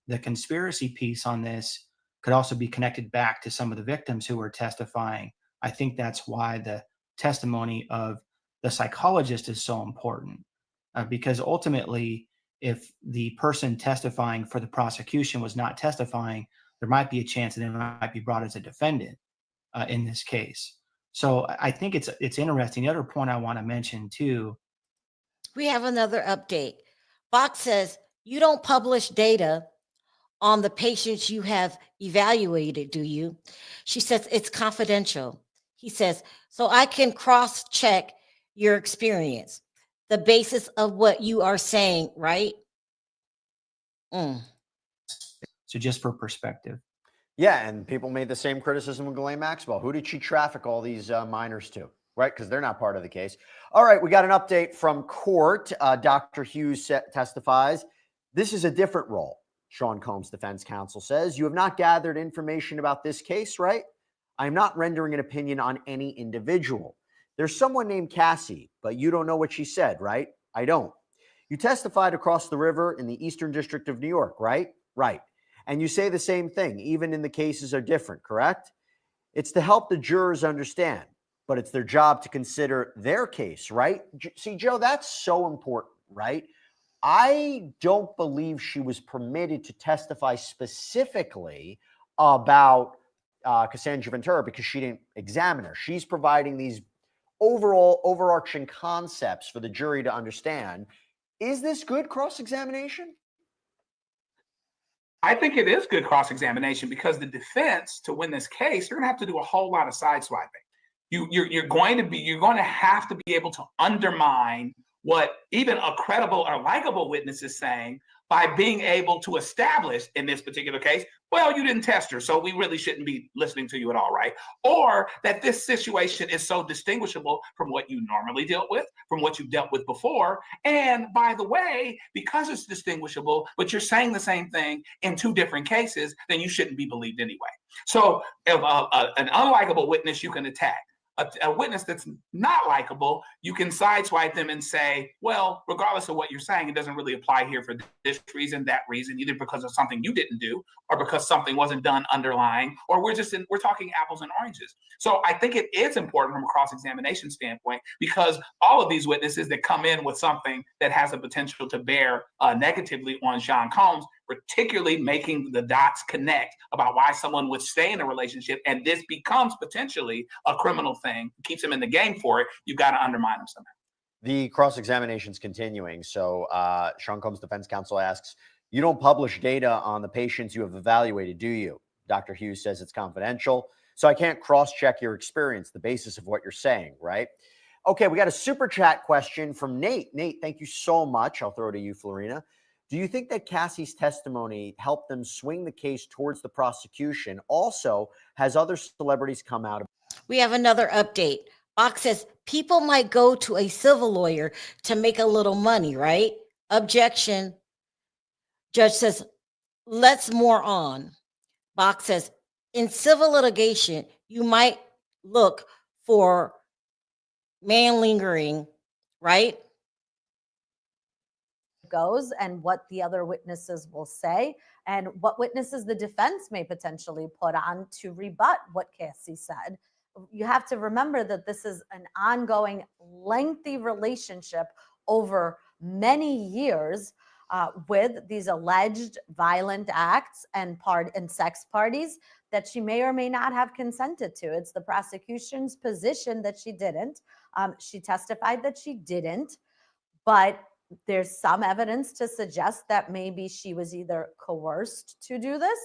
the conspiracy piece on this could also be connected back to some of the victims who were testifying. I think that's why the testimony of the psychologist is so important, because ultimately, if the person testifying for the prosecution was not testifying, there might be a chance that it might be brought as a defendant in this case. So I think it's interesting. The other point I want to mention too. We have another update. Bach says, you don't publish data on the patients you have evaluated, do you? She says, it's confidential. He says, so I can cross-check your experience, the basis of what you are saying, right? So just for perspective. Yeah, and people made the same criticism of Ghislaine Maxwell. Who did she traffic all these minors to, right? Because they're not part of the case. All right, we got an update from court. Dr. Hughes testifies. This is a different role, Sean Combs' defense counsel says. You have not gathered information about this case, right? I am not rendering an opinion on any individual. There's someone named Cassie, but you don't know what she said, right? I don't. You testified across the river in the Eastern District of New York, right? Right. And you say the same thing, even in the cases are different, correct? It's to help the jurors understand, but it's their job to consider their case, right? See, Joe, that's so important, right? I don't believe she was permitted to testify specifically about Cassandra Ventura because she didn't examine her. She's providing these overall overarching concepts for the jury to understand. Is this good cross-examination? I think it is good cross-examination because the defense, to win this case, you're going to have to do a whole lot of sideswiping. You're going to have to be able to undermine what even a credible or likable witness is saying by being able to establish in this particular case, well, you didn't test her, so we really shouldn't be listening to you at all, right? Or that this situation is so distinguishable from what you normally dealt with, from what you've dealt with before. And by the way, because it's distinguishable, but you're saying the same thing in two different cases, then you shouldn't be believed anyway. So if an unlikable witness you can attack, a witness that's not likable, you can sideswipe them and say, well, regardless of what you're saying, it doesn't really apply here for this reason, that reason, either because of something you didn't do or because something wasn't done underlying, or we're talking apples and oranges. So I think it is important from a cross-examination standpoint because all of these witnesses that come in with something that has a potential to bear negatively on Sean Combs, particularly making the dots connect about why someone would stay in a relationship and this becomes potentially a criminal thing, keeps them in the game for it, you've got to undermine them somehow. The cross-examination is continuing. So Sean Combs' defense counsel asks, you don't publish data on the patients you have evaluated, do you? Dr. Hughes says it's confidential. So I can't cross-check your experience, the basis of what you're saying, right? Okay, we got a super chat question from Nate. Nate, thank you so much. I'll throw it to you, Florina. Do you think that Cassie's testimony helped them swing the case towards the prosecution? Also, has other celebrities come out? We have another update. Box says people might go to a civil lawyer to make a little money, right? Objection. Judge says, let's more on. Box says, in civil litigation, you might look for man lingering, right? Goes and what the other witnesses will say and what witnesses the defense may potentially put on to rebut what Cassie said. You have to remember that this is an ongoing, lengthy relationship over many years with these alleged violent acts and sex parties that she may or may not have consented to. It's the prosecution's position that she didn't. She testified that she didn't, but there's some evidence to suggest that maybe she was either coerced to do this,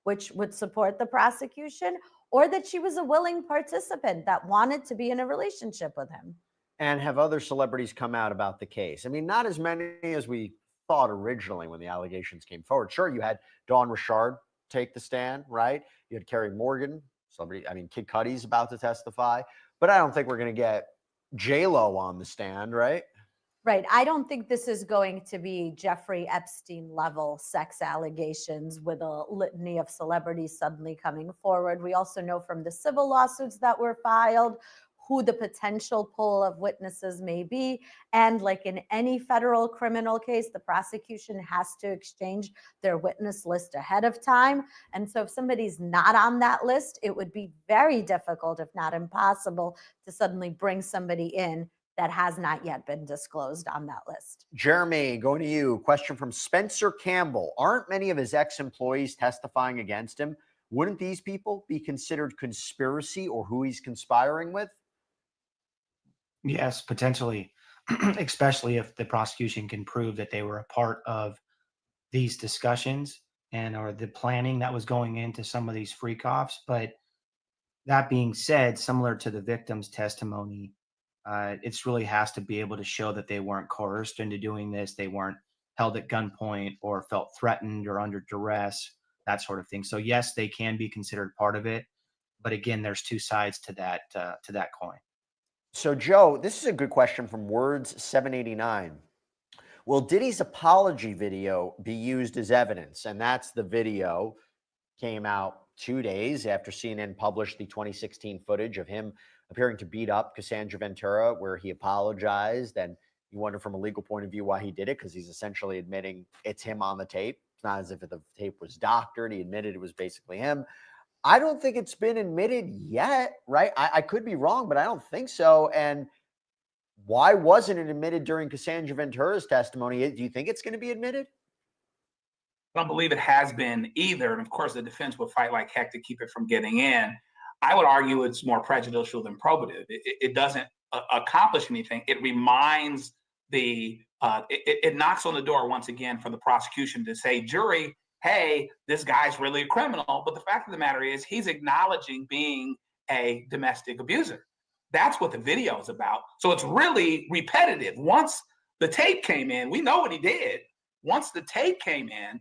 which would support the prosecution, or that she was a willing participant that wanted to be in a relationship with him. And have other celebrities come out about the case? I mean, not as many as we thought originally when the allegations came forward. Sure, you had Dawn Richard take the stand, right? You had Kerry Morgan, celebrity. I mean, Kid Cudi's about to testify, but I don't think we're going to get J-Lo on the stand, right? Right. I don't think this is going to be Jeffrey Epstein level sex allegations with a litany of celebrities suddenly coming forward. We also know from the civil lawsuits that were filed who the potential pool of witnesses may be. And like in any federal criminal case, the prosecution has to exchange their witness list ahead of time. And so if somebody's not on that list, it would be very difficult, if not impossible, to suddenly bring somebody in that has not yet been disclosed on that list. Jeremy, going to you. Question from Spencer Campbell. Aren't many of his ex-employees testifying against him? Wouldn't these people be considered conspiracy or who he's conspiring with? Yes, potentially, especially if the prosecution can prove that they were a part of these discussions and or the planning that was going into some of these freak-offs. But that being said, similar to the victim's testimony, it's really has to be able to show that they weren't coerced into doing this, they weren't held at gunpoint or felt threatened or under duress, that sort of thing. So yes, they can be considered part of it, but again, there's two sides to that coin. So Joe, this is a good question from Words 789. Will Diddy's apology video be used as evidence? And that's the video came out 2 days after CNN published the 2016 footage of him appearing to beat up Cassandra Ventura, where he apologized and You wonder from a legal point of view why he did it, because he's essentially admitting it's him on the tape. It's not as if the tape was doctored. He admitted it was basically him. I don't think it's been admitted yet, right? I could be wrong, but I don't think so. And why wasn't it admitted during Cassandra Ventura's testimony? Do you think it's going to be admitted? I don't believe it has been either. And of course, the defense would fight like heck to keep it from getting in. I would argue it's more prejudicial than probative. It doesn't accomplish anything. It reminds it knocks on the door once again for the prosecution to say, jury, hey, this guy's really a criminal. But the fact of the matter is, he's acknowledging being a domestic abuser. That's what the video is about. So it's really repetitive. Once the tape came in, we know what he did. Once the tape came in,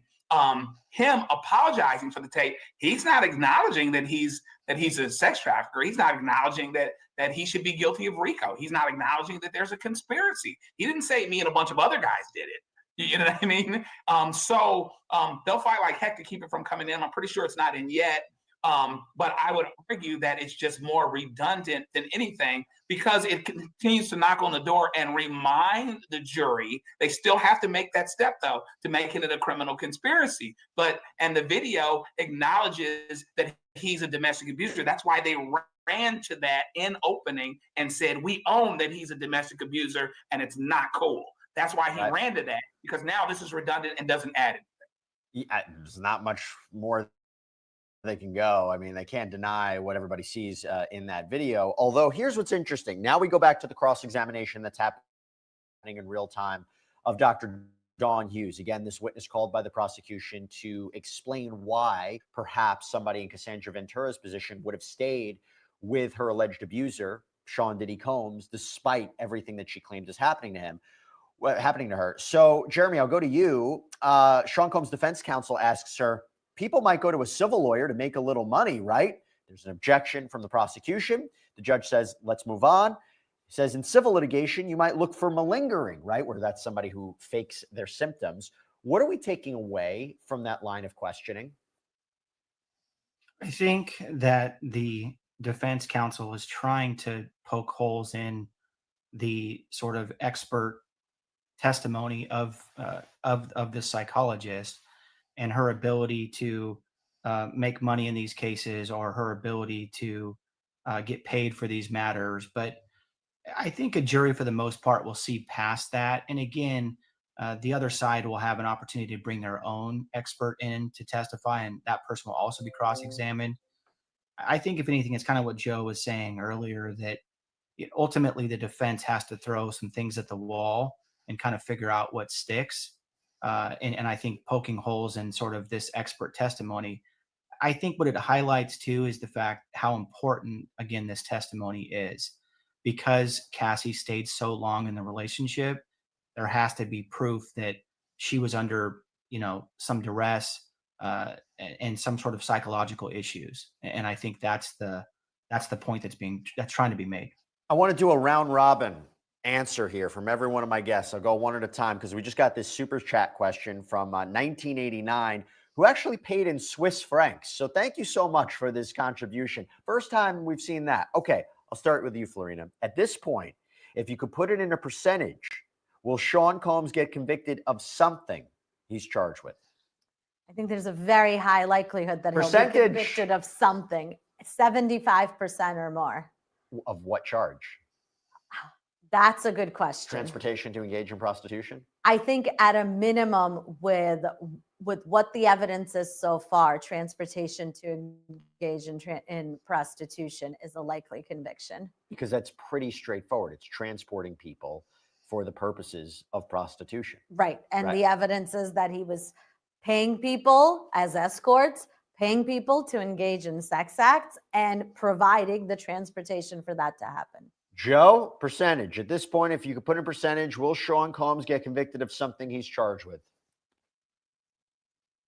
him apologizing for the tape, he's not acknowledging that he's a sex trafficker. He's not acknowledging that he should be guilty of RICO. He's not acknowledging that there's a conspiracy. He didn't say me and a bunch of other guys did it. You know what I mean? So they'll fight like heck to keep it from coming in. I'm pretty sure it's not in yet. But I would argue that it's just more redundant than anything, because it continues to knock on the door and remind the jury. They still have to make that step, though, to making it a criminal conspiracy. And the video acknowledges that he's a domestic abuser. That's why they ran to that in opening and said, we own that he's a domestic abuser, and it's not cool. That's why he ran to that, because now this is redundant and doesn't add anything. Yeah, there's not much more they can go. I mean, they can't deny what everybody sees in that video. Although here's what's interesting. Now we go back to the cross-examination that's happening in real time of Dr. Dawn Hughes. Again, this witness called by the prosecution to explain why perhaps somebody in Cassandra Ventura's position would have stayed with her alleged abuser, Sean Diddy Combs, despite everything that she claims is happening to her. So, Jeremy, I'll go to you. Sean Combs' defense counsel asks her, people might go to a civil lawyer to make a little money, right? There's an objection from the prosecution. The judge says, let's move on. He says, in civil litigation, you might look for malingering, right? Where that's somebody who fakes their symptoms. What are we taking away from that line of questioning? I think that the defense counsel is trying to poke holes in the sort of expert testimony of the psychologist and her ability to make money in these cases, or her ability to get paid for these matters. But I think a jury, for the most part, will see past that. And again, the other side will have an opportunity to bring their own expert in to testify, and that person will also be cross-examined. I think, if anything, it's kind of what Joe was saying earlier, that ultimately the defense has to throw some things at the wall and kind of figure out what sticks. And I think poking holes in sort of this expert testimony, I think what it highlights too is the fact how important, again, this testimony is. Because Cassie stayed so long in the relationship, there has to be proof that she was under, some duress and some sort of psychological issues. And I think that's the point that's trying to be made. I want to do a round robin answer here from every one of my guests. I'll go one at a time, because we just got this super chat question from 1989, who actually paid in Swiss francs. So thank you so much for this contribution. First time we've seen that. Okay, I'll start with you, Florina. At this point, if you could put it in a percentage, will Sean Combs get convicted of something he's charged with? I think there's a very high likelihood that he'll be convicted of something, 75% or more. Of what charge? That's a good question. Transportation to engage in prostitution? I think at a minimum, with what the evidence is so far, transportation to engage in prostitution is a likely conviction. Because that's pretty straightforward. It's transporting people for the purposes of prostitution. Right. And the evidence is that he was paying people as escorts, paying people to engage in sex acts, and providing the transportation for that to happen. Joe, percentage. At this point, if you could put in percentage, will Sean Combs get convicted of something he's charged with?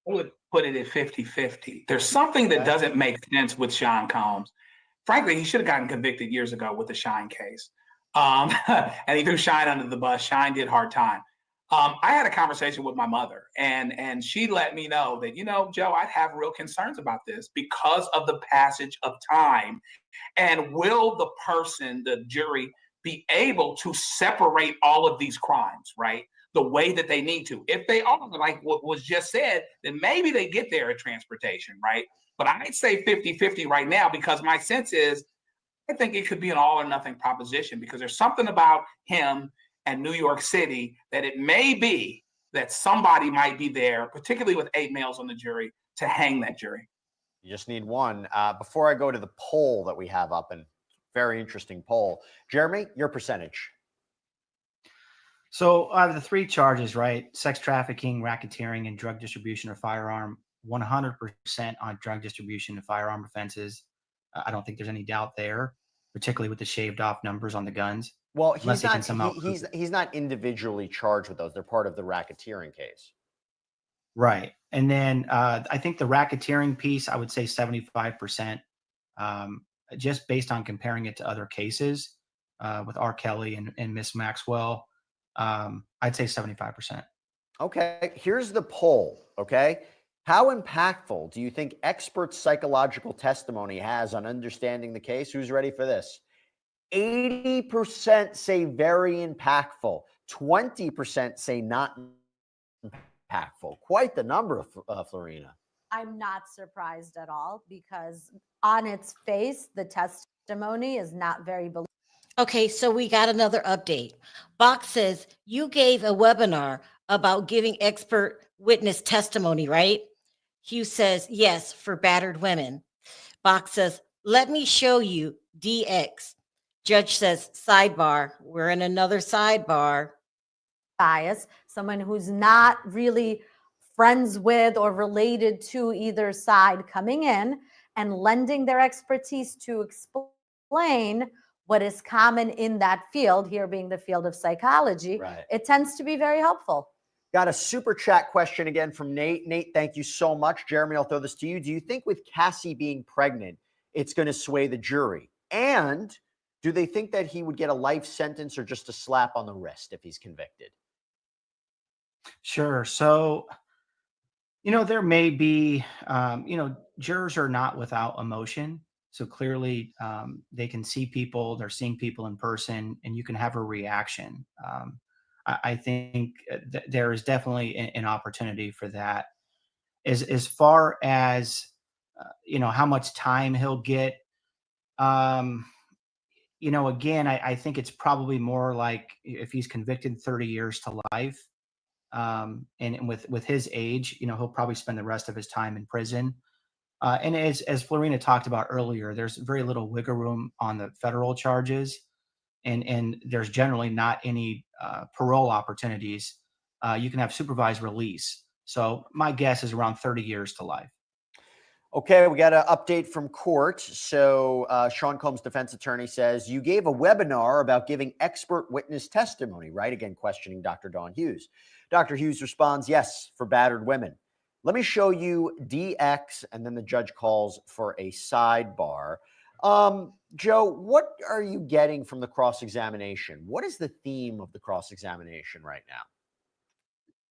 I would put it at 50-50. There's something that doesn't make sense with Sean Combs. Frankly, he should have gotten convicted years ago with the Shine case. And he threw Shine under the bus. Shine did hard time. I had a conversation with my mother, and she let me know that, Joe, I'd have real concerns about this because of the passage of time. And will the jury, be able to separate all of these crimes, right? The way that they need to. If they are, like what was just said, then maybe they get there at transportation, right? But I'd say 50-50 right now, because my sense is I think it could be an all or nothing proposition, because there's something about him and New York City that it may be that somebody might be there, particularly with 8 males on the jury, to hang that jury. You just need one. Before I go to the poll that we have up, and very interesting poll, Jeremy, your percentage. So the 3 charges, right? Sex trafficking, racketeering, and drug distribution of firearm. 100% on drug distribution and firearm offenses. I don't think there's any doubt there, particularly with the shaved off numbers on the guns. Well, Unless they can somehow he's not individually charged with those. They're part of the racketeering case. Right. And then I think the racketeering piece, I would say 75%, just based on comparing it to other cases with R. Kelly and Miss Maxwell. I'd say 75%. Okay, here's the poll, okay? How impactful do you think expert psychological testimony has on understanding the case? Who's ready for this? 80% say very impactful. 20% say not impactful. Quite the number, Florina. I'm not surprised at all, because on its face, the testimony is not very believable. Okay, so we got another update. Box says you gave a webinar about giving expert witness testimony, right? Hugh says yes, for battered women. Box says, let me show you DX. Judge says sidebar. We're in another sidebar. Bias, someone who's not really friends with or related to either side coming in and lending their expertise to explain what is common in that field, here being the field of psychology. Right. It tends to be very helpful. Got a super chat question again from Nate. Nate, thank you so much. Jeremy, I'll throw this to you. Do you think with Cassie being pregnant, it's going to sway the jury? And do they think that he would get a life sentence or just a slap on the wrist if he's convicted? Sure. So, there may be, jurors are not without emotion. So clearly they can see people, they're seeing people in person, and you can have a reaction. I think there is definitely an opportunity for that. As far as, how much time he'll get, again, I think it's probably more like if he's convicted, 30 years to life. And with his age, he'll probably spend the rest of his time in prison. And as Florina talked about earlier, there's very little wiggle room on the federal charges, and there's generally not any parole opportunities. You can have supervised release. So my guess is around 30 years to life. Okay, we got an update from court. So Sean Combs' defense attorney says, you gave a webinar about giving expert witness testimony, right? Again, questioning Dr. Dawn Hughes. Dr. Hughes responds, yes, for battered women. Let me show you DX, and then the judge calls for a sidebar. Joe, what are you getting from the cross-examination? What is the theme of the cross-examination right now?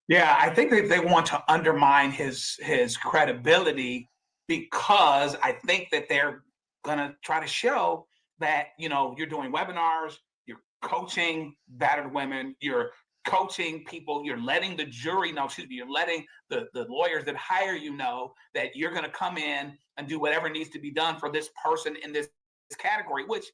Yeah, I think that they want to undermine his credibility, because I think that they're going to try to show that, you're doing webinars, you're coaching battered women, you're coaching people, you're letting the jury know, you're letting the lawyers that hire you know that you're going to come in and do whatever needs to be done for this person in this category, which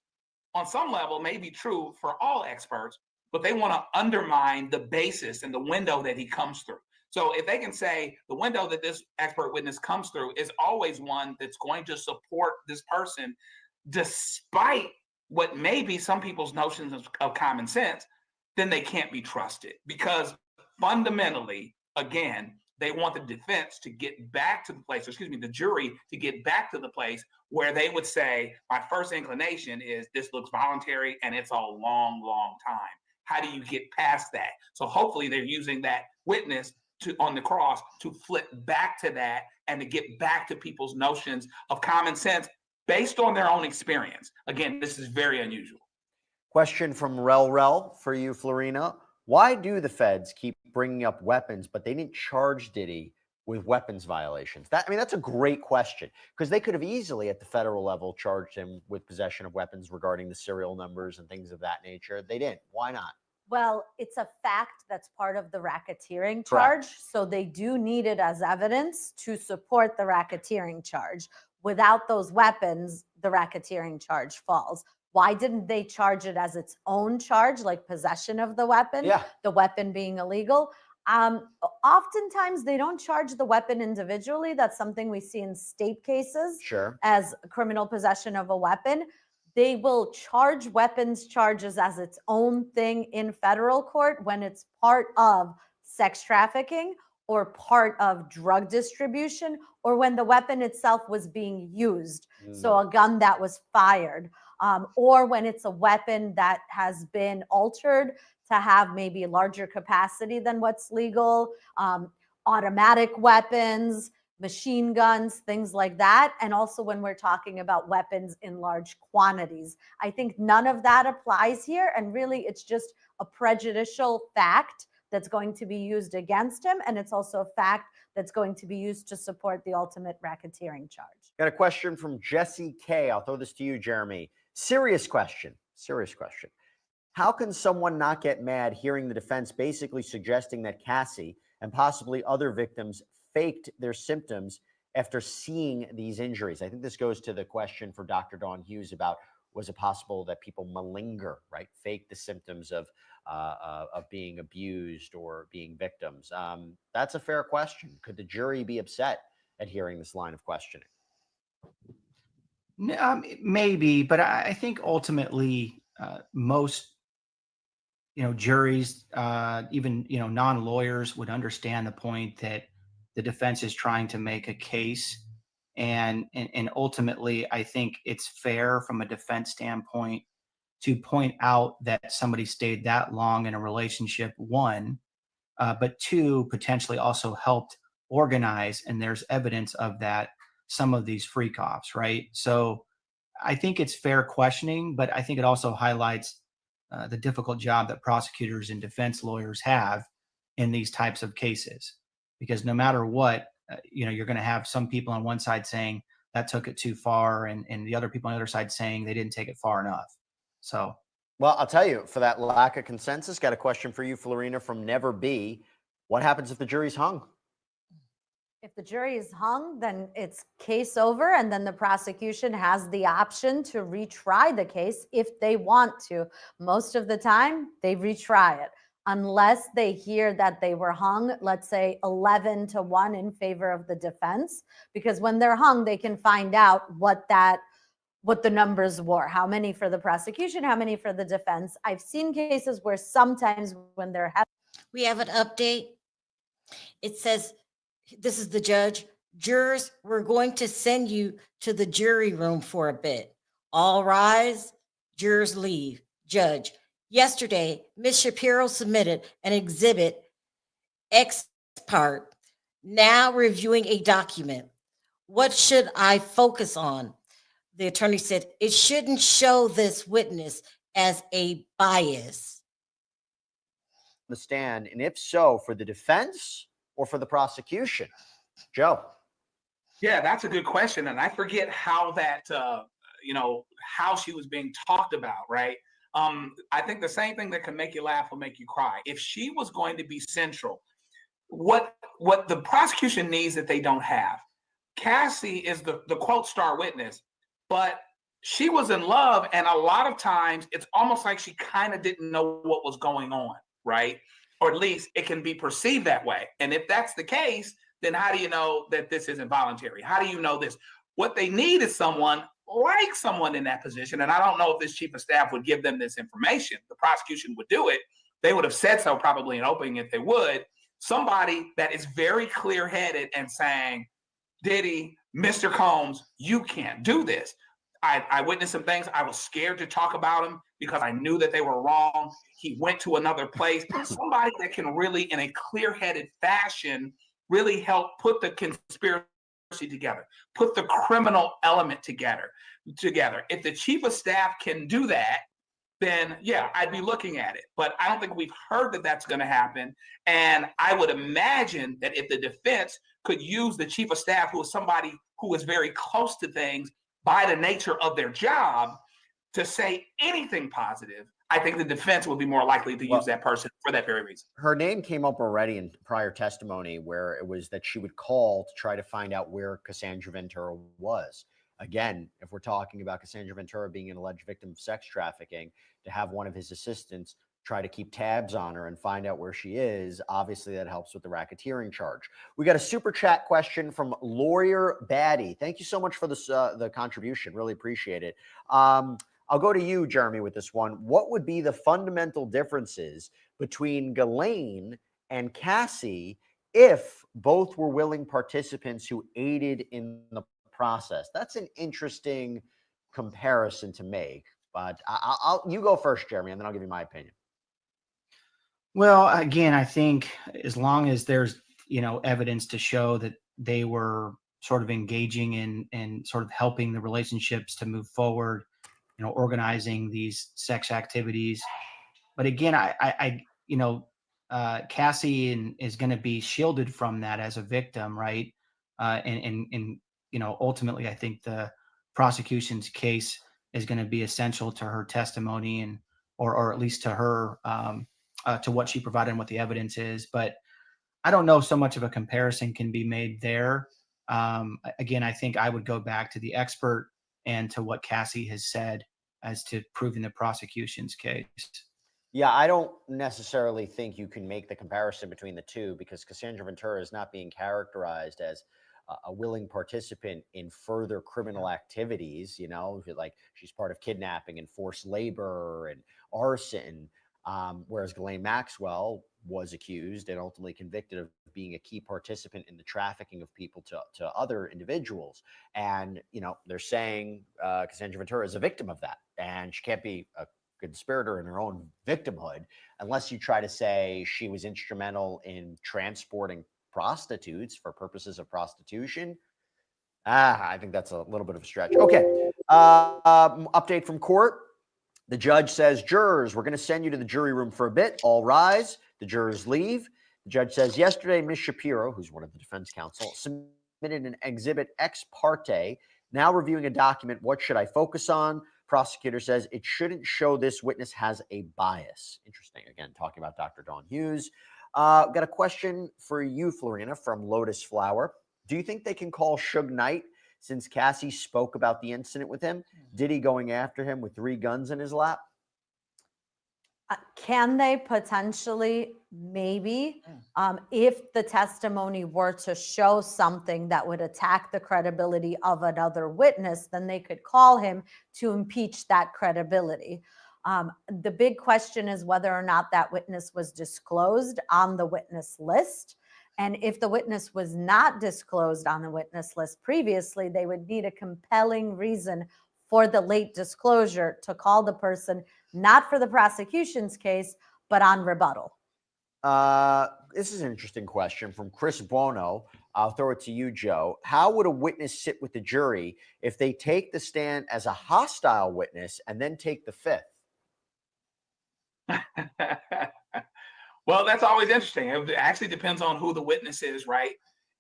on some level may be true for all experts, but they want to undermine the basis and the window that he comes through. So if they can say the window that this expert witness comes through is always one that's going to support this person, despite what may be some people's notions of common sense, then they can't be trusted, because fundamentally, again, they want the defense to get back to the place, the jury to get back to the place where they would say, my first inclination is this looks voluntary and it's a long, long time. How do you get past that? So hopefully they're using that witness on the cross to flip back to that and to get back to people's notions of common sense based on their own experience. Again, this is very unusual. Question from Rel for you, Florina. Why do the feds keep bringing up weapons, but they didn't charge Diddy with weapons violations? That's a great question, because they could have easily at the federal level charged him with possession of weapons regarding the serial numbers and things of that nature. They didn't. Why not? Well, it's a fact that's part of the racketeering Correct. charge. So they do need it as evidence to support the racketeering charge. Without those weapons, the racketeering charge falls. Why didn't they charge it as its own charge, like possession of the weapon, Yeah. the weapon being illegal? Oftentimes they don't charge the weapon individually. That's something we see in state cases Sure. as criminal possession of a weapon. They will charge weapons charges as its own thing in federal court when it's part of sex trafficking or part of drug distribution, or when the weapon itself was being used. So a gun that was fired, or when it's a weapon that has been altered to have maybe a larger capacity than what's legal, automatic weapons, machine guns, things like that. And also when we're talking about weapons in large quantities. I think none of that applies here. And really, it's just a prejudicial fact that's going to be used against him. And it's also a fact that's going to be used to support the ultimate racketeering charge. Got a question from Jesse K. I'll throw this to you, Jeremy. Serious question. Serious question. How can someone not get mad hearing the defense basically suggesting that Cassie and possibly other victims faked their symptoms after seeing these injuries? I think this goes to the question for Dr. Dawn Hughes about, was it possible that people malinger, right? Fake the symptoms of being abused or being victims. That's a fair question. Could the jury be upset at hearing this line of questioning? Maybe, but I think ultimately most juries, even non-lawyers, would understand the point that the defense is trying to make a case, and ultimately I think it's fair from a defense standpoint to point out that somebody stayed that long in a relationship, one, but two, potentially also helped organize, and there's evidence of that, some of these freak offs, right? So I think it's fair questioning, but I think it also highlights the difficult job that prosecutors and defense lawyers have in these types of cases, because no matter what, you're going to have some people on one side saying that took it too far, and the other people on the other side saying they didn't take it far enough. So, well, I'll tell you, for that lack of consensus, got a question for you, Florina, from Never Be. What happens if the jury's hung? If the jury is hung, then it's case over, and then the prosecution has the option to retry the case if they want to. Most of the time, they retry it, unless they hear that they were hung, let's say 11-1 in favor of the defense, because when they're hung, they can find out what the numbers were, how many for the prosecution, how many for the defense. I've seen cases where sometimes when they're we have an update. It says, this is the judge. Jurors, we're going to send you to the jury room for a bit. All rise. Jurors leave. Judge, yesterday, Ms. Shapiro submitted an exhibit X part, now reviewing a document. What should I focus on? The attorney said, it shouldn't show this witness as a bias. The stand, and if so, for the defense or for the prosecution? Joe. Yeah, that's a good question. And I forget how that, how she was being talked about, right? I think the same thing that can make you laugh will make you cry. If she was going to be central, what the prosecution needs that they don't have. Cassie is the quote star witness, but she was in love. And a lot of times it's almost like she kind of didn't know what was going on, right? Or at least it can be perceived that way. And if that's the case, then how do you know that this isn't voluntary? How do you know this? What they need is someone like someone in that position. And I don't know if this chief of staff would give them this information. The prosecution would do it. They would have said so probably in opening if they would. Somebody that is very clear-headed and saying, Diddy, Mr. Combs, you can't do this. I witnessed some things. I was scared to talk about him because I knew that they were wrong. He went to another place. Somebody that can really, in a clear-headed fashion, really help put the conspiracy together, put the criminal element together. If the chief of staff can do that, then yeah, I'd be looking at it. But I don't think we've heard that that's going to happen. And I would imagine that if the defense could use the chief of staff, who is somebody who is very close to things by the nature of their job, to say anything positive, I think the defense would be more likely to use that person for that very reason. Her name came up already in prior testimony where it was that she would call to try to find out where Cassandra Ventura was. Again, if we're talking about Cassandra Ventura being an alleged victim of sex trafficking, to have one of his assistants try to keep tabs on her and find out where she is, obviously that helps with the racketeering charge. We got a super chat question from Lawyer Batty. Thank you so much for this, the contribution. Really appreciate it. I'll go to you, Jeremy, with this one. What would be the fundamental differences between Ghislaine and Cassie if both were willing participants who aided in the process? That's an interesting comparison to make, but you go first, Jeremy, and then I'll give you my opinion. Well, again, I think as long as there's, evidence to show that they were sort of engaging in sort of helping the relationships to move forward, organizing these sex activities. But again, Cassie is going to be shielded from that as a victim, right? And ultimately, I think the prosecution's case is going to be essential to her testimony and, or at least to her, to what she provided and what the evidence is. But I don't know so much of a comparison can be made there. Again, I think I would go back to the expert and to what Cassie has said as to proving the prosecution's case. Yeah, I don't necessarily think you can make the comparison between the two because Cassandra Ventura is not being characterized as a willing participant in further criminal activities, like she's part of kidnapping and forced labor and arson, whereas Ghislaine Maxwell was accused and ultimately convicted of being a key participant in the trafficking of people to other individuals. And, they're saying Cassandra Ventura is a victim of that. And she can't be a conspirator in her own victimhood unless you try to say she was instrumental in transporting prostitutes for purposes of prostitution. I think that's a little bit of a stretch. Okay. Update from court. The judge says, jurors, we're going to send you to the jury room for a bit. All rise. The jurors leave. The judge says, yesterday, Ms. Shapiro, who's one of the defense counsel, submitted an exhibit ex parte. Now reviewing a document, what should I focus on? Prosecutor says it shouldn't show this witness has a bias. Interesting. Again, talking about Dr. Dawn Hughes. Got a question for you, Florina, from Lotus Flower. Do you think they can call Suge Knight since Cassie spoke about the incident with him? Diddy going after him with 3 guns in his lap? Can they potentially? Maybe. If the testimony were to show something that would attack the credibility of another witness, then they could call him to impeach that credibility. The big question is whether or not that witness was disclosed on the witness list. And if the witness was not disclosed on the witness list previously, they would need a compelling reason for the late disclosure to call the person, not for the prosecution's case, but on rebuttal. This is an interesting question from Chris Buono. I'll throw it to you, Joe. How would a witness sit with the jury if they take the stand as a hostile witness and then take the fifth? Well, that's always interesting. It actually depends on who the witness is, right?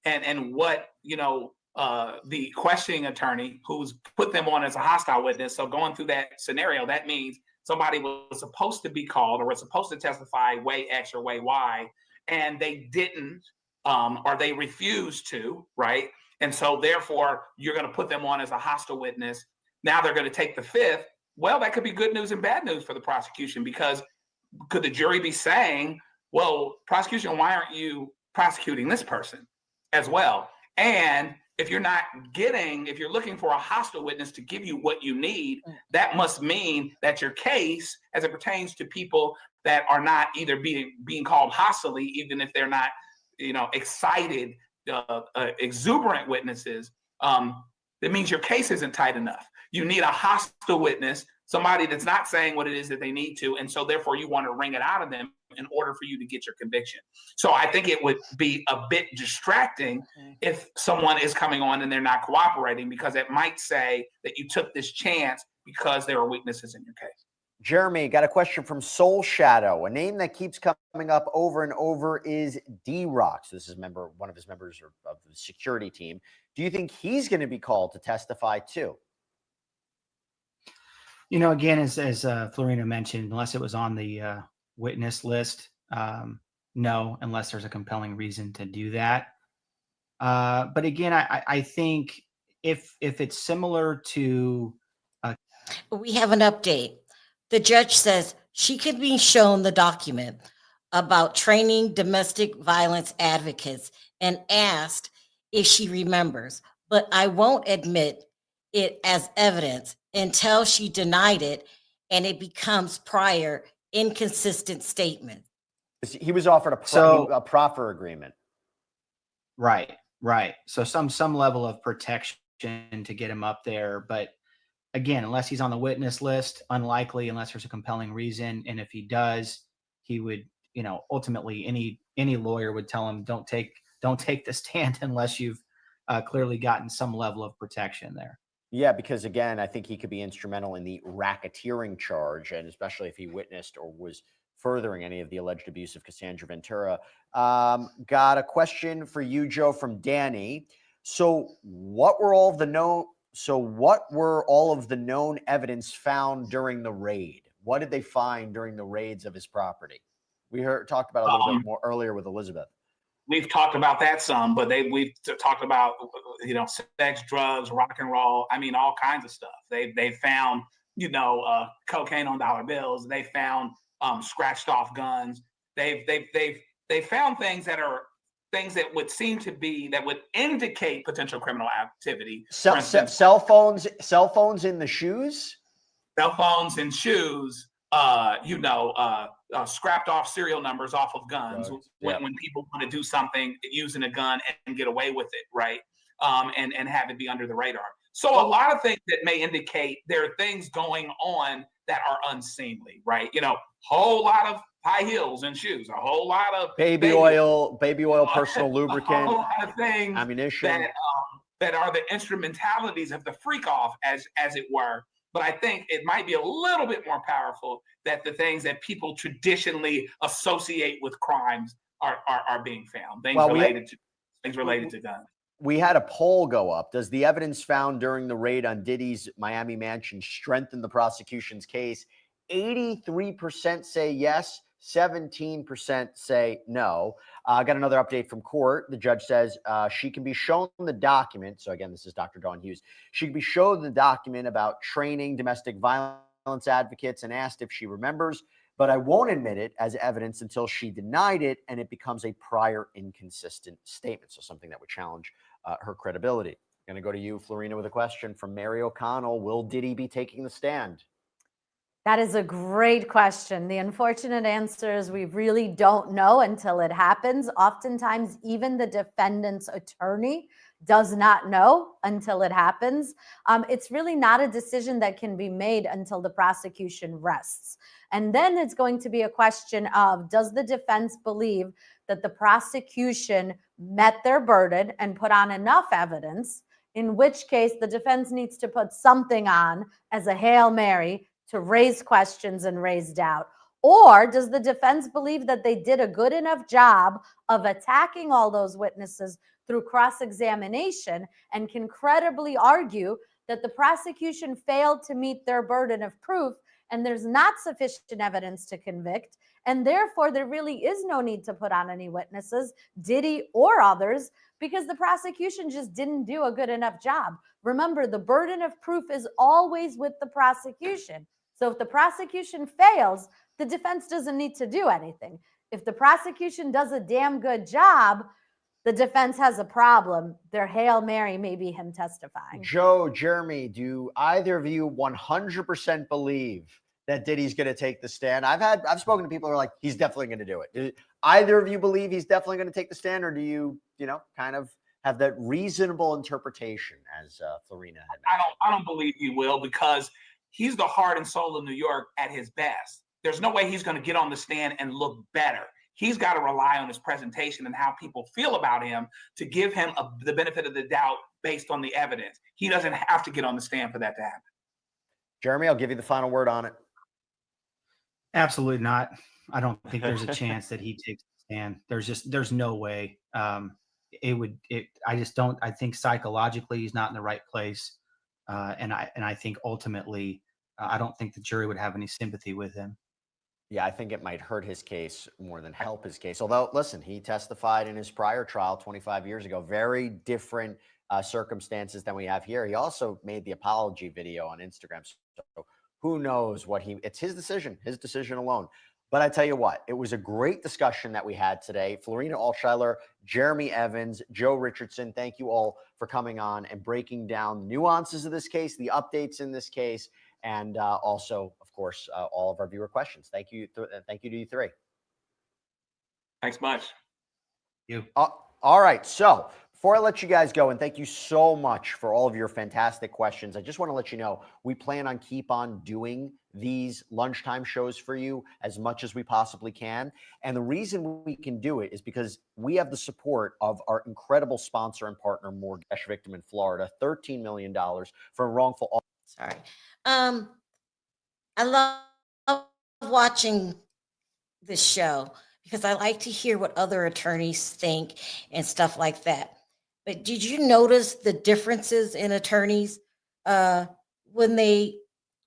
And what, the questioning attorney who's put them on as a hostile witness. So going through that scenario, that means somebody was supposed to be called or was supposed to testify way X or way Y, and they didn't, or they refused to, right? And so therefore, you're going to put them on as a hostile witness. Now they're going to take the fifth. Well, that could be good news and bad news for the prosecution, because could the jury be saying, well, prosecution, why aren't you prosecuting this person as well? And if you're looking for a hostile witness to give you what you need, that must mean that your case, as it pertains to people that are not either being called hostilely, even if they're not, excited, exuberant witnesses, that means your case isn't tight enough. You need a hostile witness, somebody that's not saying what it is that they need to, and so therefore you want to wring it out of them in order for you to get your conviction. So I think it would be a bit distracting if someone is coming on and they're not cooperating, because it might say that you took this chance because there are weaknesses in your case. Jeremy, got a question from Soul Shadow. A name that keeps coming up over and over is D-Rock. So this is one of his members of the security team. Do you think he's going to be called to testify too? You know, again, as Florina mentioned, unless it was on the witness list, no, unless there's a compelling reason to do that. But again, I think if it's similar to, We have an update. The judge says she could be shown the document about training domestic violence advocates and asked if she remembers, but I won't admit it as evidence until she denied it and it becomes prior inconsistent statement. He was offered a proffer agreement. right. So some level of protection to get him up there, but again, unless he's on the witness list, unlikely unless there's a compelling reason. And if he does, he would, ultimately any lawyer would tell him, don't take the stand unless you've clearly gotten some level of protection there. Yeah, because again, I think he could be instrumental in the racketeering charge, and especially if he witnessed or was furthering any of the alleged abuse of Cassandra Ventura. Got a question for you, Joe, from Danny. So what were all of the known evidence found during the raid? What did they find during the raids of his property? We talked about a little bit more earlier with Elizabeth. We've talked about that some, but we've talked about, sex, drugs, rock and roll. I mean, all kinds of stuff. They found, cocaine on dollar bills. They found scratched off guns. They found things that would indicate potential criminal activity. Cell phones in the shoes. Cell phones and shoes. Scrapped off serial numbers off of guns when people want to do something using a gun and get away with it, right? And have it be under the radar. So a lot of things that may indicate there are things going on that are unseemly, right? Whole lot of high heels and shoes, a whole lot of baby oil, personal lubricant, a whole lot of things, ammunition that are the instrumentalities of the freak off, as it were. But I think it might be a little bit more powerful that the things that people traditionally associate with crimes are being found. Things related to guns. We had a poll go up. Does the evidence found during the raid on Diddy's Miami mansion strengthen the prosecution's case? 83% say yes, 17% say no. I got another update from court. The judge says she can be shown the document. So again, this is Dr. Dawn Hughes. She can be shown the document about training domestic violence advocates and asked if she remembers, but I won't admit it as evidence until she denied it and it becomes a prior inconsistent statement. So something that would challenge her credibility. Going to go to you, Florina, with a question from Mary O'Connell. Will Diddy be taking the stand? That is a great question. The unfortunate answer is we really don't know until it happens. Oftentimes, even the defendant's attorney does not know until it happens. It's really not a decision that can be made until the prosecution rests. And then it's going to be a question of, does the defense believe that the prosecution met their burden and put on enough evidence, in which case the defense needs to put something on as a Hail Mary to raise questions and raise doubt? Or does the defense believe that they did a good enough job of attacking all those witnesses through cross-examination and can credibly argue that the prosecution failed to meet their burden of proof and there's not sufficient evidence to convict, and therefore there really is no need to put on any witnesses, Diddy or others, because the prosecution just didn't do a good enough job. Remember, the burden of proof is always with the prosecution. So if the prosecution fails, the defense doesn't need to do anything. If the prosecution does a damn good job, the defense has a problem. Their Hail Mary may be him testifying. Joe, Jeremy, do either of you 100% believe that Diddy's going to take the stand? I've spoken to people who are like, he's definitely going to do it. Do either of you believe he's definitely going to take the stand, or do you, kind of have that reasonable interpretation as Florina had mentioned? I don't believe he will, because he's the heart and soul of New York at his best. There's no way he's going to get on the stand and look better. He's got to rely on his presentation and how people feel about him to give him the benefit of the doubt based on the evidence. He doesn't have to get on the stand for that to happen. Jeremy, I'll give you the final word on it. Absolutely not. I don't think there's a chance that he takes a stand. There's no way. I just don't. I think psychologically he's not in the right place, and I think ultimately I don't think the jury would have any sympathy with him. Yeah, I think it might hurt his case more than help his case. Although, listen, he testified in his prior trial 25 years ago. Very different circumstances than we have here. He also made the apology video on Instagram. So who knows what it's his decision alone. But I tell you what, it was a great discussion that we had today. Florina Altschuyler, Jeremy Evans, Joe Richardson, thank you all for coming on and breaking down the nuances of this case, the updates in this case, and also, of course, all of our viewer questions. Thank you. Thank you to you three. Thanks much. You. All right. So before I let you guys go, and thank you so much for all of your fantastic questions, I just want to let you know we plan on keep on doing these lunchtime shows for you as much as we possibly can. And the reason we can do it is because we have the support of our incredible sponsor and partner, Mortgage Victim in Florida, $13 million for wrongful. Sorry. I love watching this show because I like to hear what other attorneys think and stuff like that. But did you notice the differences in attorneys when they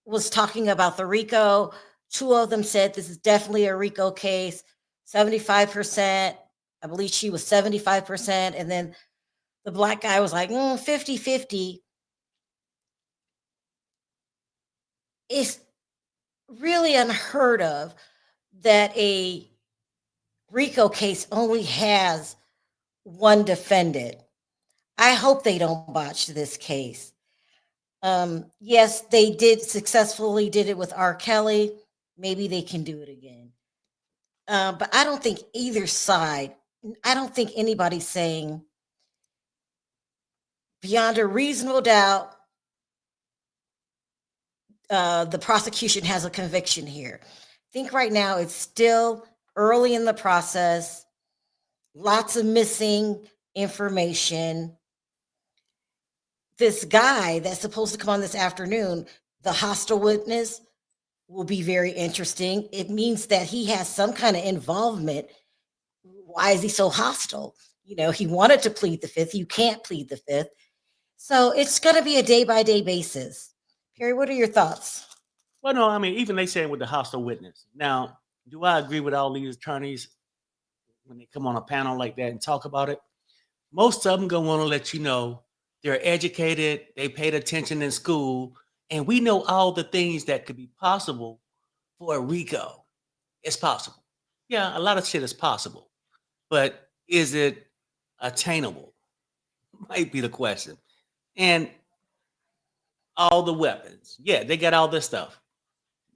was talking about the RICO? Two of them said this is definitely a RICO case, 75%. I believe she was 75%. And then the black guy was like 50-50. It's really unheard of that a RICO case only has one defendant. I hope they don't botch this case. Yes, they did successfully did it with R. Kelly. Maybe they can do it again. But I don't think either side, I don't think anybody's saying beyond a reasonable doubt, the prosecution has a conviction here. I think right now it's still early in the process, lots of missing information. This guy that's supposed to come on this afternoon, the hostile witness, will be very interesting. It means that he has some kind of involvement. Why is he so hostile? You know, he wanted to plead the fifth. You can't plead the fifth. So it's going to be a day-by-day basis. Perry, what are your thoughts? Well, no, I mean, even they saying with the hostile witness. Now, do I agree with all these attorneys when they come on a panel like that and talk about it? Most of them gonna want to let you know they're educated, they paid attention in school, and we know all the things that could be possible for a RICO. It's possible. Yeah, a lot of shit is possible, but is it attainable? Might be the question. And all the weapons. Yeah, they got all this stuff.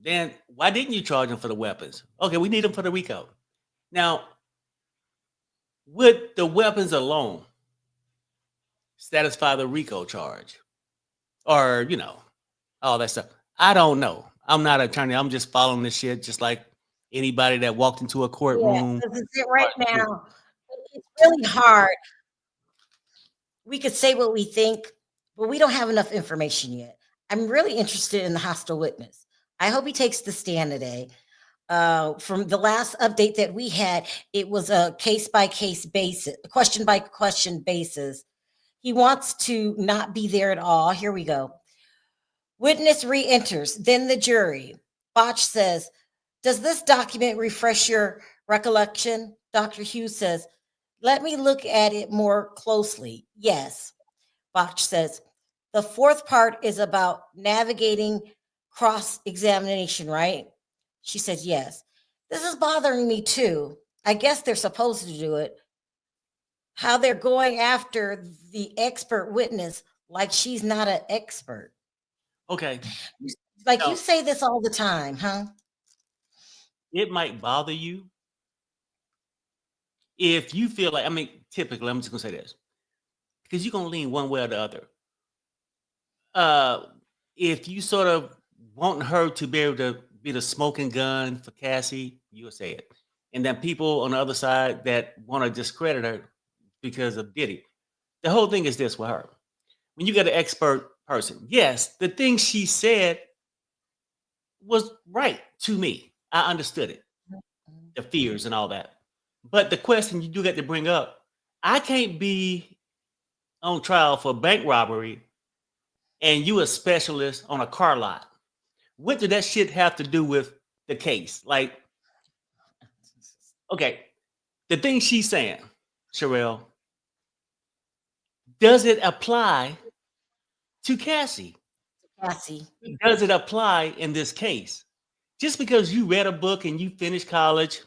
Then why didn't you charge them for the weapons? Okay, we need them for the RICO. Now, would the weapons alone satisfy the RICO charge? Or, you know, all that stuff. I don't know. I'm not an attorney. I'm just following this shit just like anybody that walked into a courtroom. Yeah, this is it right now. It's really hard. We could say what we think, but we don't have enough information yet. I'm really interested in the hostile witness. I hope he takes the stand today. From the last update that we had, it was a case-by-case basis, question-by-question basis. He wants to not be there at all. Here we go. Witness re-enters, then the jury. Botch says, does this document refresh your recollection? Dr. Hughes says, let me look at it more closely. Yes. Botch says, the fourth part is about navigating cross-examination, right? She says, yes. This is bothering me too. I guess they're supposed to do it. How they're going after the expert witness like she's not an expert. Okay. Like you say this all the time, huh? It might bother you if you feel like, I mean, typically, I'm just gonna say this, because you're gonna lean one way or the other. If you sort of want her to be able to be the smoking gun for Cassie, you'll say it. And then people on the other side that want to discredit her because of Diddy. The whole thing is this with her. When you get an expert person, yes, the thing she said was right to me. I understood it, the fears and all that. But the question you do get to bring up, I can't be on trial for bank robbery and you a specialist on a car lot. What did that shit have to do with the case? Like, okay, the thing she's saying, Sharrell, does it apply to Cassie? Cassie. Does it apply in this case? Just because you read a book and you finished college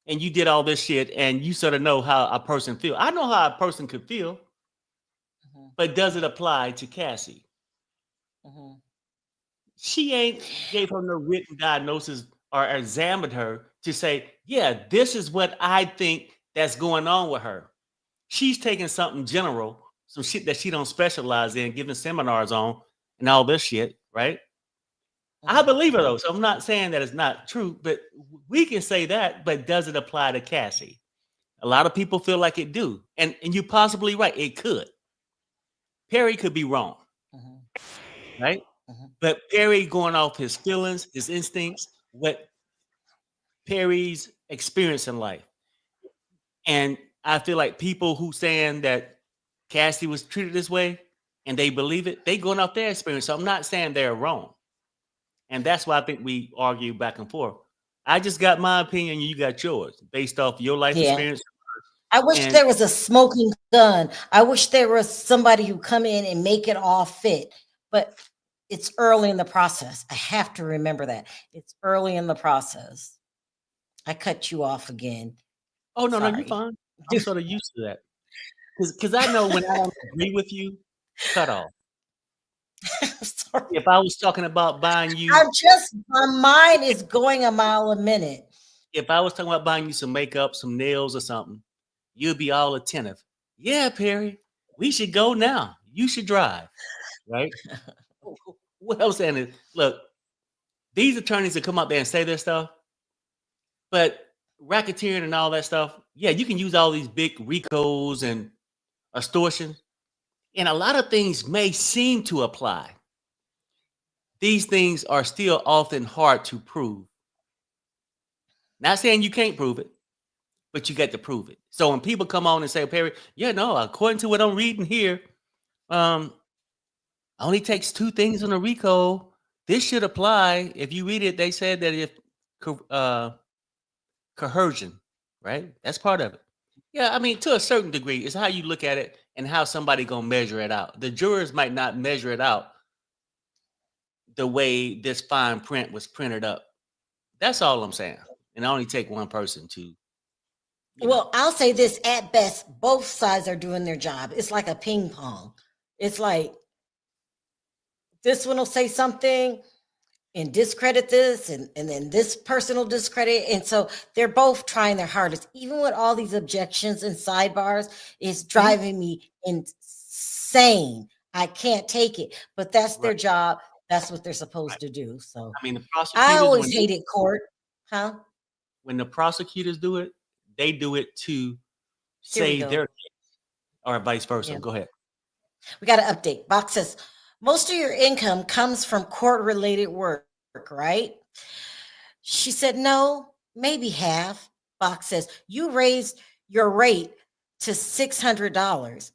and you did all this shit and you sort of know how a person feel. I know how a person could feel, but does it apply to Cassie? She ain't gave her no written diagnosis or examined her to say, yeah, this is what I think that's going on with her. She's taking something general, some shit that she don't specialize in, giving seminars on and all this shit, right? I believe her though, so I'm not saying that it's not true, but we can say that, but does it apply to Cassie? A lot of people feel like it do, and you're possibly right, it could. Perry could be wrong, right? But Perry going off his feelings, his instincts, what Perry's experience in life. And I feel like people who saying that Cassie was treated this way and they believe it, they going off their experience. So I'm not saying they're wrong. And that's why I think we argue back and forth. I just got my opinion, you got yours, based off your life experience. I wish there was a smoking gun. I wish there was somebody who come in and make it all fit. But it's early in the process. I have to remember that. It's early in the process. I cut you off again. Oh, no, you're fine. I'm sort of used to that. Because I know when I don't agree with you, cut off. Sorry. If I was talking about buying you, my mind is going a mile a minute. If I was talking about buying you some makeup, some nails or something, you'd be all attentive. Yeah, Perry, we should go now. You should drive, right? What I'm saying is, look, these attorneys that come out there and say this stuff, but racketeering and all that stuff, yeah, you can use all these big RICOs and extortion, and a lot of things may seem to apply. These things are still often hard to prove. Not saying you can't prove it, but you got to prove it. So when people come on and say, Perry, yeah, no, according to what I'm reading here, only takes 2 things on a RICO. This should apply. If you read it, they said that if coercion, right? That's part of it. Yeah, I mean, to a certain degree, it's how you look at it and how somebody gonna measure it out. The jurors might not measure it out the way this fine print was printed up. That's all I'm saying. And I only take one person to. Well, I'll say this, at best, both sides are doing their job. It's like a ping pong. It's like this one will say something and discredit this, and then this person will discredit. And so they're both trying their hardest. Even with all these objections and sidebars, it's driving me insane. I can't take it. But that's their job. That's what they're supposed to do. So I mean, the prosecutors, I always hated court. Huh? When the prosecutors do it, they do it to save their case, or vice versa. Go ahead. We got an update. Box says, most of your income comes from court-related work, right? She said, no, maybe half. Box says, you raised your rate to $600.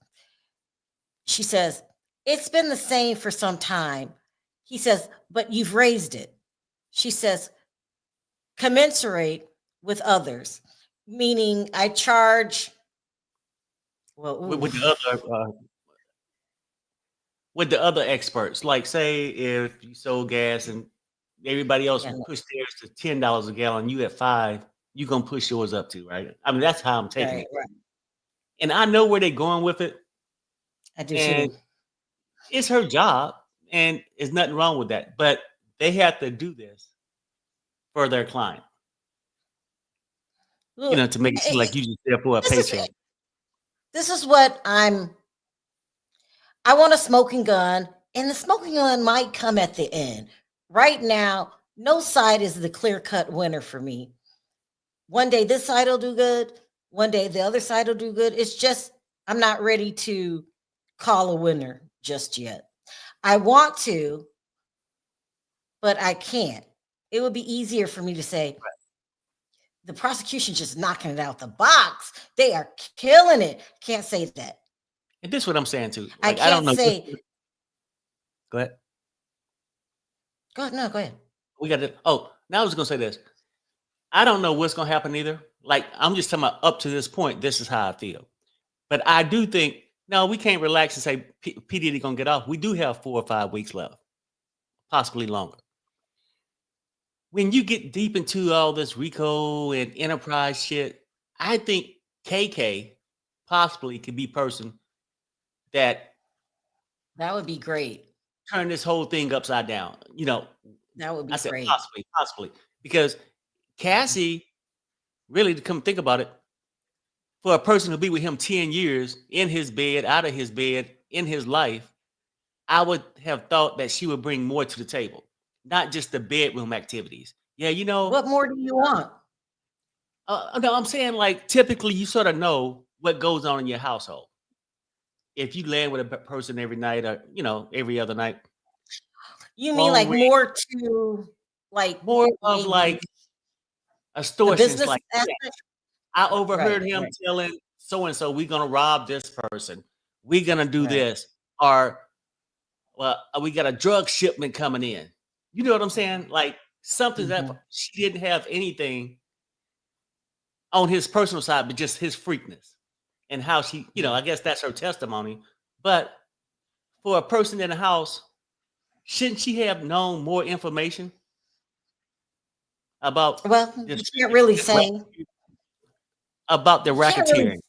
She says, it's been the same for some time. He says, but you've raised it. She says, commensurate with others, meaning I charge, well, with the other experts. Like, say if you sold gas and everybody else pushed theirs to $10 a gallon, you at $5, you're gonna push yours up to, right? I mean, that's how I'm taking it. Right. And I know where they're going with it. I do and too. It's her job, and there's nothing wrong with that. But they have to do this for their client. Look, to make it seem like you just there for a paycheck. This is what I want a smoking gun, and the smoking gun might come at the end. Right now, no side is the clear-cut winner for me. One day this side will do good. One day the other side will do good. It's just, I'm not ready to call a winner just yet. I want to, but I can't. it would be easier for me to say the prosecution's just knocking it out the box. They are killing it. Can't say that. And this is what I'm saying too. I Like, I don't can't know. say. Go ahead. Go ahead. No, go ahead. We got to. Oh, now I was gonna say this. I don't know what's gonna happen either. Like, I'm just talking about up to this point. This is how I feel. But I do think no, we can't relax and say P Diddy gonna get off. We do have 4 or 5 weeks left, possibly longer. When you get deep into all this RICO and enterprise shit, I think KK possibly could be person that That would be great. turn this whole thing upside down. You know, That would be I said great. possibly, because Cassie, really, to come think about it, for a person to be with him 10 years in his bed, out of his bed, in his life, I would have thought that she would bring more to the table, not just the bedroom activities. Yeah, you know, What more do you want? no, I'm saying like typically you sort of know what goes on in your household. If you land with a person every night or, you know, every other night, You mean like more to like more of maybe like the extortions, business like aspect? I overheard Right, him right. telling so and so, we're gonna rob this person, we're gonna do Right. this, or well, we got a drug shipment coming in. You know what I'm saying? Like something Mhm. that she didn't have anything on his personal side, but just his freakness and how she, you know, I guess that's her testimony. But for a person in the house, shouldn't she have known more information about Well, you this can't really say. about the You can't really. racketeering?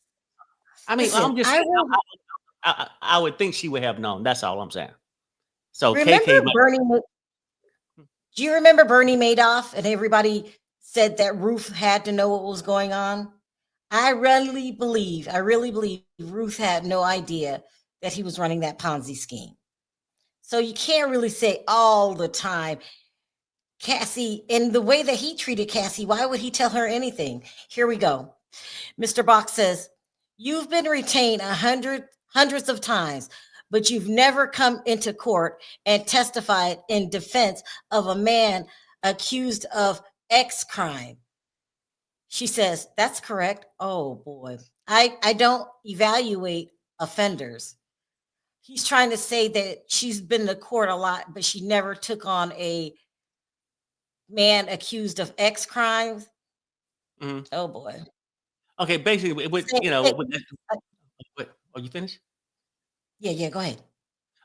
I mean, Listen, I'm just I saying, will I would think she would have known. That's all I'm saying. So remember KK, Bernie. Do you remember Bernie Madoff and everybody said that Ruth had to know what was going on? I really believe Ruth had no idea that he was running that Ponzi scheme. So you can't really say all the time, Cassie, and the way that he treated Cassie, why would he tell her anything? Here we go. Mr. Box says, you've been retained hundreds of times, but you've never come into court and testified in defense of a man accused of X crime. She says, that's correct. Oh boy. I don't evaluate offenders. He's trying to say that she's been to court a lot, but she never took on a man accused of X crimes. Mhm. Oh boy. Okay, basically, with Say- you know, say- with that, are you finished? yeah, go ahead.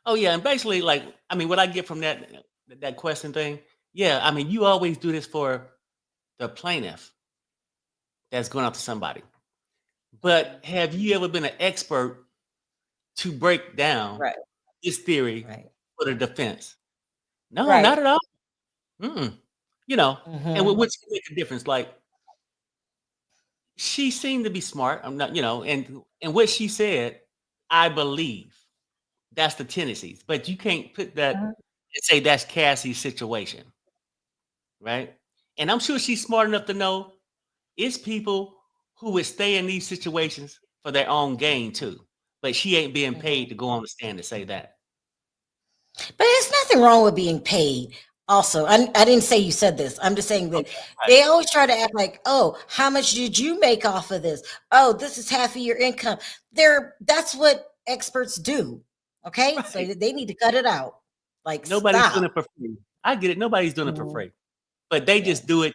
Oh yeah, and basically, like, I mean, what I get from that question thing, yeah, I mean, you always do this for the plaintiff that's going after somebody. But have you ever been an expert to break down Right. this theory Right. for the defense? No, Right. not at all. Mm-mm. You know, and Mhm. which can make a difference. Like, she seemed to be smart. I'm not, you know, and what she said, I believe that's the tendencies. But you can't put that Mhm. and say that's Cassie's situation, right? And I'm sure she's smart enough to know it's people who would stay in these situations for their own gain too. But she ain't being paid to go on the stand to say that. But there's nothing wrong with being paid. Also, I didn't say you said this. I'm just saying that Okay, they always try to act like, oh, how much did you make off of this? Oh, this is half of your income. That's what experts do. Okay, so right. they need to cut it out. Like, Nobody's doing it stop. for free. I get it. Nobody's doing it for Mhm. free. But they Yeah. just do it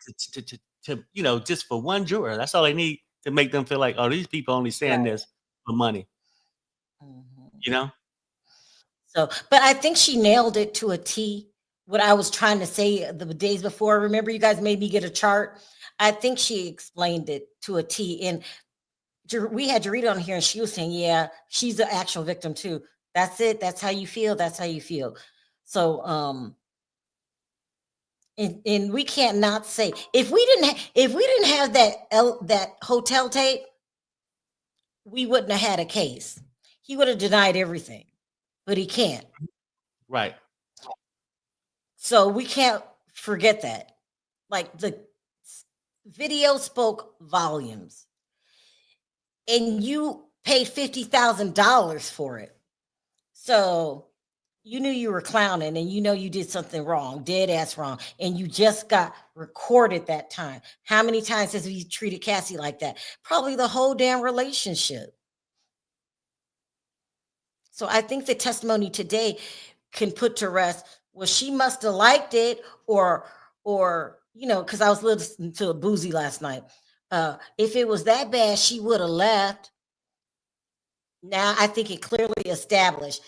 to you know, just for one juror. That's all they need to make them feel like, oh, these people only saying Right. this for money, Mhm. you know? So, but I think she nailed it to a T. What I was trying to say the days before. Remember, you guys made me get a chart. I think she explained it to a T. And we had Jarita on here, and she was saying, "Yeah, she's the actual victim too. That's it. That's how you feel. That's how you feel." So, and we can't not say if we didn't have that hotel tape, we wouldn't have had a case. He would have denied everything, but he can't. Right. So we can't forget that. Like the video spoke volumes, and you paid $50,000 for it. So you knew you were clowning and you know you did something wrong, dead ass wrong, and you just got recorded that time. How many times has he treated Cassie like that? Probably the whole damn relationship. So I think the testimony today can put to rest, well, she must have liked it, or because I was listening to a Boozy last night. If it was that bad, she would have left. Now I think it clearly established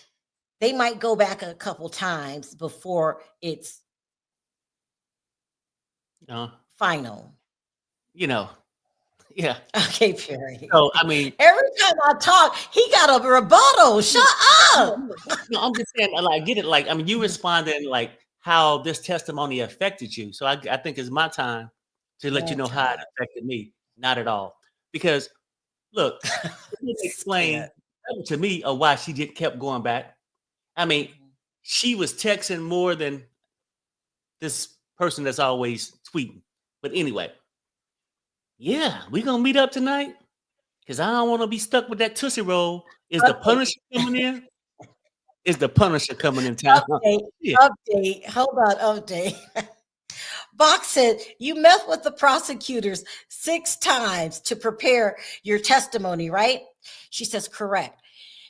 they might go back a couple times before it's final. Yeah. Okay, Perry. So I mean, every time I talk, he got a rebuttal. Shut up. No, I'm just saying, like, I get it. Like, I mean, you responding like how this testimony affected you. So I think it's my time to let you know how it affected me. Not at all. Because look, explain to me of why she kept going back. I mean, she was texting more than this person that's always tweeting. But anyway, yeah, we gonna meet up tonight because I don't want to be stuck with that Tootsie Roll. Is the Punisher coming in? Is the Punisher coming in town? Update. Hold on, update. Box said, you met with the prosecutors 6 times to prepare your testimony, right? She says, correct.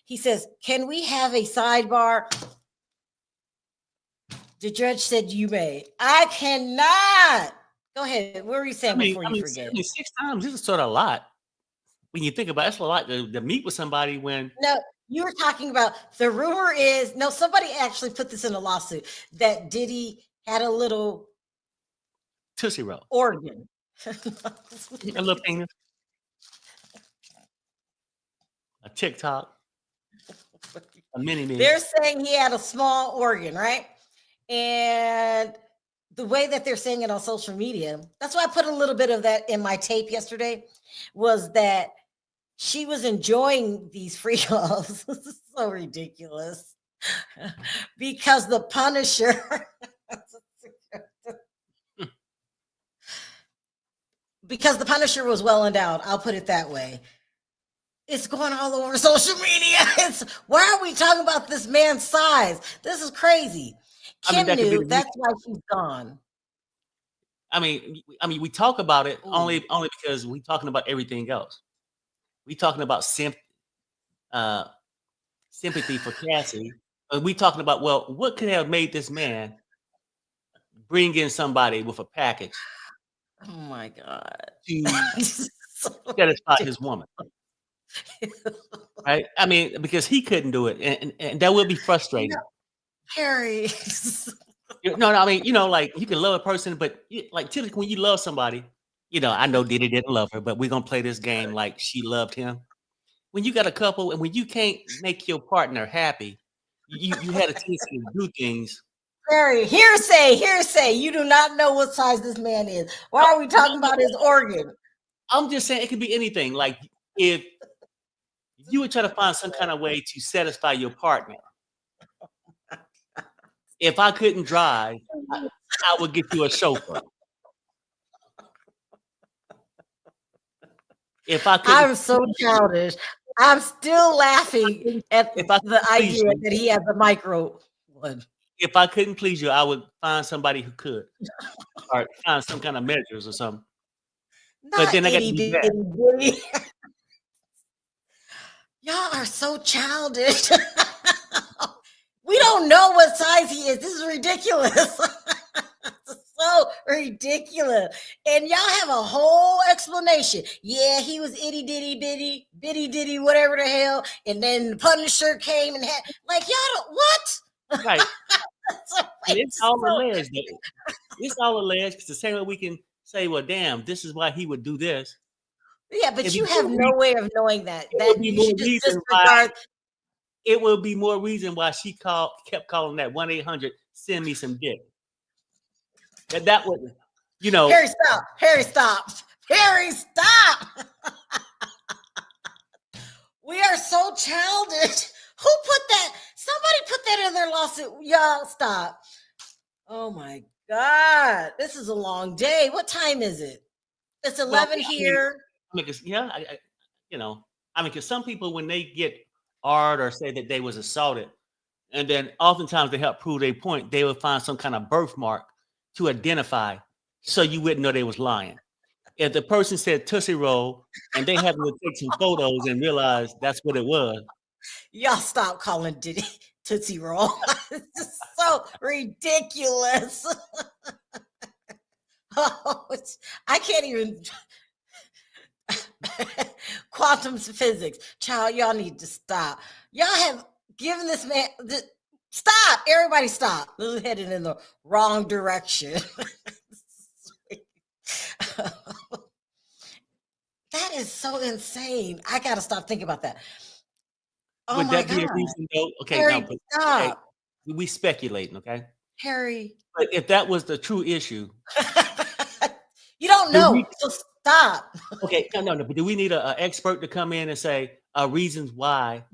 He says, can we have a sidebar? The judge said you may. I cannot. Go ahead. What were you saying before you forget? 6 times, this is sort of a lot. When you think about it, it's a lot to meet with somebody when... No, you were talking about, the rumor is, no, somebody actually put this in a lawsuit, that Diddy had a little... Tootsie Roll. Organ. A little penis. A TikTok. A mini-me. They're saying he had a small organ, right? And the way that they're saying it on social media, that's why I put a little bit of that in my tape yesterday, was that she was enjoying these free loves. This is so ridiculous. Because the Punisher... because the Punisher was well endowed, I'll put it that way. It's going all over social media. Why are we talking about this man's size? This is crazy. Kim knew, that's why she's gone. I mean, we talk about it only because we're talking about everything else. We talking about sympathy for Cassie. And we talking about, well, what could have made this man bring in somebody with a package? Oh my God. To satisfy his woman. Right? I mean, because he couldn't do it. And that would be frustrating. No, Harry. No, I mean, like you can love a person, but like typically when you love somebody, I know Diddy didn't love her, but we're going to play this game like she loved him. When you got a couple and when you can't make your partner happy, you had a tendency to do things. Harry, hearsay. You do not know what size this man is. Why are we talking about his organ? I'm just saying it could be anything. Like if you would try to find some kind of way to satisfy your partner. If I couldn't drive, I would get you a chauffeur. If I couldn't, I'm so childish. I'm still laughing at the idea that he has a micro one. If I couldn't please you, I would find somebody who could, or find some kind of measures or something. But then I got to do that. Y'all are so childish. We don't know what size he is. This is ridiculous. So ridiculous. And y'all have a whole explanation. Yeah, he was itty bitty ditty, whatever the hell. And then the Punisher came and had, like, y'all don't, what? Right. And it's all alleged. It's all alleged because the same way we can say, well, damn, this is why he would do this. Yeah, but you have no way of knowing that. That you should just disregard. It will be more reason why she kept calling that 1-800, send me some dick. That would, Harry, stop. We are so childish. Who put that? Somebody put that in their lawsuit. Y'all stop. Oh my God. This is a long day. What time is it? It's 11 here. Because because some people, when they get hard or say that they was assaulted, And then oftentimes to help prove their point, they would find some kind of birthmark to identify so you wouldn't know they was lying. If the person said Tootsie Roll and they happened to take some photos and realize that's what it was, Y'all stop calling Diddy Tootsie Roll. It's just so ridiculous. Oh, I can't even. Quantum physics. Child, y'all need to stop. Y'all have given this man. Stop. Everybody stop. This is headed in the wrong direction. That is so insane. I got to stop thinking about that. Oh would my that be a God. reason though? Okay, Harry, now, okay, stop. we speculating, okay? Harry. But if that was the true issue, You don't do know. we- So stop. okay, no. But do we need an expert to come in and say reasons why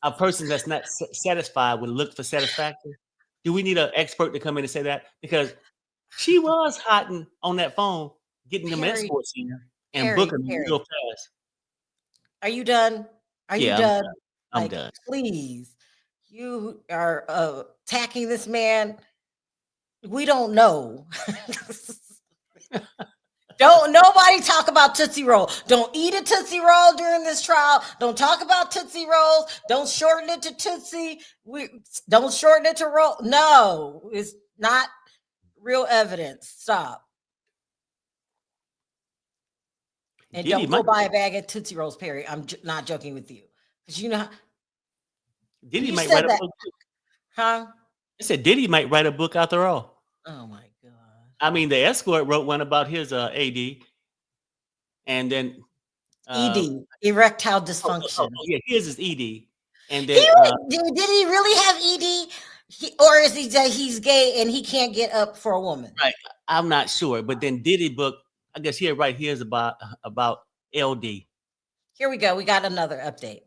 a person that's not satisfied would look for satisfaction? Do we need an expert to come in and say that? Because she was hotting on that phone, getting them Harry, escorts in and Harry, booking them Harry. real fast. Are you done? Are you Yeah, done? I'm Like, done. please. You are attacking this man. We don't know. Don't nobody talk about Tootsie Roll. Don't eat a Tootsie Roll during this trial. Don't talk about Tootsie Rolls. Don't shorten it to Tootsie. Don't shorten it to roll. No, it's not real evidence. Stop. And Diddy don't go might, buy a bag of Tootsie Rolls, Perry. I'm not joking with you. Because you know, Diddy you might said write a that. book. Huh? I said Diddy might write a book after all. Oh my God. I mean, the escort wrote one about his AD, and then ED, erectile dysfunction. yeah, his is ED, and He then did he really have ED? Or is he that he's gay and he can't get up for a woman? right, I'm not sure, but then Diddy book, I guess he'll write his about LD. Here we go. We got another update.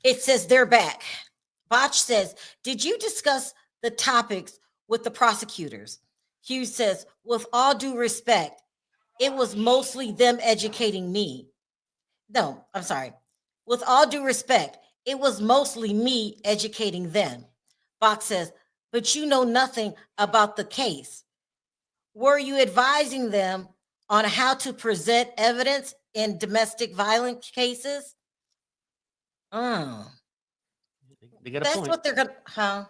It says they're back. Botch says, did you discuss the topics with the prosecutors? Hughes says, with all due respect, it was mostly them educating me. No, I'm sorry. With all due respect, it was mostly me educating them. Fox says, but you know nothing about the case. Were you advising them on how to present evidence in domestic violence cases? Oh, They got a that's point. what they're gonna, huh?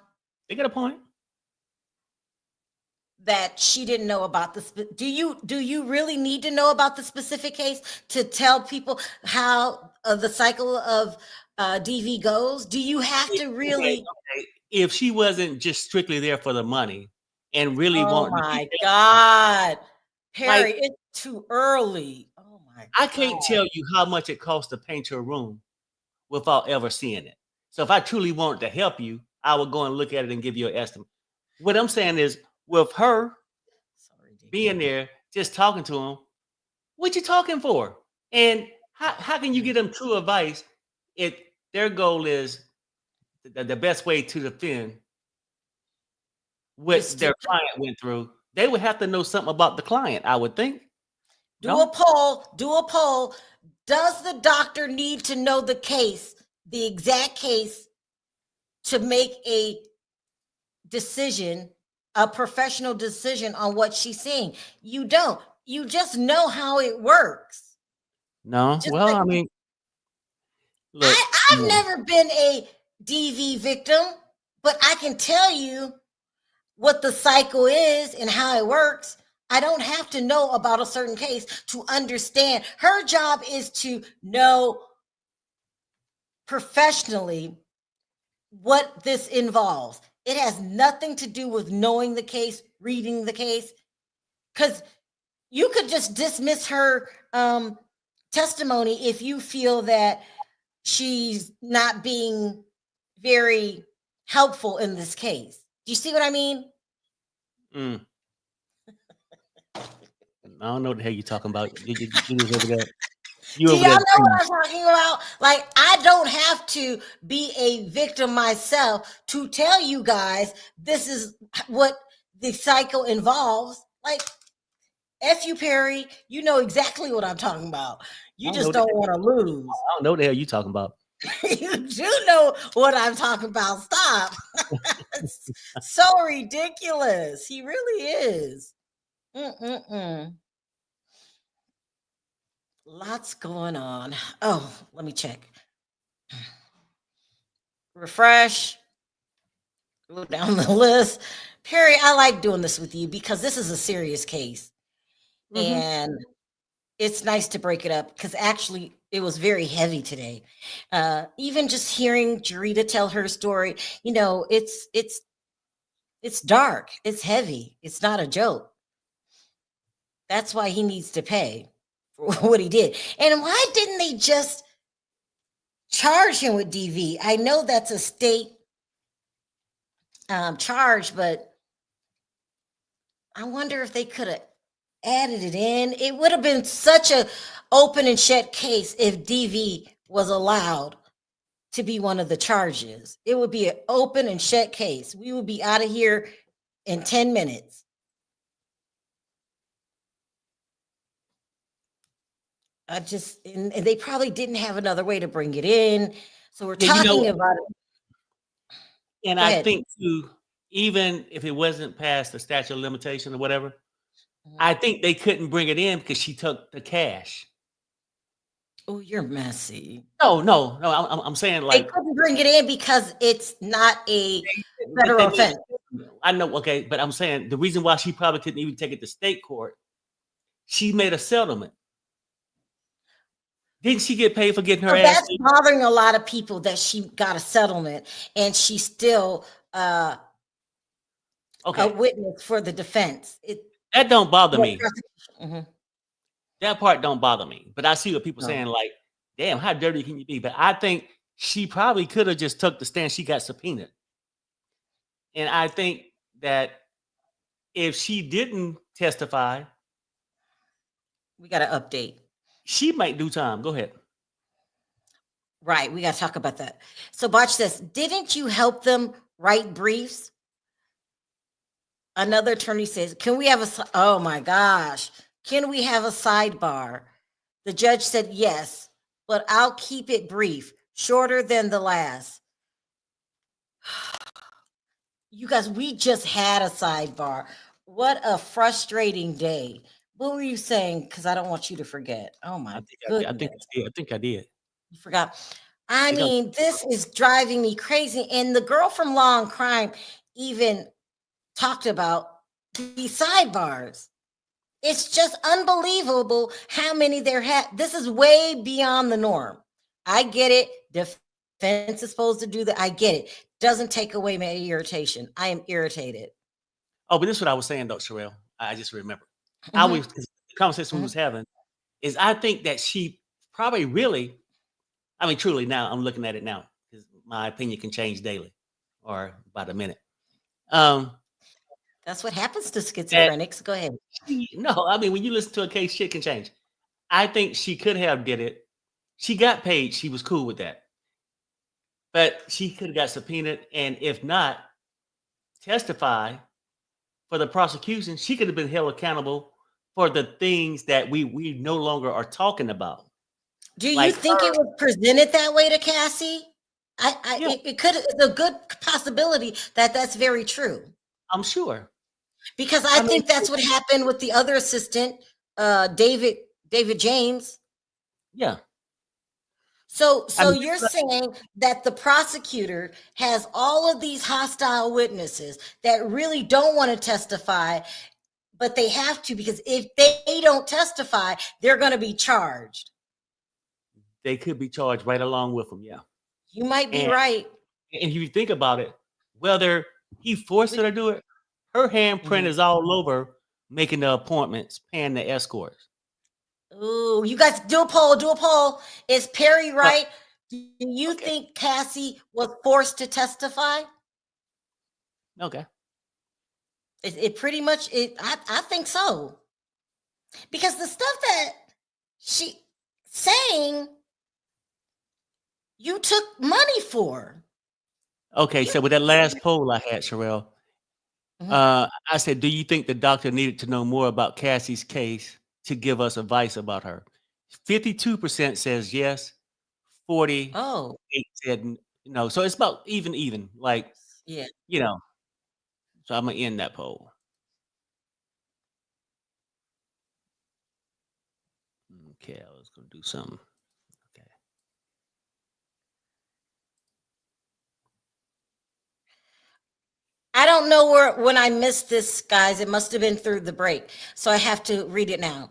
They got a point. That she didn't know about the. Do you really need to know about the specific case to tell people how the cycle of DV goes? Do you have to really? Okay. If she wasn't just strictly there for the money and really Oh wanting to my keep God, Perry, like, it's too early. Oh my God. I can't tell you how much it costs to paint your room without ever seeing it. So if I truly wanted to help you, I would go and look at it and give you an estimate. What I'm saying is, with her being there, just talking to him, what you talking for? And how can you give them true advice if their goal is the best way to defend what their client went through? They would have to know something about the client, I would think. Do a poll. Does the doctor need to know the case, the exact case, to make a decision, a professional decision on what she's seeing? You don't. You just know how it works. No, Just well, like- I mean, look, I've never been a DV victim, but I can tell you what the cycle is and how it works. I don't have to know about a certain case to understand. Her job is to know professionally what this involves. It has nothing to do with knowing the case, reading the case, because you could just dismiss her testimony if you feel that she's not being very helpful in this case. Do you see what I mean? I don't know what the hell you're talking about. You was over there. Do y'all know what I'm talking about? Like, I don't have to be a victim myself to tell you guys this is what the cycle involves. Like, F you, Perry. You know exactly what I'm talking about. You just don't want to lose. I don't know what the hell you talking about. You do know what I'm talking about. Stop. It's so ridiculous. He really is. Mm-mm-mm. Lots going on. Oh, let me check. Refresh. Go down the list. Perry, I like doing this with you because this is a serious case. And it's nice to break it up because actually it was very heavy today. Even just hearing Jarita tell her story, you know, it's dark, it's heavy, it's not a joke. That's why he needs to pay for what he did. And why didn't they just charge him with DV? I know that's a state charge, but I wonder if they could have added it in. It would have been such a open and shut case if DV was allowed to be one of the charges. It would be an open and shut case. We would be out of here in 10 minutes. And they probably didn't have another way to bring it in. So we're talking about it. And I think too, even if it wasn't past the statute of limitation or whatever, I think they couldn't bring it in because she took the cash. Oh, you're messy. No. I'm saying They like couldn't bring it in because it's not a federal offense. I know, okay, but I'm saying the reason why she probably couldn't even take it to state court, she made a settlement. Didn't she get paid for getting her ass? That's bothering a lot of people that she got a settlement and she's still a witness for the defense. That don't bother me. Mm-hmm. That part don't bother me. But I see what people saying like, damn, how dirty can you be? But I think she probably could have just took the stand. She got subpoenaed. And I think that if she didn't testify, we got to update. She might do time. Go ahead. Right. We got to talk about that. So watch this. Didn't you help them write briefs? Another attorney says, can we have oh my gosh. Can we have a sidebar? The judge said, yes, but I'll keep it brief, shorter than the last. You guys, we just had a sidebar. What a frustrating day. What were you saying? Because I don't want you to forget. Oh my goodness. I think I did. You forgot. I mean, this is driving me crazy. And the girl from Law and Crime even talked about these sidebars. It's just unbelievable how many there had. This is way beyond the norm. I get it. Defense is supposed to do that. I get it. Doesn't take away my irritation. I am irritated. Oh, but this is what I was saying though, Sharrell. I just remember. The conversation we was having is I think that she probably really, I mean, truly now I'm looking at it now because my opinion can change daily or about a minute. That's what happens to schizophrenics. Go ahead. No, I mean, when you listen to a case, shit can change. I think she could have did it. She got paid. She was cool with that. But she could have got subpoenaed. And if not, testify for the prosecution. She could have been held accountable for the things that we no longer are talking about. Do you think it was presented that way to Cassie? It could. It's a good possibility that that's very true. I'm sure. Because I think that's what happened with the other assistant, David James. Yeah. So you're saying that the prosecutor has all of these hostile witnesses that really don't want to testify, but they have to because if they don't testify, they're going to be charged. They could be charged right along with them. Yeah. You might be right. And if you think about it, whether he forced her to do it, her handprint is all over making the appointments, paying the escorts. Ooh, you guys do a poll. Is Perry right? Do you think Cassie was forced to testify? Okay. It pretty much, I think so. Because the stuff that she saying, you took money for. Okay, so with that last poll I had, Sharrell, I said, do you think the doctor needed to know more about Cassie's case to give us advice about her? 52% says yes, 40. Oh, 8 said, so it's about even, like, yeah. you know. So I'm gonna end that poll. Okay, I was gonna do something. Okay. I don't know when I missed this, guys. It must have been through the break. So I have to read it now.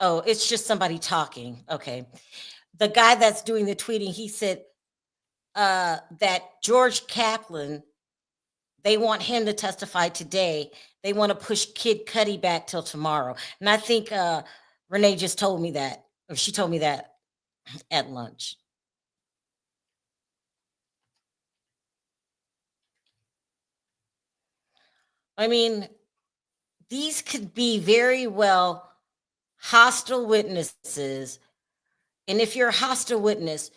It's just somebody talking. Okay. The guy that's doing the tweeting, he said that George Kaplan, they want him to testify today. They want to push Kid Cudi back till tomorrow. And I think Renee just told me that, or she told me that at lunch. I mean, these could be very well hostile witnesses. And if you're a hostile witness,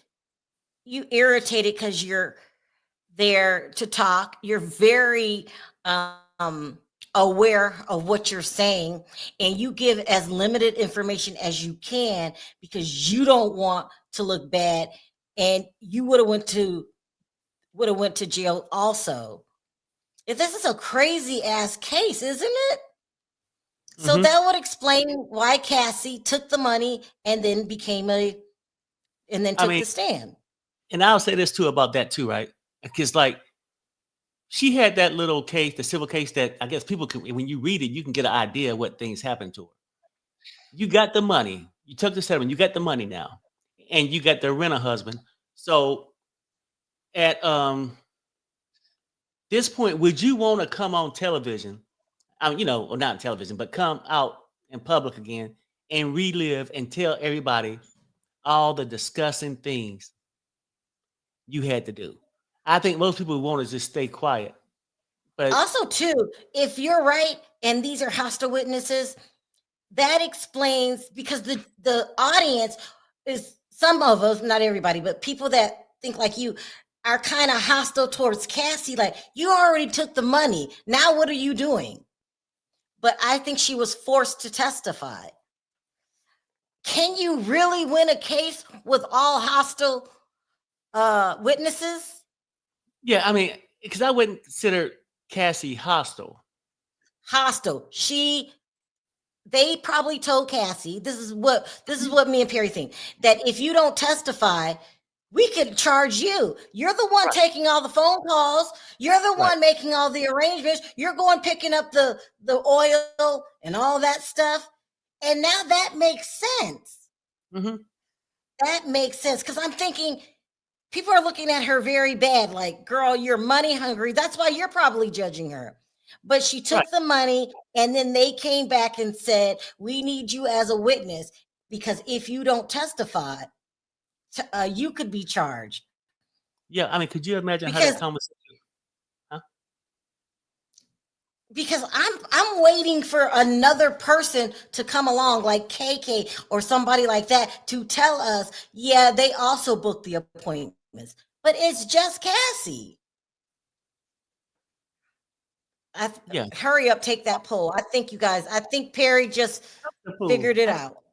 you irritated because you're there to talk. You're very aware of what you're saying, and you give as limited information as you can because you don't want to look bad, and you would have went to jail also. If this is a crazy ass case, isn't it? So Mhm. that would explain why Cassie took the money and then I took mean, the stand. and I'll say this too about that too, right? Because like she had that little case, the civil case that I guess people can, when you read it, you can get an idea of what things happened to her. You got the money, you took the settlement, you got the money now, and you got the renter husband. So at this point, would you want to come on television? Or not on television, but come out in public again and relive and tell everybody all the disgusting things you had to do? I think most people want to just stay quiet. But Also, too, if you're right and these are hostile witnesses, that explains because the audience is some of us, not everybody, but people that think like you are kind of hostile towards Cassie. Like, you already took the money. Now what are you doing? But I think she was forced to testify. Can you really win a case with all hostile witnesses? yeah, I mean, because I wouldn't consider Cassie hostile. Hostile. They probably told Cassie, this is what me and Perry think, that if you don't testify, we could charge you. You're the one taking all the phone calls. You're the one making all the arrangements. You're going picking up the oil and all that stuff. And now that makes sense. Mm-hmm. That makes sense. Because I'm thinking people are looking at her very bad. Like, girl, you're money hungry. That's why you're probably judging her. But she took the money, and then they came back and said, we need you as a witness, because if you don't testify, you could be charged. Yeah, I mean, could you imagine how that conversation? Huh? Because I'm waiting for another person to come along, like KK or somebody like that, to tell us, yeah, they also booked the appointments, but it's just Cassie. Hurry up, take that poll. I think you guys, I think Perry just figured it out.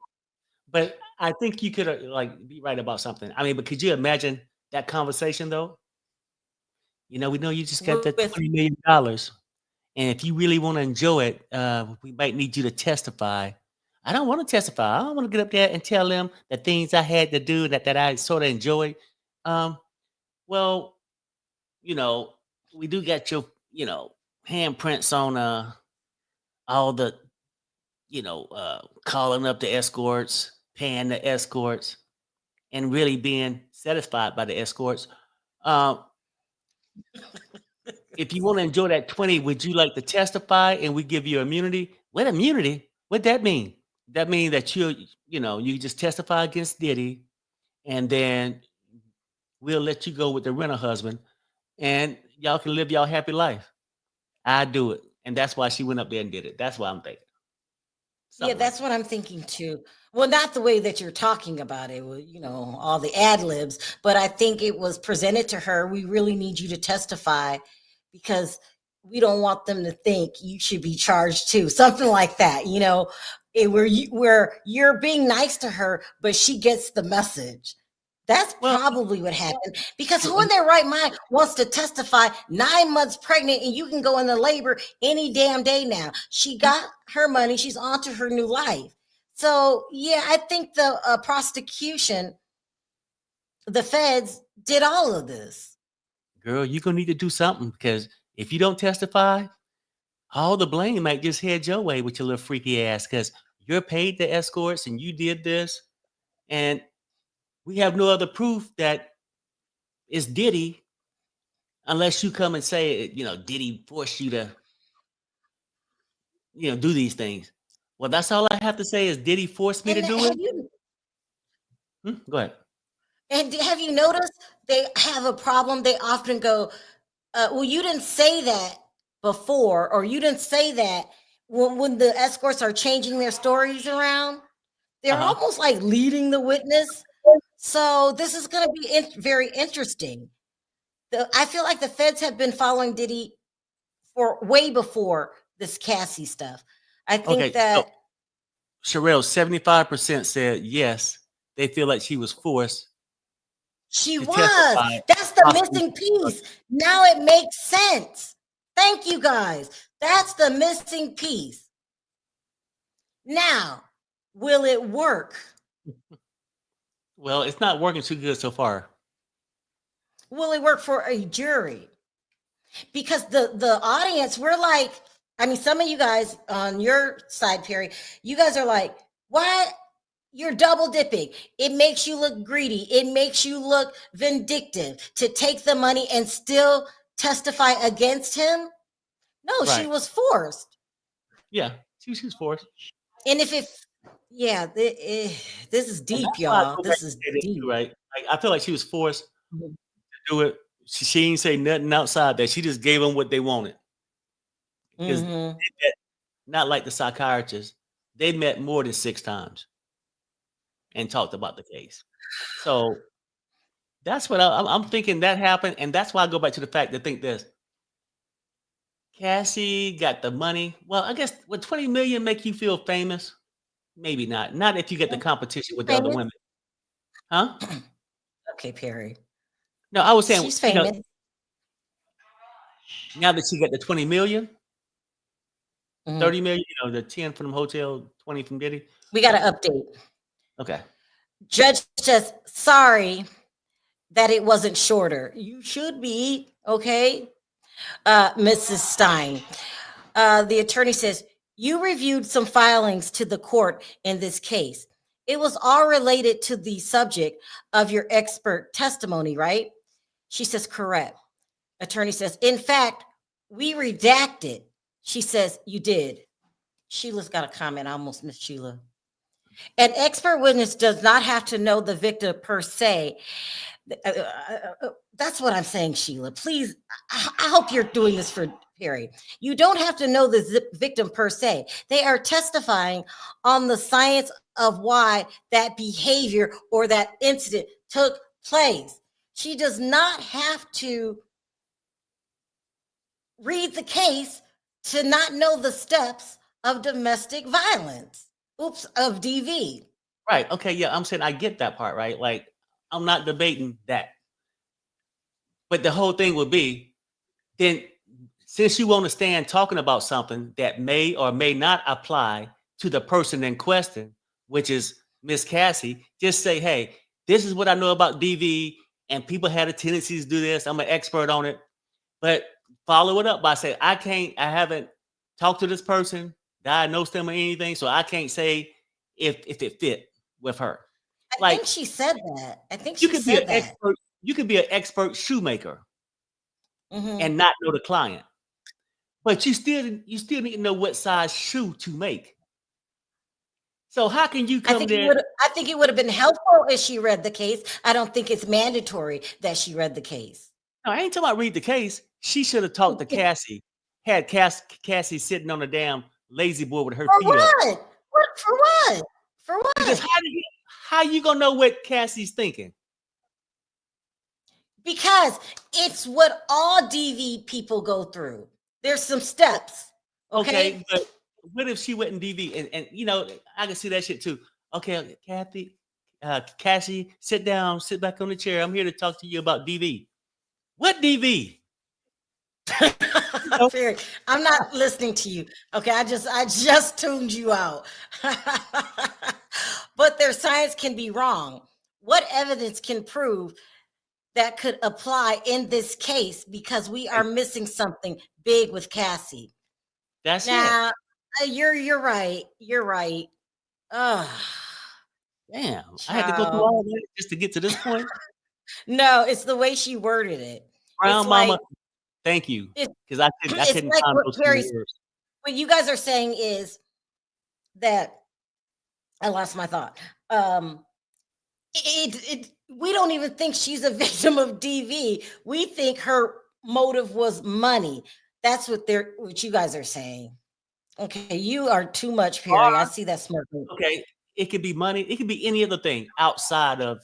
But I think you could be right about something. I mean, but could you imagine that conversation though? We know you just got that $20 million. And if you really want to enjoy it, we might need you to testify. I don't want to testify. I don't want to get up there and tell them the things I had to do that I sort of enjoyed. Well, we do got your, handprints on all the, calling up the escorts, paying the escorts, and really being satisfied by the escorts. If you want to enjoy that 20, would you like to testify and we give you immunity? What immunity? What'd that mean? That mean that you just testify against Diddy, and then we'll let you go with the renter husband, and y'all can live y'all happy life. I do it. And that's why she went up there and did it. That's why I'm thinking. Yeah, that's what I'm thinking too. Well, not the way that you're talking about it, all the ad libs, but I think it was presented to her. We really need you to testify because we don't want them to think you should be charged too. Something like that, where you're being nice to her, but she gets the message. That's Well, probably what happened. Because who in their right mind wants to testify 9 months pregnant and you can go into labor any damn day now? She got her money. She's on to her new life. So, yeah, I think the prosecution, the feds did all of this. girl, you're gonna need to do something because if you don't testify, all the blame might just head your way with your little freaky ass because you're paid the escorts and you did this, and we have no other proof that it's Diddy unless you come and say, Diddy forced you to, do these things. Well, that's all I have to say is Diddy forced me to And do it. Go ahead. And have you noticed they have a problem? They often go, well, you didn't say that before, or you didn't say that when the escorts are changing their stories around. They're almost like leading the witness. So this is going to be very interesting. I feel like the feds have been following Diddy for way before this Cassie stuff. I think that Sharrell, 75% said yes, they feel like she was forced. She was. That's the missing piece. Now it makes sense. Thank you, guys. That's the missing piece. Now, will it work? Well, it's not working too good so far. Will it work for a jury? Because the audience, we're like, I mean, some of you guys on your side, Perry, you guys are like, what? You're double dipping. It makes you look greedy. It makes you look vindictive to take the money and still testify against him. No, she was forced. Yeah, she was forced. And if this is deep, y'all. This is deep, right? Like, I feel like she was forced to do it. She didn't say nothing outside that. She just gave them what they wanted. Because not like the psychiatrist, they met more than 6 times and talked about the case. So that's what I'm thinking that happened. And that's why I go back to the fact that think this. Cassie got the money. Well, I guess would 20 million make you feel famous? Maybe not. Not if you get the competition with the other women. Huh? Okay, Perry. No, I was saying she's famous. Now that she got the 20 million, 30 million, the 10 from the hotel, 20 from Diddy. We got an update. Okay. Judge says, sorry that it wasn't shorter. You should be, okay? Mrs. Stein. The attorney says, you reviewed some filings to the court in this case. It was all related to the subject of your expert testimony, right? She says, correct. Attorney says, in fact, we redacted. She says, you did. Sheila's got a comment. I almost missed Sheila. An expert witness does not have to know the victim per se. That's what I'm saying, Sheila. Please, I hope you're doing this for Perry. You don't have to know the victim per se. They are testifying on the science of why that behavior or that incident took place. She does not have to read the case to not know the steps of domestic violence. Of DV. Right. Okay. Yeah. I'm saying I get that part, right? Like, I'm not debating that. But the whole thing would be, then since you want to stand talking about something that may or may not apply to the person in question, which is Miss Cassie, just say, hey, this is what I know about DV, and people had a tendency to do this. I'm an expert on it. But follow it up by saying, I haven't talked to this person, diagnosed them or anything, so I can't say if it fit with her. I think she said that. I think she said that. Expert, you could be an expert shoemaker and not know the client, but you still need to know what size shoe to make. So how can you come there? I think it would have been helpful if she read the case. I don't think it's mandatory that she read the case. No, I ain't talking about read the case. She should have talked to Cassie. Had Cassie sitting on a damn lazy boy with her feet up. For what? For what? Because how you gonna know what Cassie's thinking? Because it's what all DV people go through. There's some steps. Okay, but what if she went in DV and you know, I can see that shit too. Okay, Kathy, Cassie, sit down, sit back on the chair. I'm here to talk to you about DV. What DV? know? Ferry, I'm not listening to you. Okay, I just tuned you out. But their science can be wrong. What evidence can prove that could apply in this case? Because we are missing something big with Cassie. That's Now, you're right. You're right. Oh, damn. I had to go through all that just to get to this point. No, it's the way she worded it. Brown It's mama, like, thank you. it's Because I couldn't like find what those Carrie's, words. what you guys are saying is that I lost my thought. We don't even think she's a victim of DV. We think her motive was money. That's what you guys are saying. Okay, you are too much, Perry. I see that smirking. Okay, it could be money. It could be any other thing outside of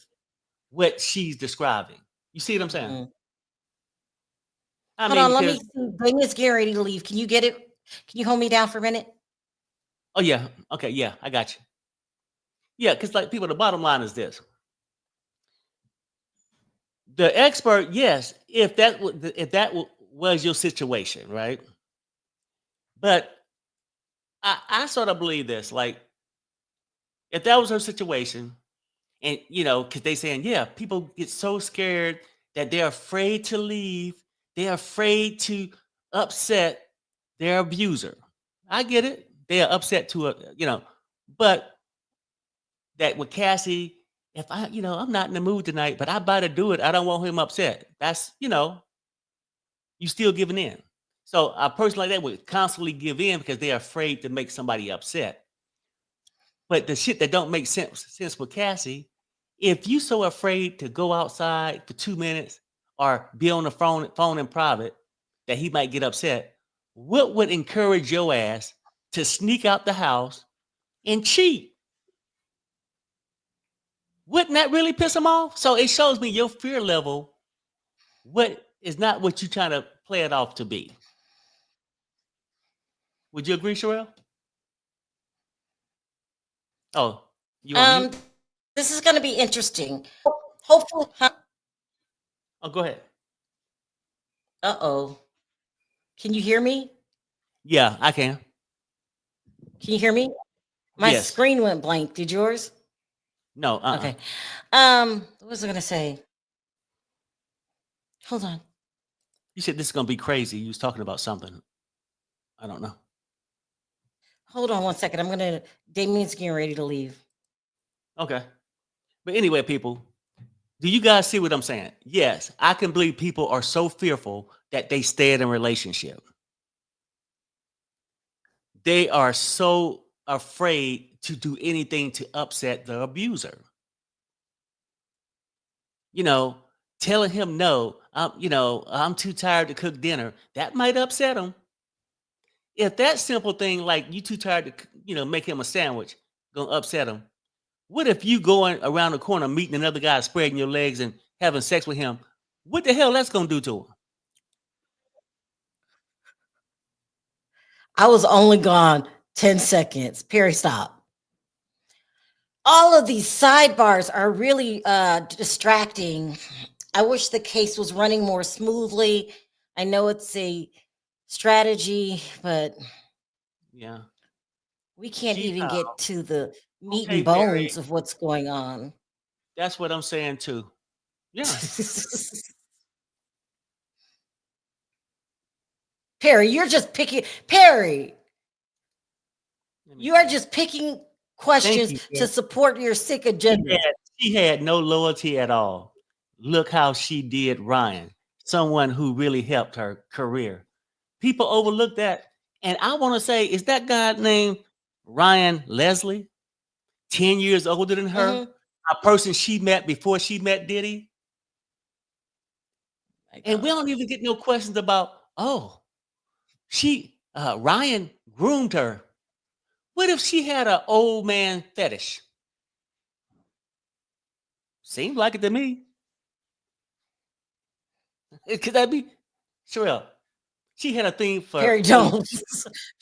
what she's describing. You see what I'm saying? Mm. I Hold mean, on, let me because see. Damien's getting ready to leave. Can you get it? Can you hold me down for a minute? oh yeah, okay, yeah, I got you. Yeah, because like people, the bottom line is this: the expert, yes, if that was your situation, right? But I sort of believe this, like if that was her situation, and you know, because they saying, yeah, people get so scared that they're afraid to leave, they're afraid to upset their abuser. I get it. They are upset to but that with Cassie, if I'm not in the mood tonight, but I about to do it, I don't want him upset. That's you still giving in. So a person like that would constantly give in because they're afraid to make somebody upset. But the shit that don't make sense with Cassie, if you so afraid to go outside for 2 minutes or be on the phone in private that he might get upset, what would encourage your ass to sneak out the house and cheat? Wouldn't that really piss him off? So it shows me your fear level, what is not what you're trying to play it off to be. Would you agree, Sharrell? Oh, you on mute? This is going to be interesting. Hopefully, Oh, go ahead. Uh-oh. Can you hear me? Yeah, I can. Can you hear me? My Yes. screen went blank. Did yours? No. Okay. What was I gonna say? Hold on. You said this is gonna be crazy. You was talking about something. I don't know. Hold on 1 second. Damien's getting ready to leave. Okay. But anyway, people, do you guys see what I'm saying? Yes, I can believe people are so fearful that they stay in a relationship. They are so afraid to do anything to upset the abuser. Telling him no, I'm too tired to cook dinner, that might upset him. If that simple thing like you too tired to, make him a sandwich, gonna upset him. What if you going around the corner meeting another guy, spreading your legs and having sex with him? What the hell that's gonna do to him? I was only gone 10 seconds. Perry, stop. All of these sidebars are really distracting. I wish the case was running more smoothly. I know it's a strategy, but Yeah, we can't even get to the meat okay, and Perry. bones of what's going on. That's what I'm saying too. Yeah. Perry, you're just picking. Perry, you are just picking questions you, to support your sick agenda. She had no loyalty at all. Look how she did Ryan, someone who really helped her career. People overlook that. And I want to say, is that guy named Ryan Leslie? 10 years older than her? A person she met before she met Diddy? And we don't even get no questions about, Ryan groomed her. What if she had an old man fetish? Seems like it to me. Could that be? Sharrell, She had a thing for Perry, don't.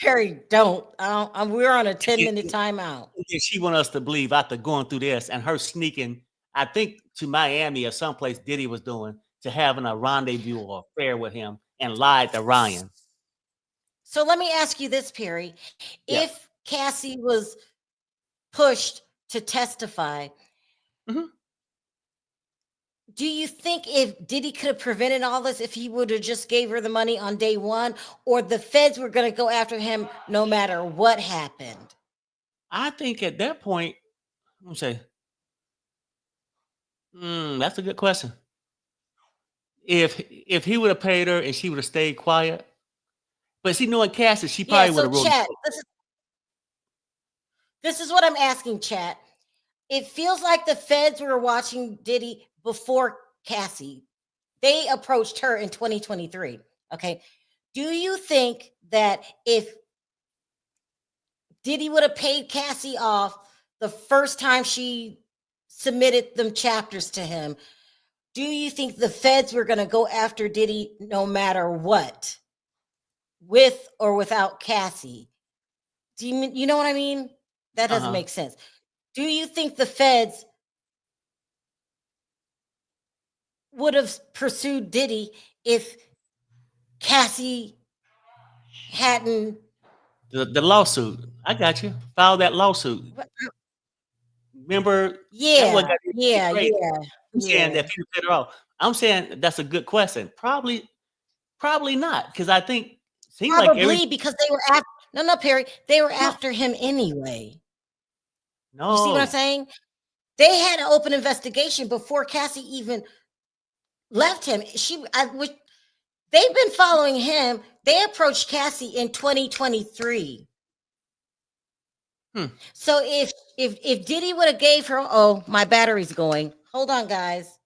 Perry, don't. We're on a 10-minute timeout. She want us to believe after going through this and her sneaking, I think, to Miami or someplace Diddy was doing, to having a rendezvous or affair with him and lied to Ryan. So let me ask you this, Perry. Yeah. If Cassie was pushed to testify, Mhm. do you think if Diddy could have prevented all this if he would have just gave her the money on day one, or the feds were going to go after him no matter what happened? I think at that point, I'm gonna say, that's a good question. If he would have paid her and she would have stayed quiet, but see, knowing Cassie, she Yeah, probably would so have wrote. chat, this is what I'm asking, chat. It feels like the feds were watching Diddy before Cassie. They approached her in 2023. Okay. Do you think that if Diddy would have paid Cassie off the first time she submitted them chapters to him, do you think the feds were going to go after Diddy no matter what, with or without Cassie? Do you know what I mean? That doesn't make sense. Do you think the feds would have pursued Diddy if Cassie hadn't? The lawsuit. I got you. File that lawsuit. Remember? That Yeah, what got yeah, crazy. yeah. I'm saying that people paid her off. I'm saying that's a good question. Probably not, because I think seems like Probably because they were after. No, Perry. They were after him anyway. no. You see what I'm saying? They had an open investigation before Cassie even left him. They've been following him. They approached Cassie in 2023. So if Diddy would have gave her, oh, my battery's going. Hold on, guys.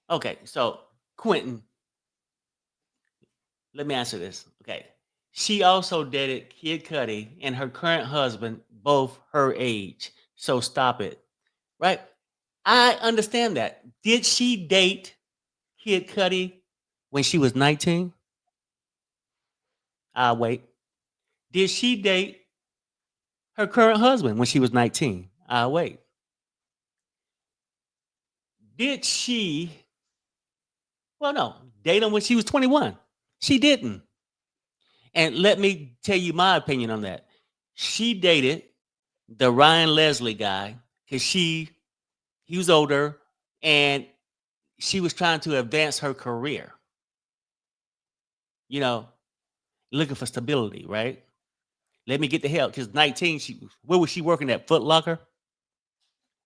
Okay, so Quentin, let me answer this. Okay. She also dated Kid Cudi and her current husband, both her age. So stop it. Right? I understand that. Did she date Kid Cudi when she was 19? I'll wait. Did she date her current husband when she was 19? I'll wait. Did she, well, no, date him when she was 21? She didn't. And let me tell you my opinion on that. She dated the Ryan Leslie guy because he was older and she was trying to advance her career. You know, looking for stability, right? Let me get the help because 19, where was she working at? Foot Locker?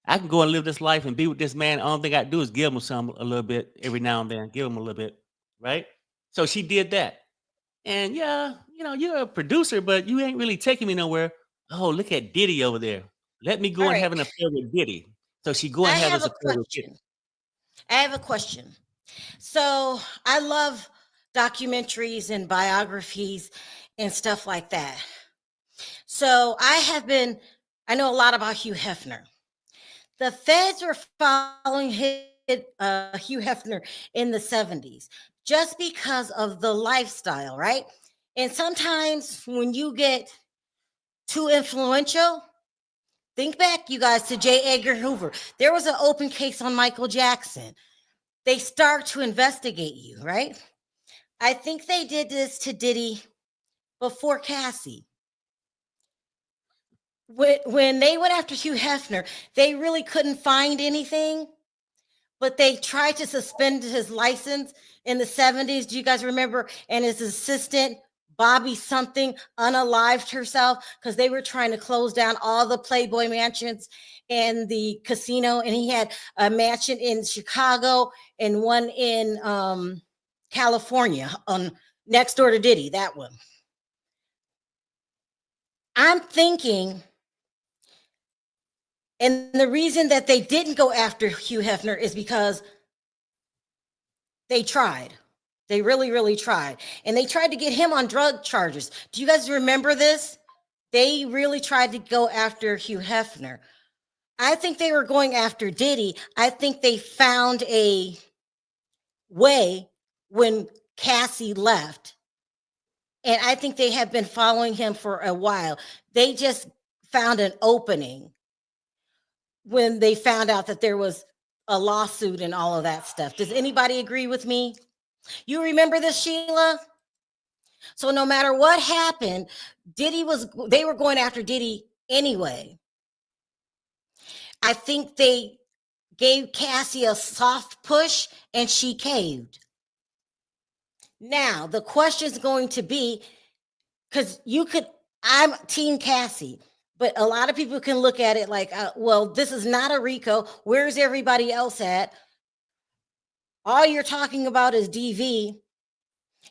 I can go and live this life and be with this man. All thing I do is give him a little bit every now and then. Give him a little bit, right? So she did that. And yeah, you're a producer, but you ain't really taking me nowhere. Oh, look at Diddy over there. Let me go All and right. have an affair with Diddy. So she go and have this affair with Diddy. I have a question. So I love documentaries and biographies and stuff like that. So I know a lot about Hugh Hefner. The feds were following Hugh Hefner in the 70s just because of the lifestyle, right? And sometimes when you get too influential, think back, you guys, to J. Edgar Hoover. There was an open case on Michael Jackson. They start to investigate you, right? I think they did this to Diddy before Cassie. When they went after Hugh Hefner, they really couldn't find anything, but they tried to suspend his license in the 70s. Do you guys remember? And his assistant, Bobby something, unalived herself because they were trying to close down all the Playboy mansions and the casino. And he had a mansion in Chicago and one in California on next door to Diddy, that one. I'm thinking, and the reason that they didn't go after Hugh Hefner is because they tried. They really, really tried. And they tried to get him on drug charges. Do you guys remember this? They really tried to go after Hugh Hefner. I think they were going after Diddy. I think they found a way when Cassie left. And I think they have been following him for a while. They just found an opening when they found out that there was a lawsuit and all of that stuff. Does anybody agree with me? You remember this, Sheila? So no matter what happened, they were going after Diddy anyway. I think they gave Cassie a soft push and she caved. Now, the question is going to be, because I'm Team Cassie, but a lot of people can look at it like, well, this is not a RICO. Where's everybody else at? All you're talking about is DV.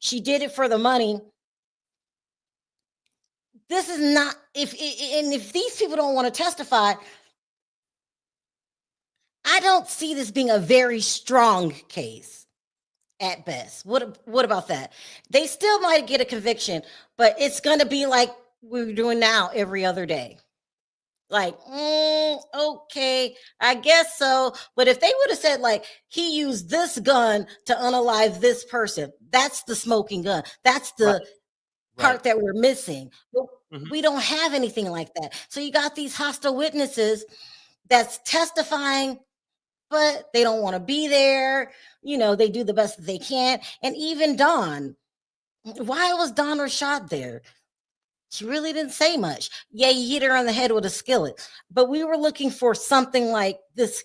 She did it for the money. This is not, if these people don't want to testify, I don't see this being a very strong case at best. What about that? They still might get a conviction, but it's going to be like we're doing now every other day. Like, okay, I guess so. But if they would have said, like, he used this gun to unalive this person, that's the smoking gun. That's the part that we're missing. But we don't have anything like that. So you got these hostile witnesses that's testifying, but they don't want to be there. You know, they do the best that they can. And even Dawn, why was Dawn Rashad there? She really didn't say much. Yeah, you hit her on the head with a skillet. But we were looking for something like this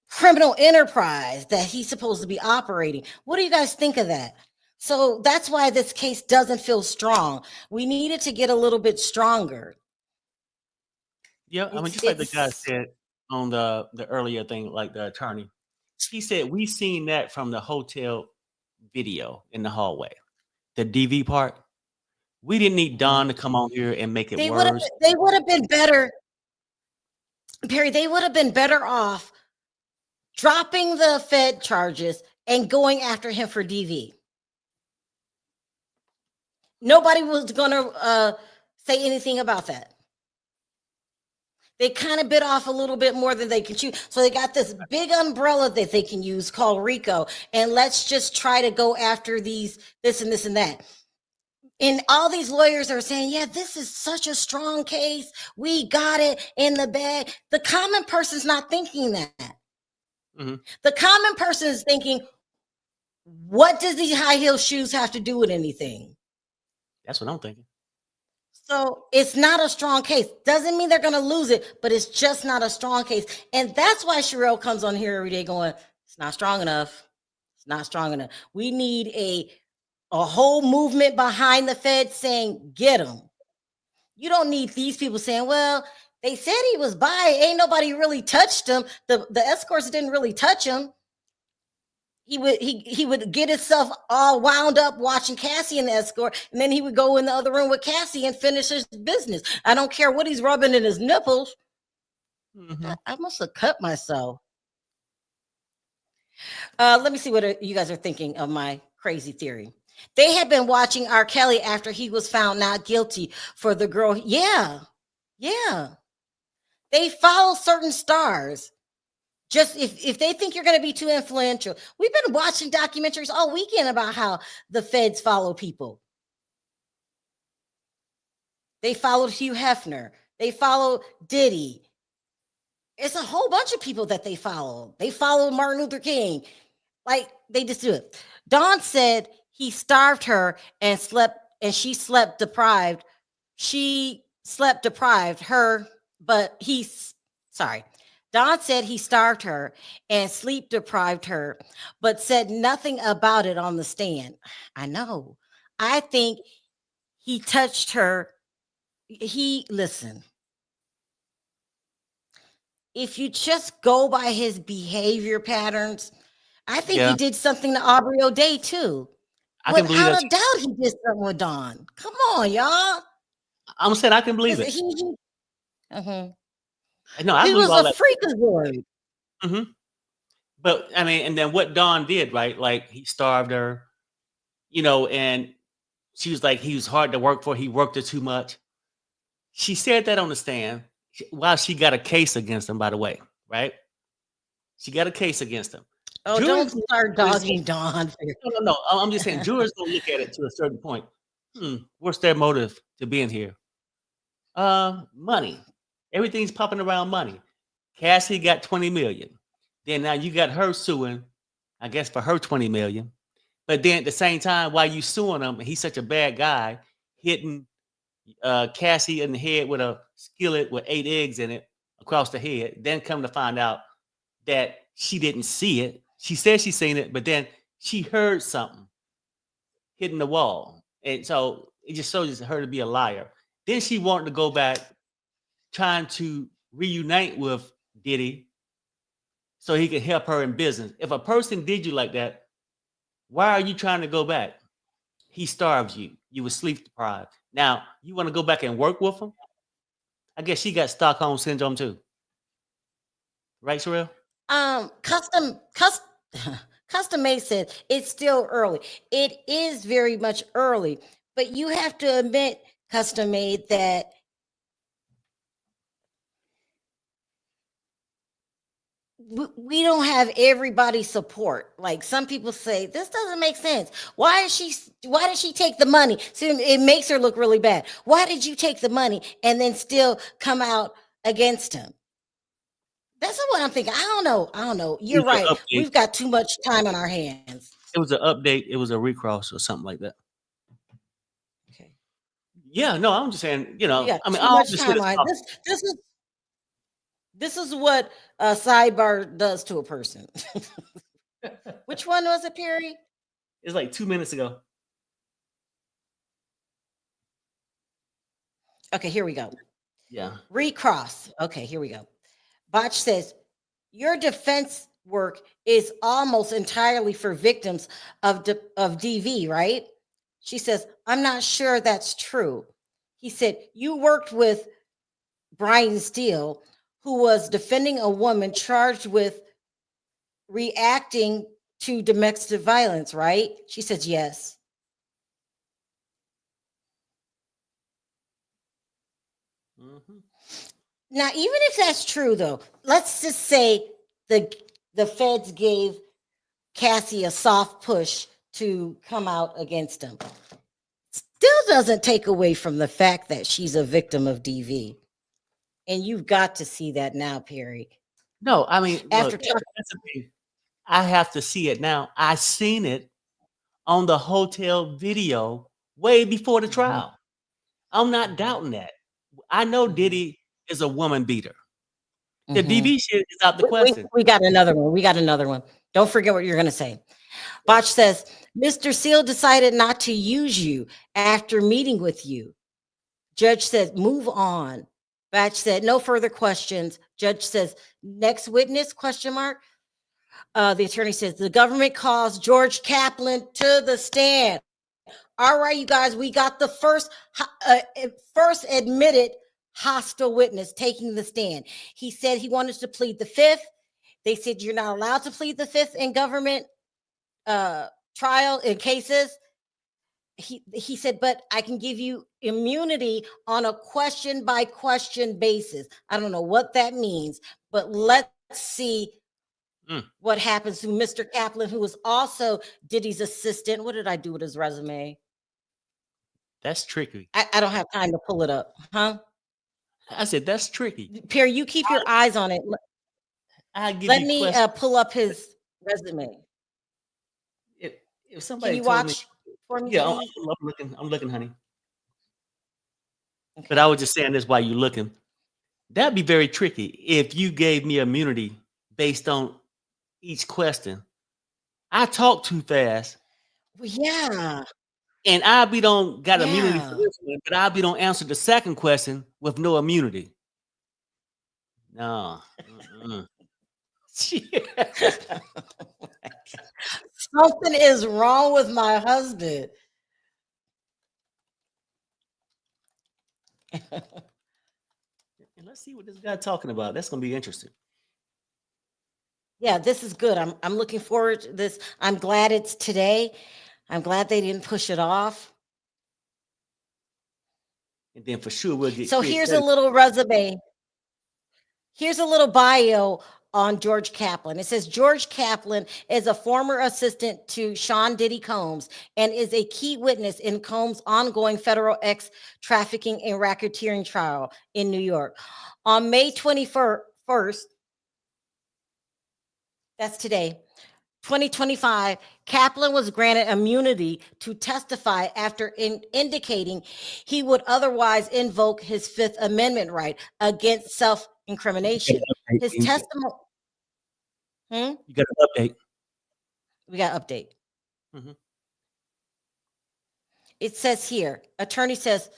criminal enterprise that he's supposed to be operating. What do you guys think of that? So that's why this case doesn't feel strong. We needed to get a little bit stronger. Yeah, I mean, just like the guy said on the earlier thing, like the attorney, he said, we seen that from the hotel video in the hallway. The DV part, we didn't need Don to come on here and make it worse. They would have been better, Perry. They would have been better off dropping the Fed charges and going after him for DV. Nobody was going to say anything about that. They kind of bit off a little bit more than they can chew. So they got this big umbrella that they can use called RICO. And let's just try to go after this and this and that. And all these lawyers are saying, yeah, this is such a strong case. We got it in the bag. The common person's not thinking that. Mm-hmm. The common person is thinking, what does these high heel shoes have to do with anything? That's what I'm thinking. So it's not a strong case. Doesn't mean they're going to lose it, but it's just not a strong case. And that's why Sharrell comes on here every day going, it's not strong enough. It's not strong enough. We need a whole movement behind the Fed saying, get him. You don't need these people saying, well, they said he was by. Ain't nobody really touched him. The escorts didn't really touch him. He would get himself all wound up watching Cassie and the escort, and then he would go in the other room with Cassie and finish his business. I don't care what he's rubbing in his nipples. Mm-hmm. I must have cut myself. Let me see what you guys are thinking of my crazy theory. They had been watching R. Kelly after he was found not guilty for the girl. Yeah. They follow certain stars. Just if they think you're going to be too influential. We've been watching documentaries all weekend about how the feds follow people. They followed Hugh Hefner. They followed Diddy. It's a whole bunch of people that they follow. They followed Martin Luther King. Like, they just do it. Dawn said he starved her and she slept deprived. She slept deprived her, but Dawn said he starved her and sleep deprived her, but said nothing about it on the stand. I know. I think he touched her. Listen. If you just go by his behavior patterns, I think he did something to Aubrey O'Day too. Without a doubt, he did something with Dawn. Come on, y'all. I'm saying I can believe it. No, I he was a freakazoid. Mm-hmm. But I mean, and then what Dawn did, right? Like he starved her, and she was like, he was hard to work for. He worked her too much. She said that on the stand while she got a case against him, by the way, right? She got a case against him. Oh, Jurors don't start dogging Dawn. no. I'm just saying, jurors gonna look at it to a certain point. What's their motive to being here? Money. Everything's popping around money. Cassie got 20 million. Then now you got her suing, I guess, for her 20 million. But then at the same time, while you suing him, he's such a bad guy, hitting Cassie in the head with a skillet with 8 eggs in it across the head. Then come to find out that she didn't see it. She said she seen it, but then she heard something hitting the wall. And so it just shows her to be a liar. Then she wanted to go back trying to reunite with Diddy so he could help her in business. If a person did you like that, why are you trying to go back? He starved you. You were sleep deprived. Now, you want to go back and work with him? I guess she got Stockholm syndrome too. Right, Sharrell? Custom Made said it's still early. It is very much early, but you have to admit, Custom Made, that we don't have everybody's support. Like some people say, this doesn't make sense. Why did she take the money? So it makes her look really bad. Why did you take the money and then still come out against him? That's what I'm thinking. I don't know. You're right. We've got too much time on our hands. It was an update. It was a recross or something like that. Okay. Yeah, no, I'm just saying, I mean, too much timeline. This is what a sidebar does to a person. Which one was it, Perry? It's like 2 minutes ago. Okay, here we go. Yeah. Recross. Okay, here we go. Botch says, your defense work is almost entirely for victims of DV, right? She says, I'm not sure that's true. He said, you worked with Brian Steele, who was defending a woman charged with reacting to domestic violence, right? She says, yes. Mm-hmm. Now, even if that's true, though, let's just say the feds gave Cassie a soft push to come out against him. Still doesn't take away from the fact that she's a victim of DV. And you've got to see that now, Perry. No, I mean, After look, that's the thing. I have to see it now. I seen it on the hotel video way before the trial. I'm not doubting that. I know Diddy is a woman beater. The DV shit is out the question. We got another one. Don't forget what you're going to say. Botch says, Mr. Seal decided not to use you after meeting with you. Judge said, move on. Botch said, no further questions. Judge says, next witness, question mark. The attorney says, the government calls George Kaplan to the stand. All right, you guys, we got the first admitted hostile witness taking the stand. He said he wanted to plead the fifth. They said you're not allowed to plead the fifth in government trial in cases. He said, but I can give you immunity on a question by question basis. I don't know what that means, but let's see what happens to Mr. Kaplan, who was also Diddy's assistant. What did I do with his resume? That's tricky. I don't have time to pull it up, huh? I said, that's tricky. Perry, you keep your eyes on it. Let me pull up his resume. If somebody can you watch for me? Yeah, I'm looking, honey. Okay. But I was just saying this while you're looking. That'd be very tricky if you gave me immunity based on each question. I talk too fast. Well, yeah. And I don't got immunity for this one, but I don't answer the second question with no immunity. No. Something is wrong with my husband. And let's see what this guy's talking about. That's gonna be interesting. Yeah, this is good. I'm looking forward to this. I'm glad it's today. I'm glad they didn't push it off. And then for sure we'll get. So here's a little resume. Here's a little bio on George Kaplan. It says George Kaplan is a former assistant to Sean Diddy Combs and is a key witness in Combs' ongoing federal trafficking and racketeering trial in New York. On May 21st, that's today, 2025, Kaplan was granted immunity to testify after indicating he would otherwise invoke his Fifth Amendment right against self-incrimination. His testimony. You got an update. We got update. Mhm. It says here, attorney says,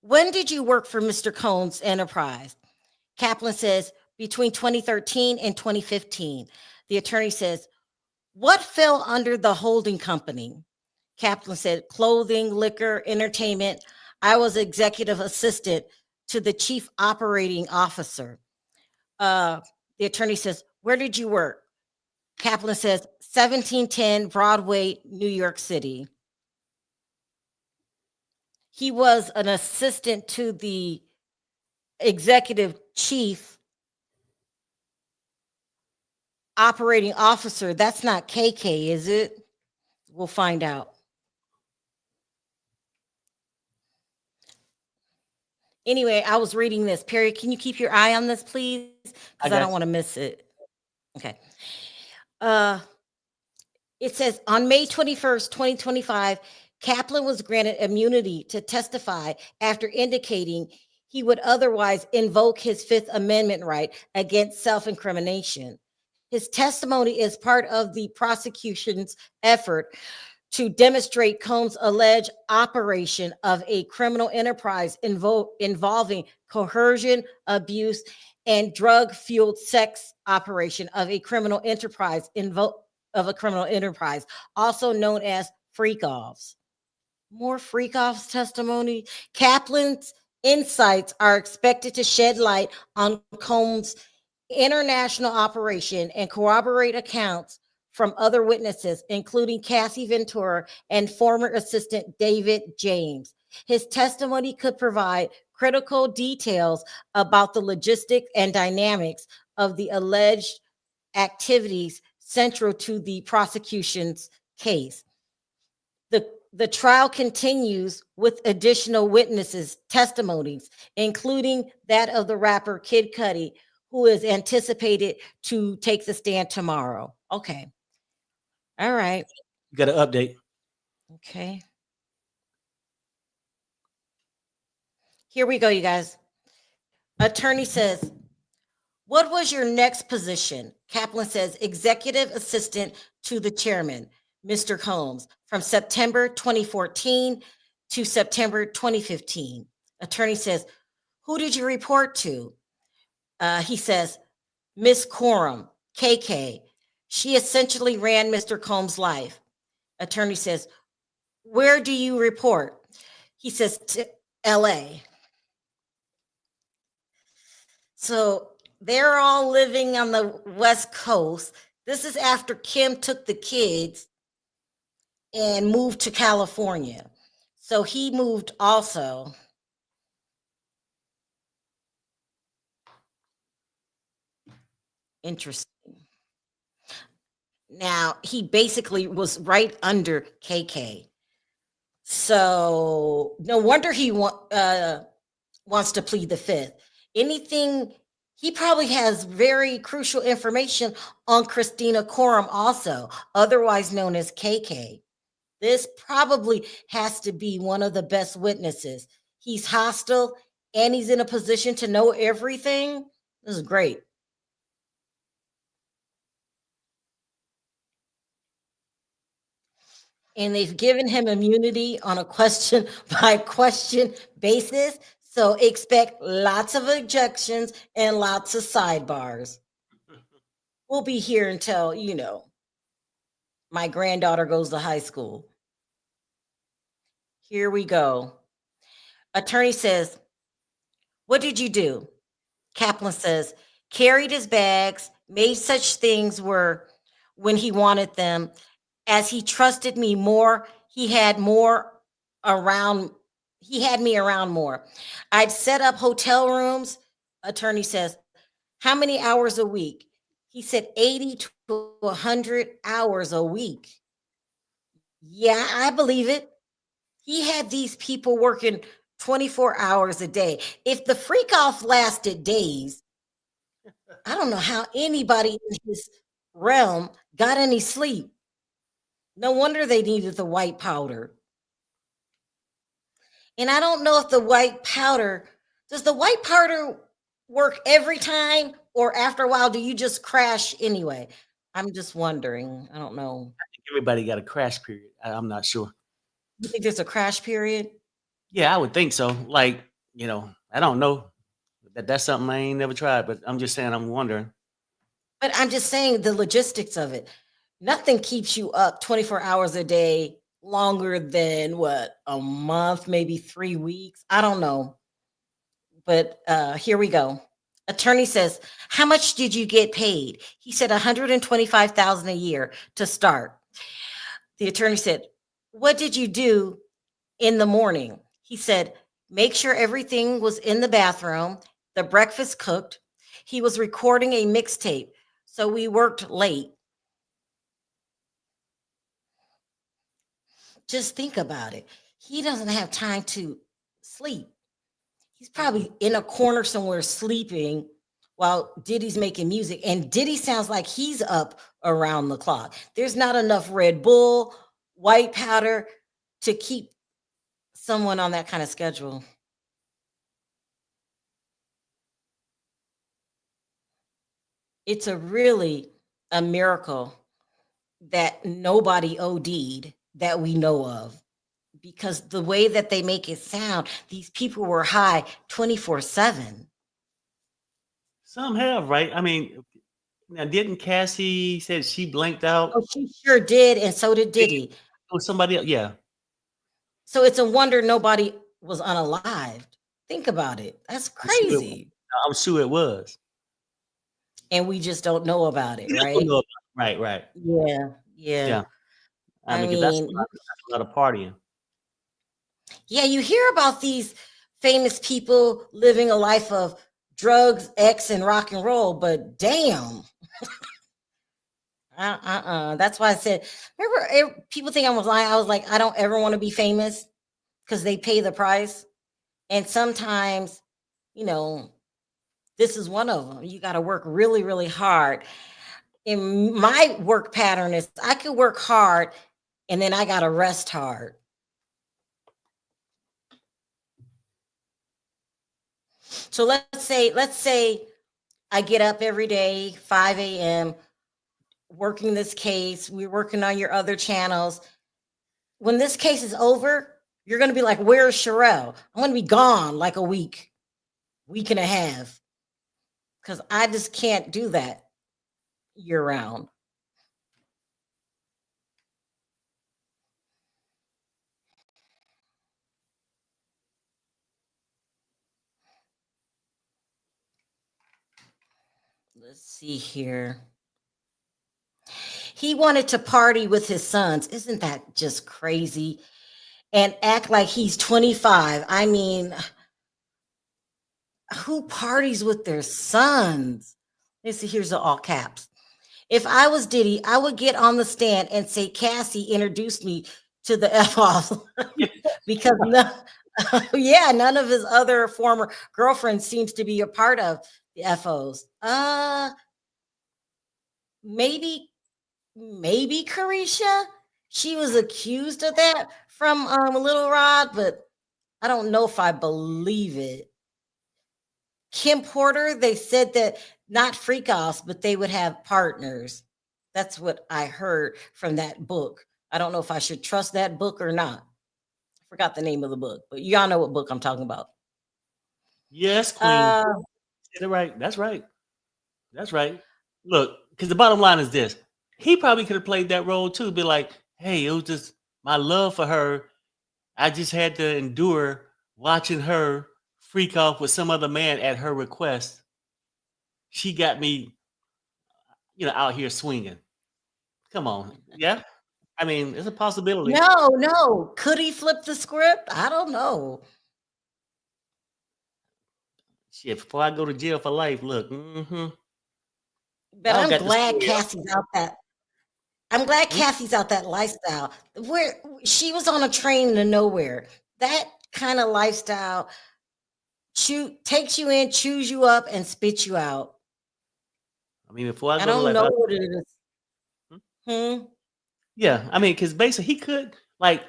when did you work for Mr. Combs' enterprise? Kaplan says, between 2013 and 2015. The attorney says, what fell under the holding company? Kaplan said, clothing, liquor, entertainment. I was executive assistant to the chief operating officer. The attorney says, where did you work? Kaplan says, 1710 Broadway, New York City. He was an assistant to the executive chief operating officer. That's not KK, is it? We'll find out. Anyway, I was reading this. Perry, can you keep your eye on this, please? Because I don't want to miss it. Okay. It says on May 21st, 2025, Kaplan was granted immunity to testify after indicating he would otherwise invoke his Fifth Amendment right against self-incrimination. His testimony is part of the prosecution's effort to demonstrate Combs' alleged operation of a criminal enterprise involving coercion, abuse, and drug-fueled sex operation of a criminal enterprise also known as freak-offs. More freak-offs testimony. Kaplan's insights are expected to shed light on Combs' international operation and corroborate accounts from other witnesses, including Cassie Ventura and former assistant David James. His testimony could provide critical details about the logistics and dynamics of the alleged activities central to the prosecution's case. The trial continues with additional witnesses' testimonies, including that of the rapper Kid Cudi, who is anticipated to take the stand tomorrow. Okay. All right. You got an update. Okay. Here we go, you guys. Attorney says, what was your next position? Kaplan says, executive assistant to the chairman, Mr. Combs, from September 2014 to September 2015. Attorney says, who did you report to? He says, Miss Coram, KK. She essentially ran Mr. Combs' life. Attorney says, where do you report? He says, to LA. So they're all living on the West Coast. This is after Kim took the kids and moved to California. So he moved also. Interesting. Now, he basically was right under KK. So no wonder he wants to plead the Fifth. Anything, he probably has very crucial information on Christina Coram also, otherwise known as KK. This probably has to be one of the best witnesses. He's hostile and he's in a position to know everything. This is great. And they've given him immunity on a question by question basis. So expect lots of objections and lots of sidebars. We'll be here until, my granddaughter goes to high school. Here we go. Attorney says, what did you do? Kaplan says, carried his bags, made such things were when he wanted them. As he trusted me more, he had me around more. I'd set up hotel rooms. Attorney says, how many hours a week? He said 80 to 100 hours a week. Yeah, I believe it. He had these people working 24 hours a day. If the freak off lasted days, I don't know how anybody in his realm got any sleep. No wonder they needed the white powder. And I don't know if the white powder, does the white powder work every time, or after a while do you just crash anyway? I'm just wondering. I don't know. I think everybody got a crash period. I'm not sure. You think there's a crash period? Yeah, I would think so. Like, I don't know. That's something I ain't never tried, but I'm just saying I'm wondering. But I'm just saying the logistics of it. Nothing keeps you up 24 hours a day longer than what, a month, maybe 3 weeks. I don't know. But here we go. Attorney says, how much did you get paid? He said 125,000 a year to start. The attorney said, what did you do in the morning? He said, make sure everything was in the bathroom, the breakfast cooked. He was recording a mixtape, so we worked late. Just think about it. He doesn't have time to sleep. He's probably in a corner somewhere sleeping while Diddy's making music. And Diddy sounds like he's up around the clock. There's not enough Red Bull, white powder to keep someone on that kind of schedule. It's really a miracle that nobody OD'd that we know of, because the way that they make it sound, these people were high 24/7. Some have, right? I mean, now didn't Cassie said she blanked out? Oh, she sure did, and so did Diddy. Or somebody else? Yeah. So it's a wonder nobody was unalived. Think about it. That's crazy. I'm sure it was. And we just don't know about it, right? Right. Yeah. Yeah. I mean, that's mean, a lot of partying. yeah, you hear about these famous people living a life of drugs, X, and rock and roll, but damn. That's why I said, remember, people think I was lying. I was like, I don't ever want to be famous because they pay the price. And sometimes, this is one of them. You got to work really, really hard. And my work pattern is I could work hard and then I got to rest hard. So let's say I get up every day, 5 a.m., working this case. We're working on your other channels. When this case is over, you're going to be like, where's Sharrell? I'm going to be gone like a week and a half, because I just can't do that year round. Let's see here. He wanted to party with his sons. Isn't that just crazy? And act like he's 25. I mean, who parties with their sons? Let's see, here's the all caps. If I was Diddy, I would get on the stand and say, Cassie introduced me to the F-offs because none of his other former girlfriends seems to be a part of the FOs. Maybe Carisha. She was accused of that from Little Rod, but I don't know if I believe it. Kim Porter, they said that not freak offs, but they would have partners. That's what I heard from that book. I don't know if I should trust that book or not. I forgot the name of the book, but y'all know what book I'm talking about. Yes, Queen. Right. That's right. That's right. Look, because the bottom line is this. He probably could have played that role too. Be like, hey, it was just my love for her. I just had to endure watching her freak off with some other man at her request. She got me, out here swinging. Come on. Yeah. I mean, it's a possibility. No. Could he flip the script? I don't know. Shit, before I go to jail for life, look. But Y'all I'm got the glad story. Cassie's out that. I'm glad Hmm? Cassie's out that lifestyle where she was on a train to nowhere. That kind of lifestyle takes you in, chews you up, and spits you out. I mean, before I I go to don't life, know what it is. Hmm? Hmm. Yeah, I mean, because basically he could like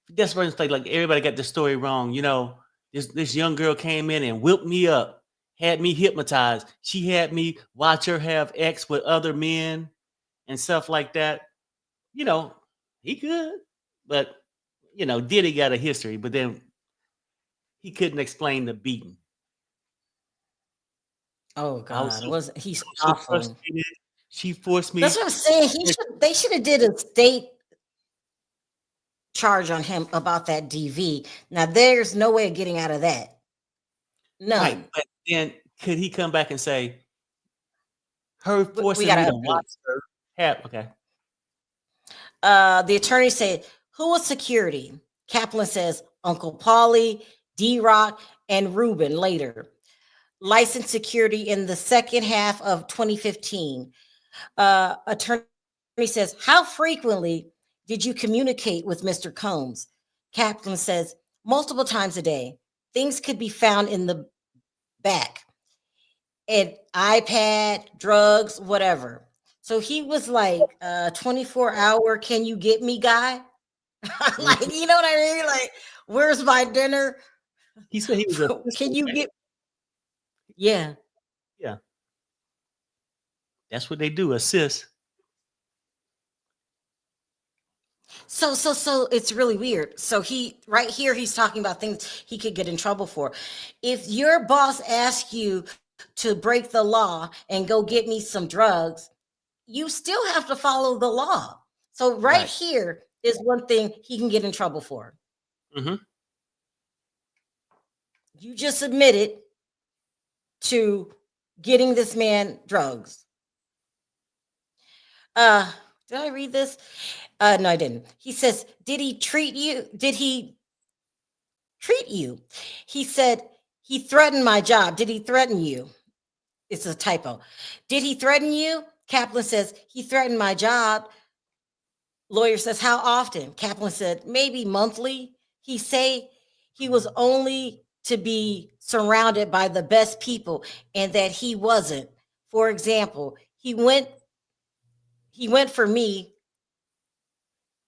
that's for instance, like everybody got the story wrong. You know, this young girl came in and whipped me up, had me hypnotized. She had me watch her have X with other men and stuff like that. You know, he could, but you know, Diddy got a history, but then he couldn't explain the beating. Oh I was God, was he's so awful. frustrated. She forced That's me. what I'm saying. They should have did a state charge on him about that DV. Now there's no way of getting out of that. Right, None. but then could he come back and say her We forcing got me to to update. watch her have? Okay, The attorney said, who was security? Kaplan says, Uncle Paulie, D-Rock, and Ruben later. Licensed security in the second half of 2015. Attorney says, how frequently did you communicate with Mr. Combs? Kaplan says, multiple times a day. Things could be found in the back. An iPad, drugs, whatever. So he was like 24-hour, can you get me guy? Like, Mhm. you know what I mean? Like, where's my dinner? He said he was a Can assistant, you right? get, yeah. Yeah, that's what they do, assist. So it's really weird. So he right here he's talking about things he could get in trouble for. If your boss asks you to break the law and go get me some drugs, you still have to follow the law. So right Right. here is one thing he can get in trouble for. Hmm. You just admitted to getting this man drugs. Uh, did I read this? No, I didn't. He says, did he treat you? Did he treat you? He said, he threatened my job. Did he threaten you? It's a typo. Did he threaten you? Kaplan says, he threatened my job. Lawyer says, how often? Kaplan said, maybe monthly. He say he was only to be surrounded by the best people and that he wasn't. For example, he went for me.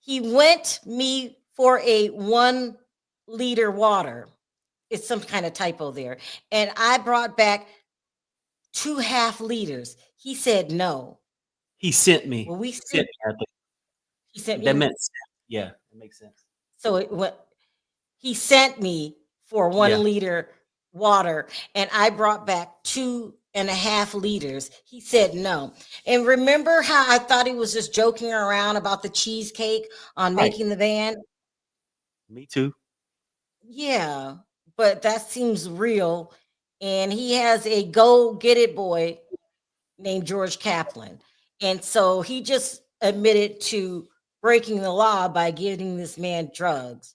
He went me for a 1 liter water. It's some kind of typo there. And I brought back 2.5 liters. He said no. He sent me. Well, we Sent see me. I think he sent that you. meant sent. Yeah, that makes sense. So it went, he sent me for Yeah. 1 liter water, and I brought back 2.5 liters. He said no. And remember how I thought he was just joking around about the cheesecake on Right. making the band? Me too. Yeah, but that seems real. And he has a go get it boy named George Kaplan. And so he just admitted to breaking the law by giving this man drugs.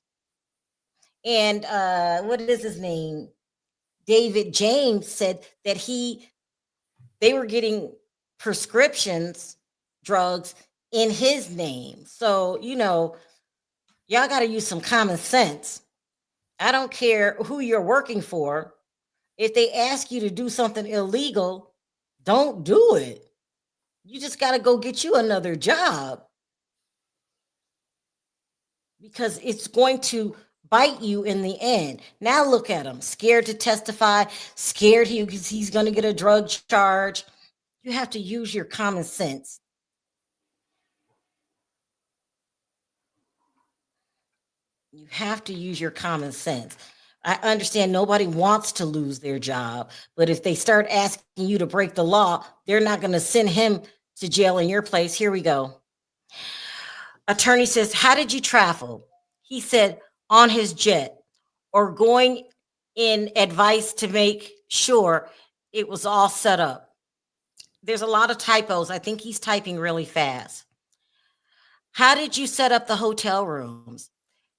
And what is his name? David James said that they were getting prescriptions drugs in his name. So, y'all got to use some common sense. I don't care who you're working for. If they ask you to do something illegal, don't do it. You just got to go get you another job because it's going to bite you in the end. Now look at him, scared to testify, scared he's going to get a drug charge. You have to use your common sense. You have to use your common sense. I understand nobody wants to lose their job, but if they start asking you to break the law, they're not going to send him to jail in your place. Here we go. Attorney says, how did you travel? He said, on his jet, or going in advice to make sure it was all set up. There's a lot of typos. I think he's typing really fast. How did you set up the hotel rooms?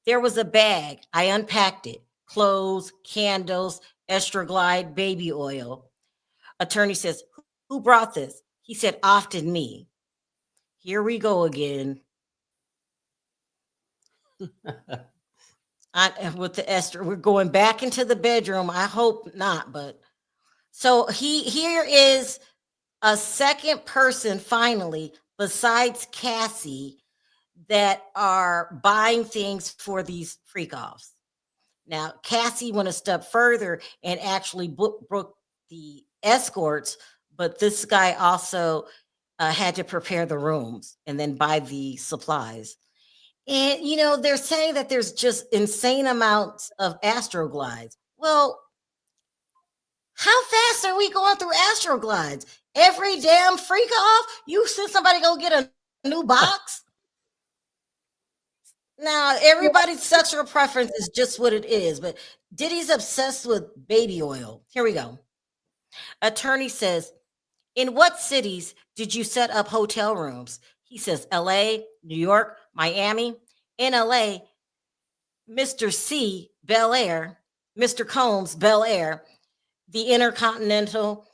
There was a bag. I unpacked it. Clothes, candles, Estroglide, baby oil. Attorney says, who brought this? He said, often me. Here we go again. With the Esther, we're going back into the bedroom. I hope not, but so here is a second person finally besides Cassie that are buying things for these freak offs. Now, Cassie went a step further and actually booked the escorts, but this guy also had to prepare the rooms and then buy the supplies. And, they're saying that there's just insane amounts of astroglides. Well, how fast are we going through astroglides? Every damn freak off? You send somebody go get a new box? Now, everybody's sexual preference is just what it is, but Diddy's obsessed with baby oil. Here we go. Attorney says, in what cities did you set up hotel rooms? He says, LA, New York, Miami. In LA, Mr. C, Bel Air, Mr. Combs, Bel Air, the Intercontinental.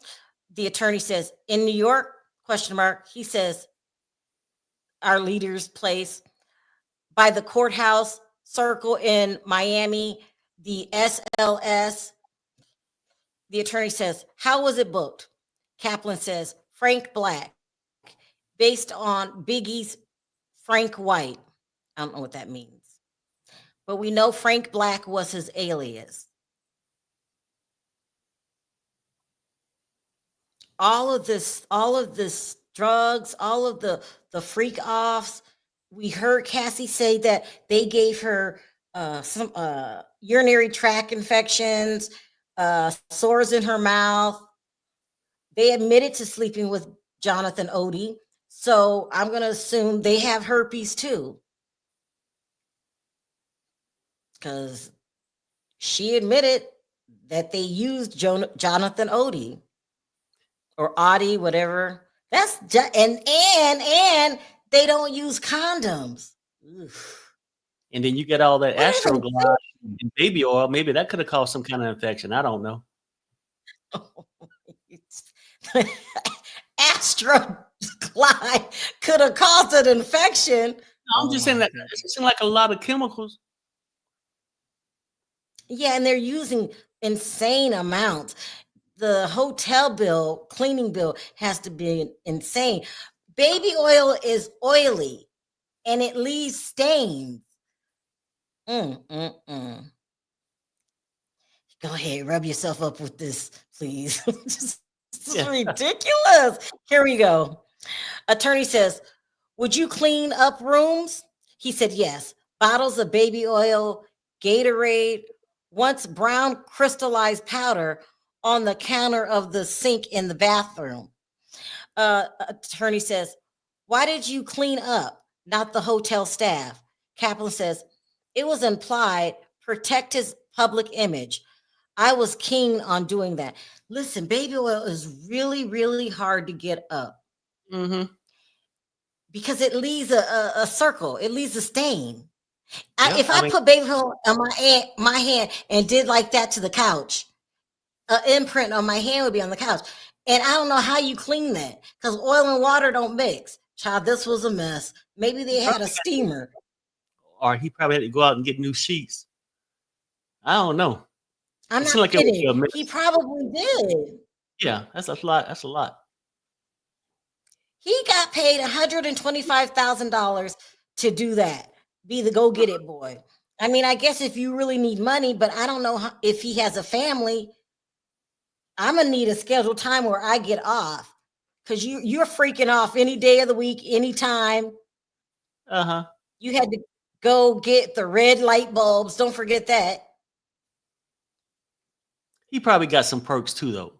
The attorney says, in New York, ? He says, our leader's place. By the courthouse circle in Miami, the SLS. The attorney says, how was it booked? Kaplan says, Frank Black, based on Biggie's Frank White. I don't know what that means, but we know Frank Black was his alias. All of this drugs, all of the freak offs. We heard Cassie say that they gave her some urinary tract infections, sores in her mouth. They admitted to sleeping with Jonathan Odie. So I'm going to assume they have herpes too. Because she admitted that they used Jonathan Odie or Audie, whatever. That's and they don't use condoms. Oof. And then you get all that astroglide and baby oil. Maybe that could have caused some kind of infection. I don't know. Astroglide could have caused an infection. I'm just saying that it seems like a lot of chemicals. Yeah, and they're using insane amounts. The hotel bill, cleaning bill has to be insane. Baby oil is oily and it leaves stains. Go ahead, rub yourself up with this, please. This is ridiculous. Here we go. Attorney says, would you clean up rooms? He said, yes. Bottles of baby oil, Gatorade, once brown crystallized powder on the counter of the sink in the bathroom. Attorney says, why did you clean up, not the hotel staff? Kaplan says, it was implied, protect his public image. I was keen on doing that. Listen, baby oil is really, really hard to get up. Because it leaves a circle. It leaves a stain. If I put baby oil on my hand and did like that to the couch, an imprint on my hand would be on the couch. And I don't know how you clean that because oil and water don't mix. Child, this was a mess. Maybe they had a steamer. Or he probably had to go out and get new sheets. I don't know. I'm not kidding. He probably did. Yeah, that's a lot. That's a lot. He got paid $125,000 to do that. Be the go get it boy. I mean, I guess if you really need money, but I don't know if he has a family. I'm gonna need a scheduled time where I get off because you're freaking off any day of the week, anytime. You had to go get the red light bulbs. Don't forget that. He probably got some perks too, though.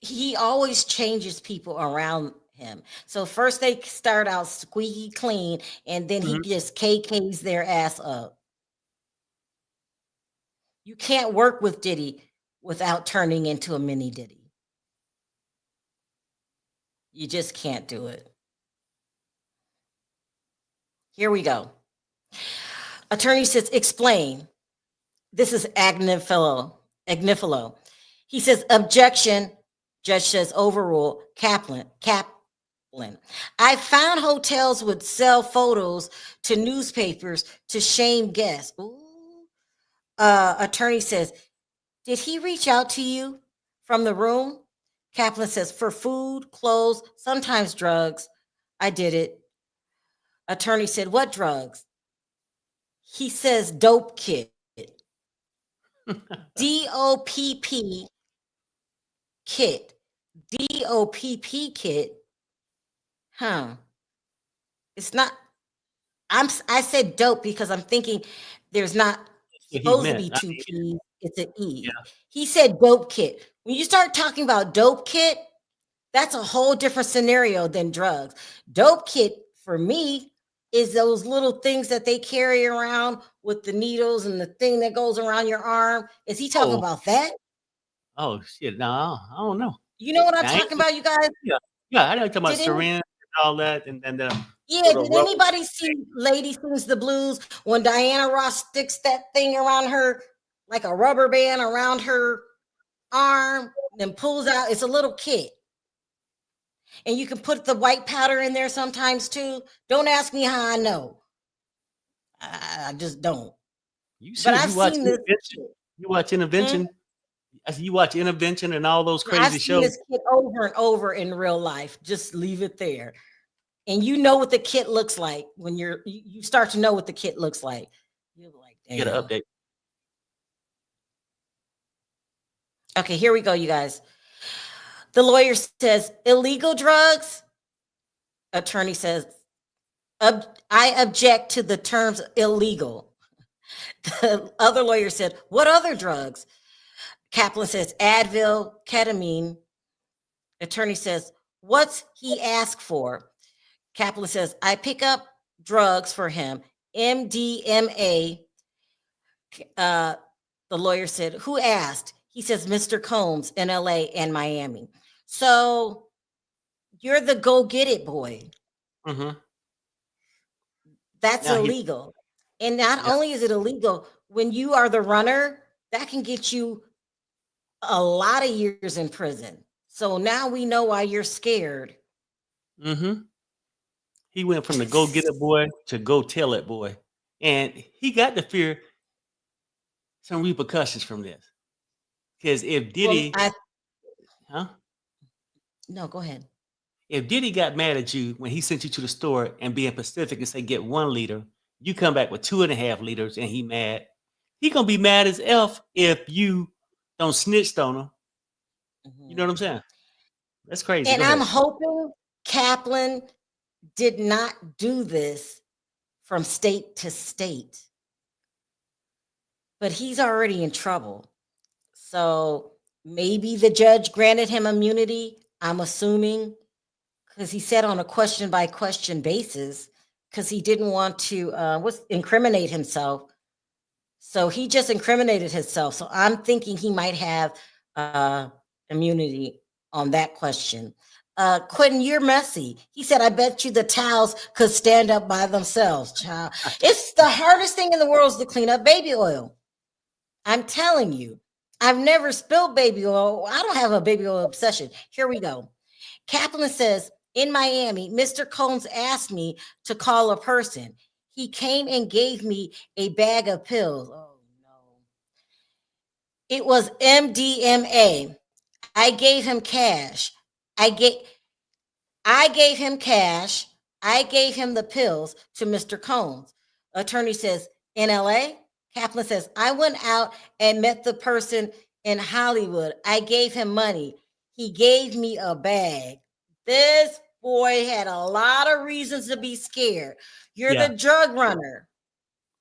He always changes people around him. So first they start out squeaky clean, and then he just KKs their ass up. You can't work with Diddy without turning into a mini Diddy. You just can't do it. Here we go. Attorney says, explain. This is Agnifilo. He says, objection. Judge says overrule. Kaplan. I found hotels would sell photos to newspapers to shame guests. Ooh. Attorney says, did he reach out to you from the room? Kaplan says, for food, clothes, sometimes drugs. I did it. Attorney said, what drugs? He says, dope kit. DOPP kit. DOPP kit. Huh. It's not, I said dope because I'm thinking there's not supposed to be two P's. It's an E. Yeah. He said dope kit. When you start talking about dope kit, that's a whole different scenario than drugs. Dope kit for me is those little things that they carry around with the needles and the thing that goes around your arm. Is he talking about that? Oh shit! No, I don't know. You know what I'm talking about, you guys? Yeah, I know you're talking about syringe and all that, and then the did anybody see Lady Sings the Blues when Diana Ross sticks that thing around her like a rubber band around her arm, then pulls out? It's a little kit. And you can put the white powder in there sometimes too. Don't ask me how I know. I just don't. But I've seen this. You watch Intervention? I see you watch Intervention and all those crazy I've shows. I've seen this kit over and over in real life. Just leave it there. And you know what the kit looks like when you start to know what the kit looks like. You're like, damn. Get an update. Okay, here we go, you guys. The lawyer says, illegal drugs. Attorney says, I object to the terms illegal. The other lawyer said, what other drugs? Kaplan says, Advil, ketamine. Attorney says, what's he asked for? Kaplan says, I pick up drugs for him, MDMA. The lawyer said, who asked? He says, Mr. Combs in LA and Miami. So you're the go get it boy. Mm-hmm. That's illegal. And not only is it illegal, when you are the runner, that can get you a lot of years in prison. So now we know why you're scared. Mm-hmm. He went from the go get it boy to go tell it boy. And he got to fear some repercussions from this. Because if Diddy... No, go ahead. If Diddy got mad at you when he sent you to the store and being Pacific and say, get 1 liter, you come back with 2.5 liters and he mad. He gonna be mad as F if you don't snitch on him. You know what I'm saying? That's crazy. And I'm hoping Kaplan did not do this from state to state. But he's already in trouble. So maybe the judge granted him immunity, I'm assuming, because he said on a question by question basis, because he didn't want to incriminate himself. So he just incriminated himself. So I'm thinking he might have immunity on that question. Quentin, you're messy. He said, I bet you the towels could stand up by themselves, child. It's the hardest thing in the world is to clean up baby oil. I'm telling you, I've never spilled baby oil. I don't have a baby oil obsession. Here we go. Kaplan says, in Miami, Mr. Combs asked me to call a person. He came and gave me a bag of pills. Oh, no. It was MDMA. I gave him cash. I gave him cash. I gave him the pills to Mr. Combs. Attorney says, in LA? Kaplan says, I went out and met the person in Hollywood. I gave him money. He gave me a bag. This boy had a lot of reasons to be scared. You're the drug runner.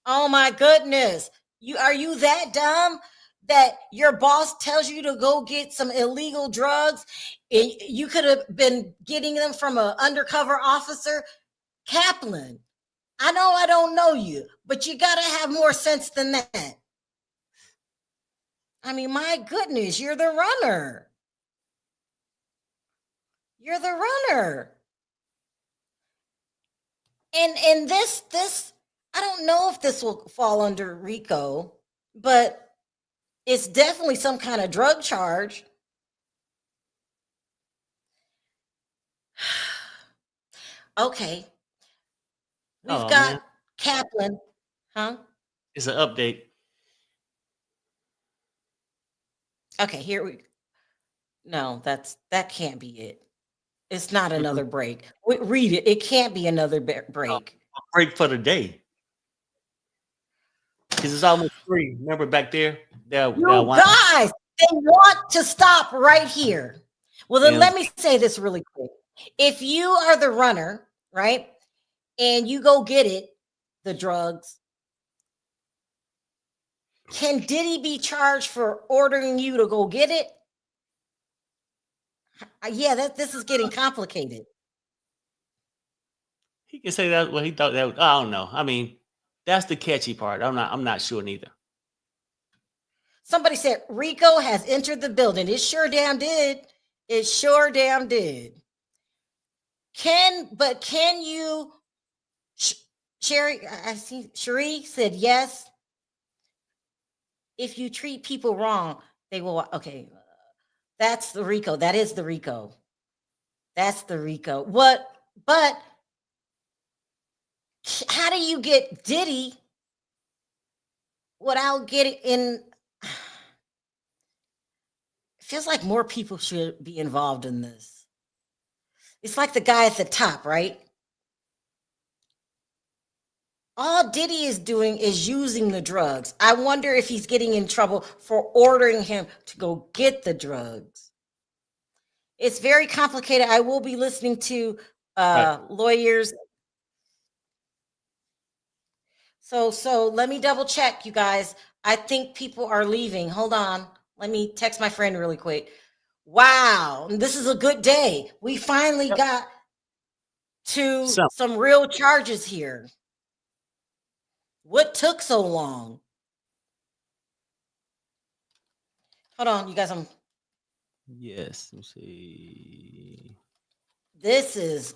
Oh my goodness. Are you that dumb that your boss tells you to go get some illegal drugs and you could have been getting them from an undercover officer? Kaplan, I know I don't know you, but you got to have more sense than that. I mean, my goodness, you're the runner. You're the runner. And this, I don't know if this will fall under RICO, but it's definitely some kind of drug charge. Okay. We've Oh got man, Kaplan. Huh? it's an update. Okay, here we no, that can't be it. It's not another break. Read it. It can't be another break. A break for the day because it's almost 3. Remember back there? You guys, they want to stop right here. Well, then let me say this really quick. If you are the runner, right, and you go get it, the drugs, can Diddy be charged for ordering you to go get it? Yeah, this is getting complicated. He can say that. Well, he thought that. I don't know. I mean, that's the catchy part. I'm not sure neither. Somebody said Rico has entered the building. It sure damn did. It sure damn did. Can you, Sherry? I see Cherie said yes. If you treat people wrong, they will. Okay, that's the Rico. That is the Rico. That's the Rico. What? But how do you get Diddy without getting in? It feels like more people should be involved in this. It's like the guy at the top, right? All Diddy is doing is using the drugs. I wonder if he's getting in trouble for ordering him to go get the drugs. It's very complicated. I will be listening to lawyers. So let me double check, you guys. I think people are leaving. Hold on. Let me text my friend really quick. Wow, this is a good day. We finally got to some real charges here. What took so long? Hold on, you guys. Yes. Let's see. This is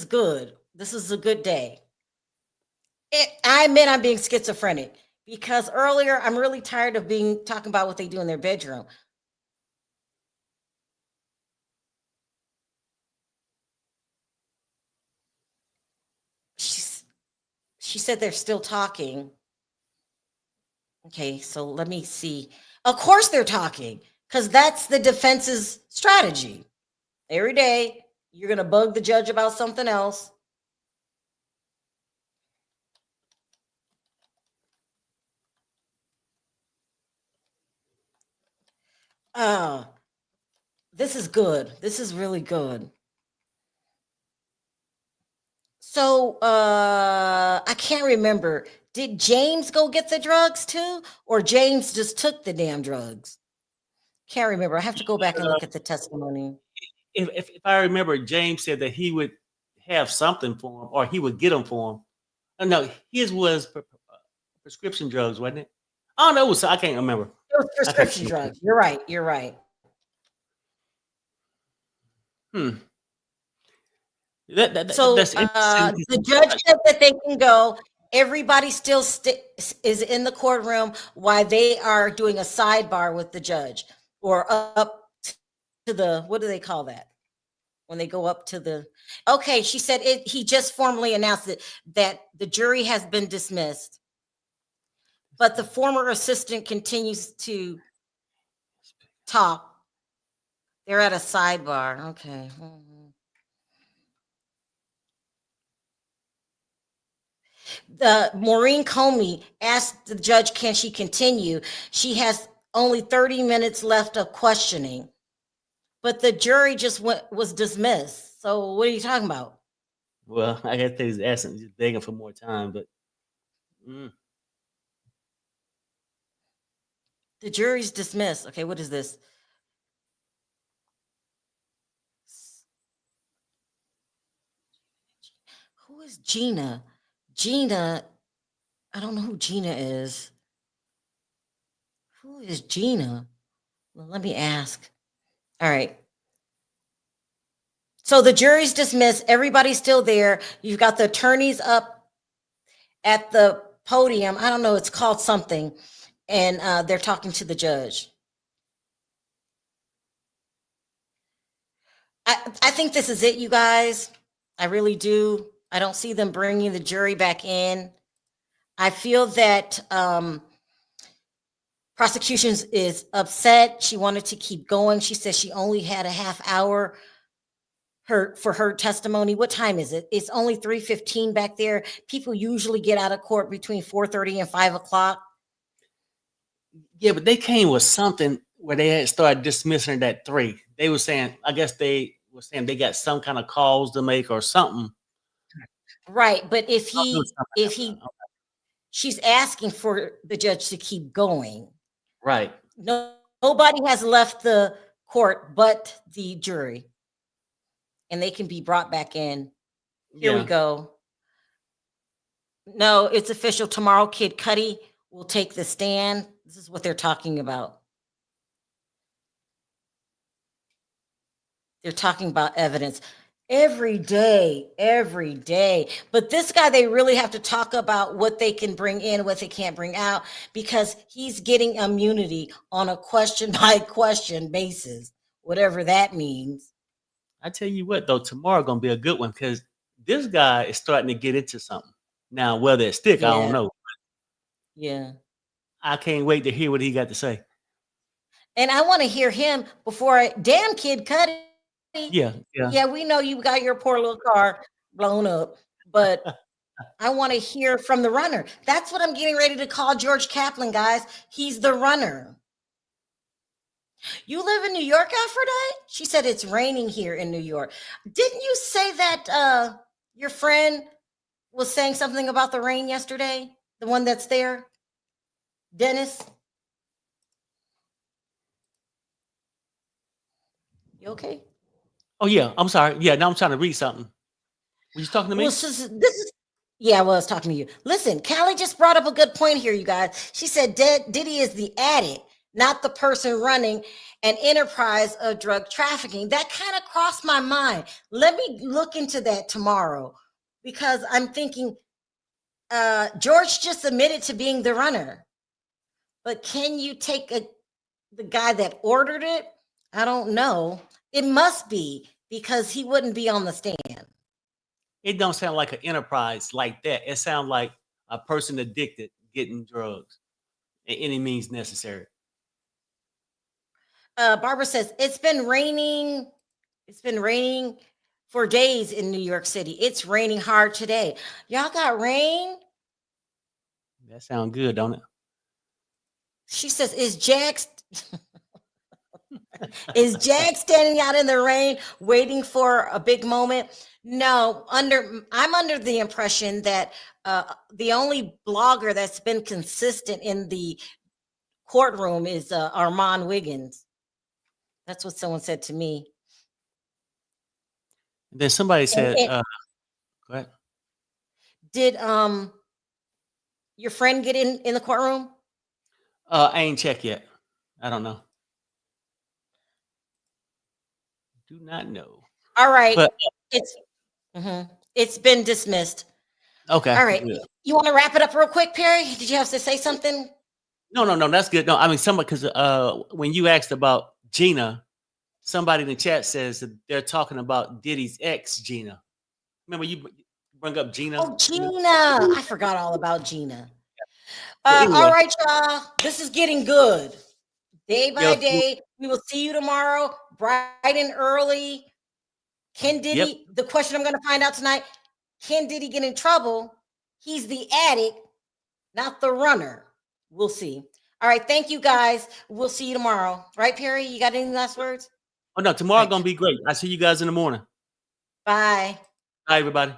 good. This is a good day. I admit I'm being schizophrenic because earlier I'm really tired of talking about what they do in their bedroom. She said they're still talking. Okay, so let me see. Of course they're talking because that's the defense's strategy. Every day you're going to bug the judge about something else. This is good. This is really good. So I can't remember. Did James go get the drugs too? Or James just took the damn drugs? Can't remember. I have to go back and look at the testimony. If I remember, James said that he would have something for him or he would get them for him. Oh, no, his was prescription drugs, wasn't it? Oh, no, I can't remember. It was prescription drugs. You're right. You're right. That's the judge said that they can go. Everybody still is in the courtroom while they are doing a sidebar with the judge or up to the, what do they call that? When they go up to the, okay, she said he just formally announced that the jury has been dismissed, but the former assistant continues to talk. They're at a sidebar. Okay. Maureen Comey asked the judge, can she continue? She has only 30 minutes left of questioning, but the jury just was dismissed. So what are you talking about? Well, I guess he's asking, just begging for more time, but the jury's dismissed. Okay, what is this? Who is Gina? Gina, I don't know who Gina is. Who is Gina? Well, let me ask. All right. So the jury's dismissed. Everybody's still there. You've got the attorneys up at the podium. I don't know. It's called something. And they're talking to the judge. I think this is it, you guys. I really do. I don't see them bringing the jury back in. I feel that prosecution is upset. She wanted to keep going. She said she only had a half hour for her testimony. What time is it? It's only 3:15 back there. People usually get out of court between 4:30 and 5 o'clock. Yeah, but they came with something where they had started dismissing it at 3. They were saying, I guess they were saying they got some kind of calls to make or something. Right, but if I'll do she's asking for the judge to keep going. Right. Nobody has left the court but the jury, and they can be brought back in. Here we go. No, it's official. Tomorrow, Kid Cudi will take the stand. This is what they're talking about. They're talking about evidence every day. But this guy, they really have to talk about what they can bring in, what they can't bring out, because he's getting immunity on a question by question basis, whatever that means. I tell you what, though, tomorrow gonna be a good one because this guy is starting to get into something. Now, whether it stick, I don't know. Yeah. I can't wait to hear what he got to say. And I want to hear him before damn Kid Cudi. Yeah, we know you got your poor little car blown up, but I want to hear from the runner. That's what I'm getting ready to call George Kaplan, guys. He's the runner. You live in New York, Aphrodite? She said it's raining here in New York. Didn't you say that your friend was saying something about the rain yesterday? The one that's there? Dennis? You okay? Oh, yeah. I'm sorry. Yeah, now I'm trying to read something. Were you talking to me? Well, I was talking to you. Listen, Callie just brought up a good point here, you guys. She said Diddy is the addict, not the person running an enterprise of drug trafficking. That kind of crossed my mind. Let me look into that tomorrow, because I'm thinking George just admitted to being the runner. But can you take the guy that ordered it? I don't know. It must be, because he wouldn't be on the stand. It don't sound like an enterprise like that. It sounds like a person addicted getting drugs at any means necessary. Barbara says it's been raining. It's been raining for days in New York City. It's raining hard today. Y'all got rain? That sounds good, don't it? She says, is Jag standing out in the rain waiting for a big moment? No, I'm under the impression that the only blogger that's been consistent in the courtroom is Armand Wiggins. That's what someone said to me. And then somebody said, go ahead. Did your friend get in the courtroom? I ain't checked yet. I don't know. Do not know. All right. But, it's been dismissed. Okay. All right. Good. You want to wrap it up real quick, Perry? Did you have to say something? No, that's good. No, I mean, because when you asked about Gina, somebody in the chat says that they're talking about Diddy's ex, Gina. Remember you bring up Gina? Oh, Gina. I forgot all about Gina. Anyway. All right, y'all. This is getting good. Day by day. We will see you tomorrow, bright and early. Can Diddy, the question I'm going to find out tonight, can Diddy get in trouble? He's the addict, not the runner. We'll see. All right. Thank you, guys. We'll see you tomorrow. Right, Perry? You got any last words? Oh, no. Tomorrow's going to be great. I'll see you guys in the morning. Bye. Bye, everybody.